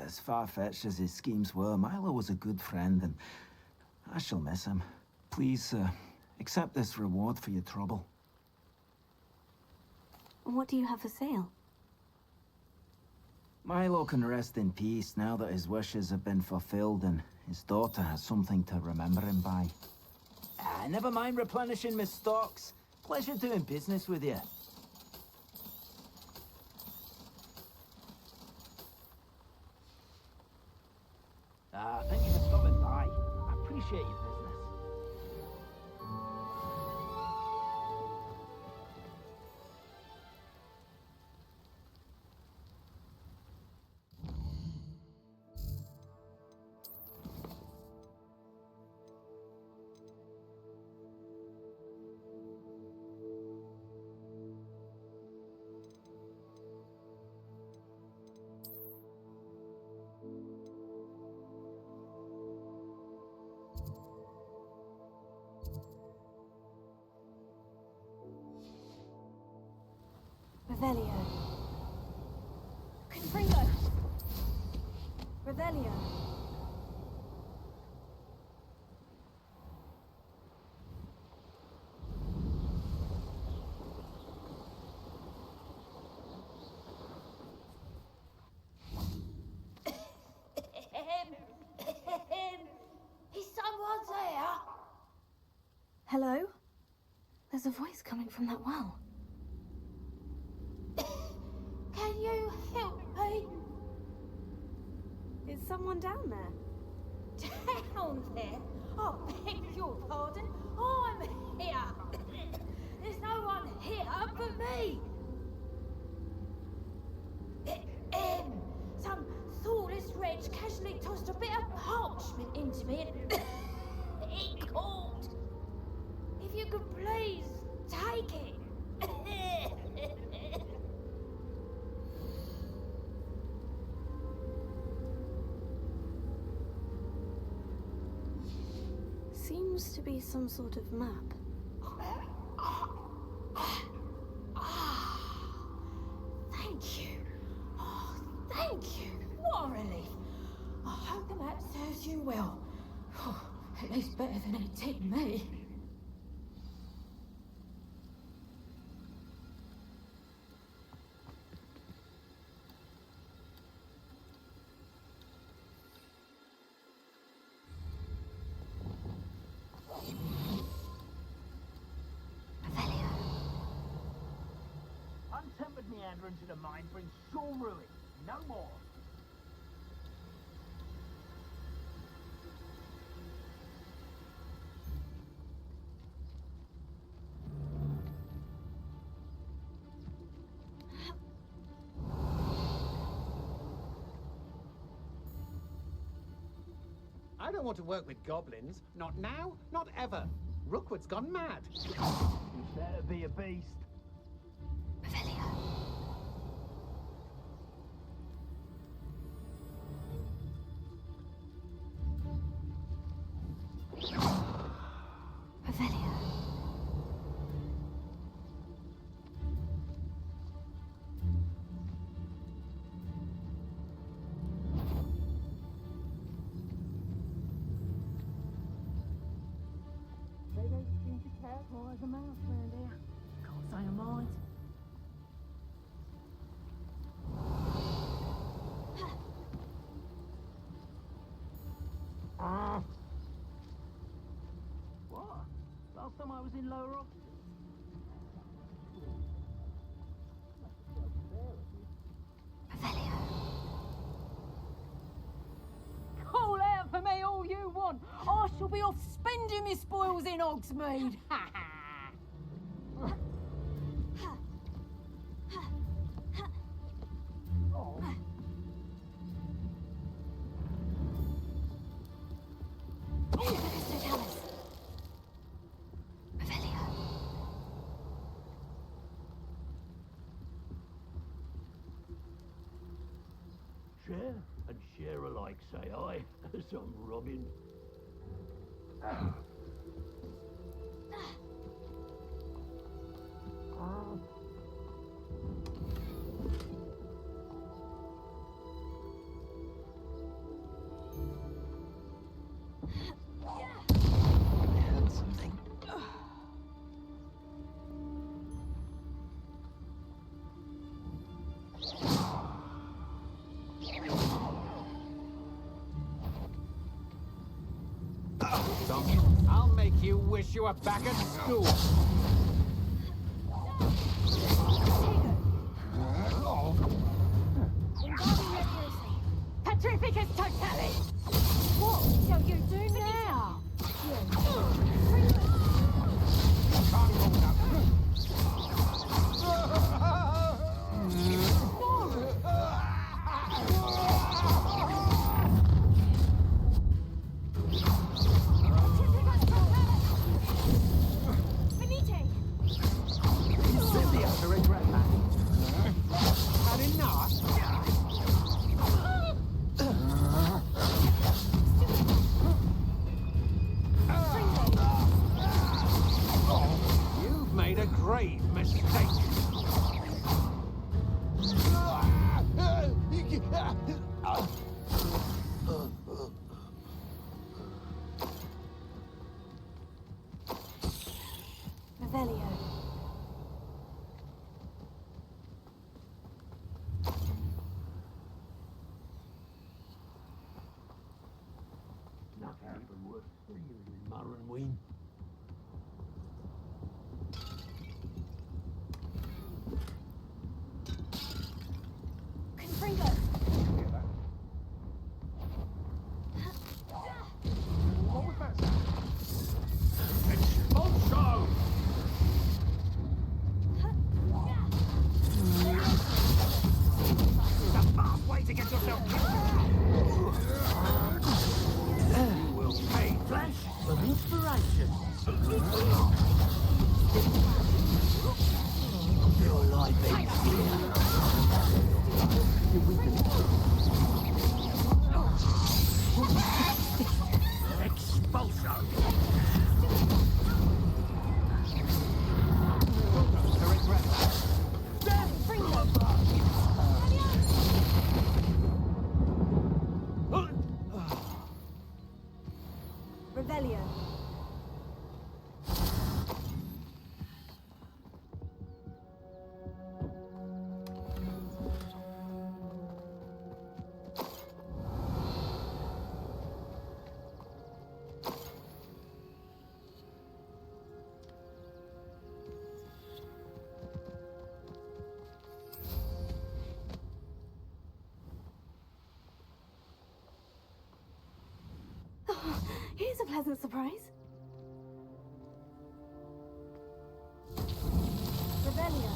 As far-fetched as his schemes were, Milo was a good friend, and I shall miss him. Please, accept this reward for your trouble. What do you have for sale? Milo can rest in peace now that his wishes have been fulfilled and his daughter has something to remember him by. Never mind replenishing my stocks. Pleasure doing business with you. Thank you for stopping by. I appreciate your business. Revelio. Confringo! Revelio. Is someone there? Hello? There's a voice coming from that well. Can you help me? Is someone down there? Down there? I beg your pardon. I'm here. There's no one here but me. Some thoughtless wretch casually tossed a bit of parchment into me and it caught. If you could please take it. Seems to be some sort of map. Thank you. Oh, thank you. What a relief. I hope the map serves you well. At least better than it did me. Untempered meander into the mine brings sure ruin, no more. I don't want to work with goblins. Not now, not ever. Rookwood's gone mad. You better be a beast. They don't seem to care for the mouse round here. Can't say I mind. What? Last time I was in Lower Oxford. Call out for me all you want. I shall be off spending my spoils in Hogsmeade. Ha ha! Share and share alike, say I, as I'm robbing. I'll make you wish you were back at school. Petrificus totale! What shall you do now? To regret that. Had enough? You've made a grave mistake. Revelio. Nothing even worth stealing in Marunween. Confringo. What was that? Expulso! The fast way to get yourself killed. You will pay flesh for inspiration. Your life ends here. Your weakness. Expulso! To regret that. Revelio. Here's a pleasant surprise. Revelio.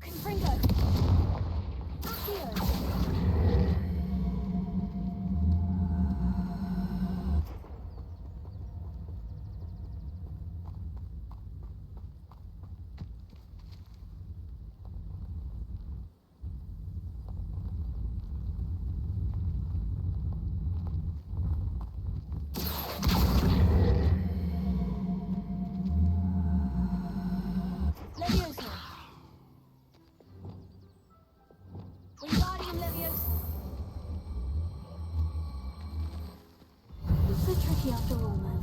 Confringo! Accio! Leviosa! Wingardium Leviosa! It's so tricky after all, Merlin.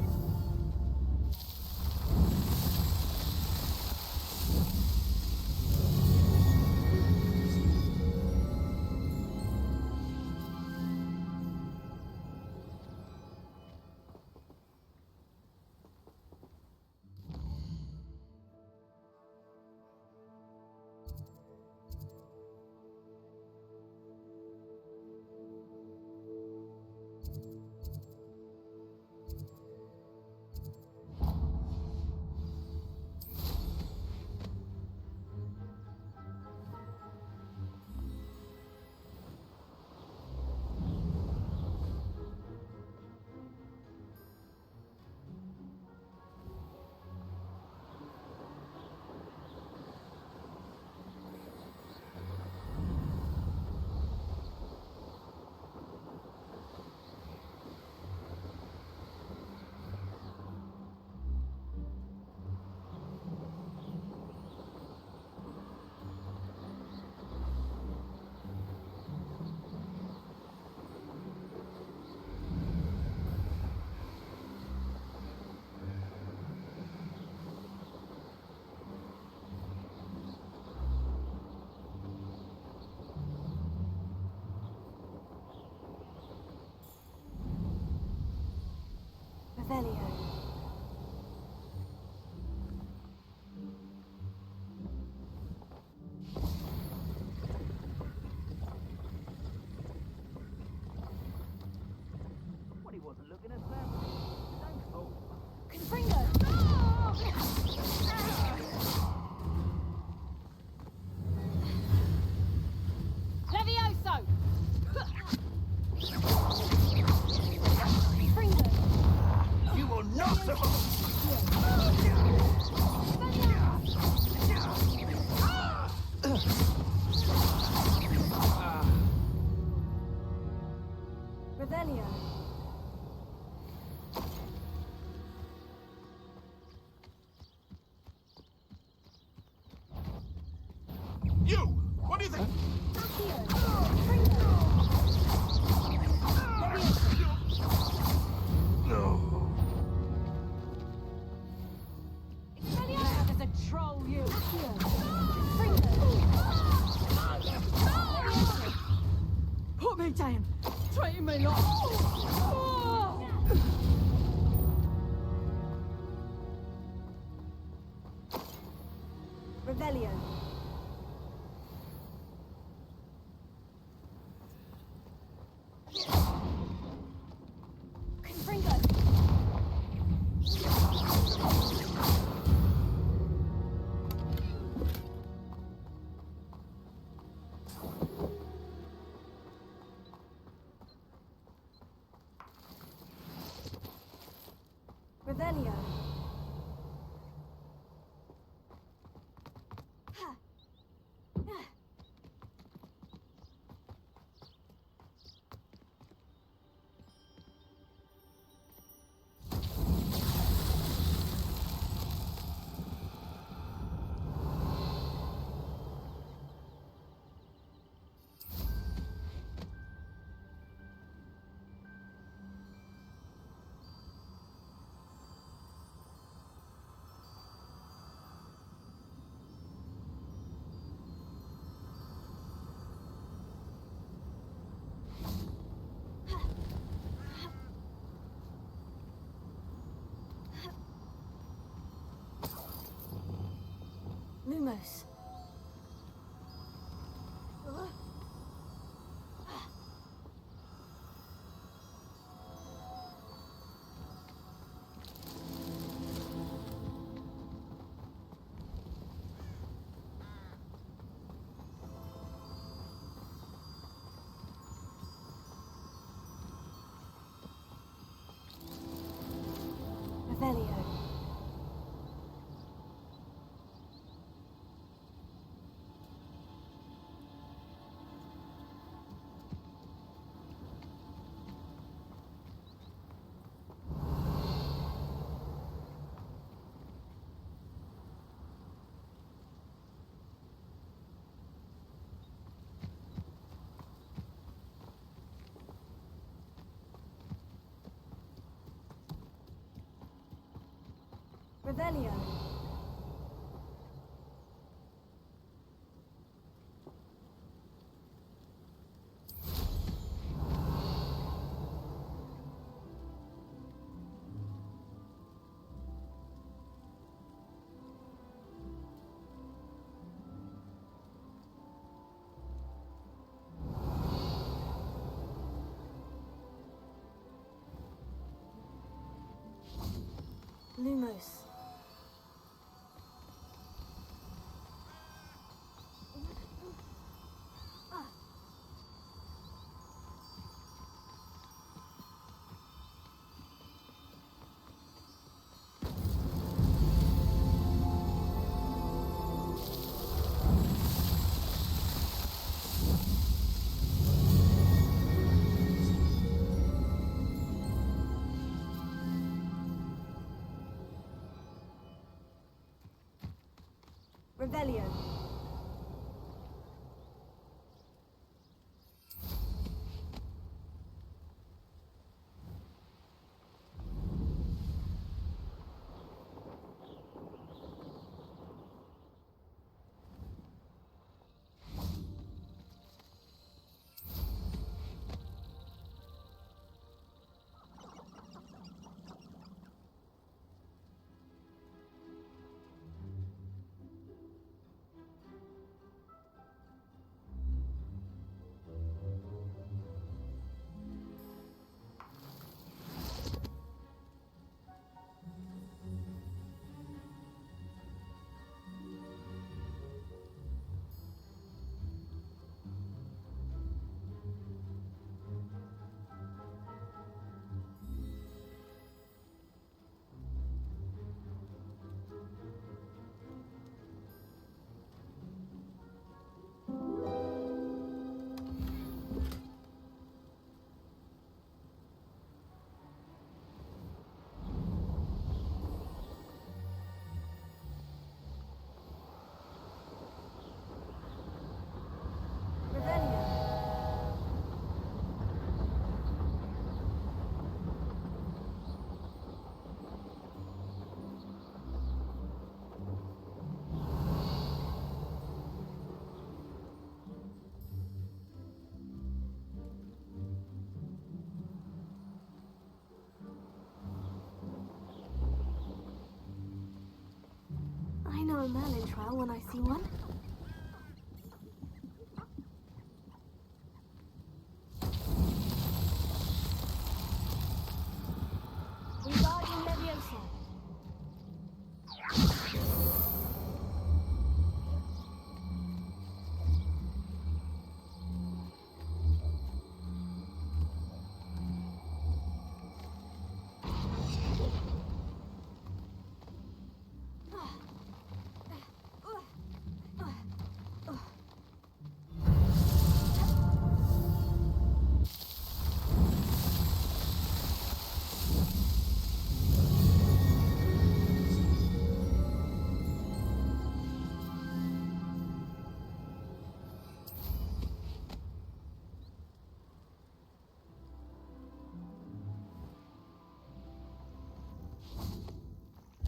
Revelio. Well, he wasn't looking at that. Don't fool. Confringo! Levioso! Confringo! You will not survive! Revelio. You! What do you think? No. Mad as a troll, you! Put me down! Treating me like... Revelio. Confringo. Revelio. Ha. Ah. Lumos. Revelio. Lumos. Revelio. I know a Merlin trial when I see one. Wingardium Leviosa.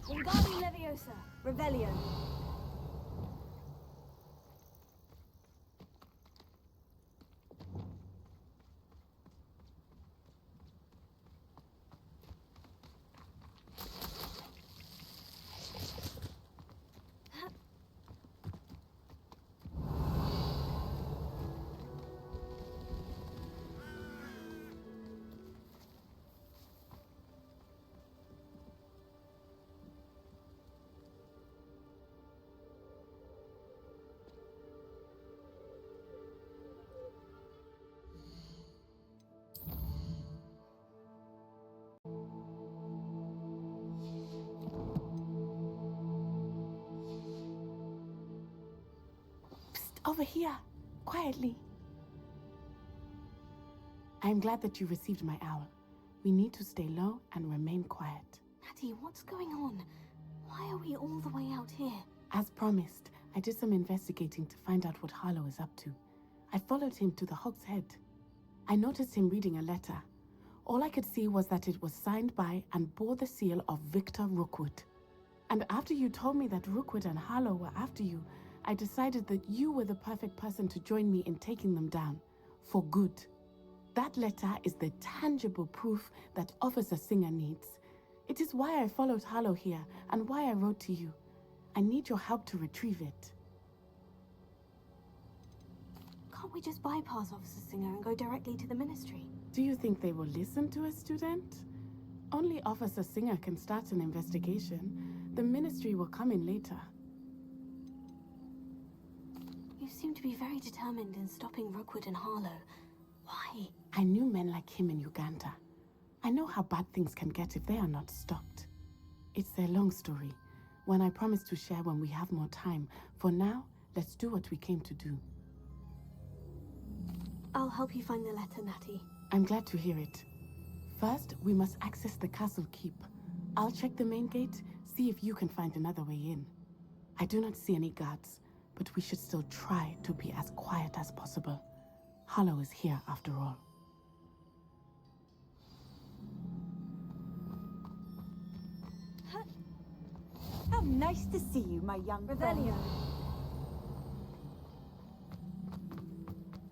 Wingardium Leviosa. Revelio. Over here, quietly. I'm glad that you received my owl. We need to stay low and remain quiet. Maddie, what's going on? Why are we all the way out here? As promised, I did some investigating to find out what Harlow is up to. I followed him to the Hog's Head. I noticed him reading a letter. All I could see was that it was signed by and bore the seal of Victor Rookwood. And after you told me that Rookwood and Harlow were after you, I decided that you were the perfect person to join me in taking them down. For good. That letter is the tangible proof that Officer Singer needs. It is why I followed Harlow here and why I wrote to you. I need your help to retrieve it. Can't we just bypass Officer Singer and go directly to the Ministry? Do you think they will listen to a student? Only Officer Singer can start an investigation. The Ministry will come in later. You seem to be very determined in stopping Rookwood and Harlow. Why? I knew men like him in Uganda. I know how bad things can get if they are not stopped. It's a long story, one I promise to share when we have more time. For now, let's do what we came to do. I'll help you find the letter, Natty. I'm glad to hear it. First, we must access the castle keep. I'll check the main gate, see if you can find another way in. I do not see any guards, but we should still try to be as quiet as possible. Harlow is here after all. How nice to see you, my young Revelio.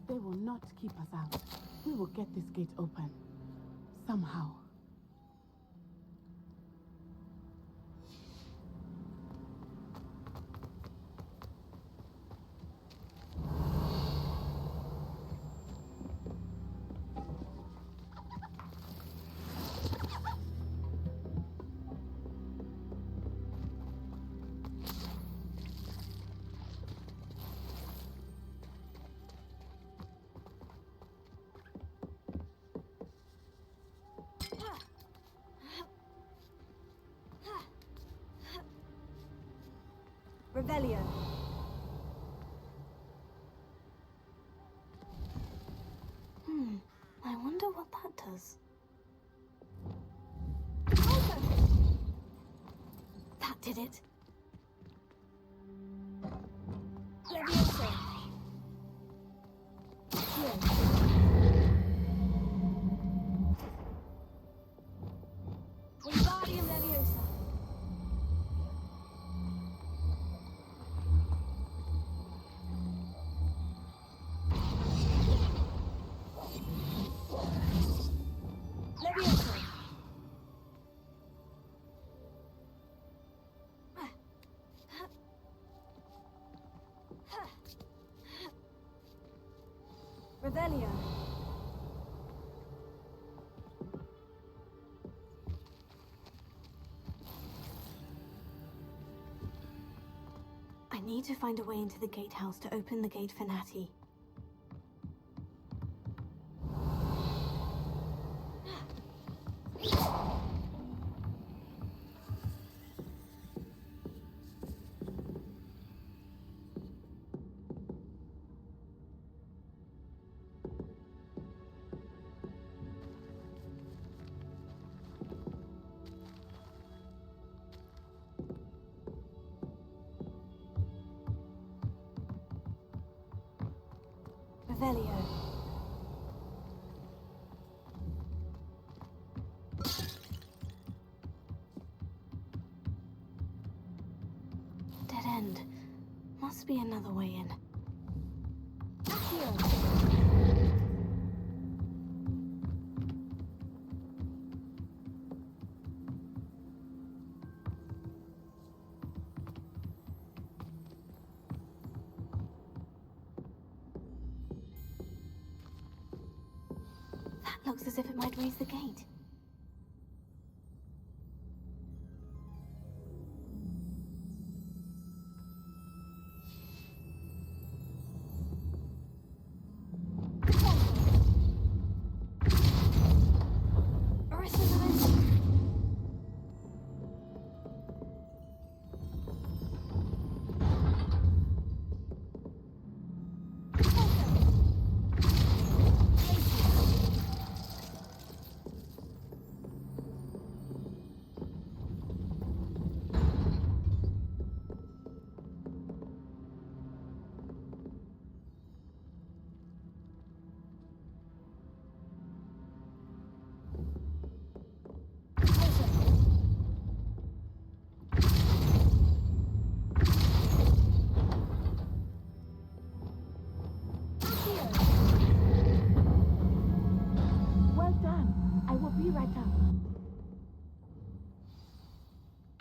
They will not keep us out. We will get this gate open. Somehow. Revelio. I wonder what that does. That did it. Levioso. Wingardium Leviosa. Leviosa. Revelio. I need to find a way into the gatehouse to open the gate for Natty. Revelio. Dead end. Must be another way in. Accio. That looks as if it might raise the gate. right up.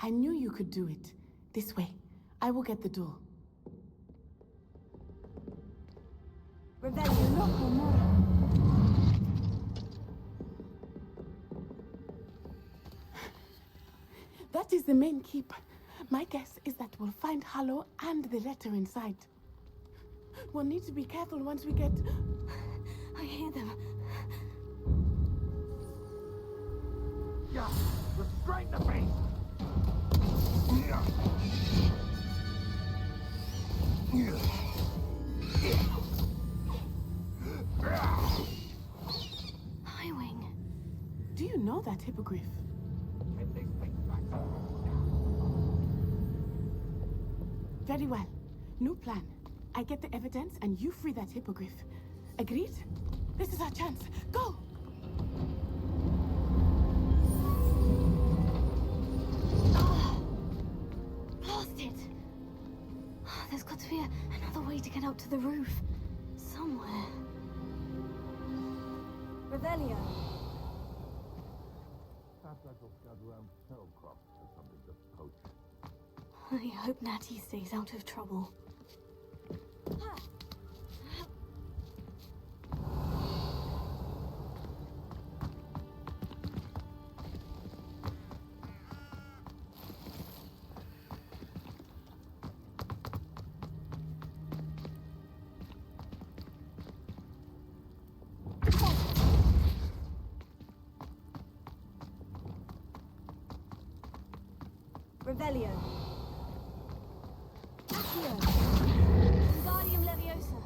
I knew you could do it. This way. I will get the door. Revelio loco mora. That is the main keep. My guess is that we'll find Hallow and the letter inside. We'll need to be careful once we get... I hear them. Yeah, look straight in the face. Highwing. Do you know that hippogriff? Very well. New plan. I get the evidence and you free that hippogriff. Agreed? This is our chance. Go! Blasted! There's got to be another way to get up to the roof. Somewhere. Revelio. Perhaps I shall scout around Shellcroft for something to poach. I hope Natty stays out of trouble. Revelio. Accio. Wingardium Leviosa.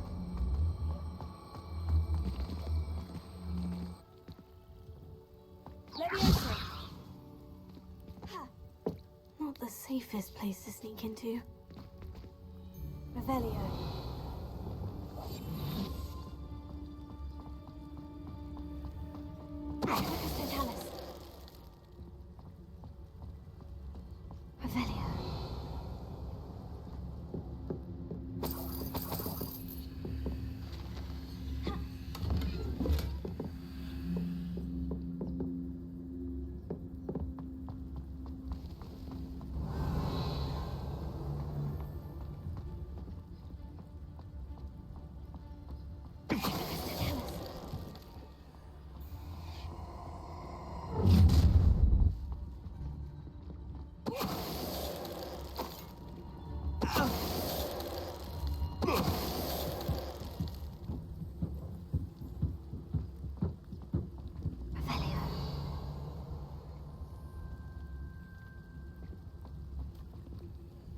Leviosa. Ha. Not the safest place to sneak into. Revelio. Totalis. Revelio.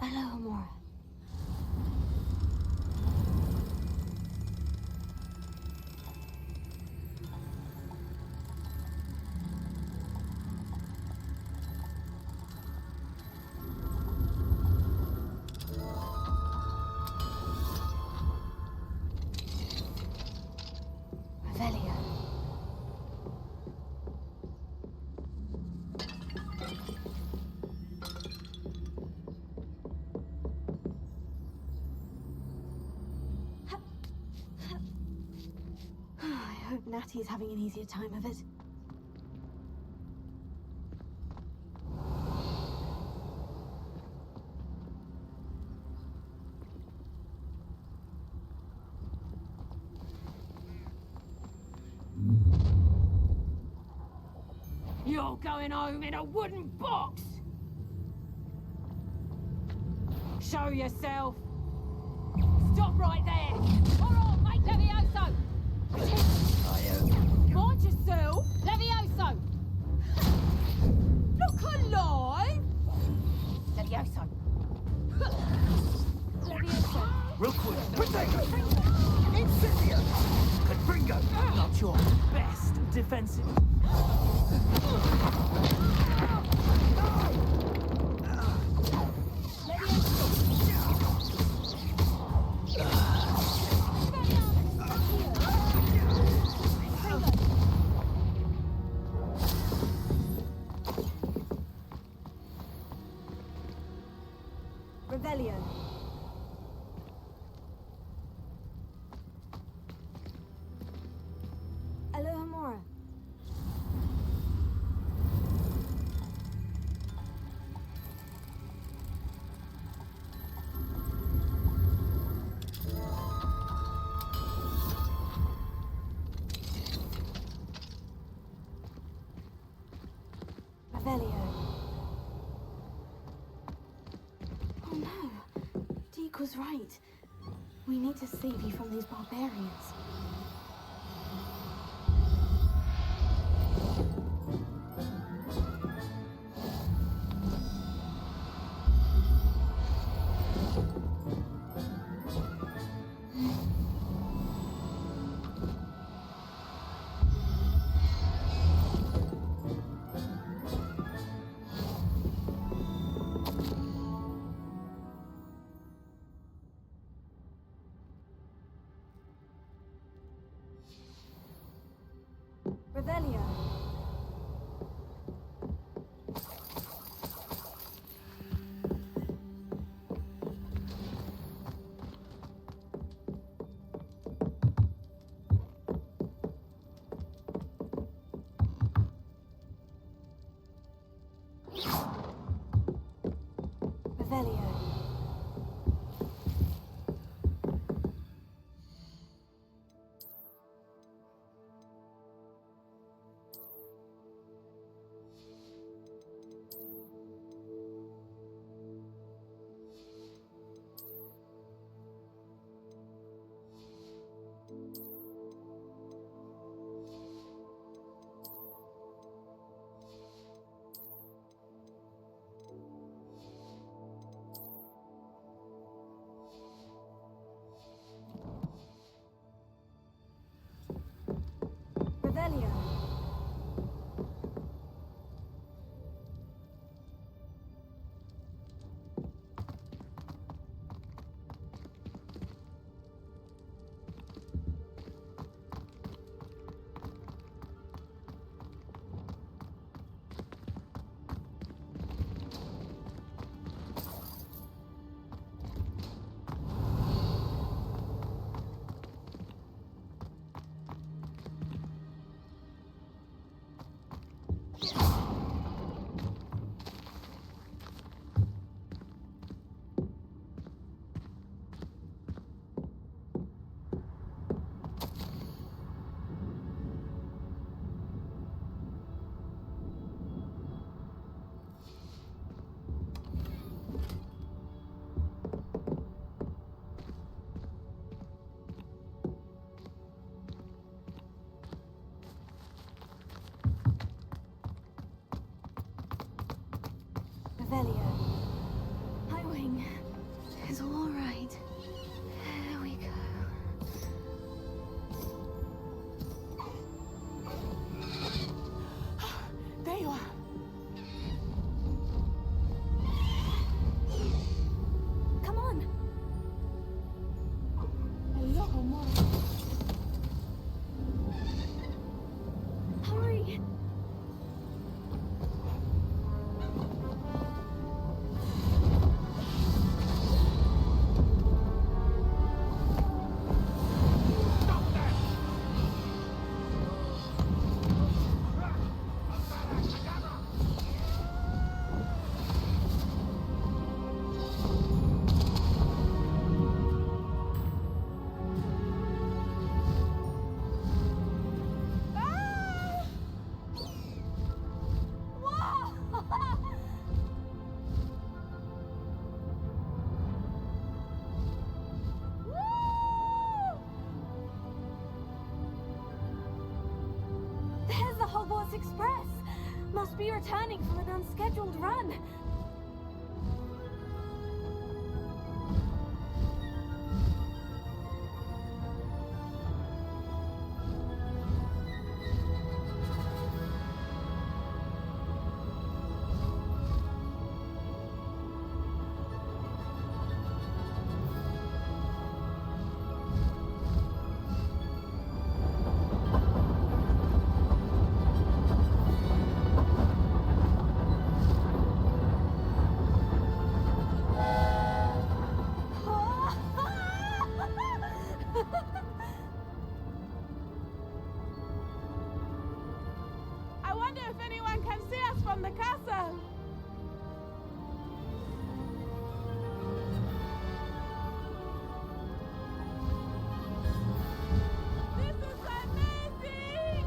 Alohomora. Revelio. I hope Natty's having an easier time of it. You're going home in a wooden box! Show yourself! Stop right there! All right, mate, Levioso! Mind yourself! Levioso! Look alive! Levioso! Levioso! Real quick. Protego! Incendio! Gringo! Not your best defensive. Revelio. Alohomora. Revelio. Oh no. Deke was right. We need to save you from these barbarians. Revelio. Revelio. Revelio. Revelio. Highwing. It's all right. There we go. There you are. Come on. Hello, Mom. Hurry. There's the Hogwarts Express. Must be returning from an unscheduled run. I wonder if anyone can see us from the castle. This is amazing!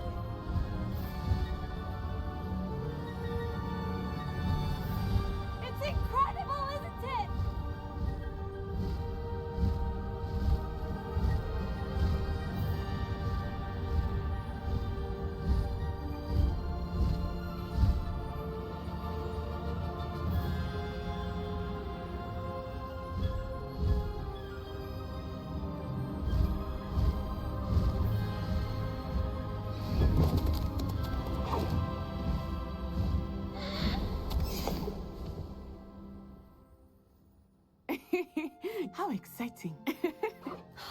exciting.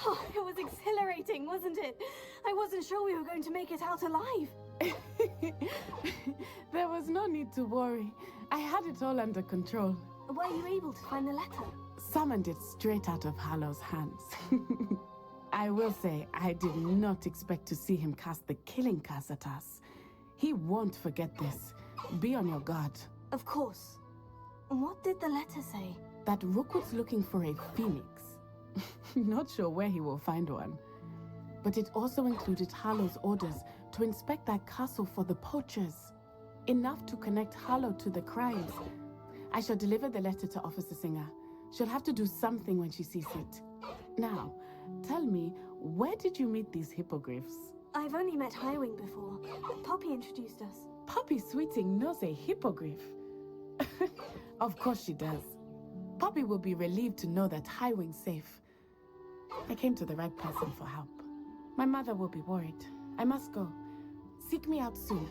Oh, it was exhilarating, wasn't it? I wasn't sure we were going to make it out alive. There was no need to worry. I had it all under control. Were you able to find the letter? Summoned it straight out of Hallow's hands. I will say, I did not expect to see him cast the killing curse at us. He won't forget this. Be on your guard. Of course. What did the letter say? That Rookwood's looking for a phoenix. Not sure where he will find one. But it also included Hallow's orders to inspect that castle for the poachers. Enough to connect Hallow to the crimes. I shall deliver the letter to Officer Singer. She'll have to do something when she sees it. Now, tell me, where did you meet these hippogriffs? I've only met Highwing before. Poppy introduced us. Poppy Sweeting knows a hippogriff. Of course she does. Poppy will be relieved to know that Highwing's safe. I came to the right person for help. My mother will be worried. I must go. Seek me out soon.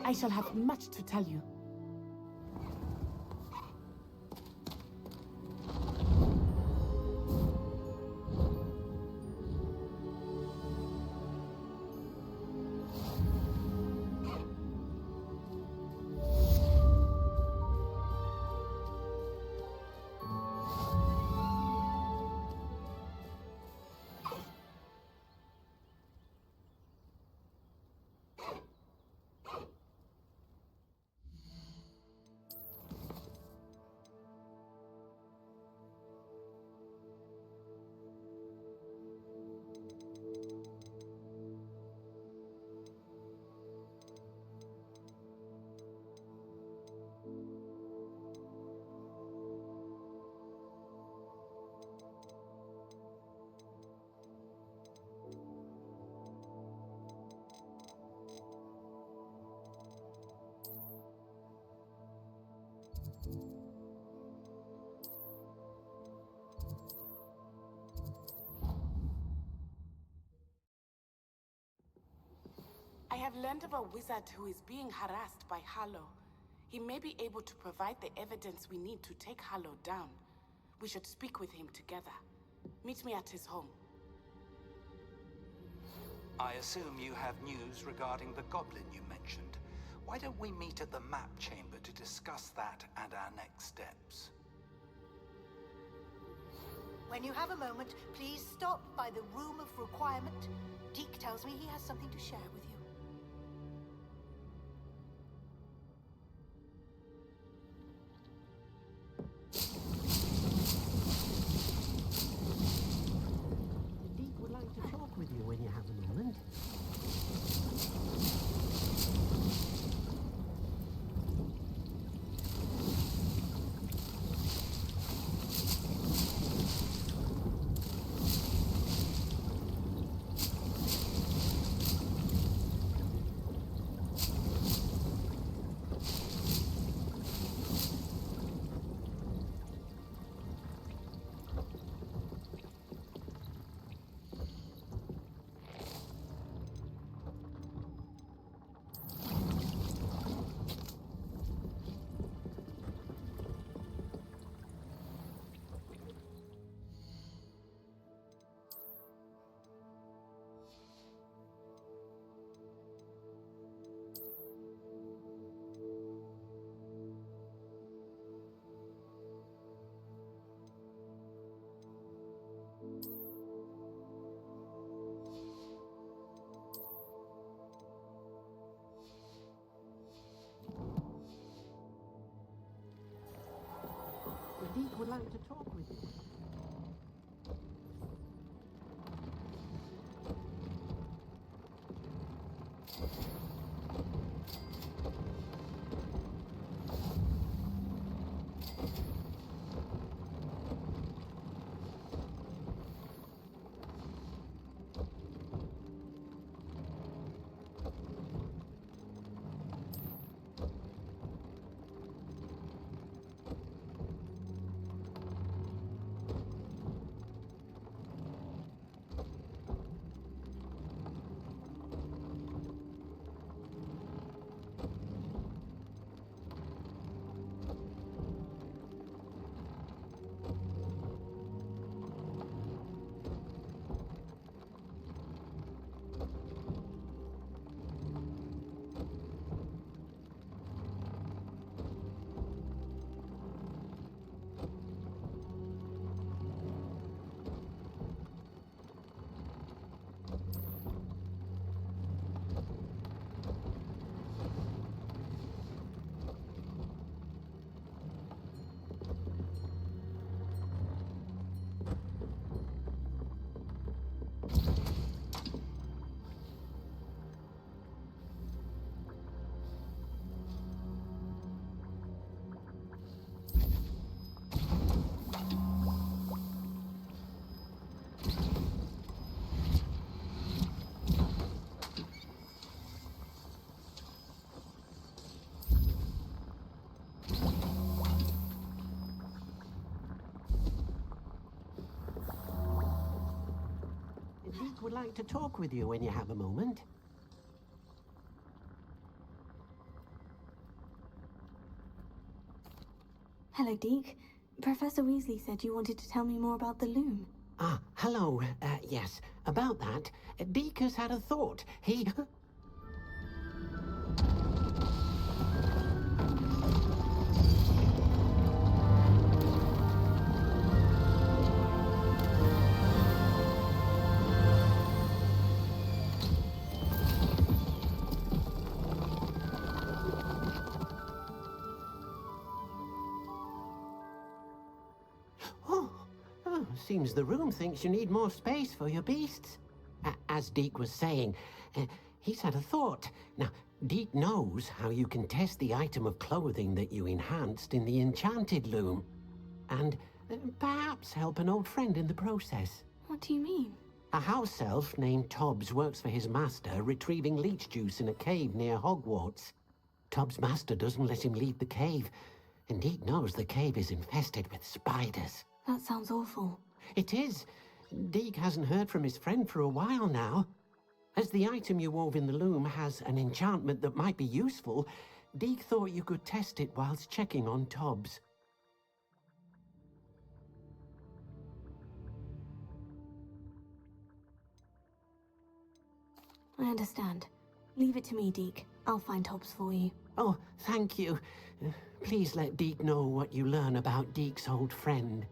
I shall have much to tell you. I have learned of a wizard who is being harassed by Hallow. He may be able to provide the evidence we need to take Hallow down. We should speak with him together. Meet me at his home. I assume you have news regarding the goblin you mentioned. Why don't we meet at the map chamber to discuss that and our next steps? When you have a moment, please stop by the Room of Requirement. Deke tells me he has something to share with you. Deke would like to talk with you when you have a moment. Deke would like to talk with you. Deek would like to talk with you when you have a moment. Hello, Deke. Professor Weasley said you wanted to tell me more about the loom. Ah, hello. Yes, about that. Deek has had a thought. He... Seems the room thinks you need more space for your beasts. As Deke was saying, he's had a thought. Now, Deke knows how you can test the item of clothing that you enhanced in the enchanted loom. And perhaps help an old friend in the process. What do you mean? A house elf named Tobbs works for his master, retrieving leech juice in a cave near Hogwarts. Tobbs' master doesn't let him leave the cave, and Deke knows the cave is infested with spiders. That sounds awful. It is. Deke hasn't heard from his friend for a while now. As the item you wove in the loom has an enchantment that might be useful, Deke thought you could test it whilst checking on Tobbs. I understand. Leave it to me, Deke. I'll find Tobbs for you. Oh, thank you. Please let Deke know what you learn about Deke's old friend.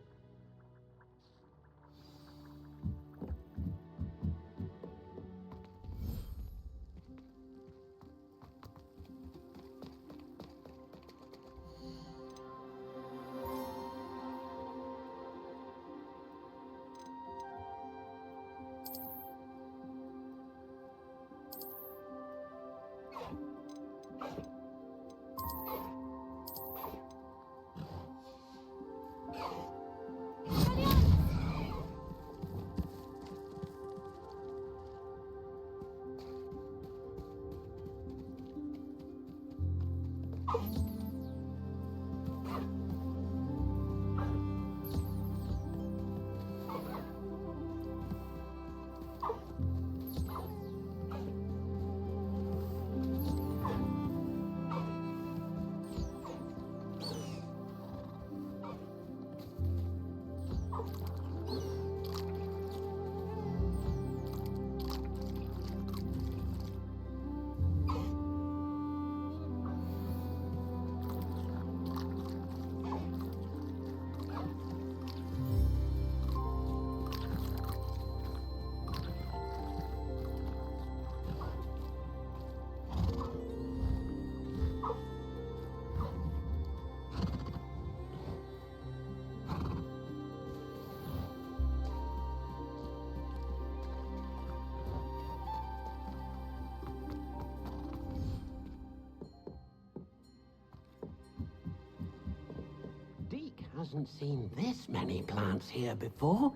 Deke hasn't seen this many plants here before.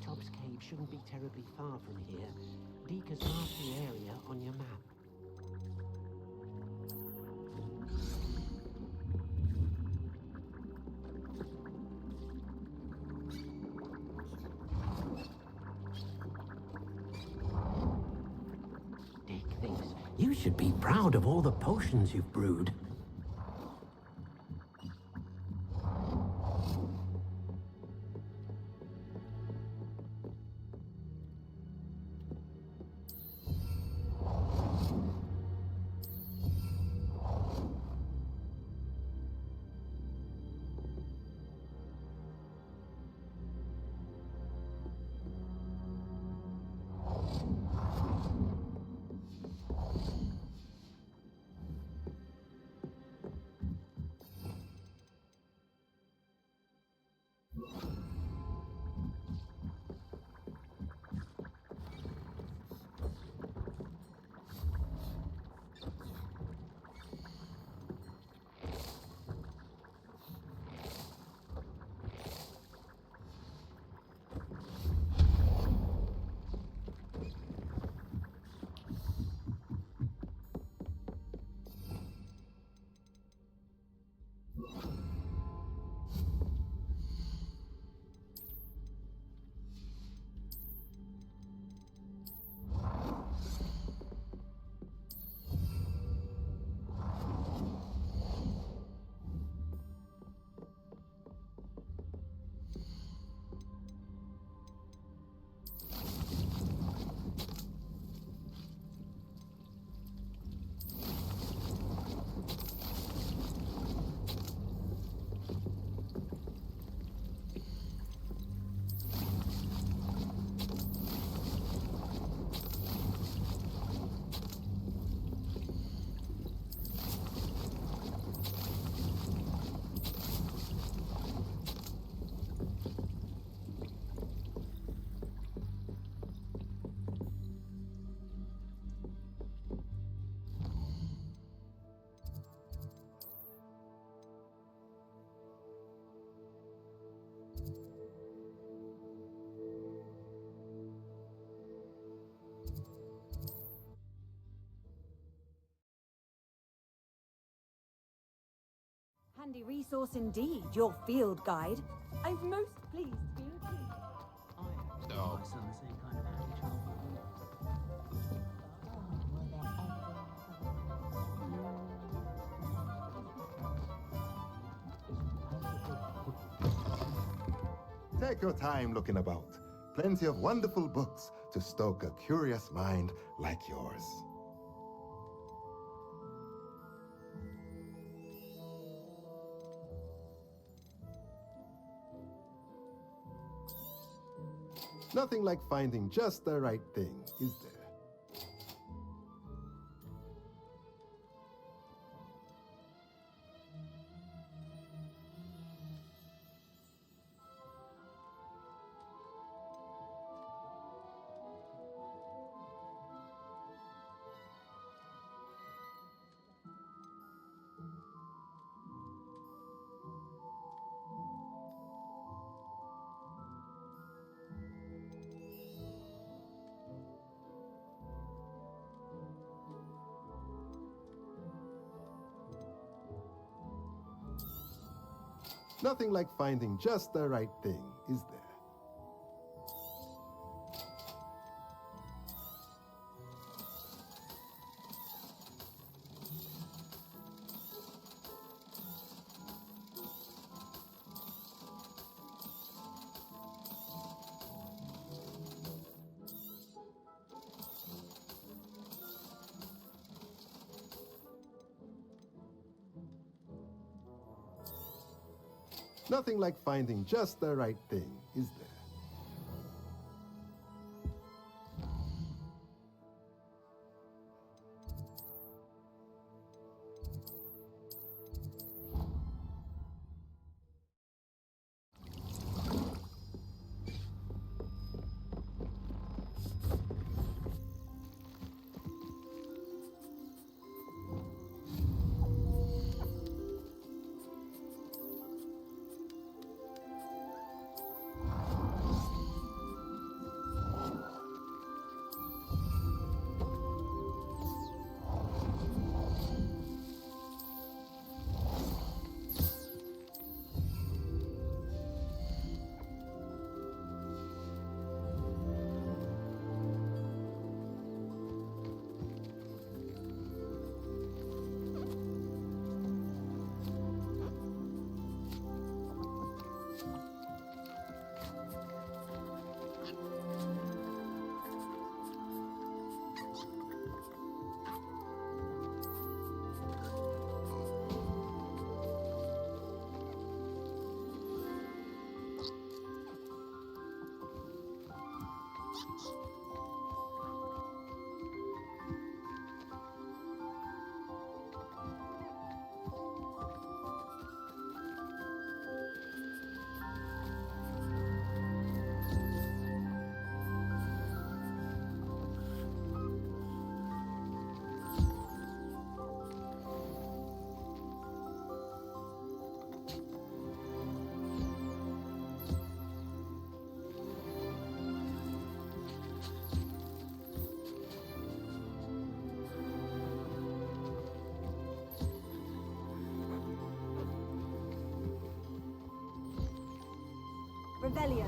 Tobbs Cave shouldn't be terribly far from here. Deke has marked the area on your map. Deke thinks you should be proud of all the potions you've brewed. handy resource indeed, your field guide. I'm most pleased to be with you. No. Take your time looking about. Plenty of wonderful books to stoke a curious mind like yours. Nothing like finding just the right thing, is there? Nothing like finding just the right thing, is there? Nothing like finding just the right thing, is there? Rebellion.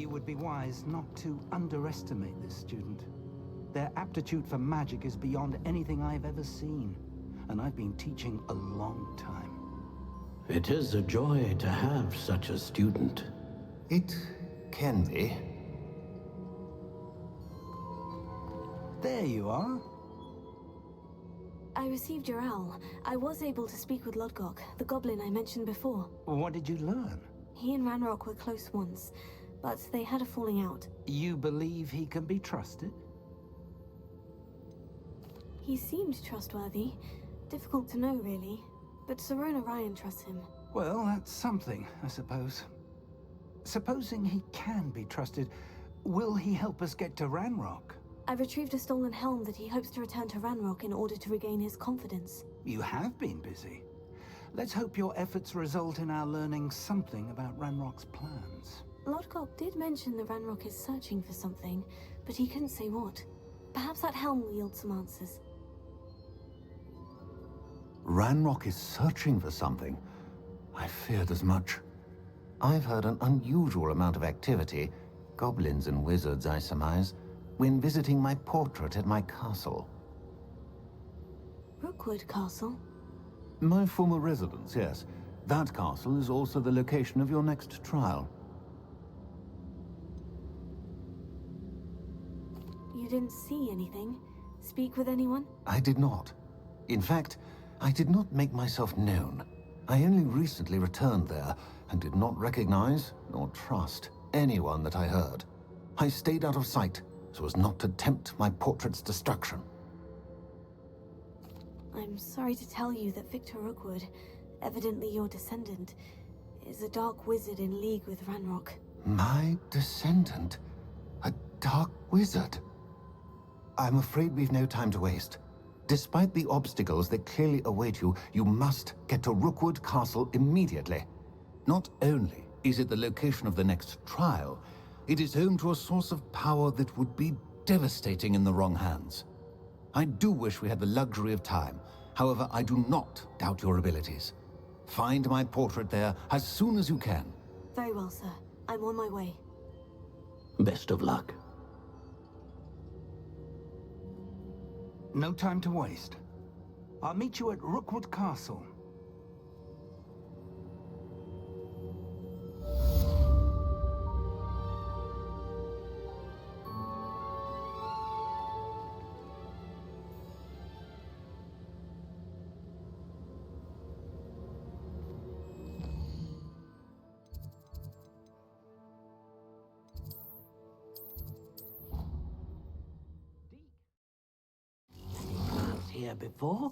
you would be wise not to underestimate this student. Their aptitude for magic is beyond anything I've ever seen, and I've been teaching a long time. It is a joy to have such a student. It can be. There you are. I received your owl. I was able to speak with Lodgok, the goblin I mentioned before. What did you learn? He and Ranrock were close once, but they had a falling out. You believe he can be trusted? He seemed trustworthy. Difficult to know, really. But Sirona Ryan trusts him. Well, that's something, I suppose. Supposing he can be trusted, will he help us get to Ranrock? I've retrieved a stolen helm that he hopes to return to Ranrock in order to regain his confidence. You have been busy. Let's hope your efforts result in our learning something about Ranrock's plans. Lodgok did mention that Ranrock is searching for something, but he couldn't say what. Perhaps that helm will yield some answers. Ranrock is searching for something. I feared as much. I've heard an unusual amount of activity, goblins and wizards, I surmise, when visiting my portrait at my castle. Rookwood Castle? My former residence, yes. That castle is also the location of your next trial. You didn't see anything? Speak with anyone? I did not. In fact, I did not make myself known. I only recently returned there and did not recognize nor trust anyone that I heard. I stayed out of sight so as not to tempt my portrait's destruction. I'm sorry to tell you that Victor Rookwood, evidently your descendant, is a dark wizard in league with Ranrock. My descendant? A dark wizard? I'm afraid we've no time to waste. Despite the obstacles that clearly await you, you must get to Rookwood Castle immediately. Not only is it the location of the next trial, it is home to a source of power that would be devastating in the wrong hands. I do wish we had the luxury of time. However, I do not doubt your abilities. Find my portrait there as soon as you can. Very well, sir. I'm on my way. Best of luck. No time to waste. I'll meet you at Rookwood Castle. Here before?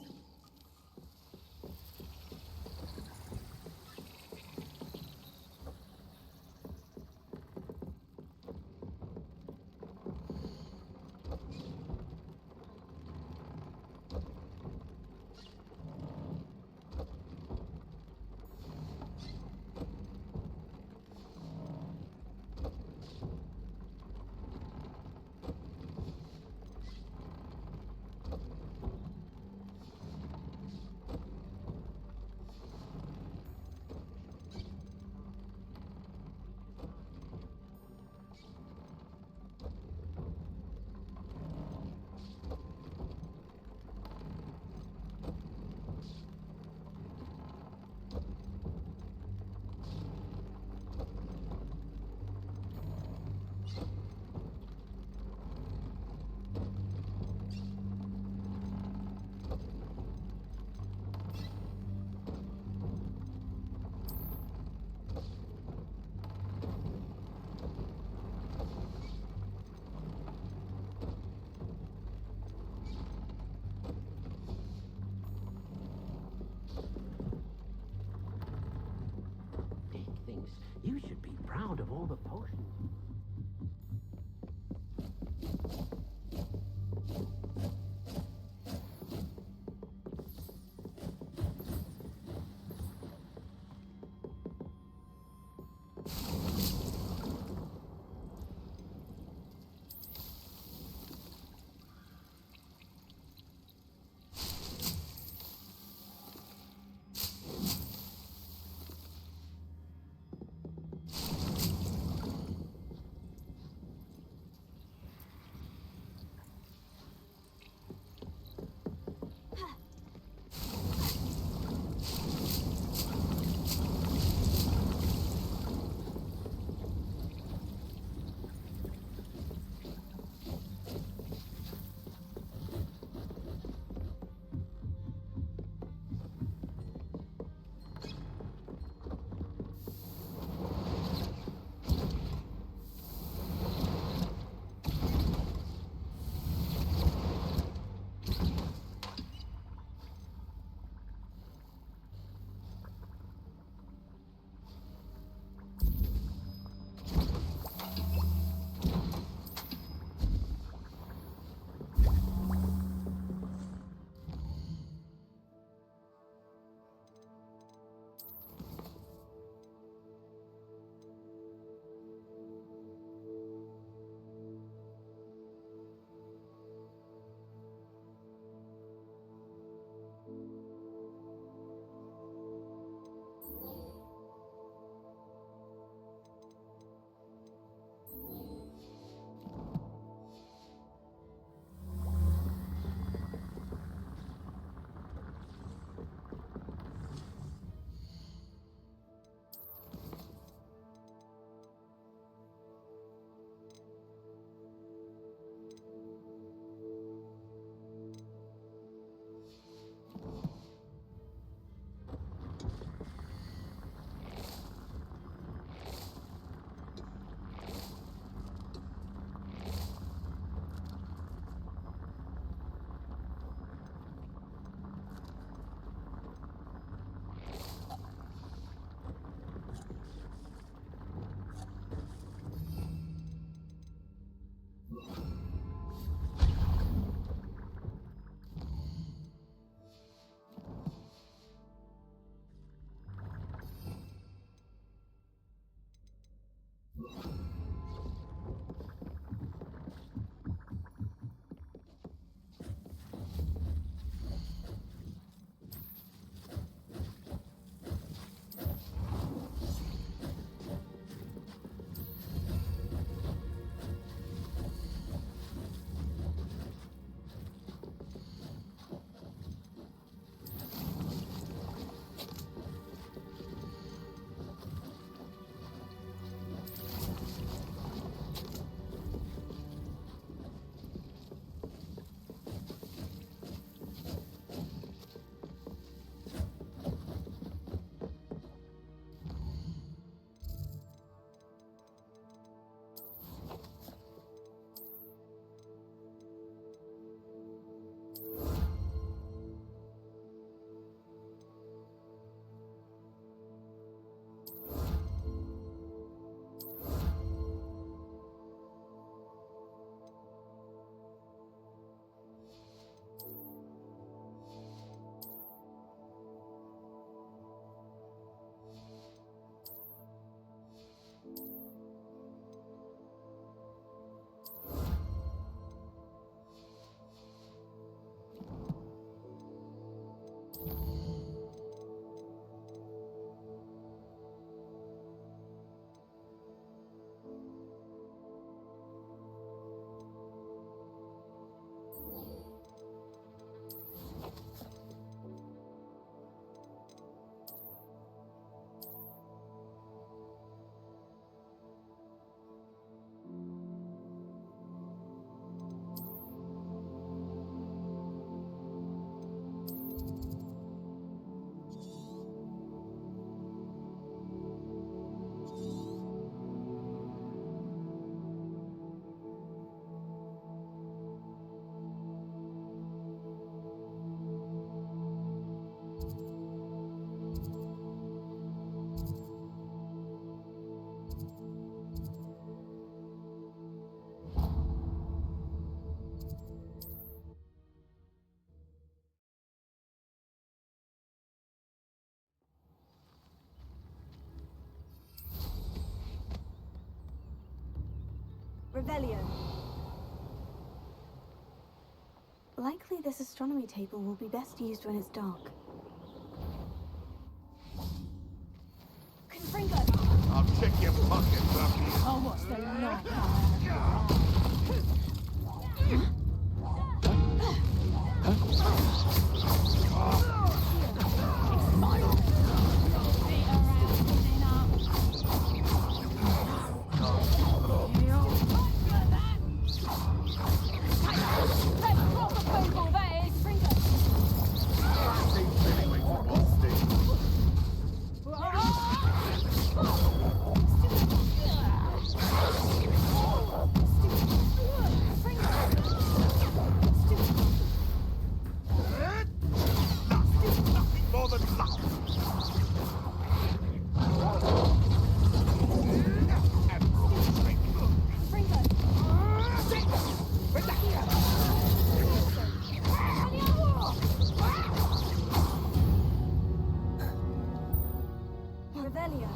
You should be proud of all the potions. Revelio. Likely this astronomy table will be best used when it's dark. Confringo! I'll check your pockets after you. Oh, what's the lot? More than luck. Revelio.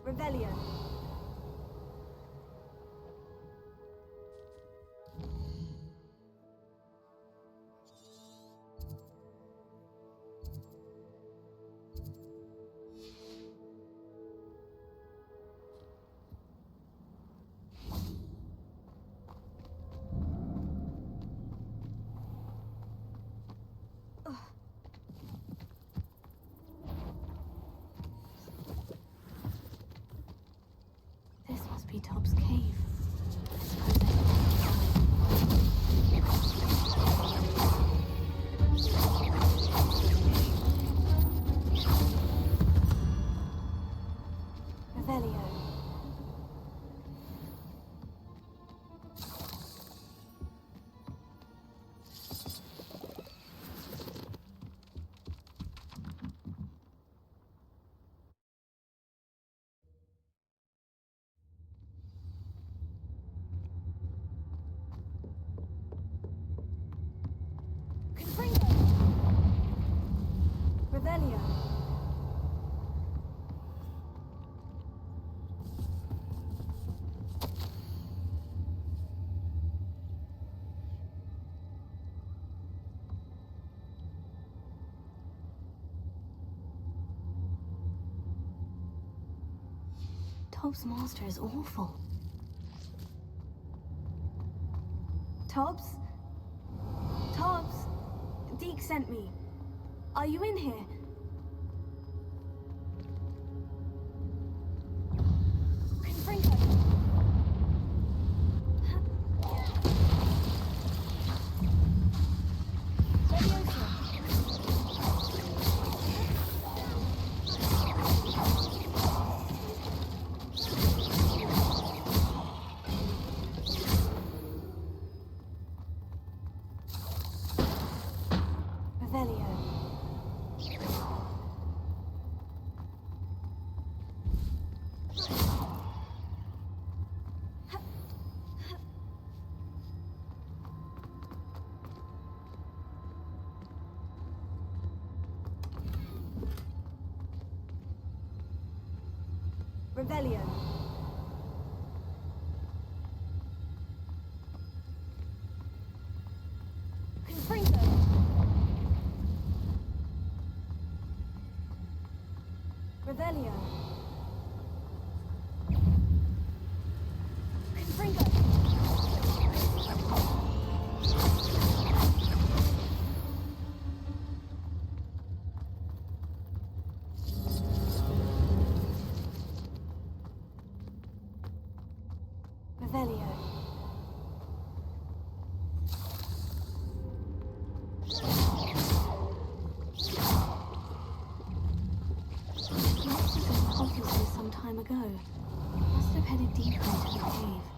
Revelio. This must be Tob's cave. I suppose Revelio. Revelio. Tob's master is awful. Tobbs? Tobbs? Deke sent me. Are you in here? Confringo. Revelio. Revelio. Confringo. Revelio. Confringo. Revelio. some time ago. Must have headed deeper into the cave.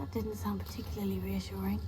That didn't sound particularly reassuring.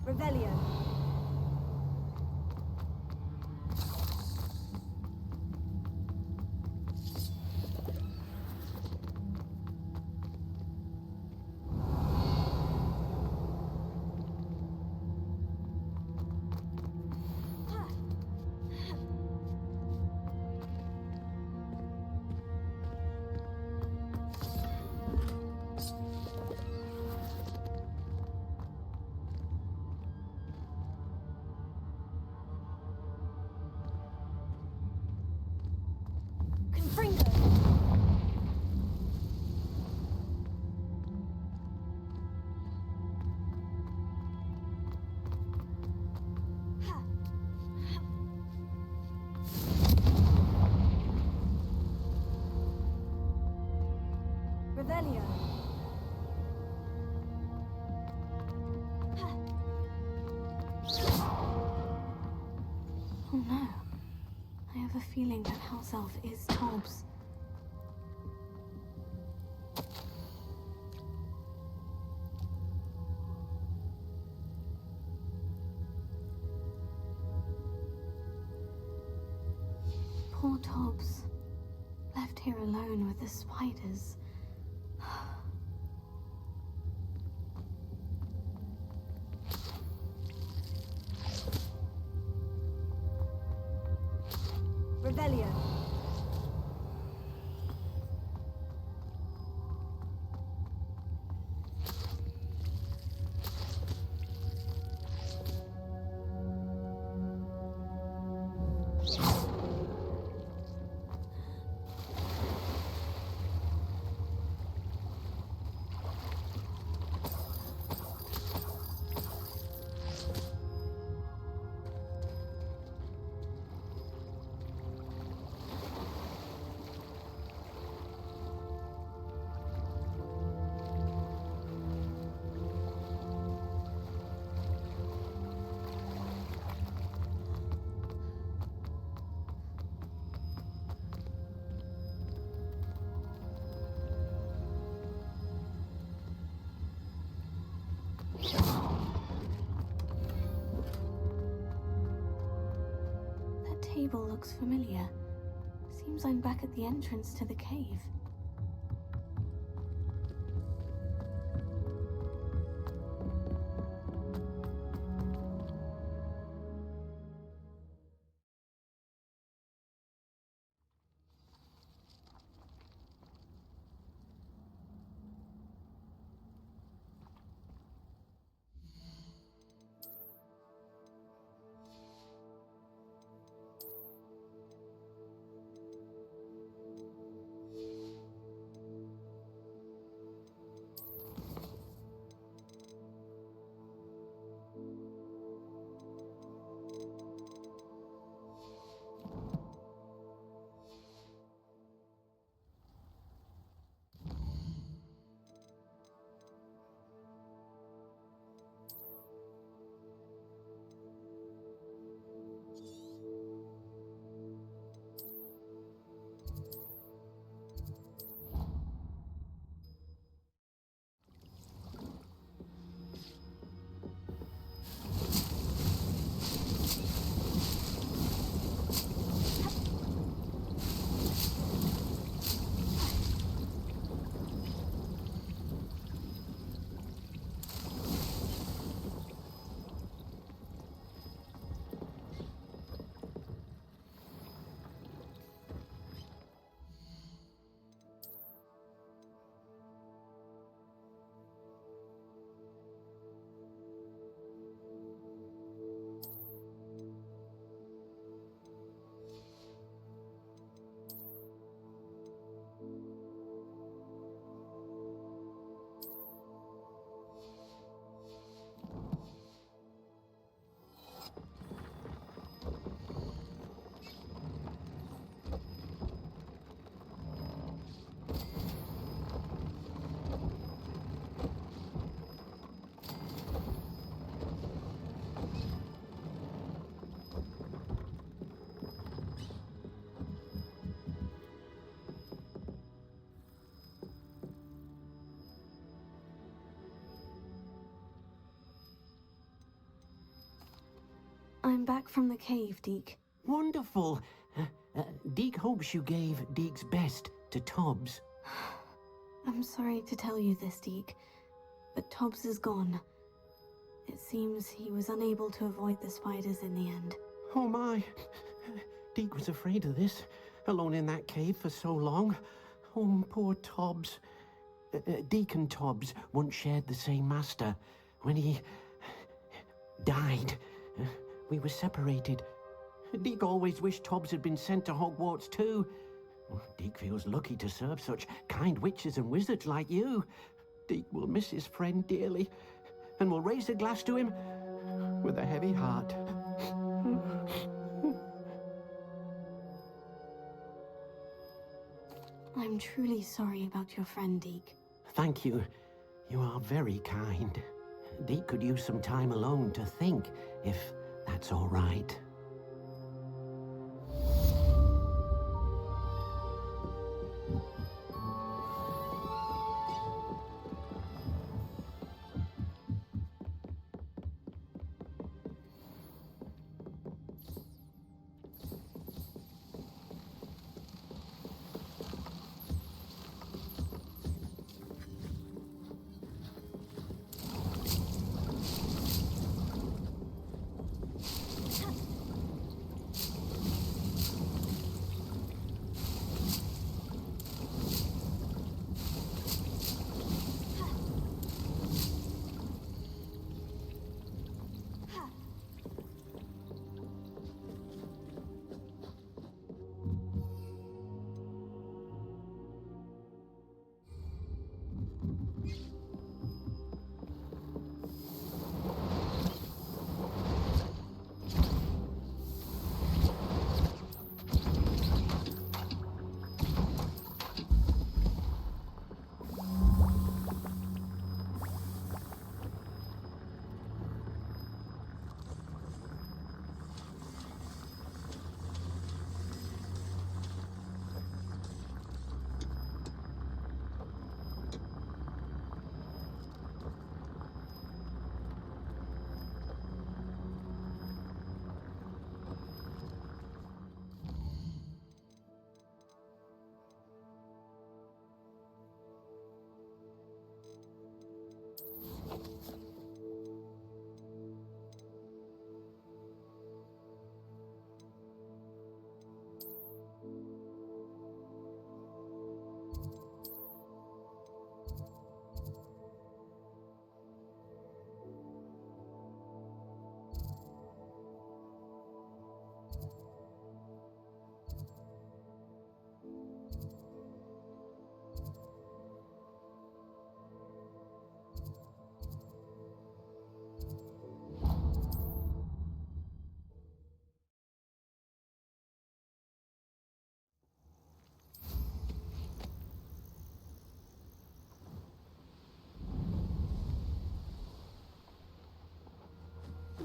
Revelio. Revelio. Oh no. I have a feeling that house elf is Tobbs. Poor Tobbs. Left here alone with the spiders. Revelio. That table looks familiar. Seems I'm back at the entrance to the cave. I'm back from the cave, Deke. Wonderful. Deke hopes you gave Deke's best to Tobbs. I'm sorry to tell you this, Deke, but Tobbs is gone. It seems he was unable to avoid the spiders in the end. Oh my. Deke was afraid of this, alone in that cave for so long. Oh, poor Tobbs. Deke and Tobbs once shared the same master. When he died, we were separated. Deke always wished Tobbs had been sent to Hogwarts too. Deke feels lucky to serve such kind witches and wizards like you. Deke will miss his friend dearly, and will raise a glass to him with a heavy heart. I'm truly sorry about your friend, Deke. Thank you. You are very kind. Deke could use some time alone to think, if that's all right.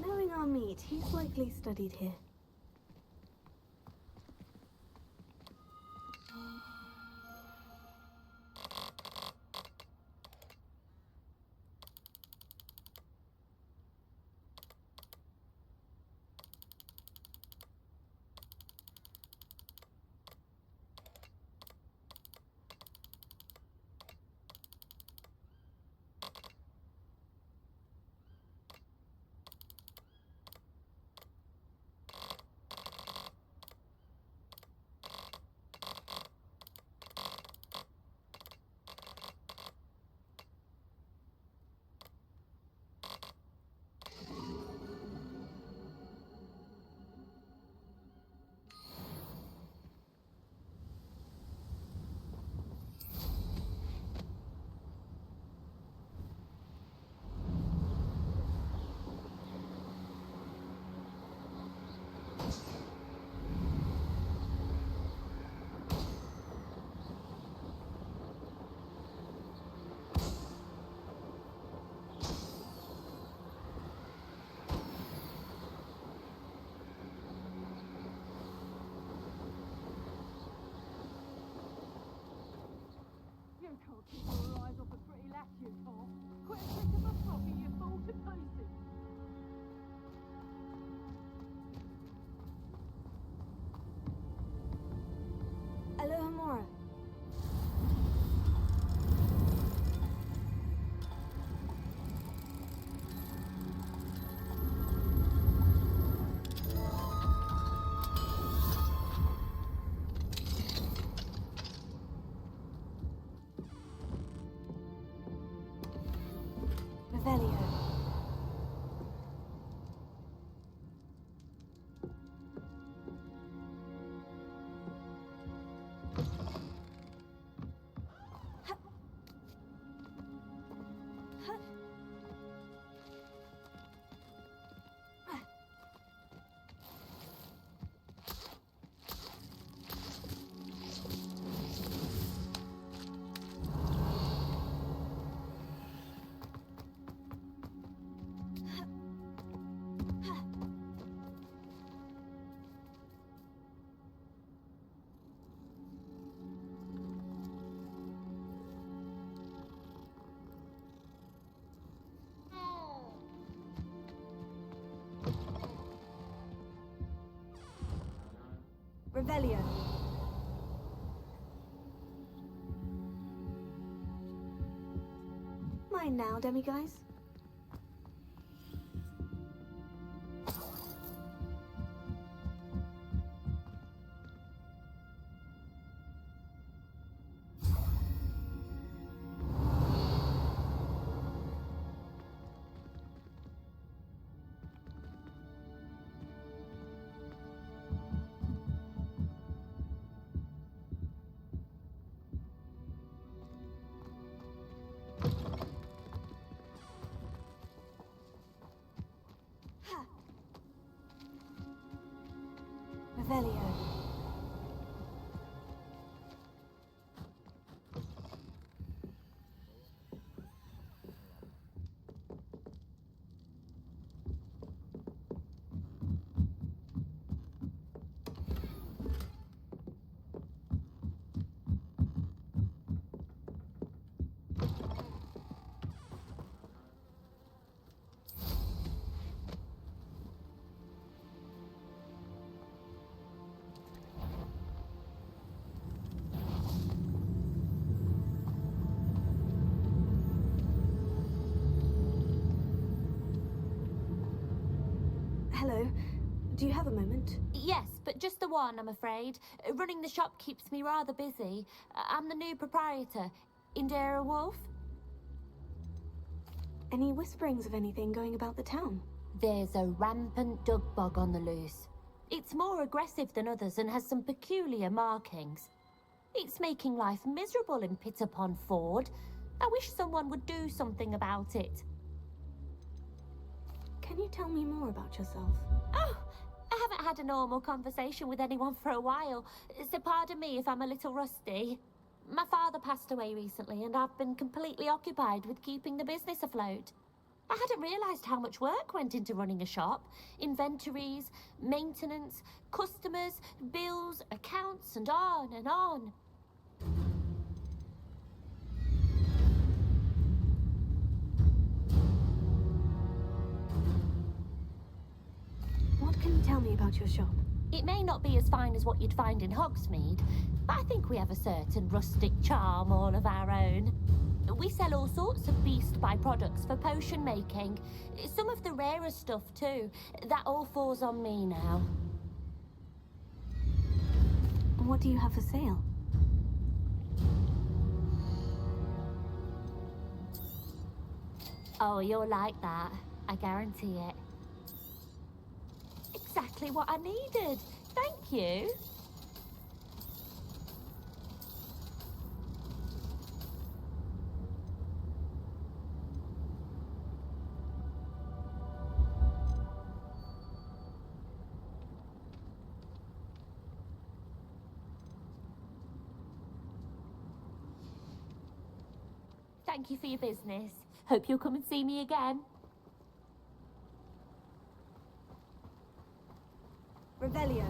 Knowing our meet, he's likely studied here. Revelio. Revelio. Mine now, demiguise. Revelio. Hello. Do you have a moment? Yes, but just the one, I'm afraid. Running the shop keeps me rather busy. I'm the new proprietor, Indira Wolf. Any whisperings of anything going about the town? There's a rampant dug bug on the loose. It's more aggressive than others and has some peculiar markings. It's making life miserable in Pitterpond Ford. I wish someone would do something about it. Can you tell me more about yourself? Oh, I haven't had a normal conversation with anyone for a while, so pardon me if I'm a little rusty. My father passed away recently and I've been completely occupied with keeping the business afloat. I hadn't realised how much work went into running a shop. Inventories, maintenance, customers, bills, accounts, and on and on. What can you tell me about your shop? It may not be as fine as what you'd find in Hogsmeade, but I think we have a certain rustic charm all of our own. We sell all sorts of beast byproducts for potion making. Some of the rarer stuff too. That all falls on me now. What do you have for sale? Oh, you'll like that. I guarantee it. Exactly what I needed. Thank you. Thank you for your business. Hope you'll come and see me again. Revelio.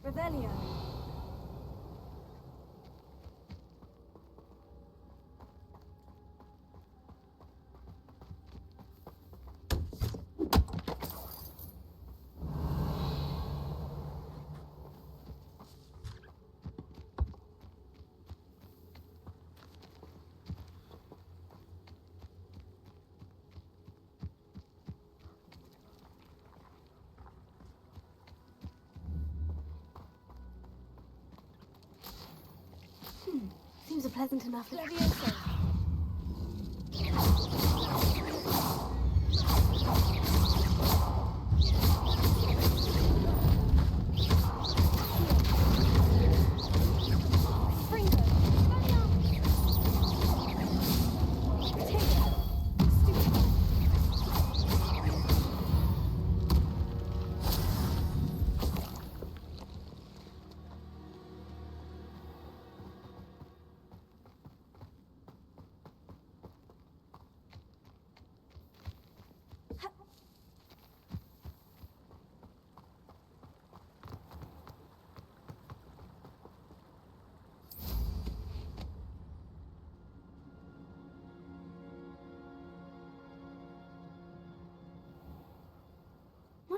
Revelio. Seems a pleasant enough. Levioso.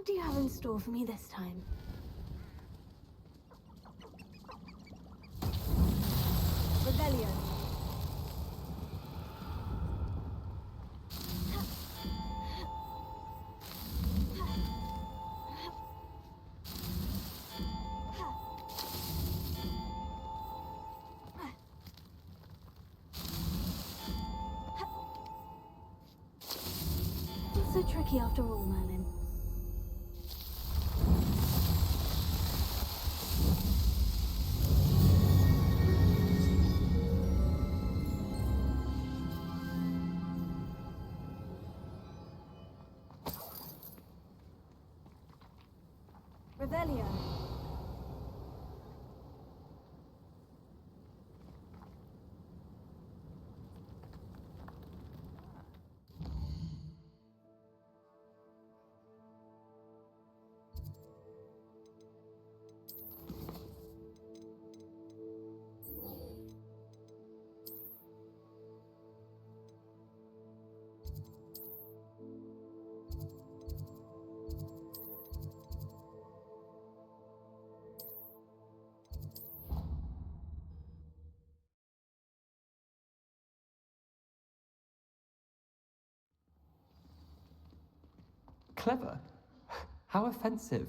What do you have in store for me this time? Rebellion. Not so tricky after all, Merlin. Revelio. Clever? How offensive.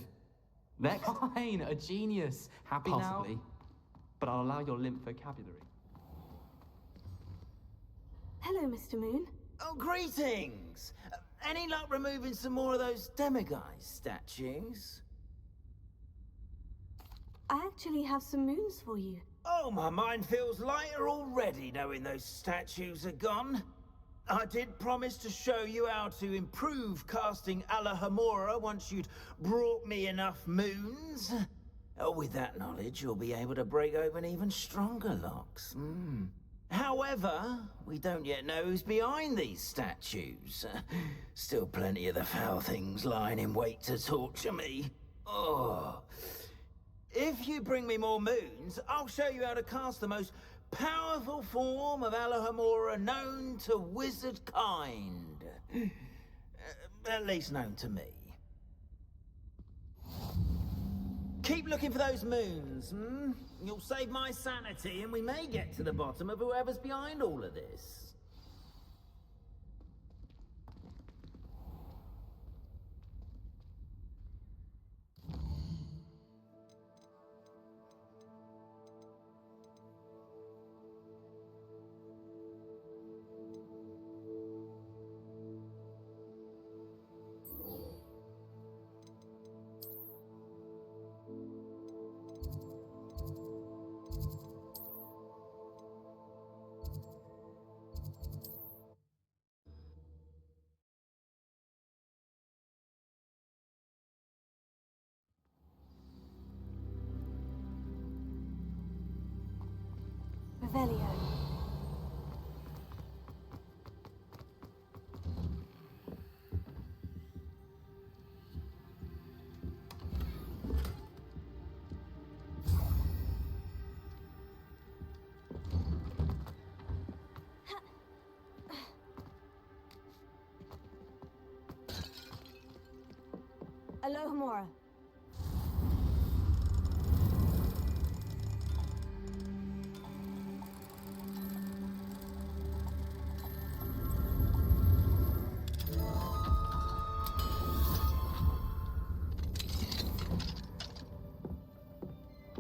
Next. Fine, a genius. Happy Possibly. Now? But I'll allow your limp vocabulary. Hello, Mr. Moon. Oh, greetings! Any luck removing some more of those demiguise statues? I actually have some moons for you. Oh, my mind feels lighter already knowing those statues are gone. I did promise to show you how to improve casting Alohomora once you'd brought me enough moons. With that knowledge, you'll be able to break open even stronger locks. However, we don't yet know who's behind these statues. Still plenty of the foul things lying in wait to torture me. Oh. If you bring me more moons, I'll show you how to cast the most powerful form of Alohomora known to wizard kind. At least known to me. Keep looking for those moons, You'll save my sanity and we may get to the bottom of whoever's behind all of this. Revelio. Alohomora.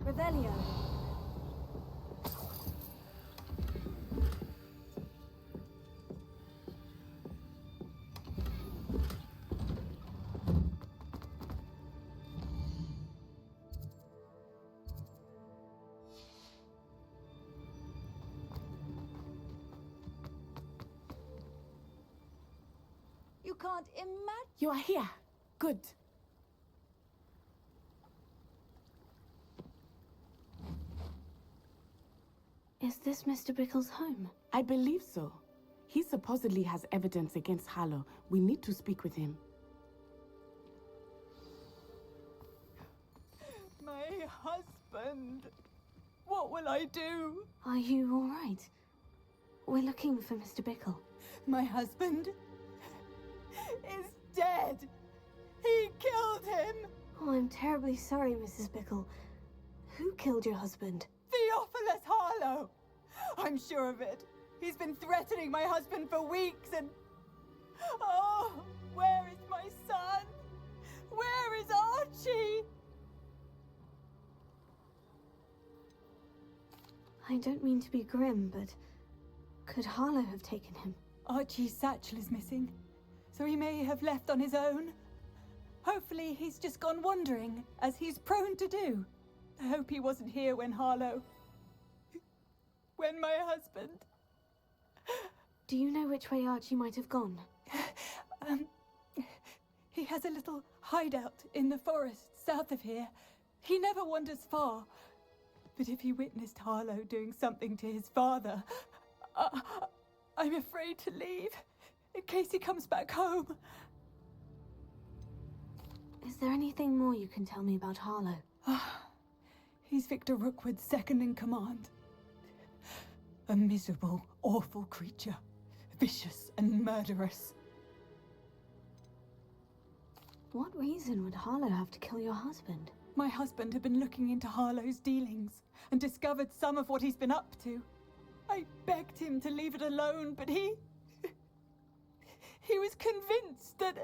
Revelio. You can't imagine. You are here. Good. Is this Mr. Bickle's home? I believe so. He supposedly has evidence against Harlow. We need to speak with him. My husband. What will I do? Are you all right? We're looking for Mr. Bickle. My husband is dead. He killed him. Oh, I'm terribly sorry, Mrs. Bickle. Who killed your husband? Theophilus Harlow. I'm sure of it. He's been threatening my husband for weeks and... Oh, where is my son? Where is Archie? I don't mean to be grim, but could Harlow have taken him? Archie's satchel is missing, so he may have left on his own. Hopefully he's just gone wandering, as he's prone to do. I hope he wasn't here when my husband... Do you know which way Archie might have gone? He has a little hideout in the forest south of here. He never wanders far. But if he witnessed Harlow doing something to his father, I'm afraid to leave, in case he comes back home. Is there anything more you can tell me about Harlow? He's Victor Rookwood's second in command. A miserable, awful creature. Vicious and murderous. What reason would Harlow have to kill your husband? My husband had been looking into Harlow's dealings and discovered some of what he's been up to. I begged him to leave it alone, but he was convinced that...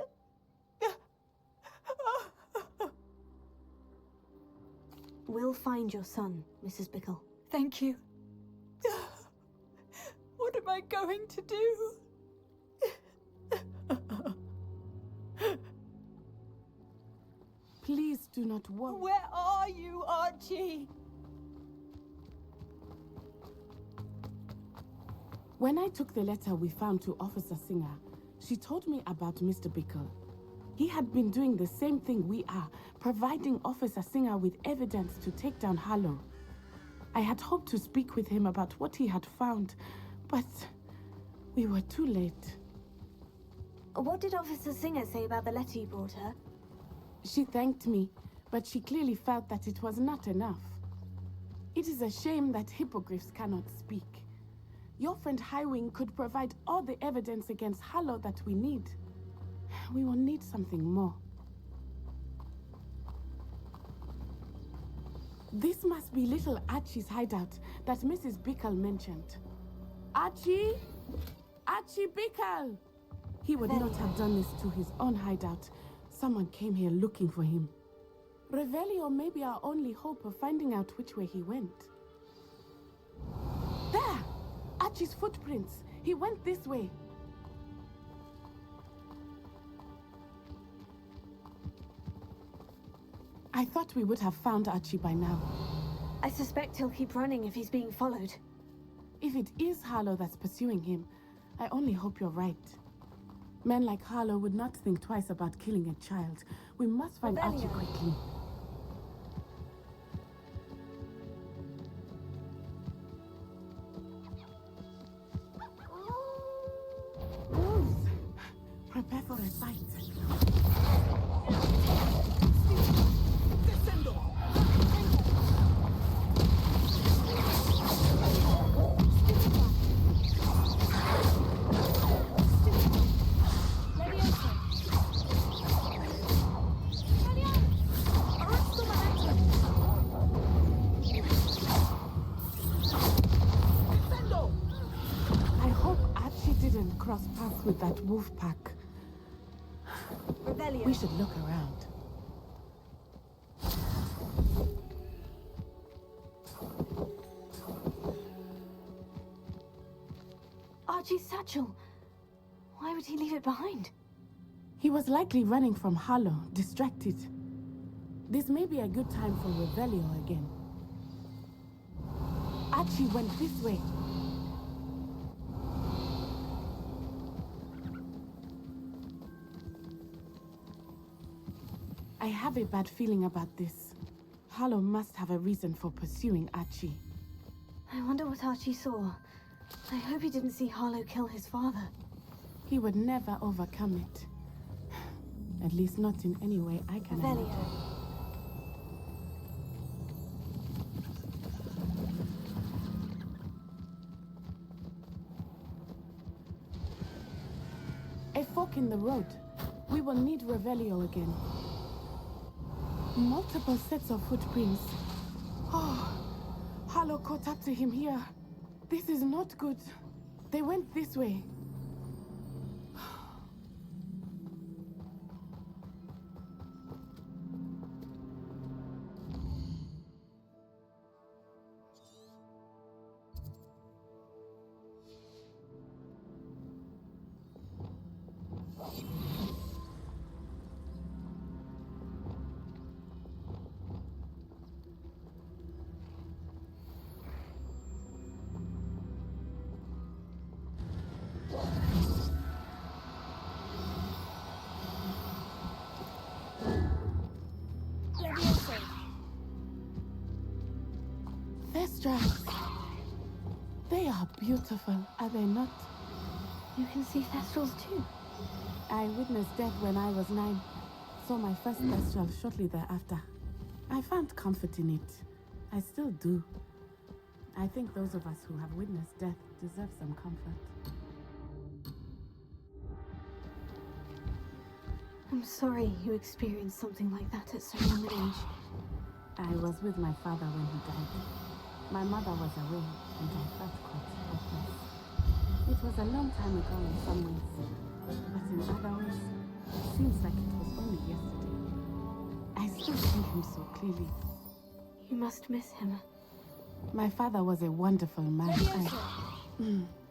We'll find your son, Mrs. Bickle. Thank you. What am I going to do? Please do not worry. Where are you, Archie? When I took the letter we found to Officer Singer, she told me about Mr. Bickle. He had been doing the same thing we are, providing Officer Singer with evidence to take down Harlow. I had hoped to speak with him about what he had found, but we were too late. What did Officer Singer say about the letter you brought her? She thanked me, but she clearly felt that it was not enough. It is a shame that hippogriffs cannot speak. Your friend Highwing could provide all the evidence against Harlow that we need. We will need something more. This must be little Archie's hideout that Mrs. Bickle mentioned. Archie? Archie Bickle! He would not have done this to his own hideout. Someone came here looking for him. Revelio may be our only hope of finding out which way he went. There! Archie's footprints. He went this way. I thought we would have found Archie by now. I suspect he'll keep running if he's being followed. If it is Harlow that's pursuing him, I only hope you're right. Men like Harlow would not think twice about killing a child. We must find Archie quickly. Wolves! Prepare for a fight. Leviosa! cross paths with that wolf pack. Revelio. We should look around. Archie's satchel. Why would he leave it behind? He was likely running from Harlow, distracted. This may be a good time for Revelio again. Archie went this way. I have a bad feeling about this. Harlow must have a reason for pursuing Archie. I wonder what Archie saw. I hope he didn't see Harlow kill his father. He would never overcome it. At least not in any way I can imagine. A fork in the road. We will need Revelio again. Multiple sets of footprints. Oh, Harlow caught up to him here. This is not good. They went this way. Thestrals. They are beautiful, are they not? You can see Thestrals too. I witnessed death when I was 9. Saw my first Thestral shortly thereafter. I found comfort in it. I still do. I think those of us who have witnessed death deserve some comfort. I'm sorry you experienced something like that at so young an age. I was with my father when he died. My mother was away, and I felt quite helpless. It was a long time ago in some ways, but in other ways, it seems like it was only yesterday. I still see him so clearly. You must miss him. My father was a wonderful man.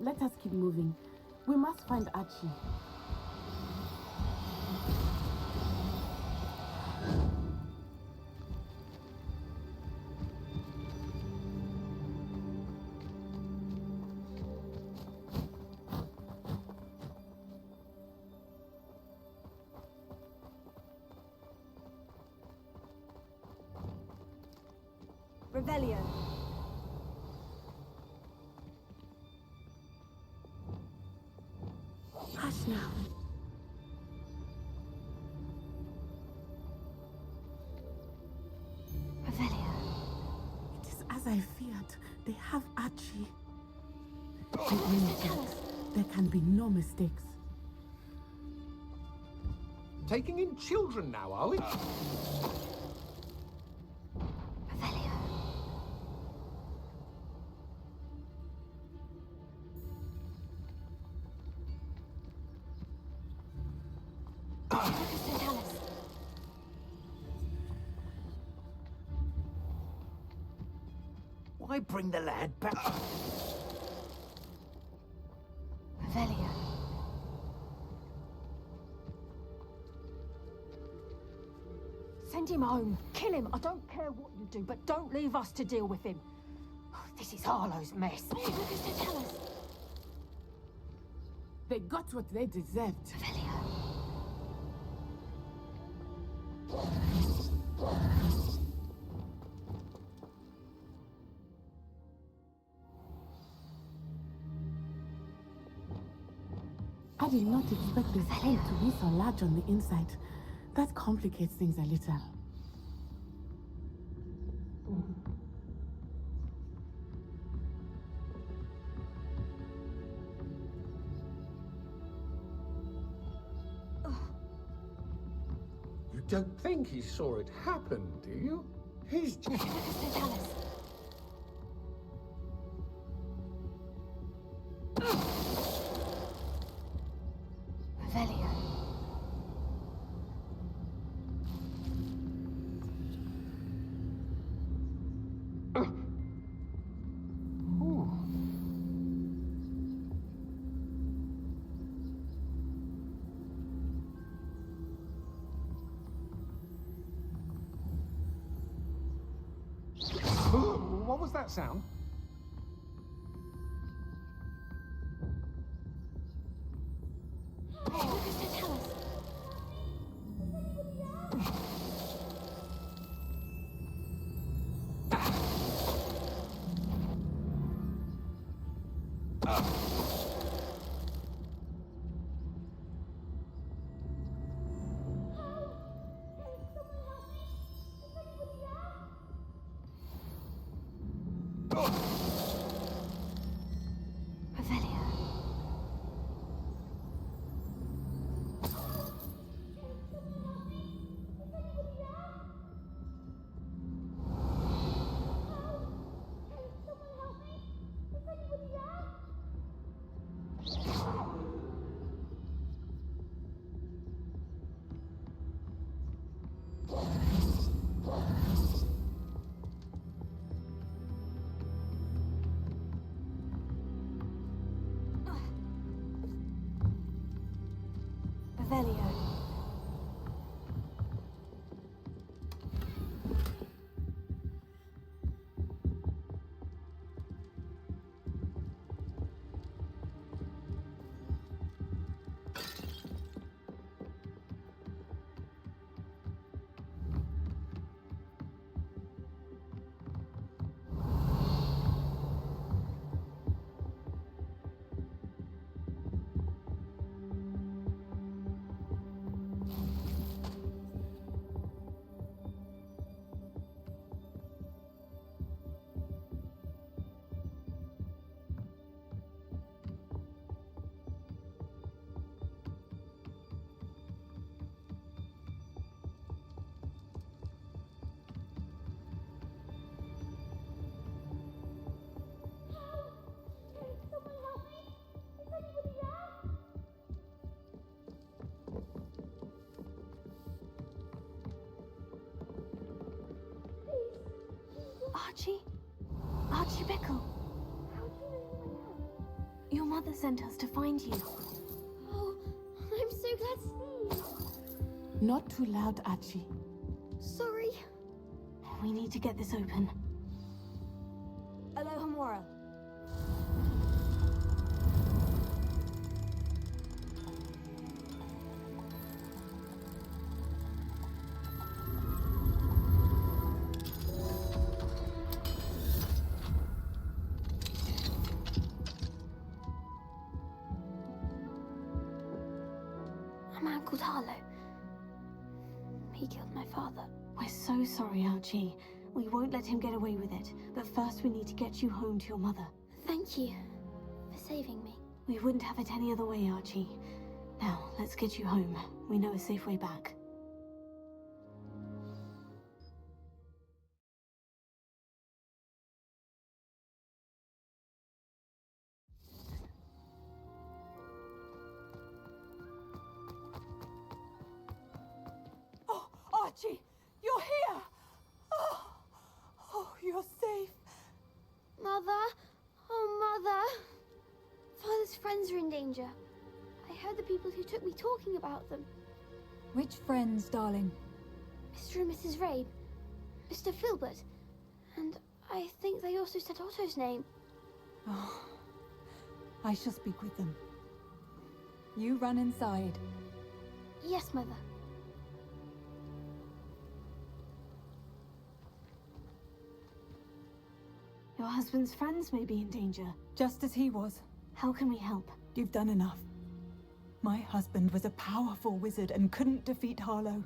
Let us keep moving. We must find Archie. Revelio. Hush now. Revelio. It is as I feared. They have Archie. I knew that. There can be no mistakes. Taking in children now, are we? Why bring the lad back? Revelio. Send him home. Kill him. I don't care what you do, but don't leave us to deal with him. This is Harlow's mess. They got what they deserved. I did not expect this tent to be so large on the inside. That complicates things a little. You don't think he saw it happen, do you? He's just... Revelio. What was that sound? Revelio. Archie? Archie Bickle? How do you know who I am? Your mother sent us to find you. Oh, I'm so glad to see you. Not too loud, Archie. Sorry. We need to get this open. Aloha Mora. A man called Harlow. He killed my father. We're so sorry, Archie. We won't let him get away with it. But first we need to get you home to your mother. Thank you for saving me. We wouldn't have it any other way, Archie. Now, let's get you home. We know a safe way back. Oh, Archie, you're here! Oh, you're safe. Mother? Oh, Mother! Father's friends are in danger. I heard the people who took me talking about them. Which friends, darling? Mr. and Mrs. Rabe, Mr. Filbert, and I think they also said Otto's name. Oh, I shall speak with them. You run inside. Yes, Mother. Your husband's friends may be in danger. Just as he was. How can we help? You've done enough. My husband was a powerful wizard and couldn't defeat Harlow.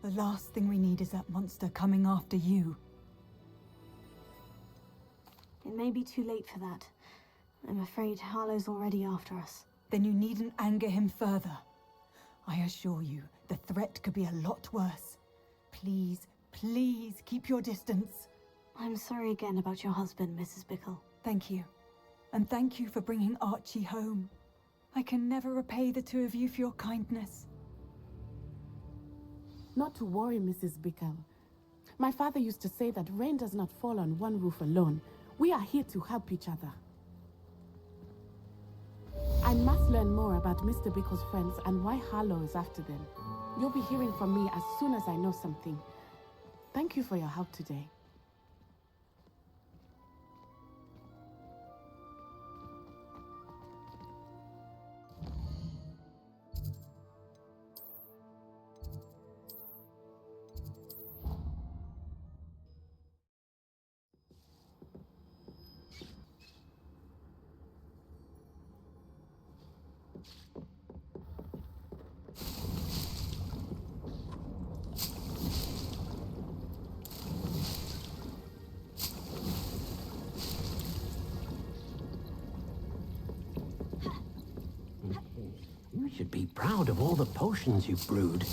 The last thing we need is that monster coming after you. It may be too late for that. I'm afraid Harlow's already after us. Then you needn't anger him further. I assure you, the threat could be a lot worse. Please, please keep your distance. I'm sorry again about your husband, Mrs. Bickle. Thank you. And thank you for bringing Archie home. I can never repay the two of you for your kindness. Not to worry, Mrs. Bickle. My father used to say that rain does not fall on one roof alone. We are here to help each other. I must learn more about Mr. Bickle's friends and why Harlow is after them. You'll be hearing from me as soon as I know something. Thank you for your help today. You should be proud of all the potions you've brewed.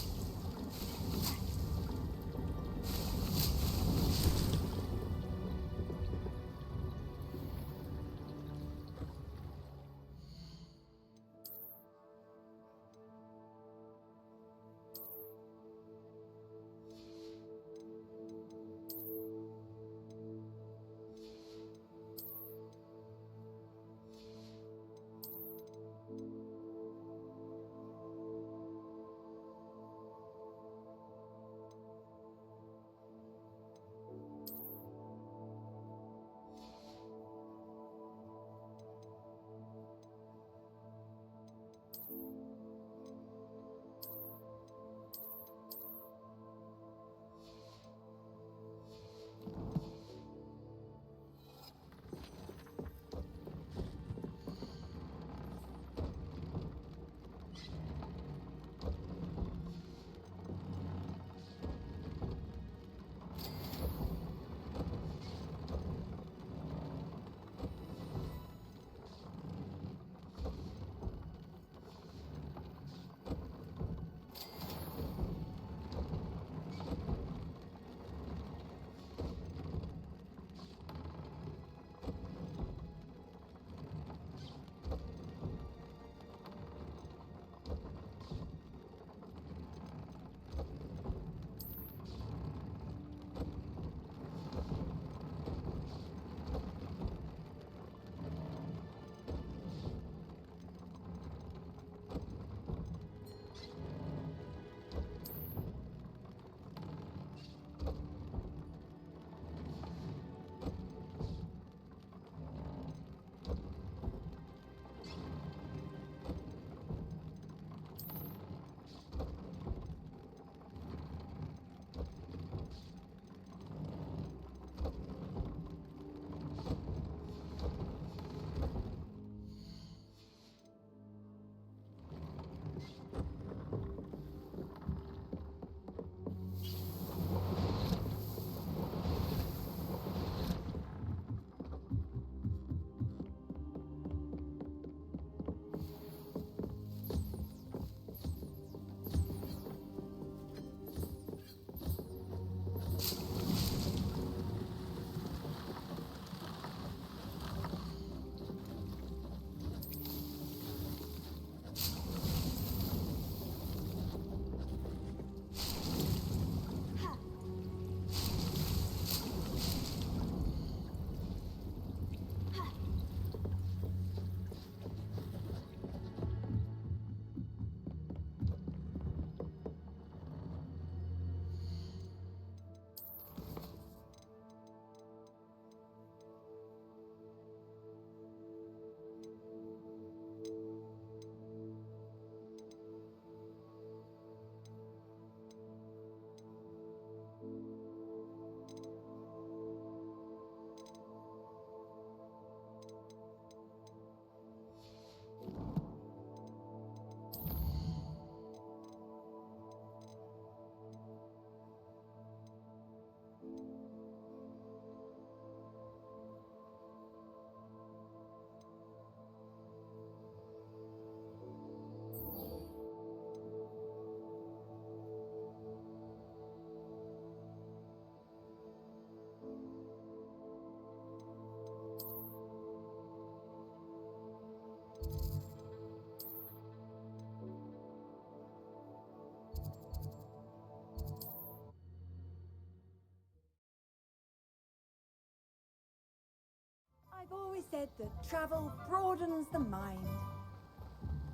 said that travel broadens the mind.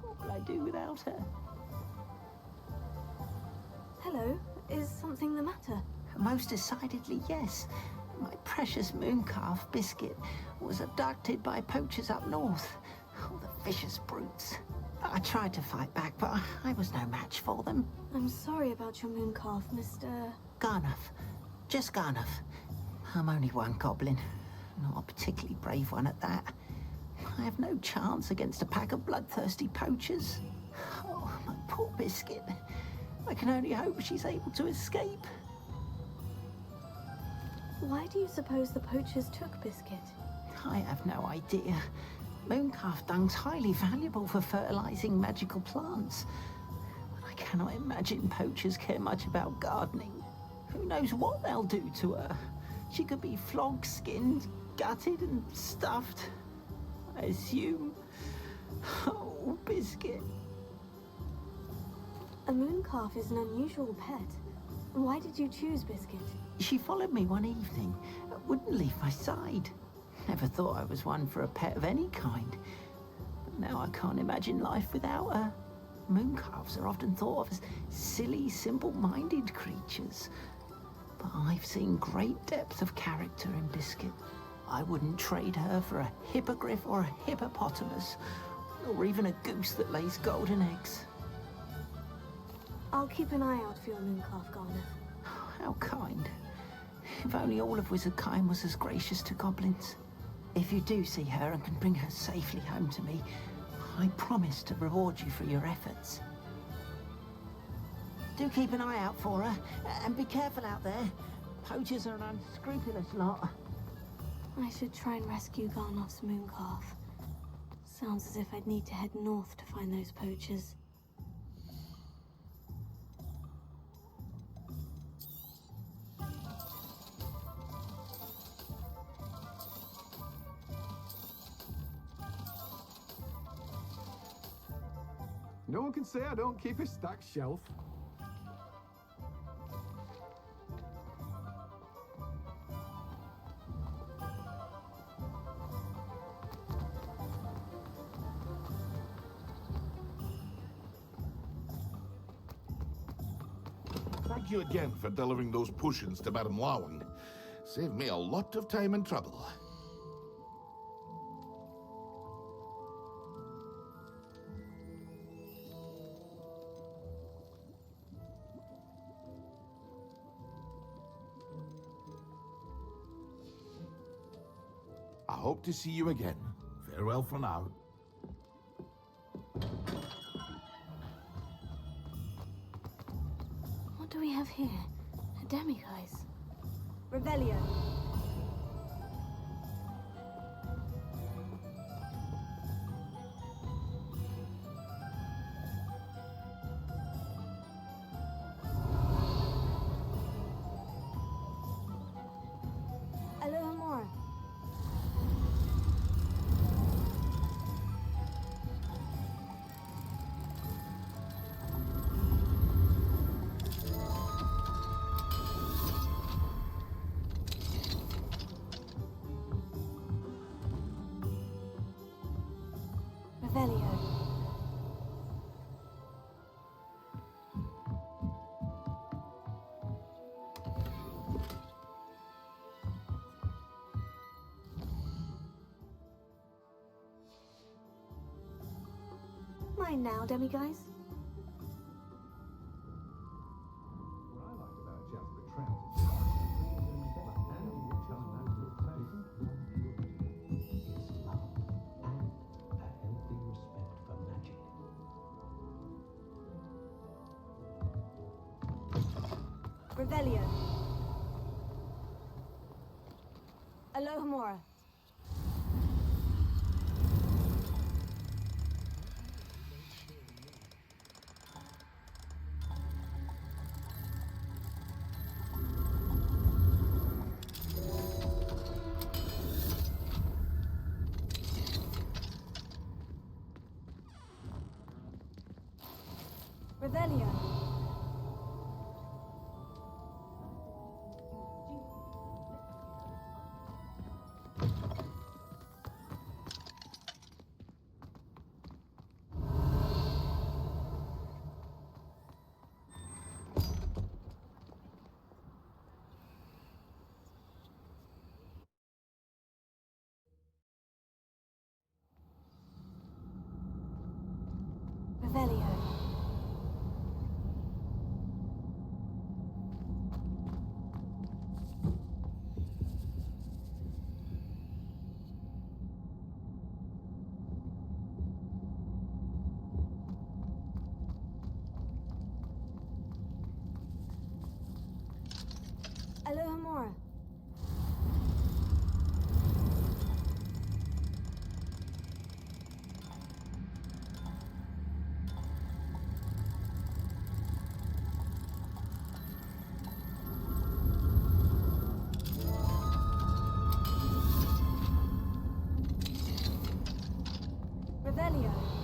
What will I do without her? Hello, is something the matter? Most decidedly, yes. My precious mooncalf, Biscuit, was abducted by poachers up north. Oh, the vicious brutes. I tried to fight back, but I was no match for them. I'm sorry about your mooncalf, Mr. Garnuff. Just Garnuff. I'm only one goblin. Not a particularly brave one at that. I have no chance against a pack of bloodthirsty poachers. Oh, my poor Biscuit. I can only hope she's able to escape. Why do you suppose the poachers took Biscuit? I have no idea. Mooncalf dung's highly valuable for fertilizing magical plants. But I cannot imagine poachers care much about gardening. Who knows what they'll do to her? She could be flogged, skinned, gutted and stuffed. I assume. Oh, Biscuit. A mooncalf is an unusual pet. Why did you choose Biscuit? She followed me one evening, wouldn't leave my side. Never thought I was one for a pet of any kind. But now I can't imagine life without her. Mooncalves are often thought of as silly, simple-minded creatures. But I've seen great depth of character in Biscuit. I wouldn't trade her for a hippogriff or a hippopotamus, or even a goose that lays golden eggs. I'll keep an eye out for your mooncalf, Garnet. How kind. If only all of Wizardkind was as gracious to goblins. If you do see her and can bring her safely home to me, I promise to reward you for your efforts. Do keep an eye out for her, and be careful out there. Poachers are an unscrupulous lot. I should try and rescue Garnoff's mooncalf. Sounds as if I'd need to head north to find those poachers. No one can say I don't keep a stacked shelf. Thank you again for delivering those potions to Madame Lawing. Saved me a lot of time and trouble. I hope to see you again. Farewell for now. What do we have here? A demiguise. Revelio. Alohomora. Revelio. Mine now, demiguise. Revelio. Alohomora. Revelio. Revelio. Alohomora. Revelio.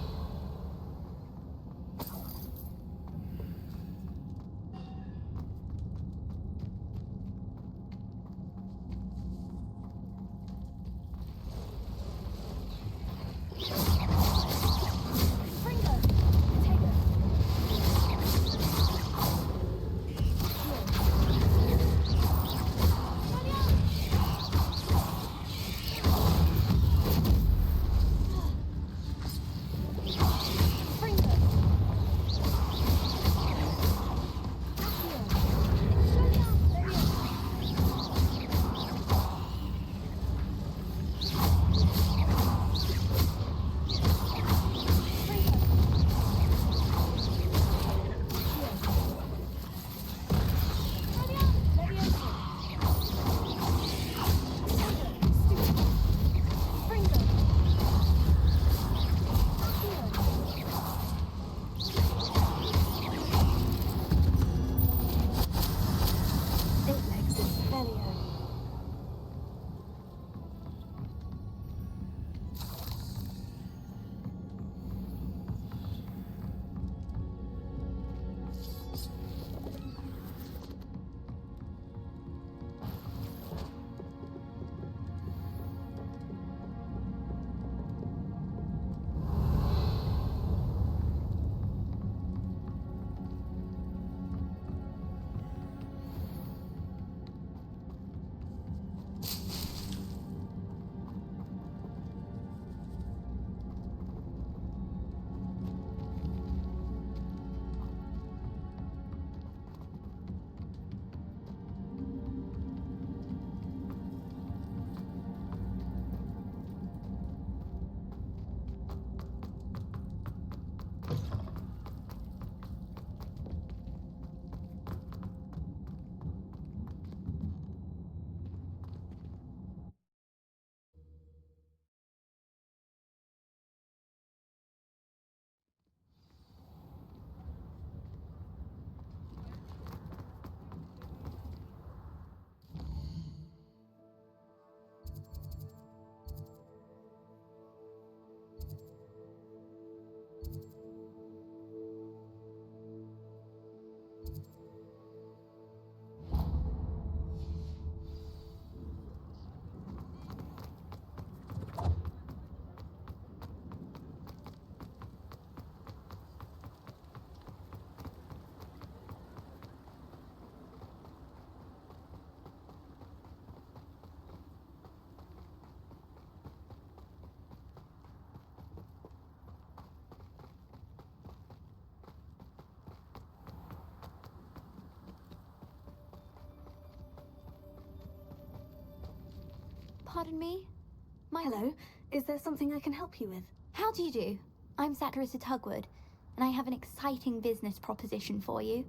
Pardon me? Hello, is there something I can help you with? How do you do? I'm Satirissa Tugwood, and I have an exciting business proposition for you.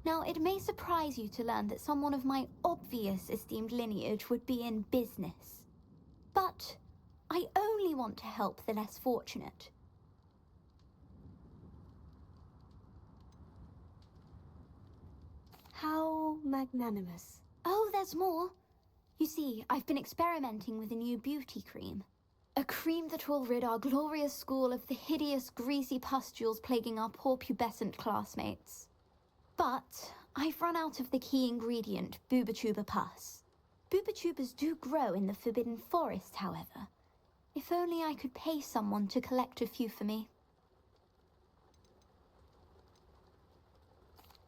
Now, it may surprise you to learn that someone of my obvious esteemed lineage would be in business. But I only want to help the less fortunate. How magnanimous. Oh, there's more. You see, I've been experimenting with a new beauty cream. A cream that will rid our glorious school of the hideous, greasy pustules plaguing our poor pubescent classmates. But I've run out of the key ingredient, Booba-Tuba pus. Booba-Tubas do grow in the Forbidden Forest, however. If only I could pay someone to collect a few for me.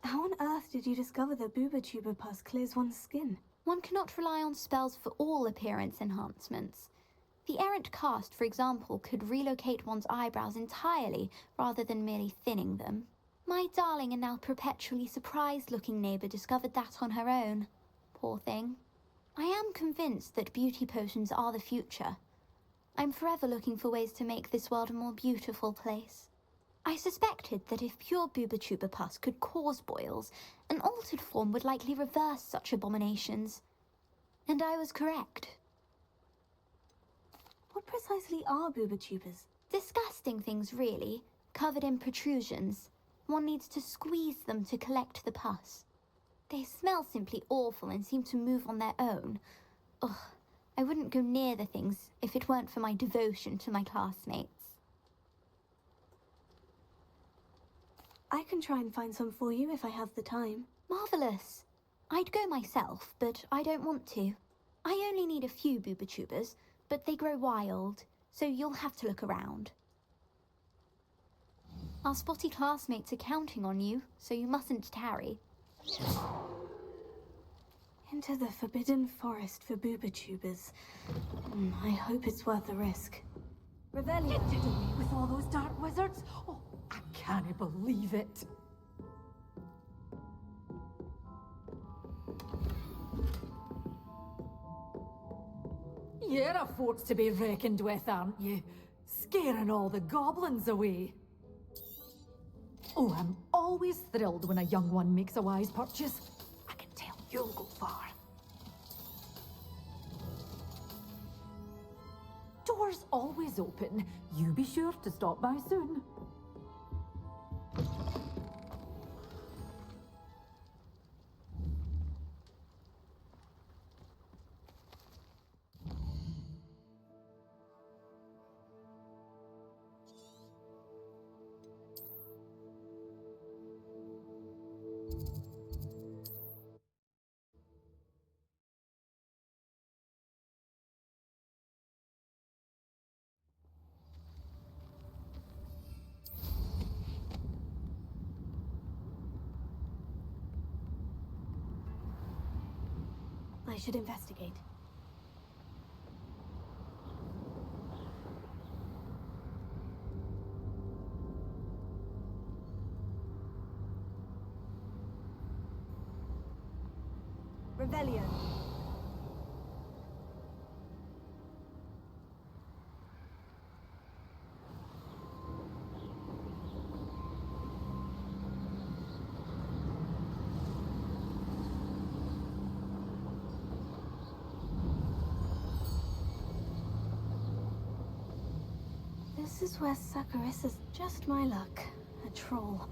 How on earth did you discover that Booba-Tuba pus clears one's skin? One cannot rely on spells for all appearance enhancements. The errant cast, for example, could relocate one's eyebrows entirely rather than merely thinning them. My darling and now perpetually surprised-looking neighbour discovered that on her own. Poor thing. I am convinced that beauty potions are the future. I'm forever looking for ways to make this world a more beautiful place. I suspected that if pure booba-tuba pus could cause boils, an altered form would likely reverse such abominations. And I was correct. What precisely are booba-tubas? Disgusting things, really, covered in protrusions. One needs to squeeze them to collect the pus. They smell simply awful and seem to move on their own. Ugh, I wouldn't go near the things if it weren't for my devotion to my classmates. I can try and find some for you if I have the time. Marvellous. I'd go myself, but I don't want to. I only need a few booba-tubas, but they grow wild, so you'll have to look around. Our spotty classmates are counting on you, so you mustn't tarry. Into the Forbidden Forest for booba-tubas. I hope it's worth the risk. Revelio. You did away with all those dark wizards? Oh, I can't believe it. You're a force to be reckoned with, aren't you? Scaring all the goblins away. Oh, I'm always thrilled when a young one makes a wise purchase. I can tell you'll go far. Doors always open. You be sure to stop by soon. I should investigate. Revelio. This is where Sakarissa's just my luck. A troll.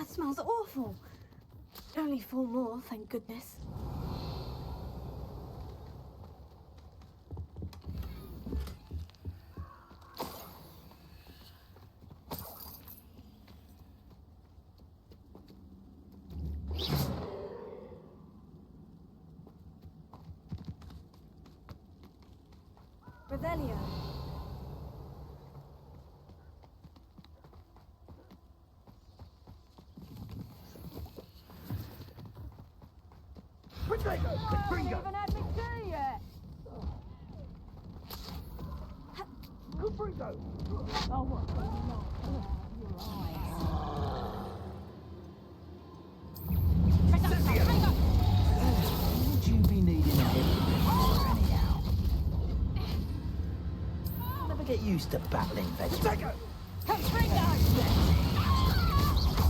Smells awful. Only 4 more, thank goodness. Revelio. Haven't even had me tea yet. Confringo! Oh, what? Your Would you be needing a hip anyhow? Never get used to battling vegetables. Confringo!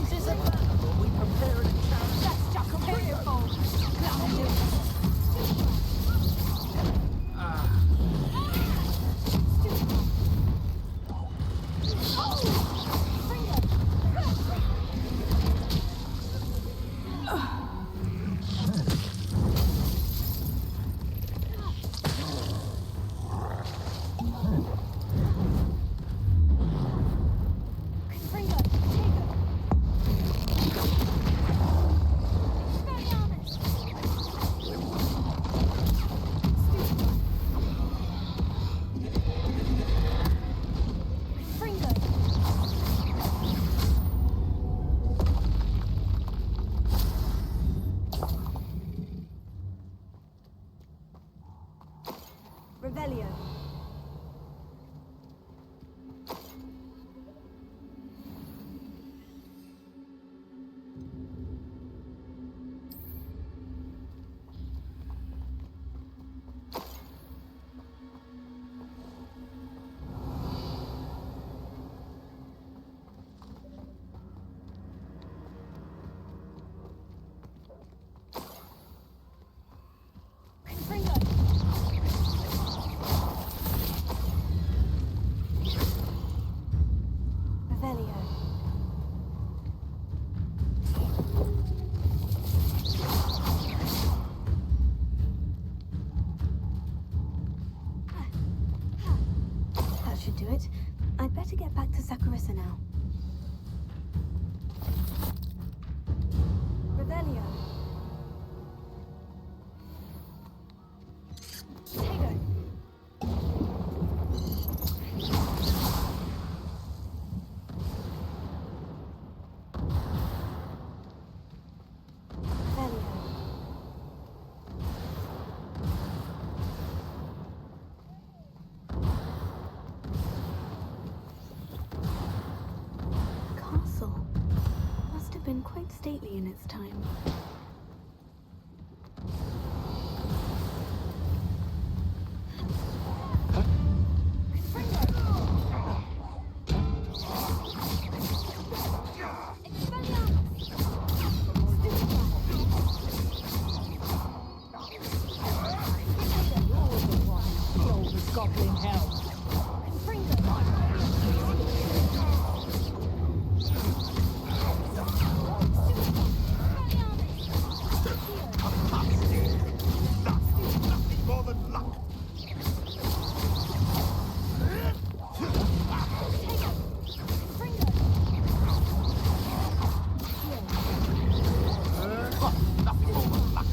Is this a battle or we preparing a challenge? That's just a pitiful. Revelio. That should do it. I'd better get back to Sakurissa now. Revelio. Tego. Castle must have been quite stately in its time. Goblin hell. Nothing more than luck. Nothing more than luck.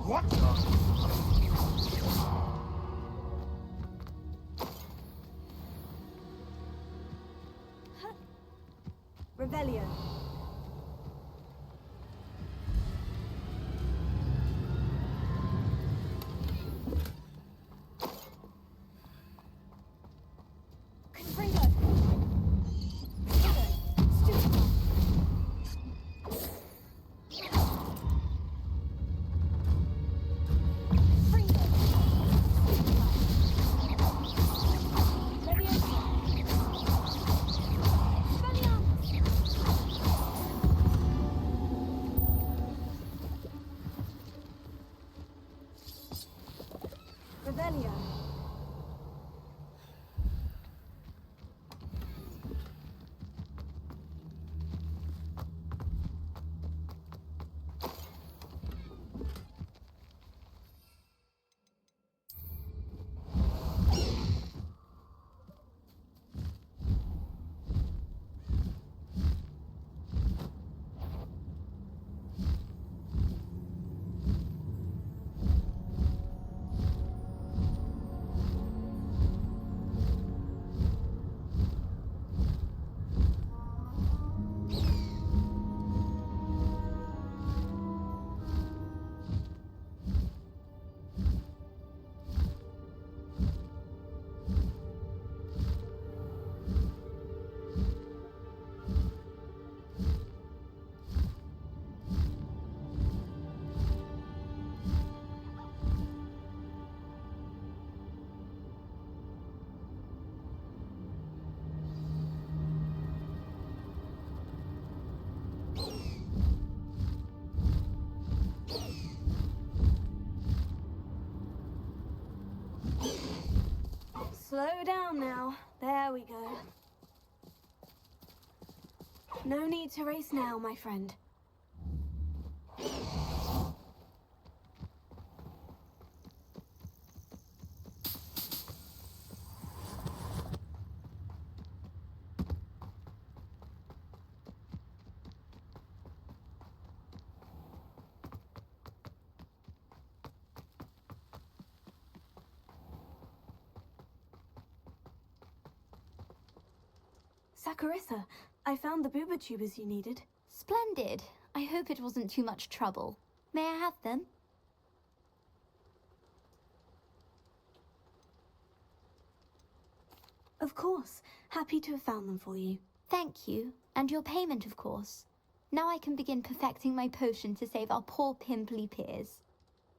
What? Revelio. slow down now. There we go. No need to race now, my friend. Saccharissa, I found the booba tubers you needed. Splendid. I hope it wasn't too much trouble. May I have them? Of course. Happy to have found them for you. Thank you. And your payment, of course. Now I can begin perfecting my potion to save our poor pimply peers.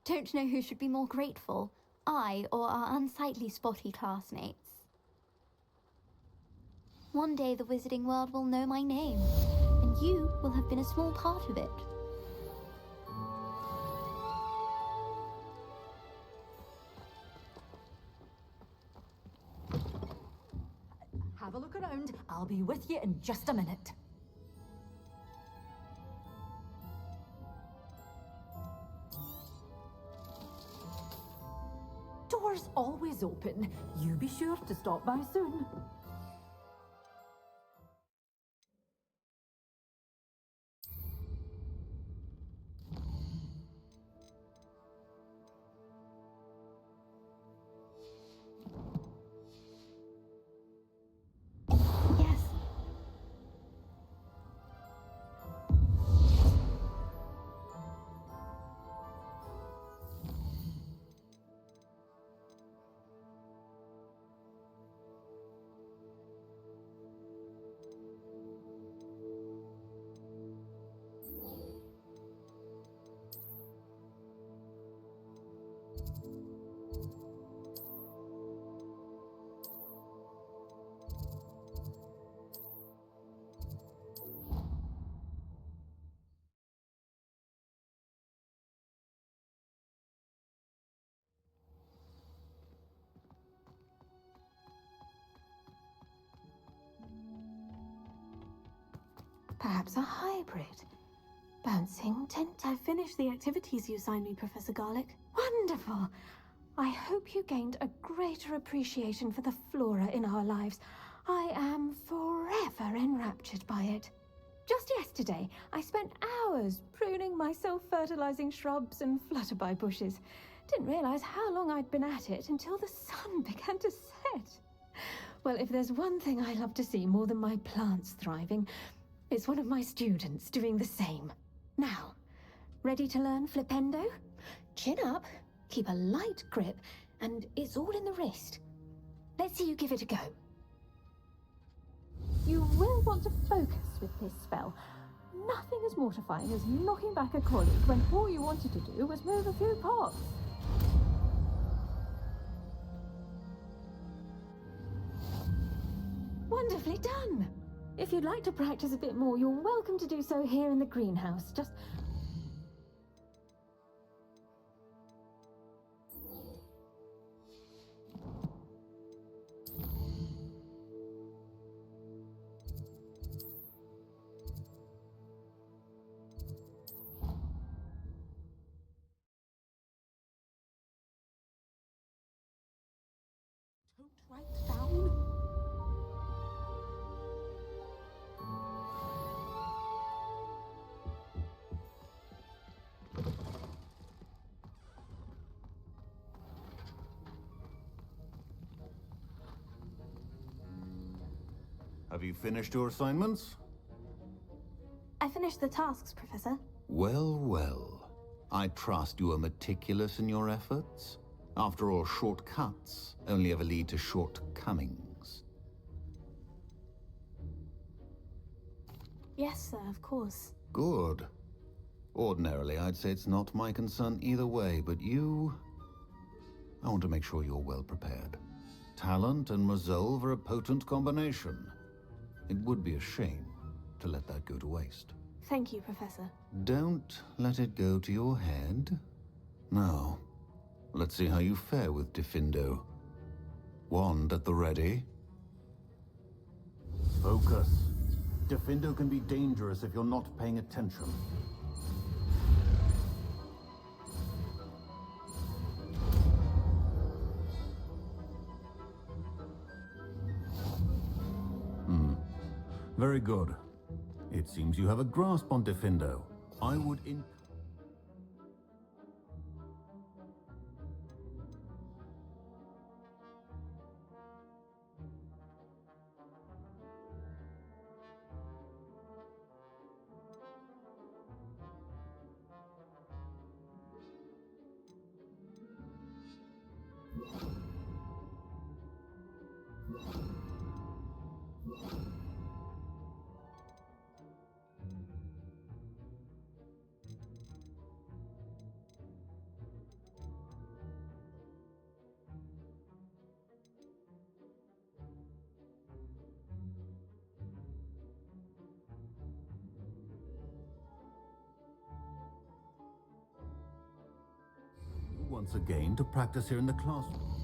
Don't know who should be more grateful, I or our unsightly spotty classmates. One day the wizarding world will know my name, and you will have been a small part of it. Have a look around. I'll be with you in just a minute. Doors always open. You be sure to stop by soon. Perhaps a hybrid. Bouncing tent. I've finished the activities you assigned me, Professor Garlic. Wonderful! I hope you gained a greater appreciation for the flora in our lives. I am forever enraptured by it. Just yesterday, I spent hours pruning my self-fertilizing shrubs and flutterby bushes. Didn't realize how long I'd been at it until the sun began to set. Well, if there's one thing I love to see more than my plants thriving, it's one of my students doing the same. Now, ready to learn flipendo? Chin up, keep a light grip, and it's all in the wrist. Let's see you give it a go. You will want to focus with this spell. Nothing as mortifying as knocking back a colleague when all you wanted to do was move a few pots. Wonderfully done! If you'd like to practice a bit more, you're welcome to do so here in the greenhouse. Just... Right down. Have you finished your assignments? I finished the tasks, Professor. Well, well. I trust you are meticulous in your efforts. After all, shortcuts only ever lead to shortcomings. Yes, sir, of course. Good. Ordinarily, I'd say it's not my concern either way, but you... I want to make sure you're well prepared. Talent and resolve are a potent combination. It would be a shame to let that go to waste. Thank you, Professor. Don't let it go to your head. Now, let's see how you fare with Diffindo. Wand at the ready. Focus. Defindo can be dangerous if you're not paying attention. Very good. It seems you have a grasp on Defindo. I would once again to practice here in the classroom.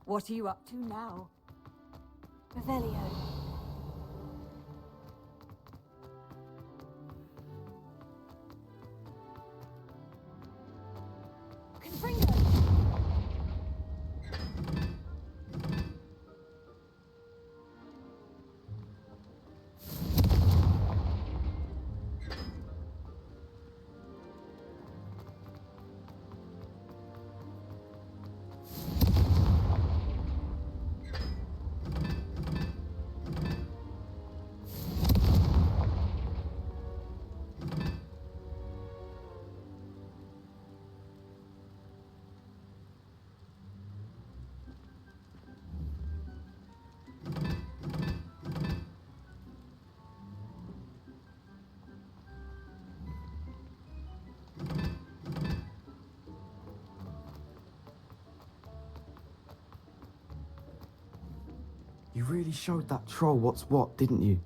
What are you up to now? Revelio. You really showed that troll what's what, didn't you?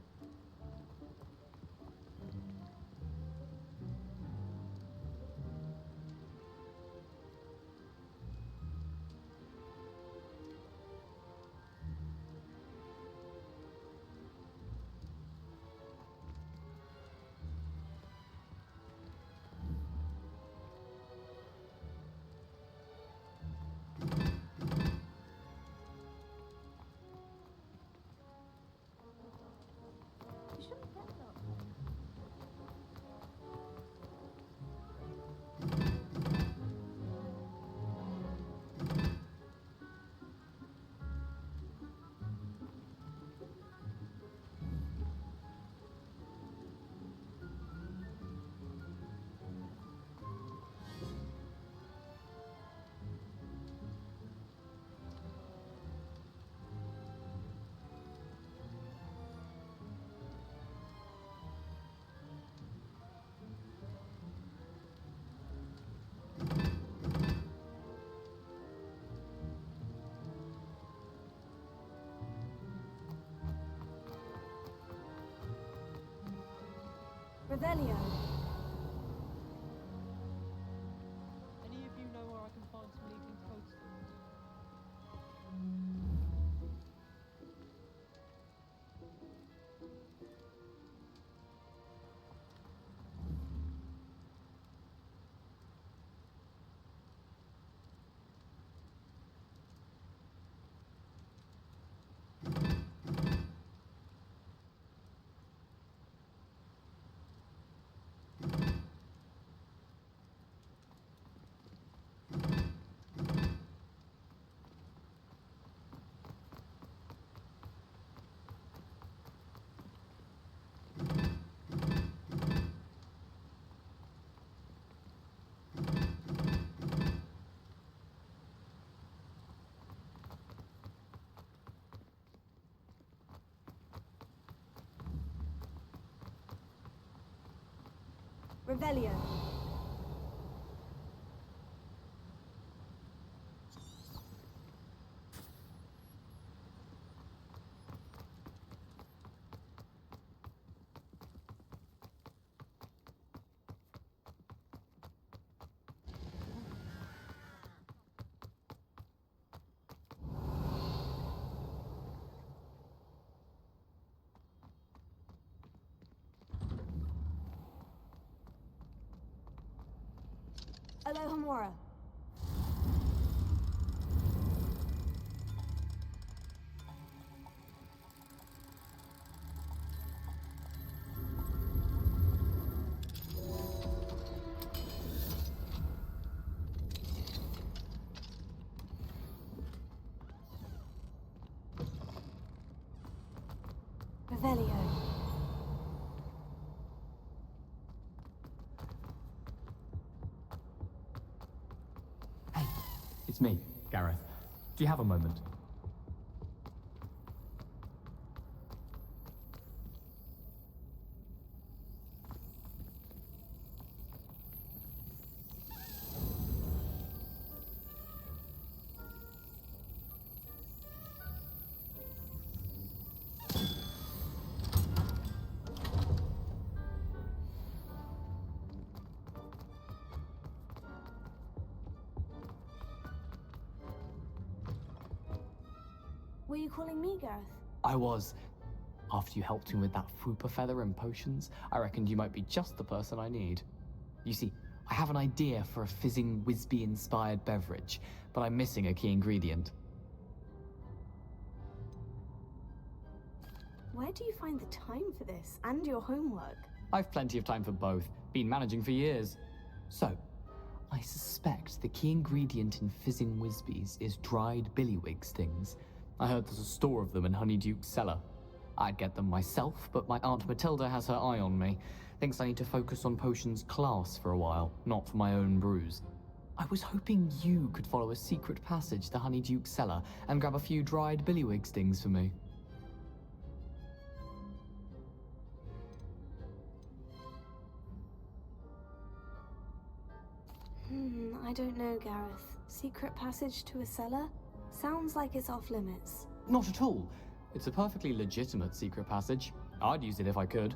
Revelio. Any of you know where I can find some leaking toadstools? Revelio. Alohomora. Revelio. It's me, Gareth. Do you have a moment? Were you calling me, Gareth? I was. After you helped me with that fupa feather and potions, I reckoned you might be just the person I need. You see, I have an idea for a fizzing Whizbee-inspired beverage, but I'm missing a key ingredient. Where do you find the time for this and your homework? I've plenty of time for both. Been managing for years. So, I suspect the key ingredient in fizzing Whizbees is dried billywig stings. I heard there's a store of them in Honeyduke's cellar. I'd get them myself, but my Aunt Matilda has her eye on me. Thinks I need to focus on potions class for a while, not for my own brews. I was hoping you could follow a secret passage to Honeyduke's cellar and grab a few dried billywig stings for me. I don't know, Gareth. Secret passage to a cellar? Sounds like it's off limits. Not at all. It's a perfectly legitimate secret passage. I'd use it if I could.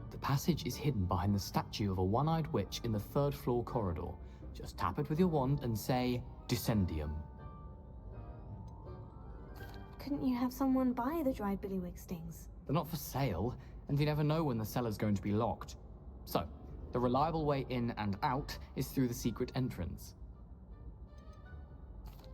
The passage is hidden behind the statue of a one-eyed witch in the third-floor corridor. Just tap it with your wand and say, Descendium. Couldn't you have someone buy the dried billywig stings? They're not for sale, and you never know when the cellar's going to be locked. So, the reliable way in and out is through the secret entrance.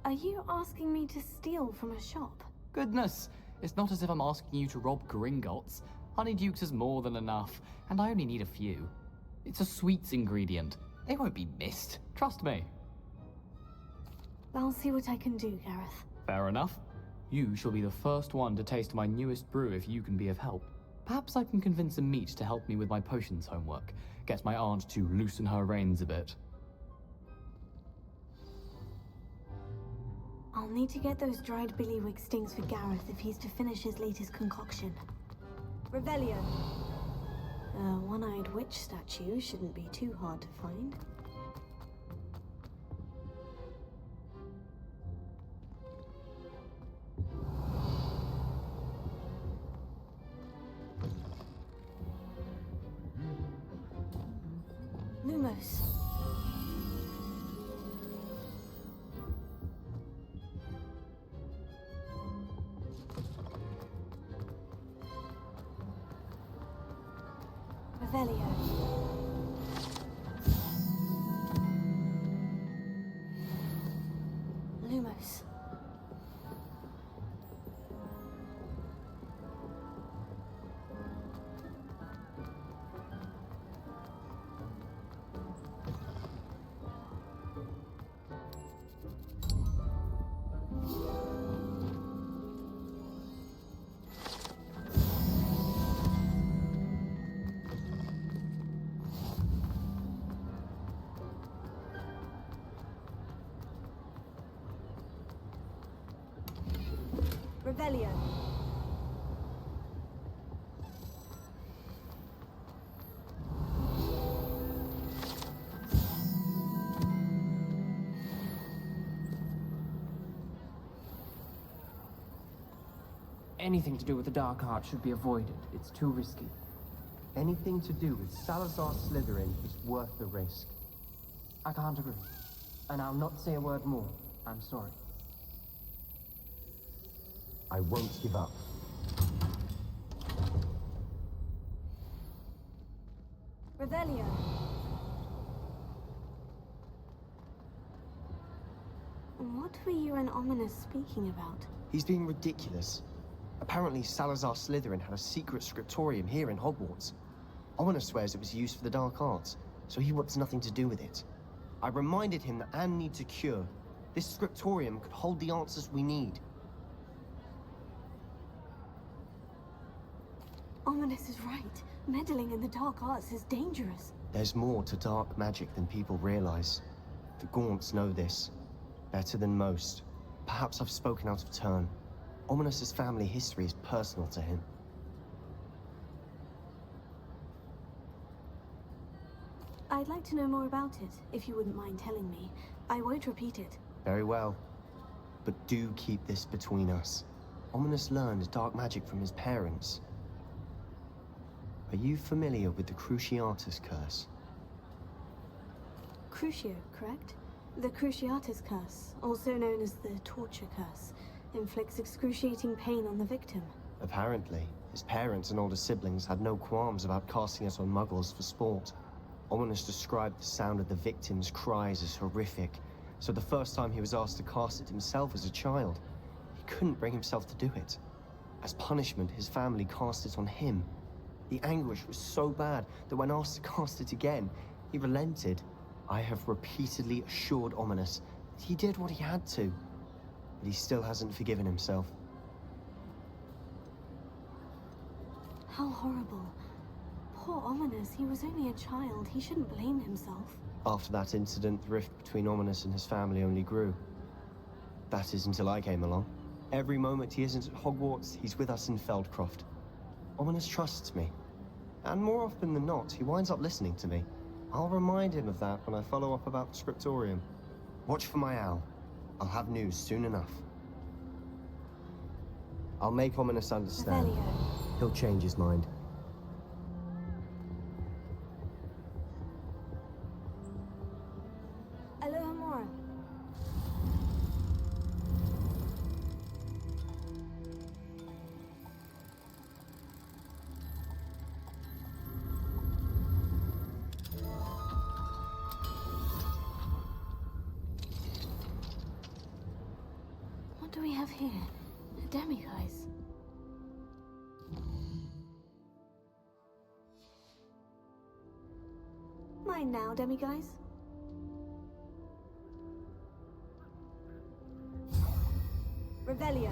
Are you asking me to steal from a shop? Goodness, it's not as if I'm asking you to rob Gringotts. Honeyduke's is more than enough, and I only need a few. It's a sweets ingredient. They won't be missed, trust me. I'll see what I can do, Gareth. Fair enough. You shall be the first one to taste my newest brew if you can be of help. Perhaps I can convince a meat to help me with my potions homework. Get my aunt to loosen her reins a bit. I'll need to get those dried billywig stings for Gareth if he's to finish his latest concoction. Revelio. A one-eyed witch statue shouldn't be too hard to find. Lumos. Revelio. Lumos. Revelio. Anything to do with the Dark Art should be avoided. It's too risky. Anything to do with Salazar Slytherin is worth the risk. I can't agree. And I'll not say a word more. I'm sorry. I won't give up. Revelio. What were you and Ominous speaking about? He's being ridiculous. Apparently, Salazar Slytherin had a secret scriptorium here in Hogwarts. Ominous swears it was used for the dark arts, so he wants nothing to do with it. I reminded him that Anne needs a cure. This scriptorium could hold the answers we need. Ominous is right. Meddling in the dark arts is dangerous. There's more to dark magic than people realize. The Gaunts know this. Better than most. Perhaps I've spoken out of turn. Ominous's family history is personal to him. I'd like to know more about it, if you wouldn't mind telling me. I won't repeat it. Very well. But do keep this between us. Ominous learned dark magic from his parents. Are you familiar with the Cruciatus Curse? Crucio, correct? The Cruciatus Curse, also known as the Torture Curse, inflicts excruciating pain on the victim. Apparently, his parents and older siblings had no qualms about casting it on muggles for sport. Ominous described the sound of the victim's cries as horrific, so the first time he was asked to cast it himself as a child, he couldn't bring himself to do it. As punishment, his family cast it on him. The anguish was so bad that when asked to cast it again, he relented. I have repeatedly assured Ominous that he did what he had to, but he still hasn't forgiven himself. How horrible. Poor Ominous, he was only a child. He shouldn't blame himself. After that incident, the rift between Ominous and his family only grew. That is until I came along. Every moment he isn't at Hogwarts, he's with us in Feldcroft. Ominous trusts me. And more often than not, he winds up listening to me. I'll remind him of that when I follow up about the scriptorium. Watch for my owl. I'll have news soon enough. I'll make Ominous understand. Revelio. He'll change his mind. Alohomora. What do we have here? A demiguise. Mine now, demiguise. Revelio.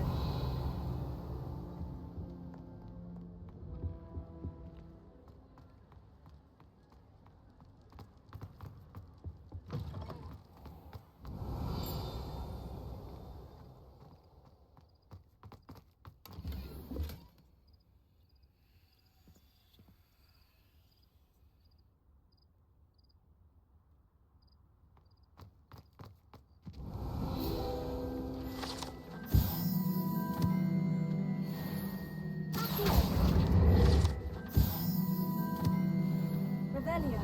Revelio.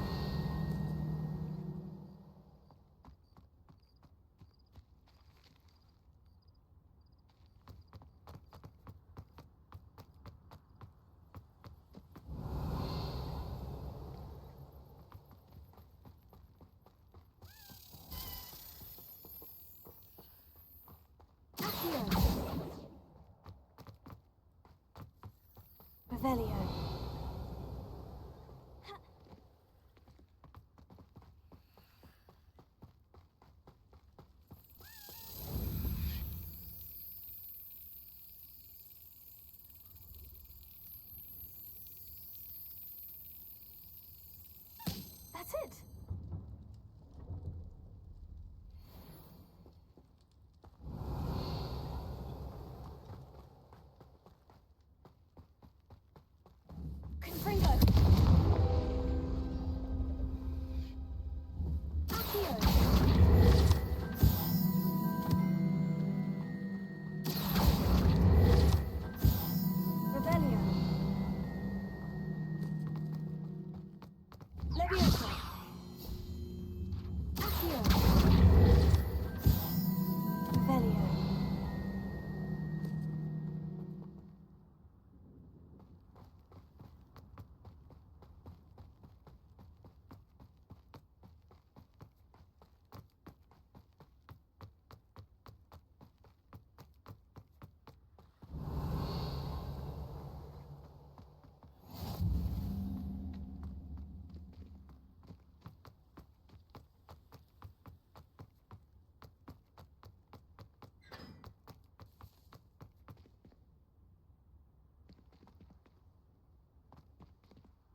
Revelio. That's it. Confringo. Accio.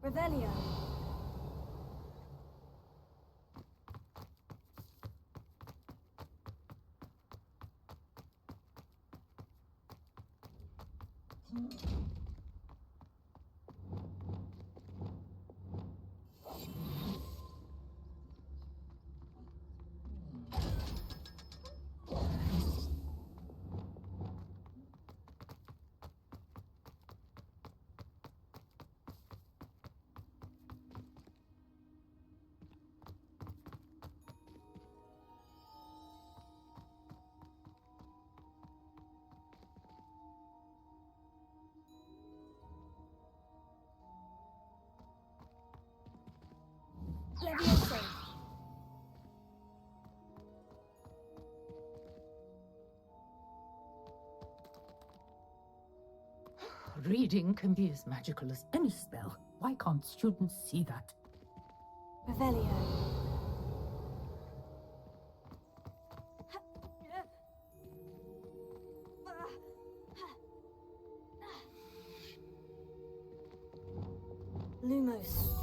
Revelio. Levioso. Reading can be as magical as any spell. Why can't students see that? Revelio. Lumos.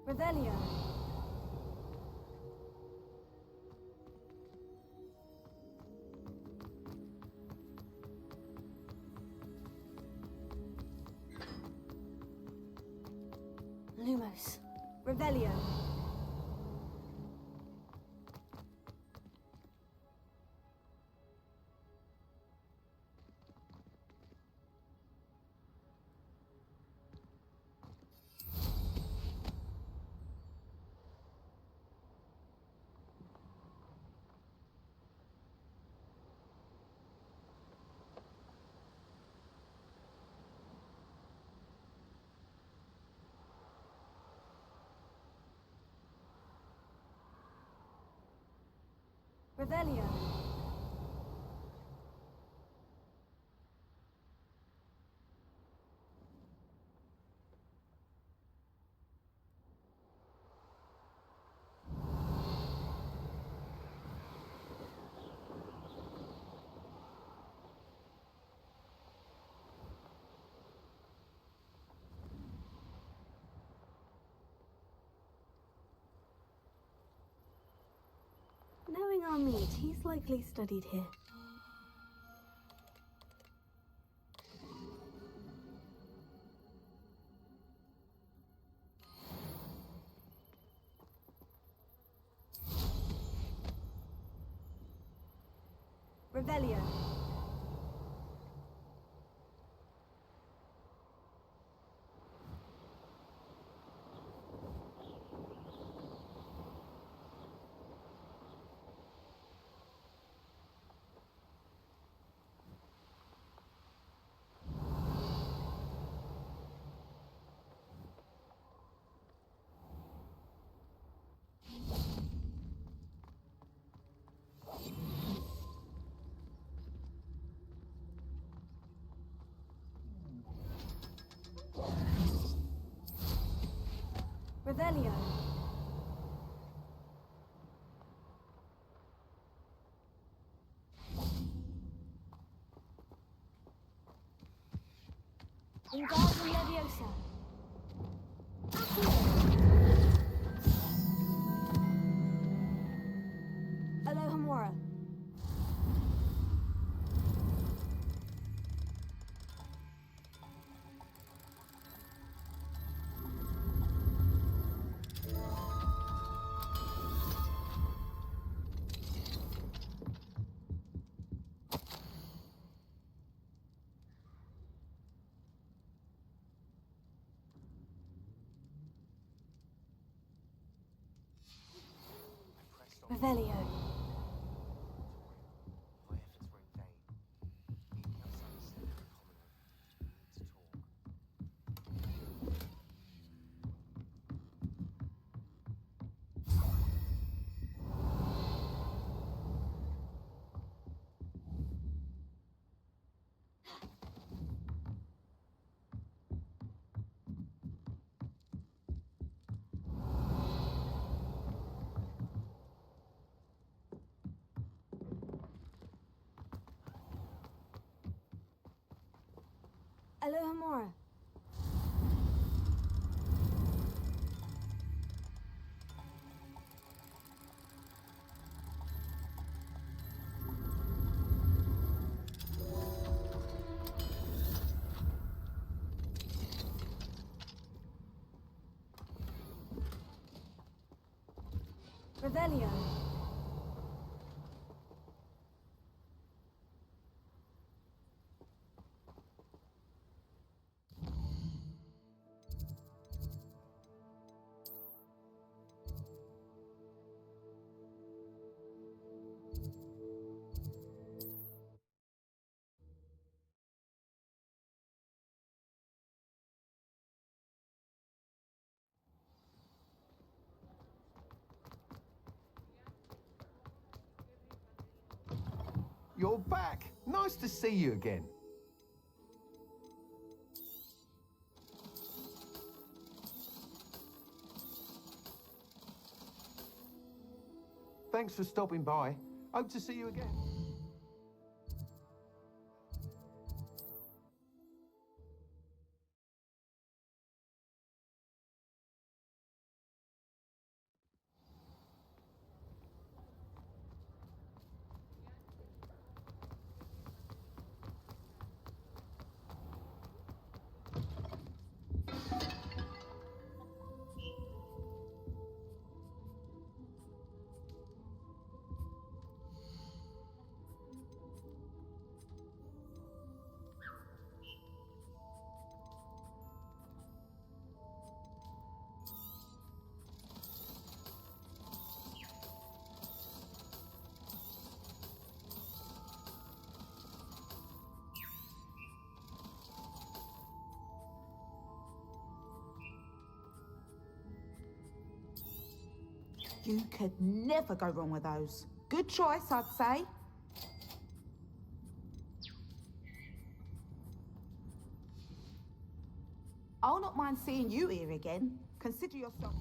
Revelio. Lumos. Revelio. Revelio. Knowing our meat, he's likely studied here. Revelio. Revelio. Invasion Leviosa. Alohomora. Revelio. Alohomora. Revelio. You're back! Nice to see you again. Thanks for stopping by. Hope to see you again. You could never go wrong with those. Good choice, I'd say. I'll not mind seeing you here again. Consider yourself...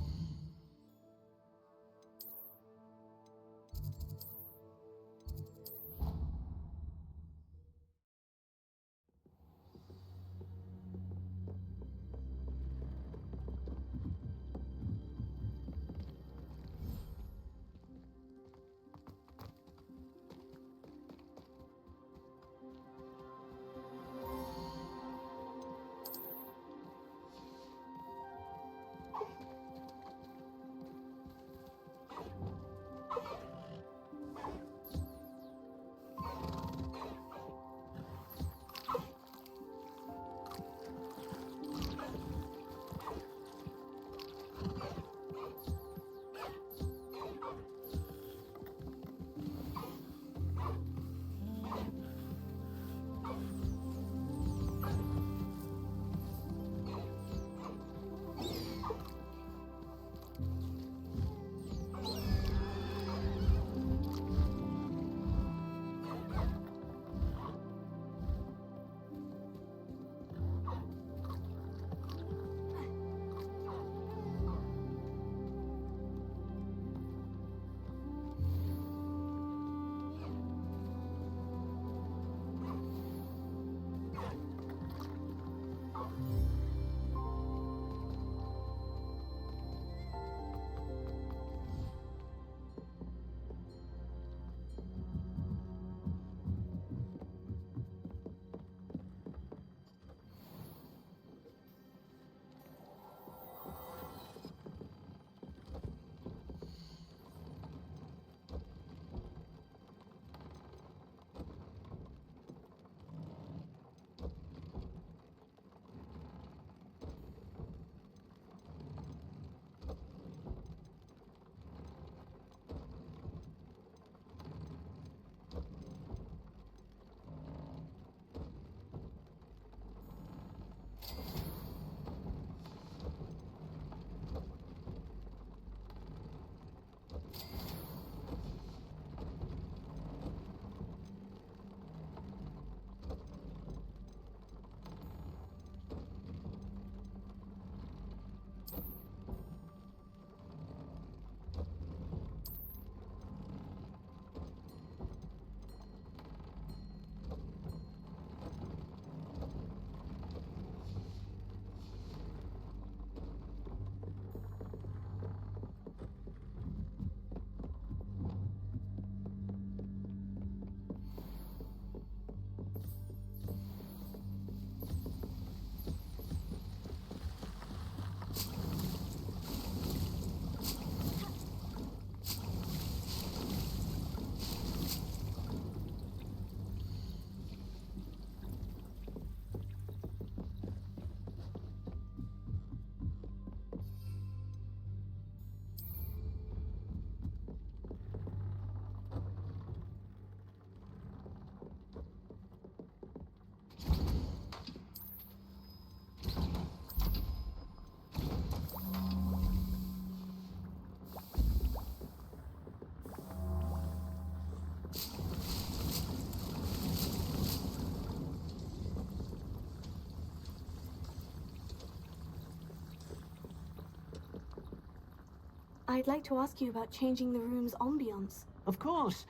I'd like to ask you about changing the room's ambiance. Of course.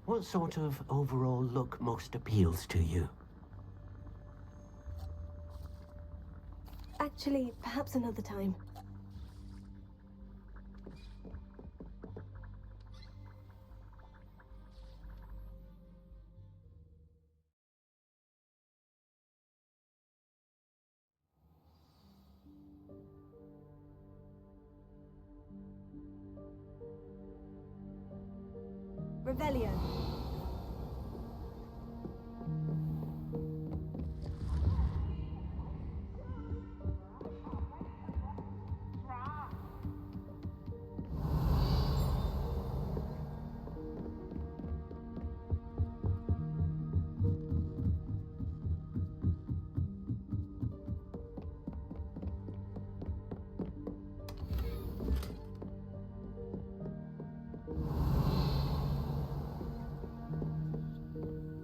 What sort of overall look most appeals to you? Actually, perhaps another time. Revelio.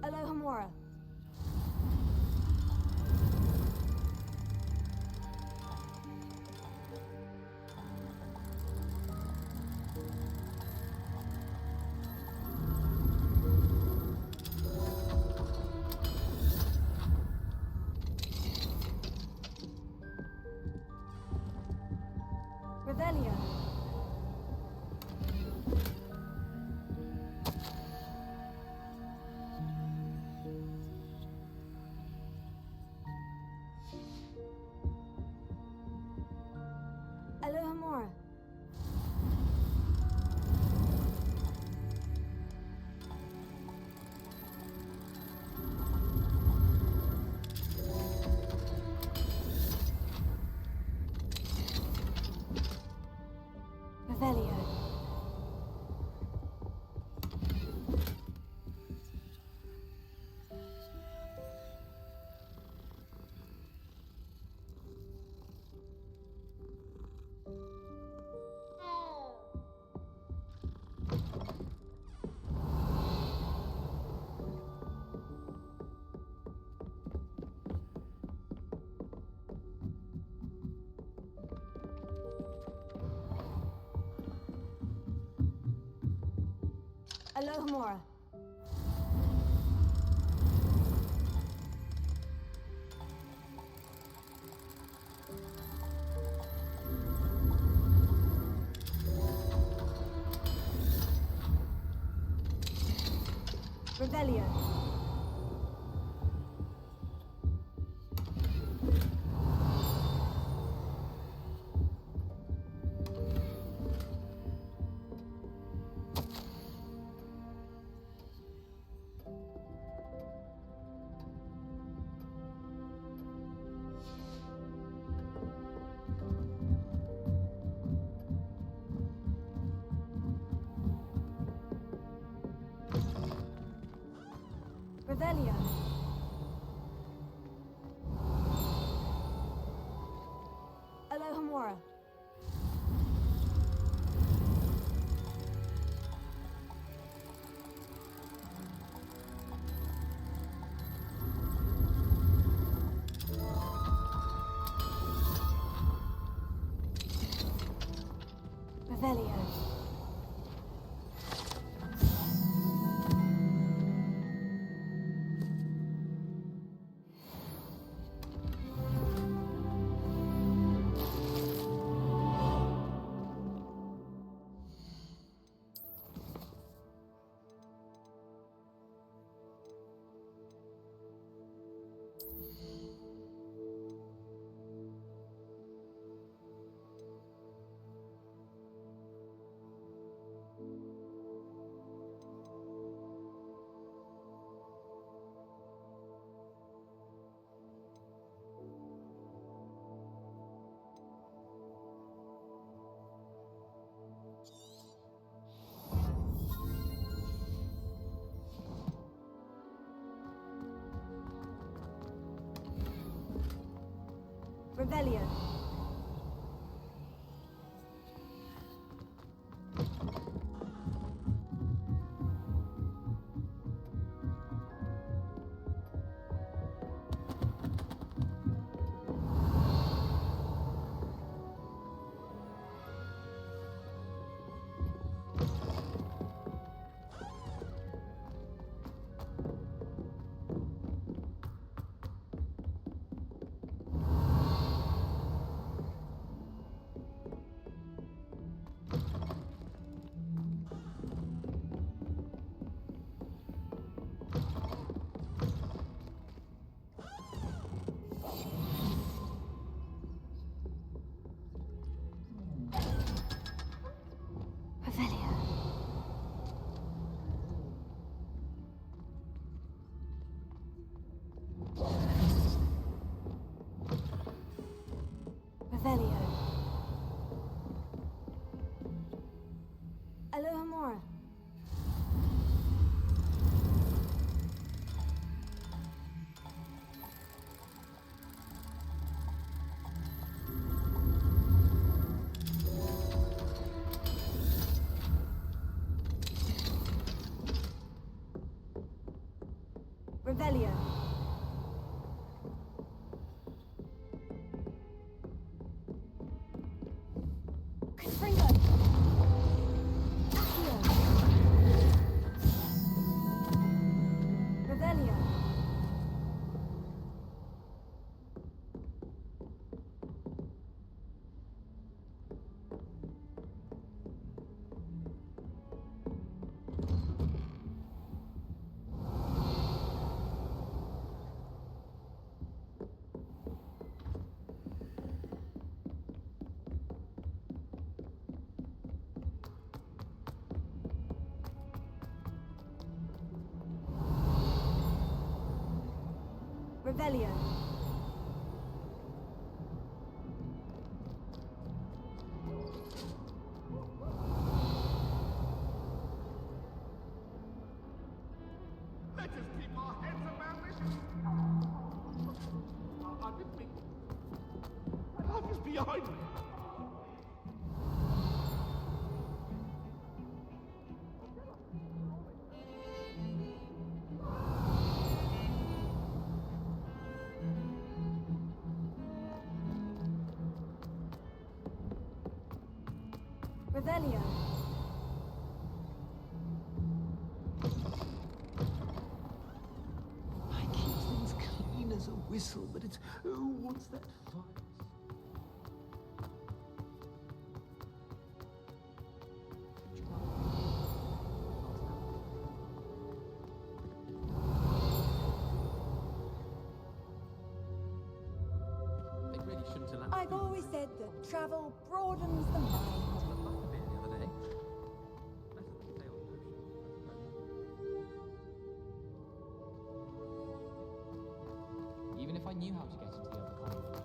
Alohomora. Revelio. Alohomora. Revelio. Alohomora. Revelio. Revelio. Alohomora. Revelio. Revelio. Revelio. Alohomora. Revelio. Confringo. Accio. Revelio. Revelio. Let us keep our heads about this. I'm with me. My life is behind me. Revelio. I keep things clean as a whistle, but it's... Oh, what's that fire? They really shouldn't allow. I've always said that travel broadens the mind. Even if I knew how to get into the other corridor.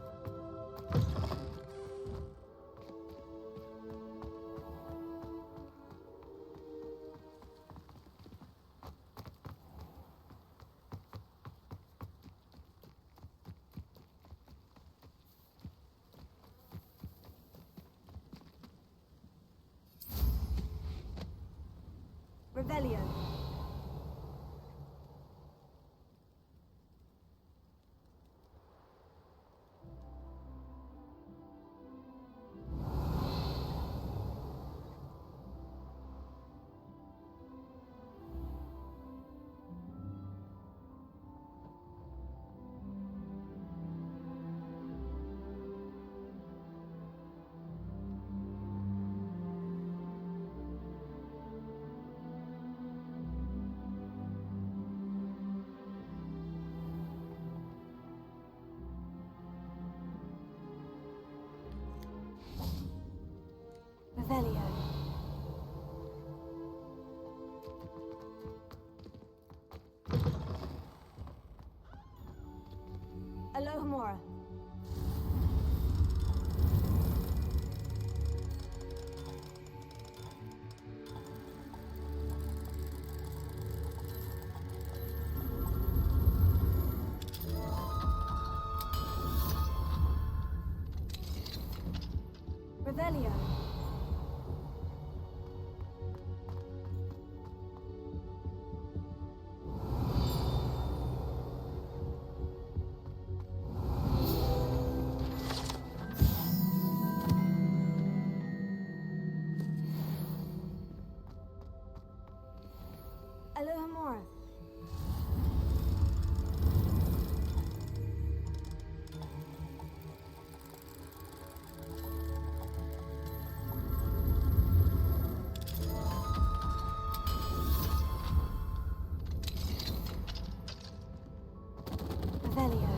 Revelio. Revelio. Alohomora. Revelio. Alohomora. Revelio.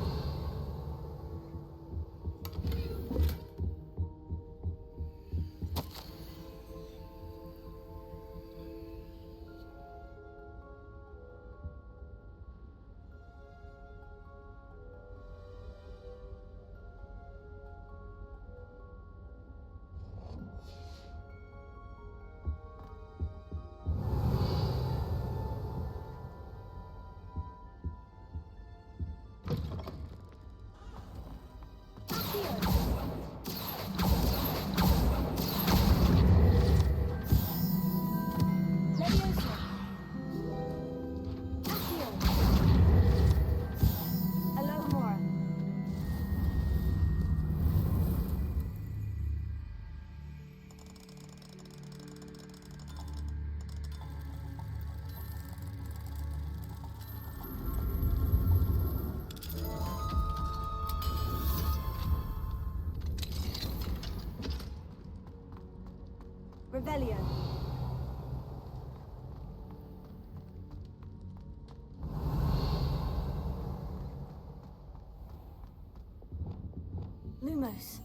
Revelio. Lumos.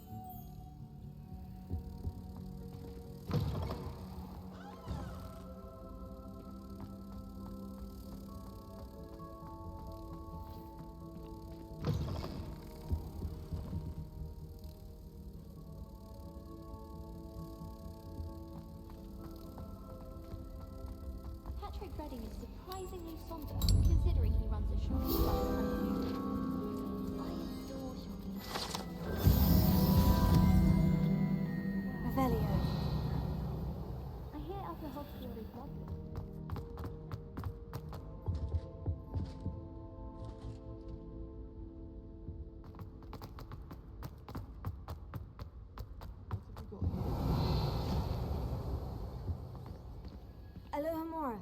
Patrick Redding is surprisingly somber, considering he runs a shopping company. I adore shopping. Revelio. I hear Upper Hogwarts is lovely. Alohomora.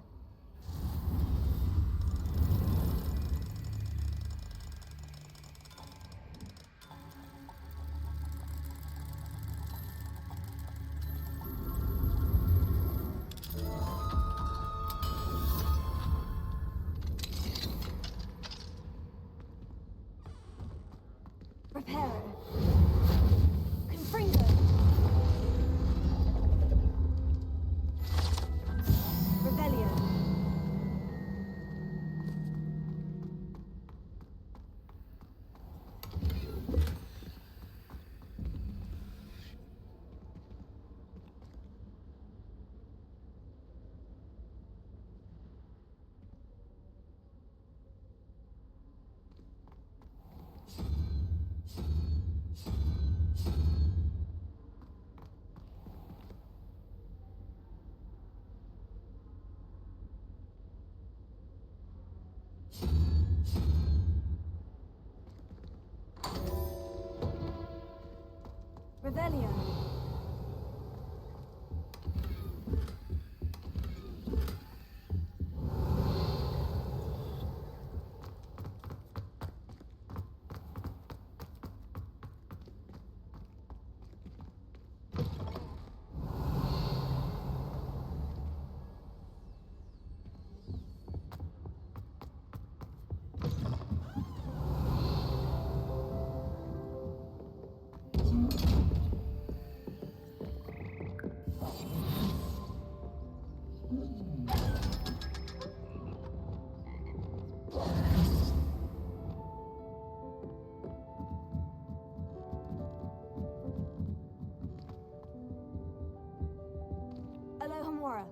Reparo. Confringo. Revelio. Revelio. Alohomora.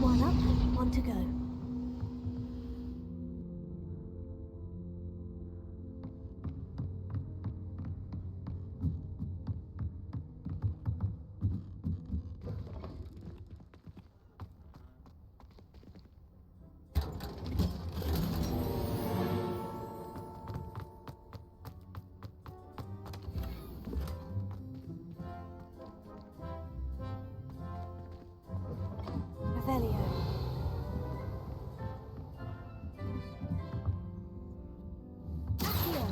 One up, one to go. Revelio. Accio.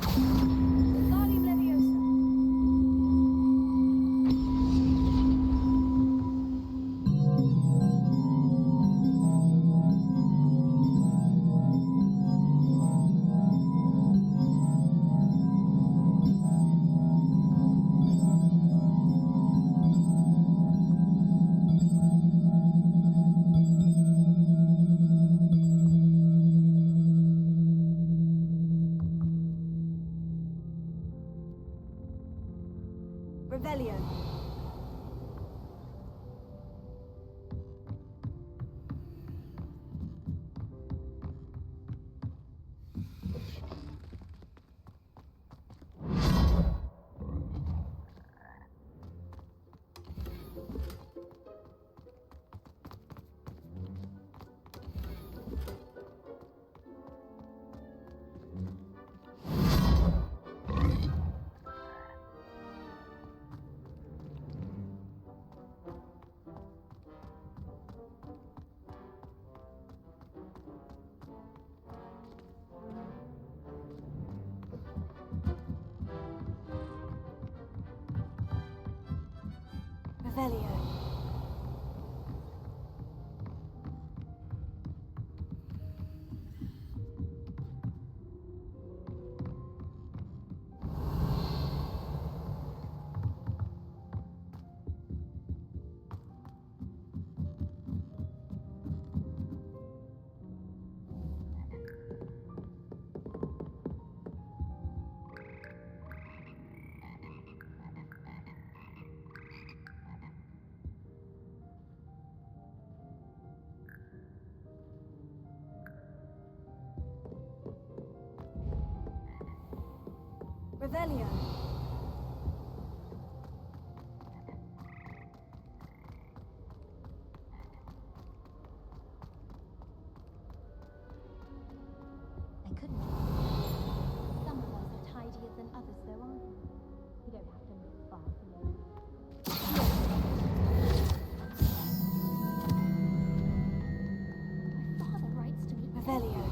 Guardium Leviosa. Revelio. Revelio. Revelio. I couldn't. Some of us are tidier than others, though, aren't we? You don't have to look far to know. My father writes to me. Revelio.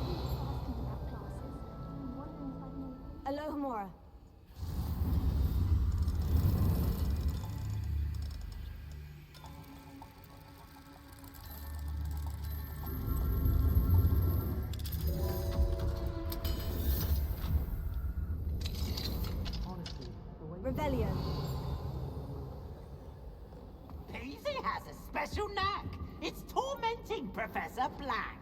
Asking about classes. I'm wondering if I know. Alohomora. Revelio. Peasy has a special knack. It's tormenting Professor Black.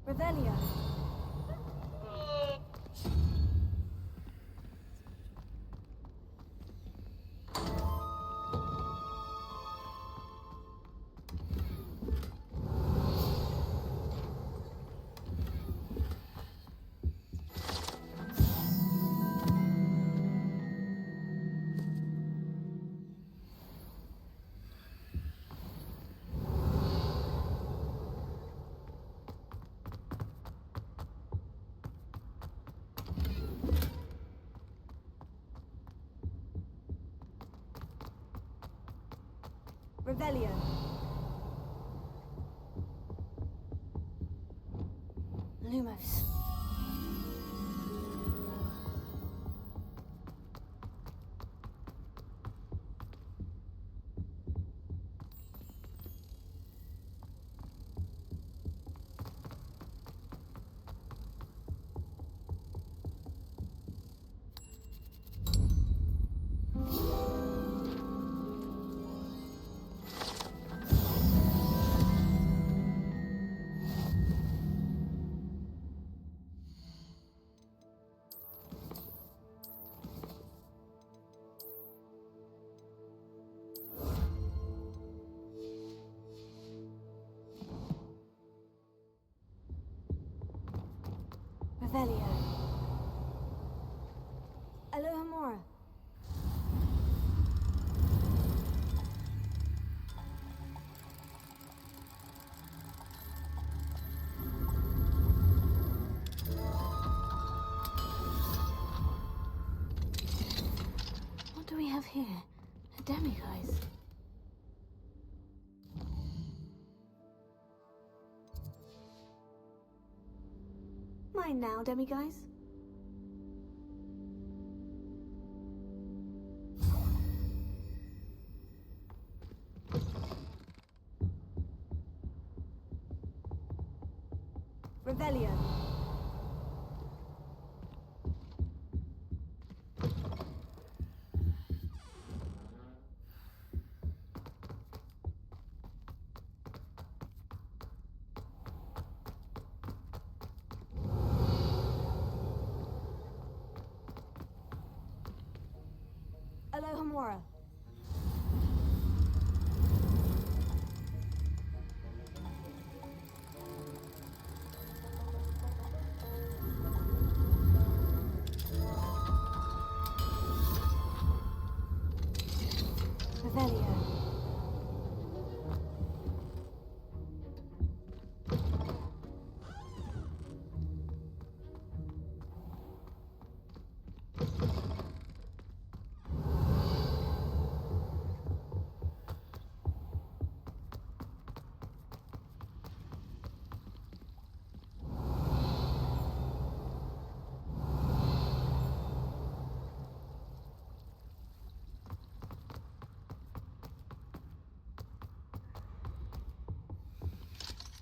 Revelio. Revelio. Lumos. Revelio. Alohomora. What do we have here? A demiguise. Mine now, demiguise. Revelio. Alohomora. Revelio.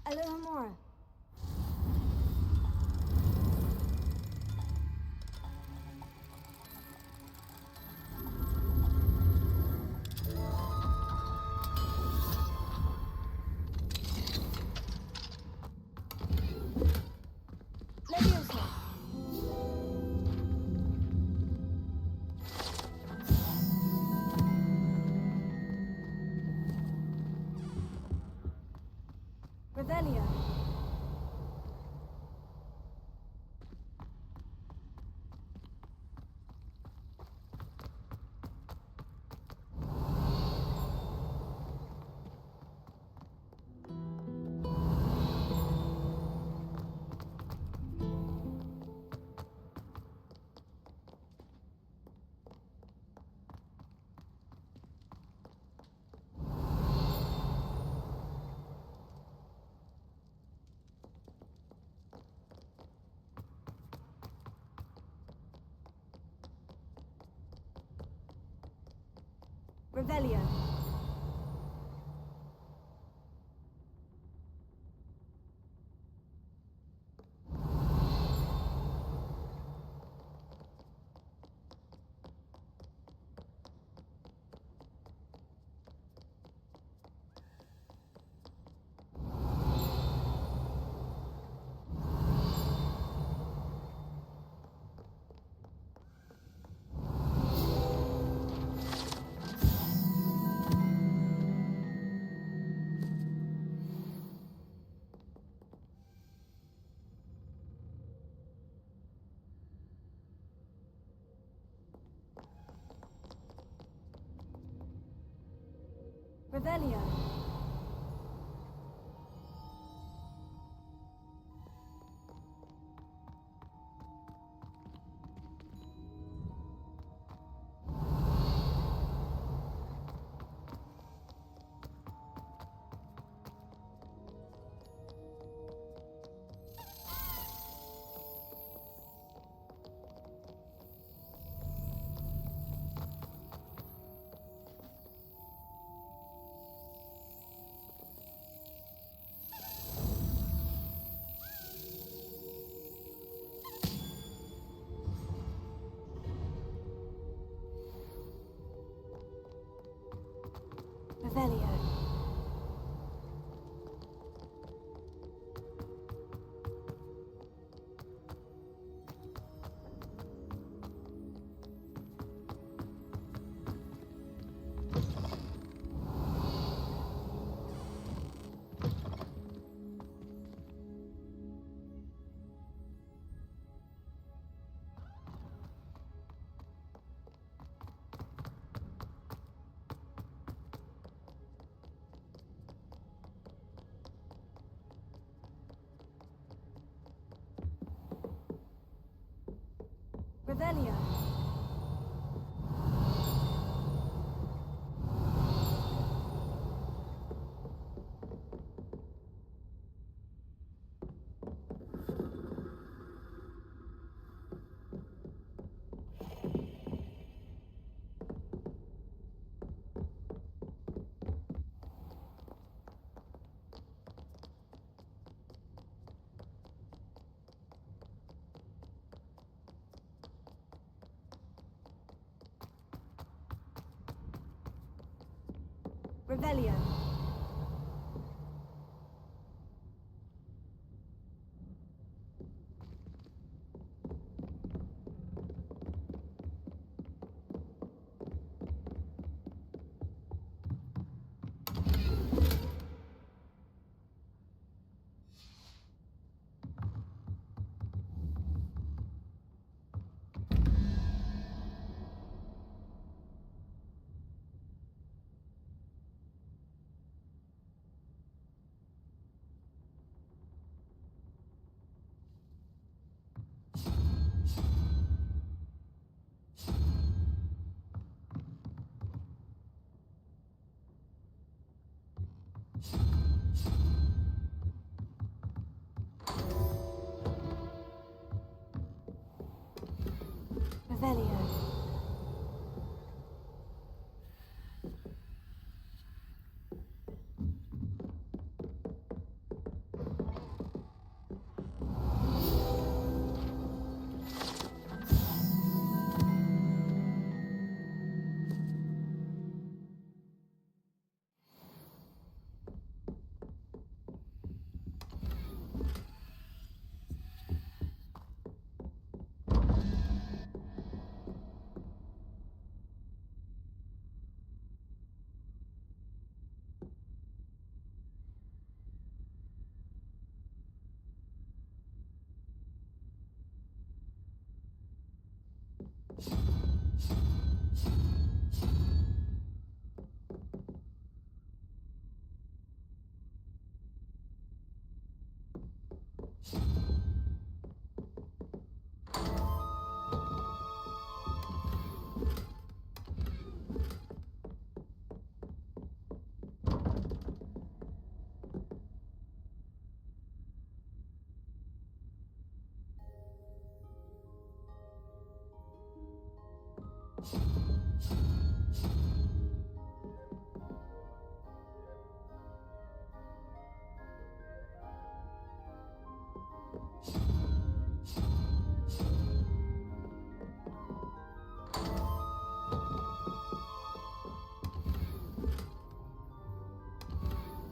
Alohomora. Leviosa. Revelio. Revelio. Revelio. Revelio. Revelio. Revelio.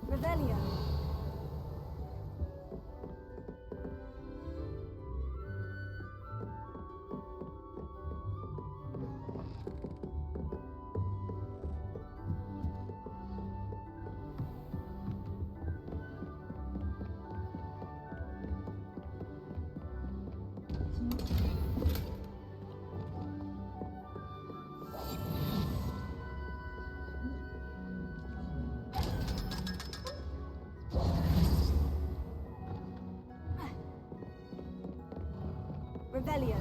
Revelio. Revelio.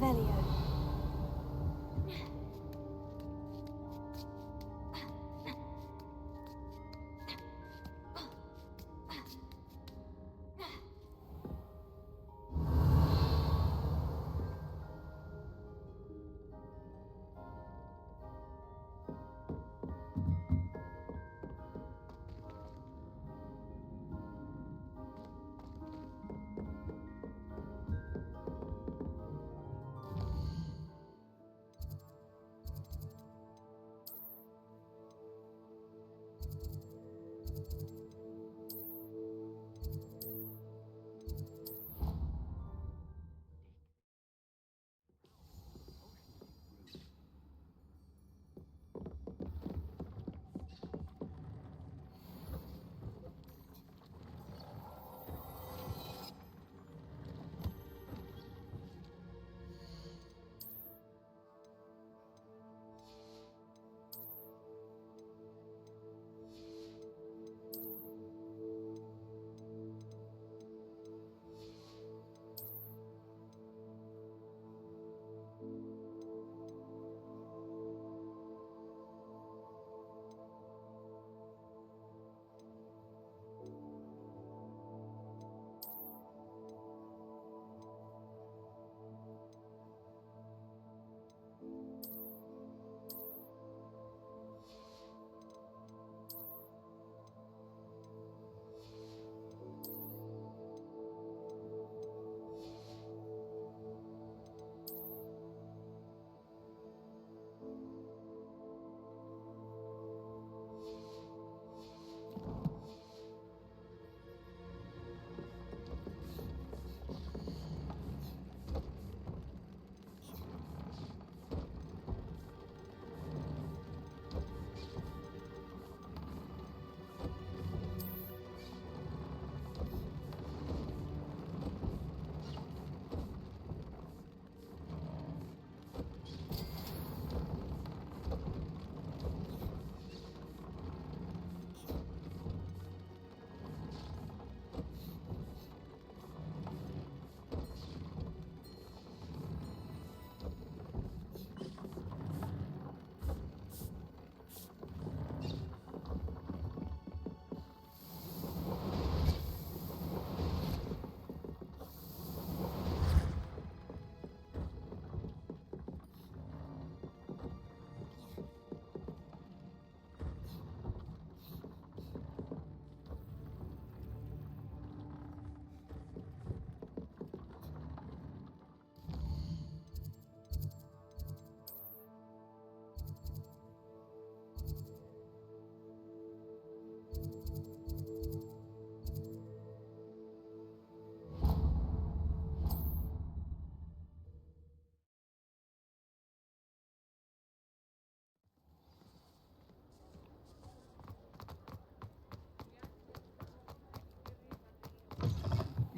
Revelio.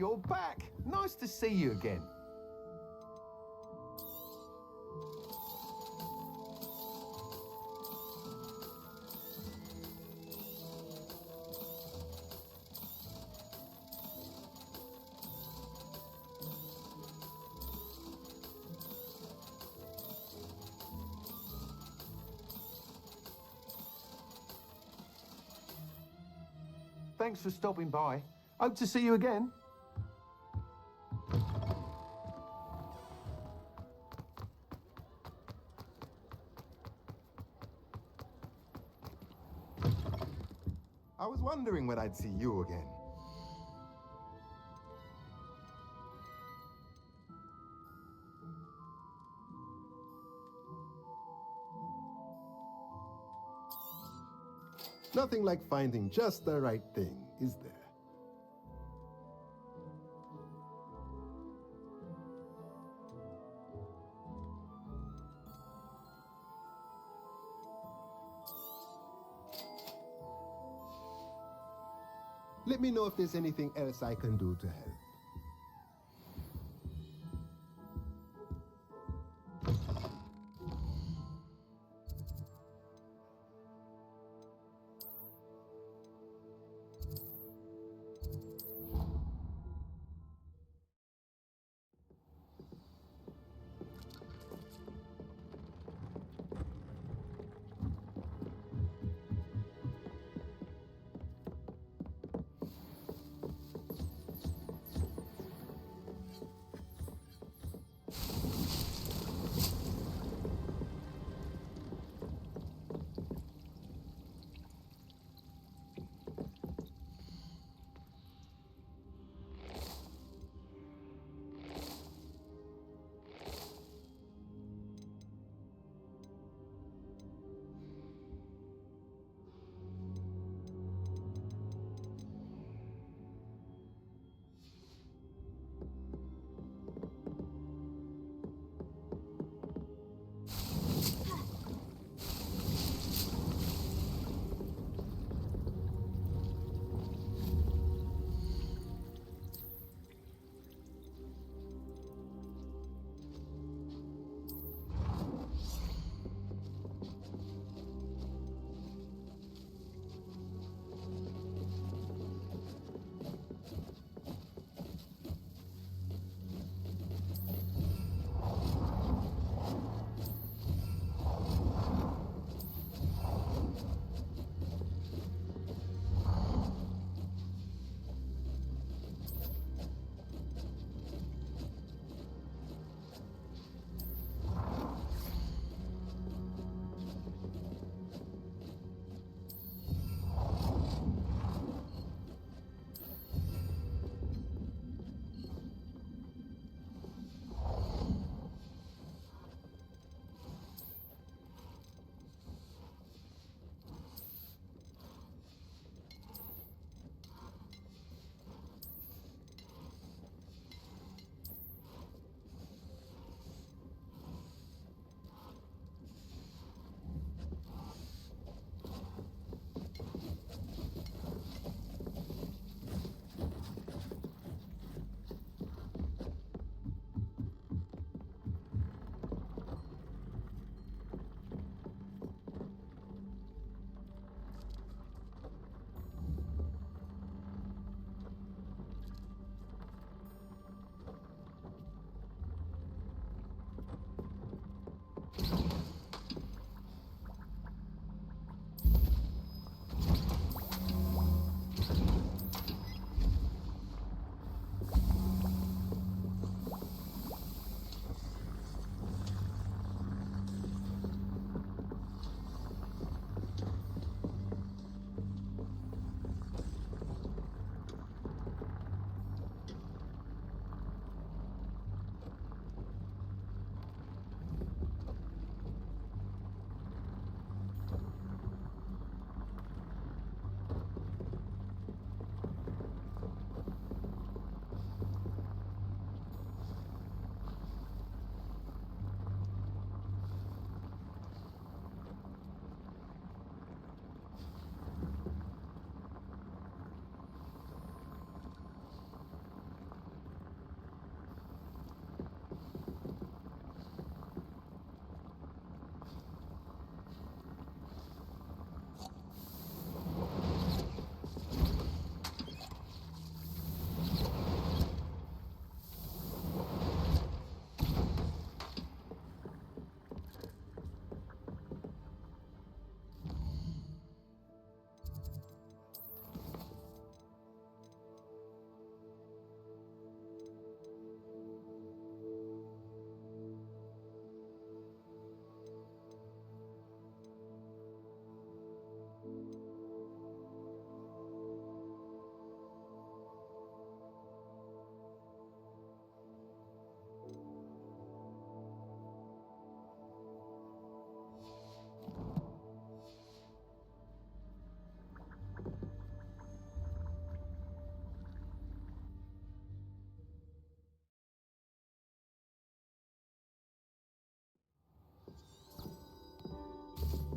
you're back. Nice to see you again. Thanks for stopping by. Hope to see you again. I was wondering when I'd see you again. Nothing like finding just the right thing, is there? Let me know if there's anything else I can do to help.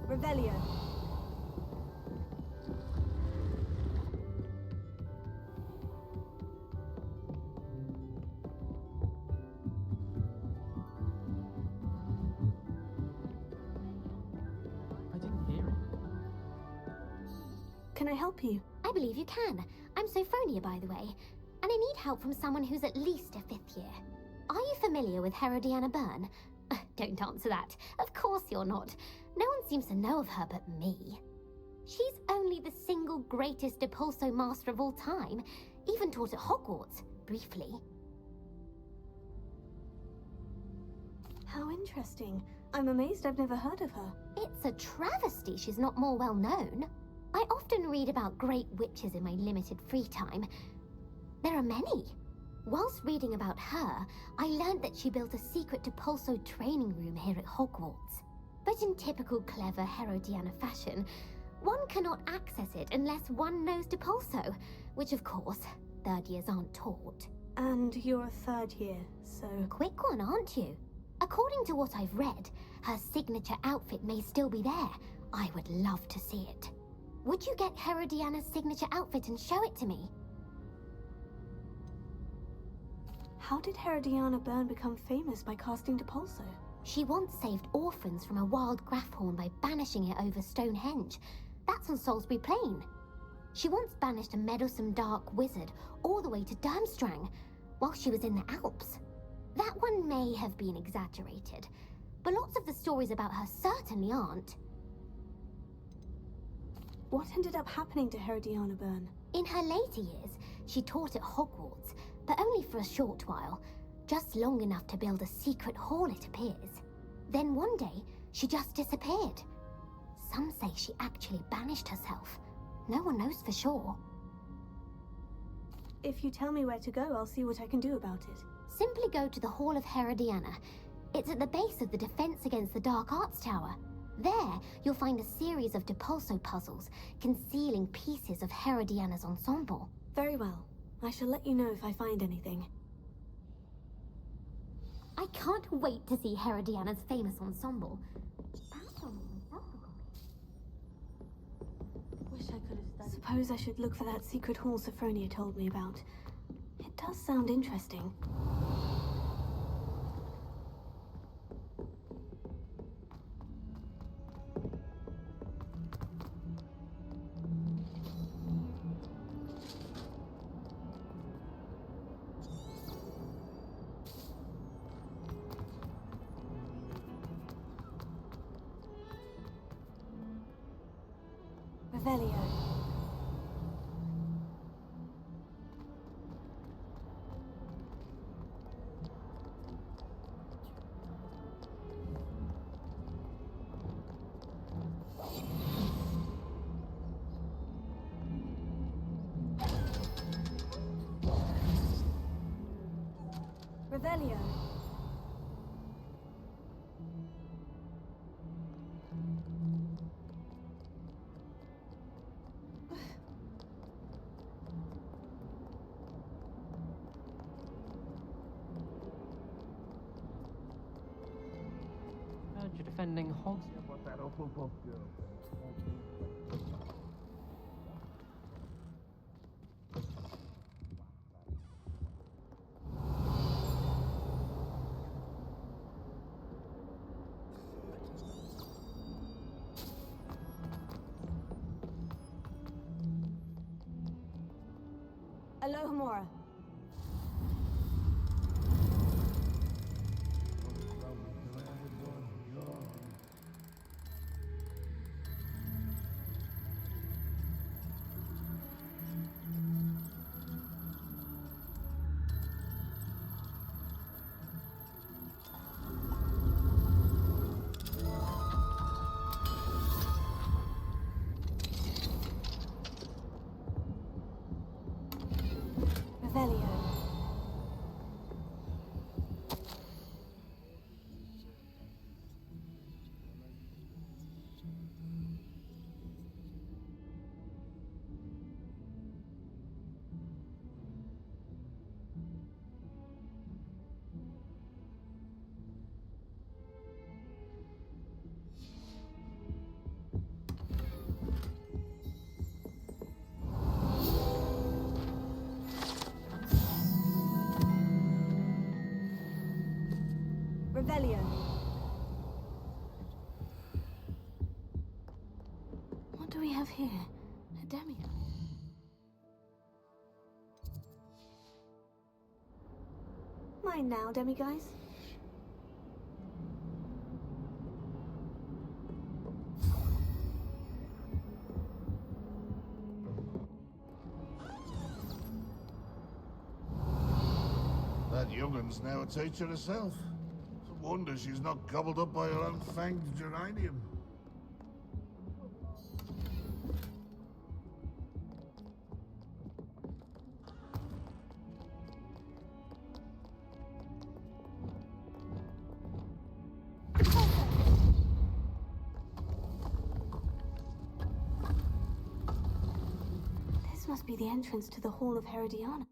Revelio. I didn't hear it. Can I help you? I believe you can. I'm Sophronia, by the way, and I need help from someone who's at least a 5th year. Are you familiar with Herodiana Byrne? Don't answer that. Of course you're not. No one seems to know of her but me. She's only the single greatest Depulso master of all time, even taught at Hogwarts, briefly. How interesting. I'm amazed I've never heard of her. It's a travesty she's not more well known. I often read about great witches in my limited free time. There are many. Whilst reading about her, I learned that she built a secret Depulso training room here at Hogwarts. But in typical clever Herodiana fashion, one cannot access it unless one knows Depulso, which of course, 3rd years aren't taught. And you're a 3rd year, so... Quick one, aren't you? According to what I've read, her signature outfit may still be there. I would love to see it. Would you get Herodiana's signature outfit and show it to me? How did Herodiana Byrne become famous by casting Depulso? She once saved orphans from a wild Graphorn by banishing it over Stonehenge. That's on Salisbury Plain. She once banished a meddlesome dark wizard all the way to Durmstrang while she was in the Alps. That one may have been exaggerated, but lots of the stories about her certainly aren't. What ended up happening to Herodiana Byrne? In her later years, she taught at Hogwarts, but only for a short while. Just long enough to build a secret hall, it appears. Then one day, she just disappeared. Some say she actually banished herself. No one knows for sure. If you tell me where to go, I'll see what I can do about it. Simply go to the Hall of Herodiana. It's at the base of the Defense Against the Dark Arts Tower. There, you'll find a series of Depulso puzzles concealing pieces of Herodiana's ensemble. Very well. I shall let you know if I find anything. I can't wait to see Herodiana's famous ensemble. Wish I could have studied. Suppose I should look for that secret hall Sophronia told me about. It does sound interesting. Revelio. Revelio. Heard you're defending Hogs. Alohomora. Revelio. What do we have here? A demigod. Mine now, demiguys. That young'un's now a teacher herself. It's a wonder she's not gobbled up by her own fanged geranium. This must be the entrance to the Hall of Herodiana.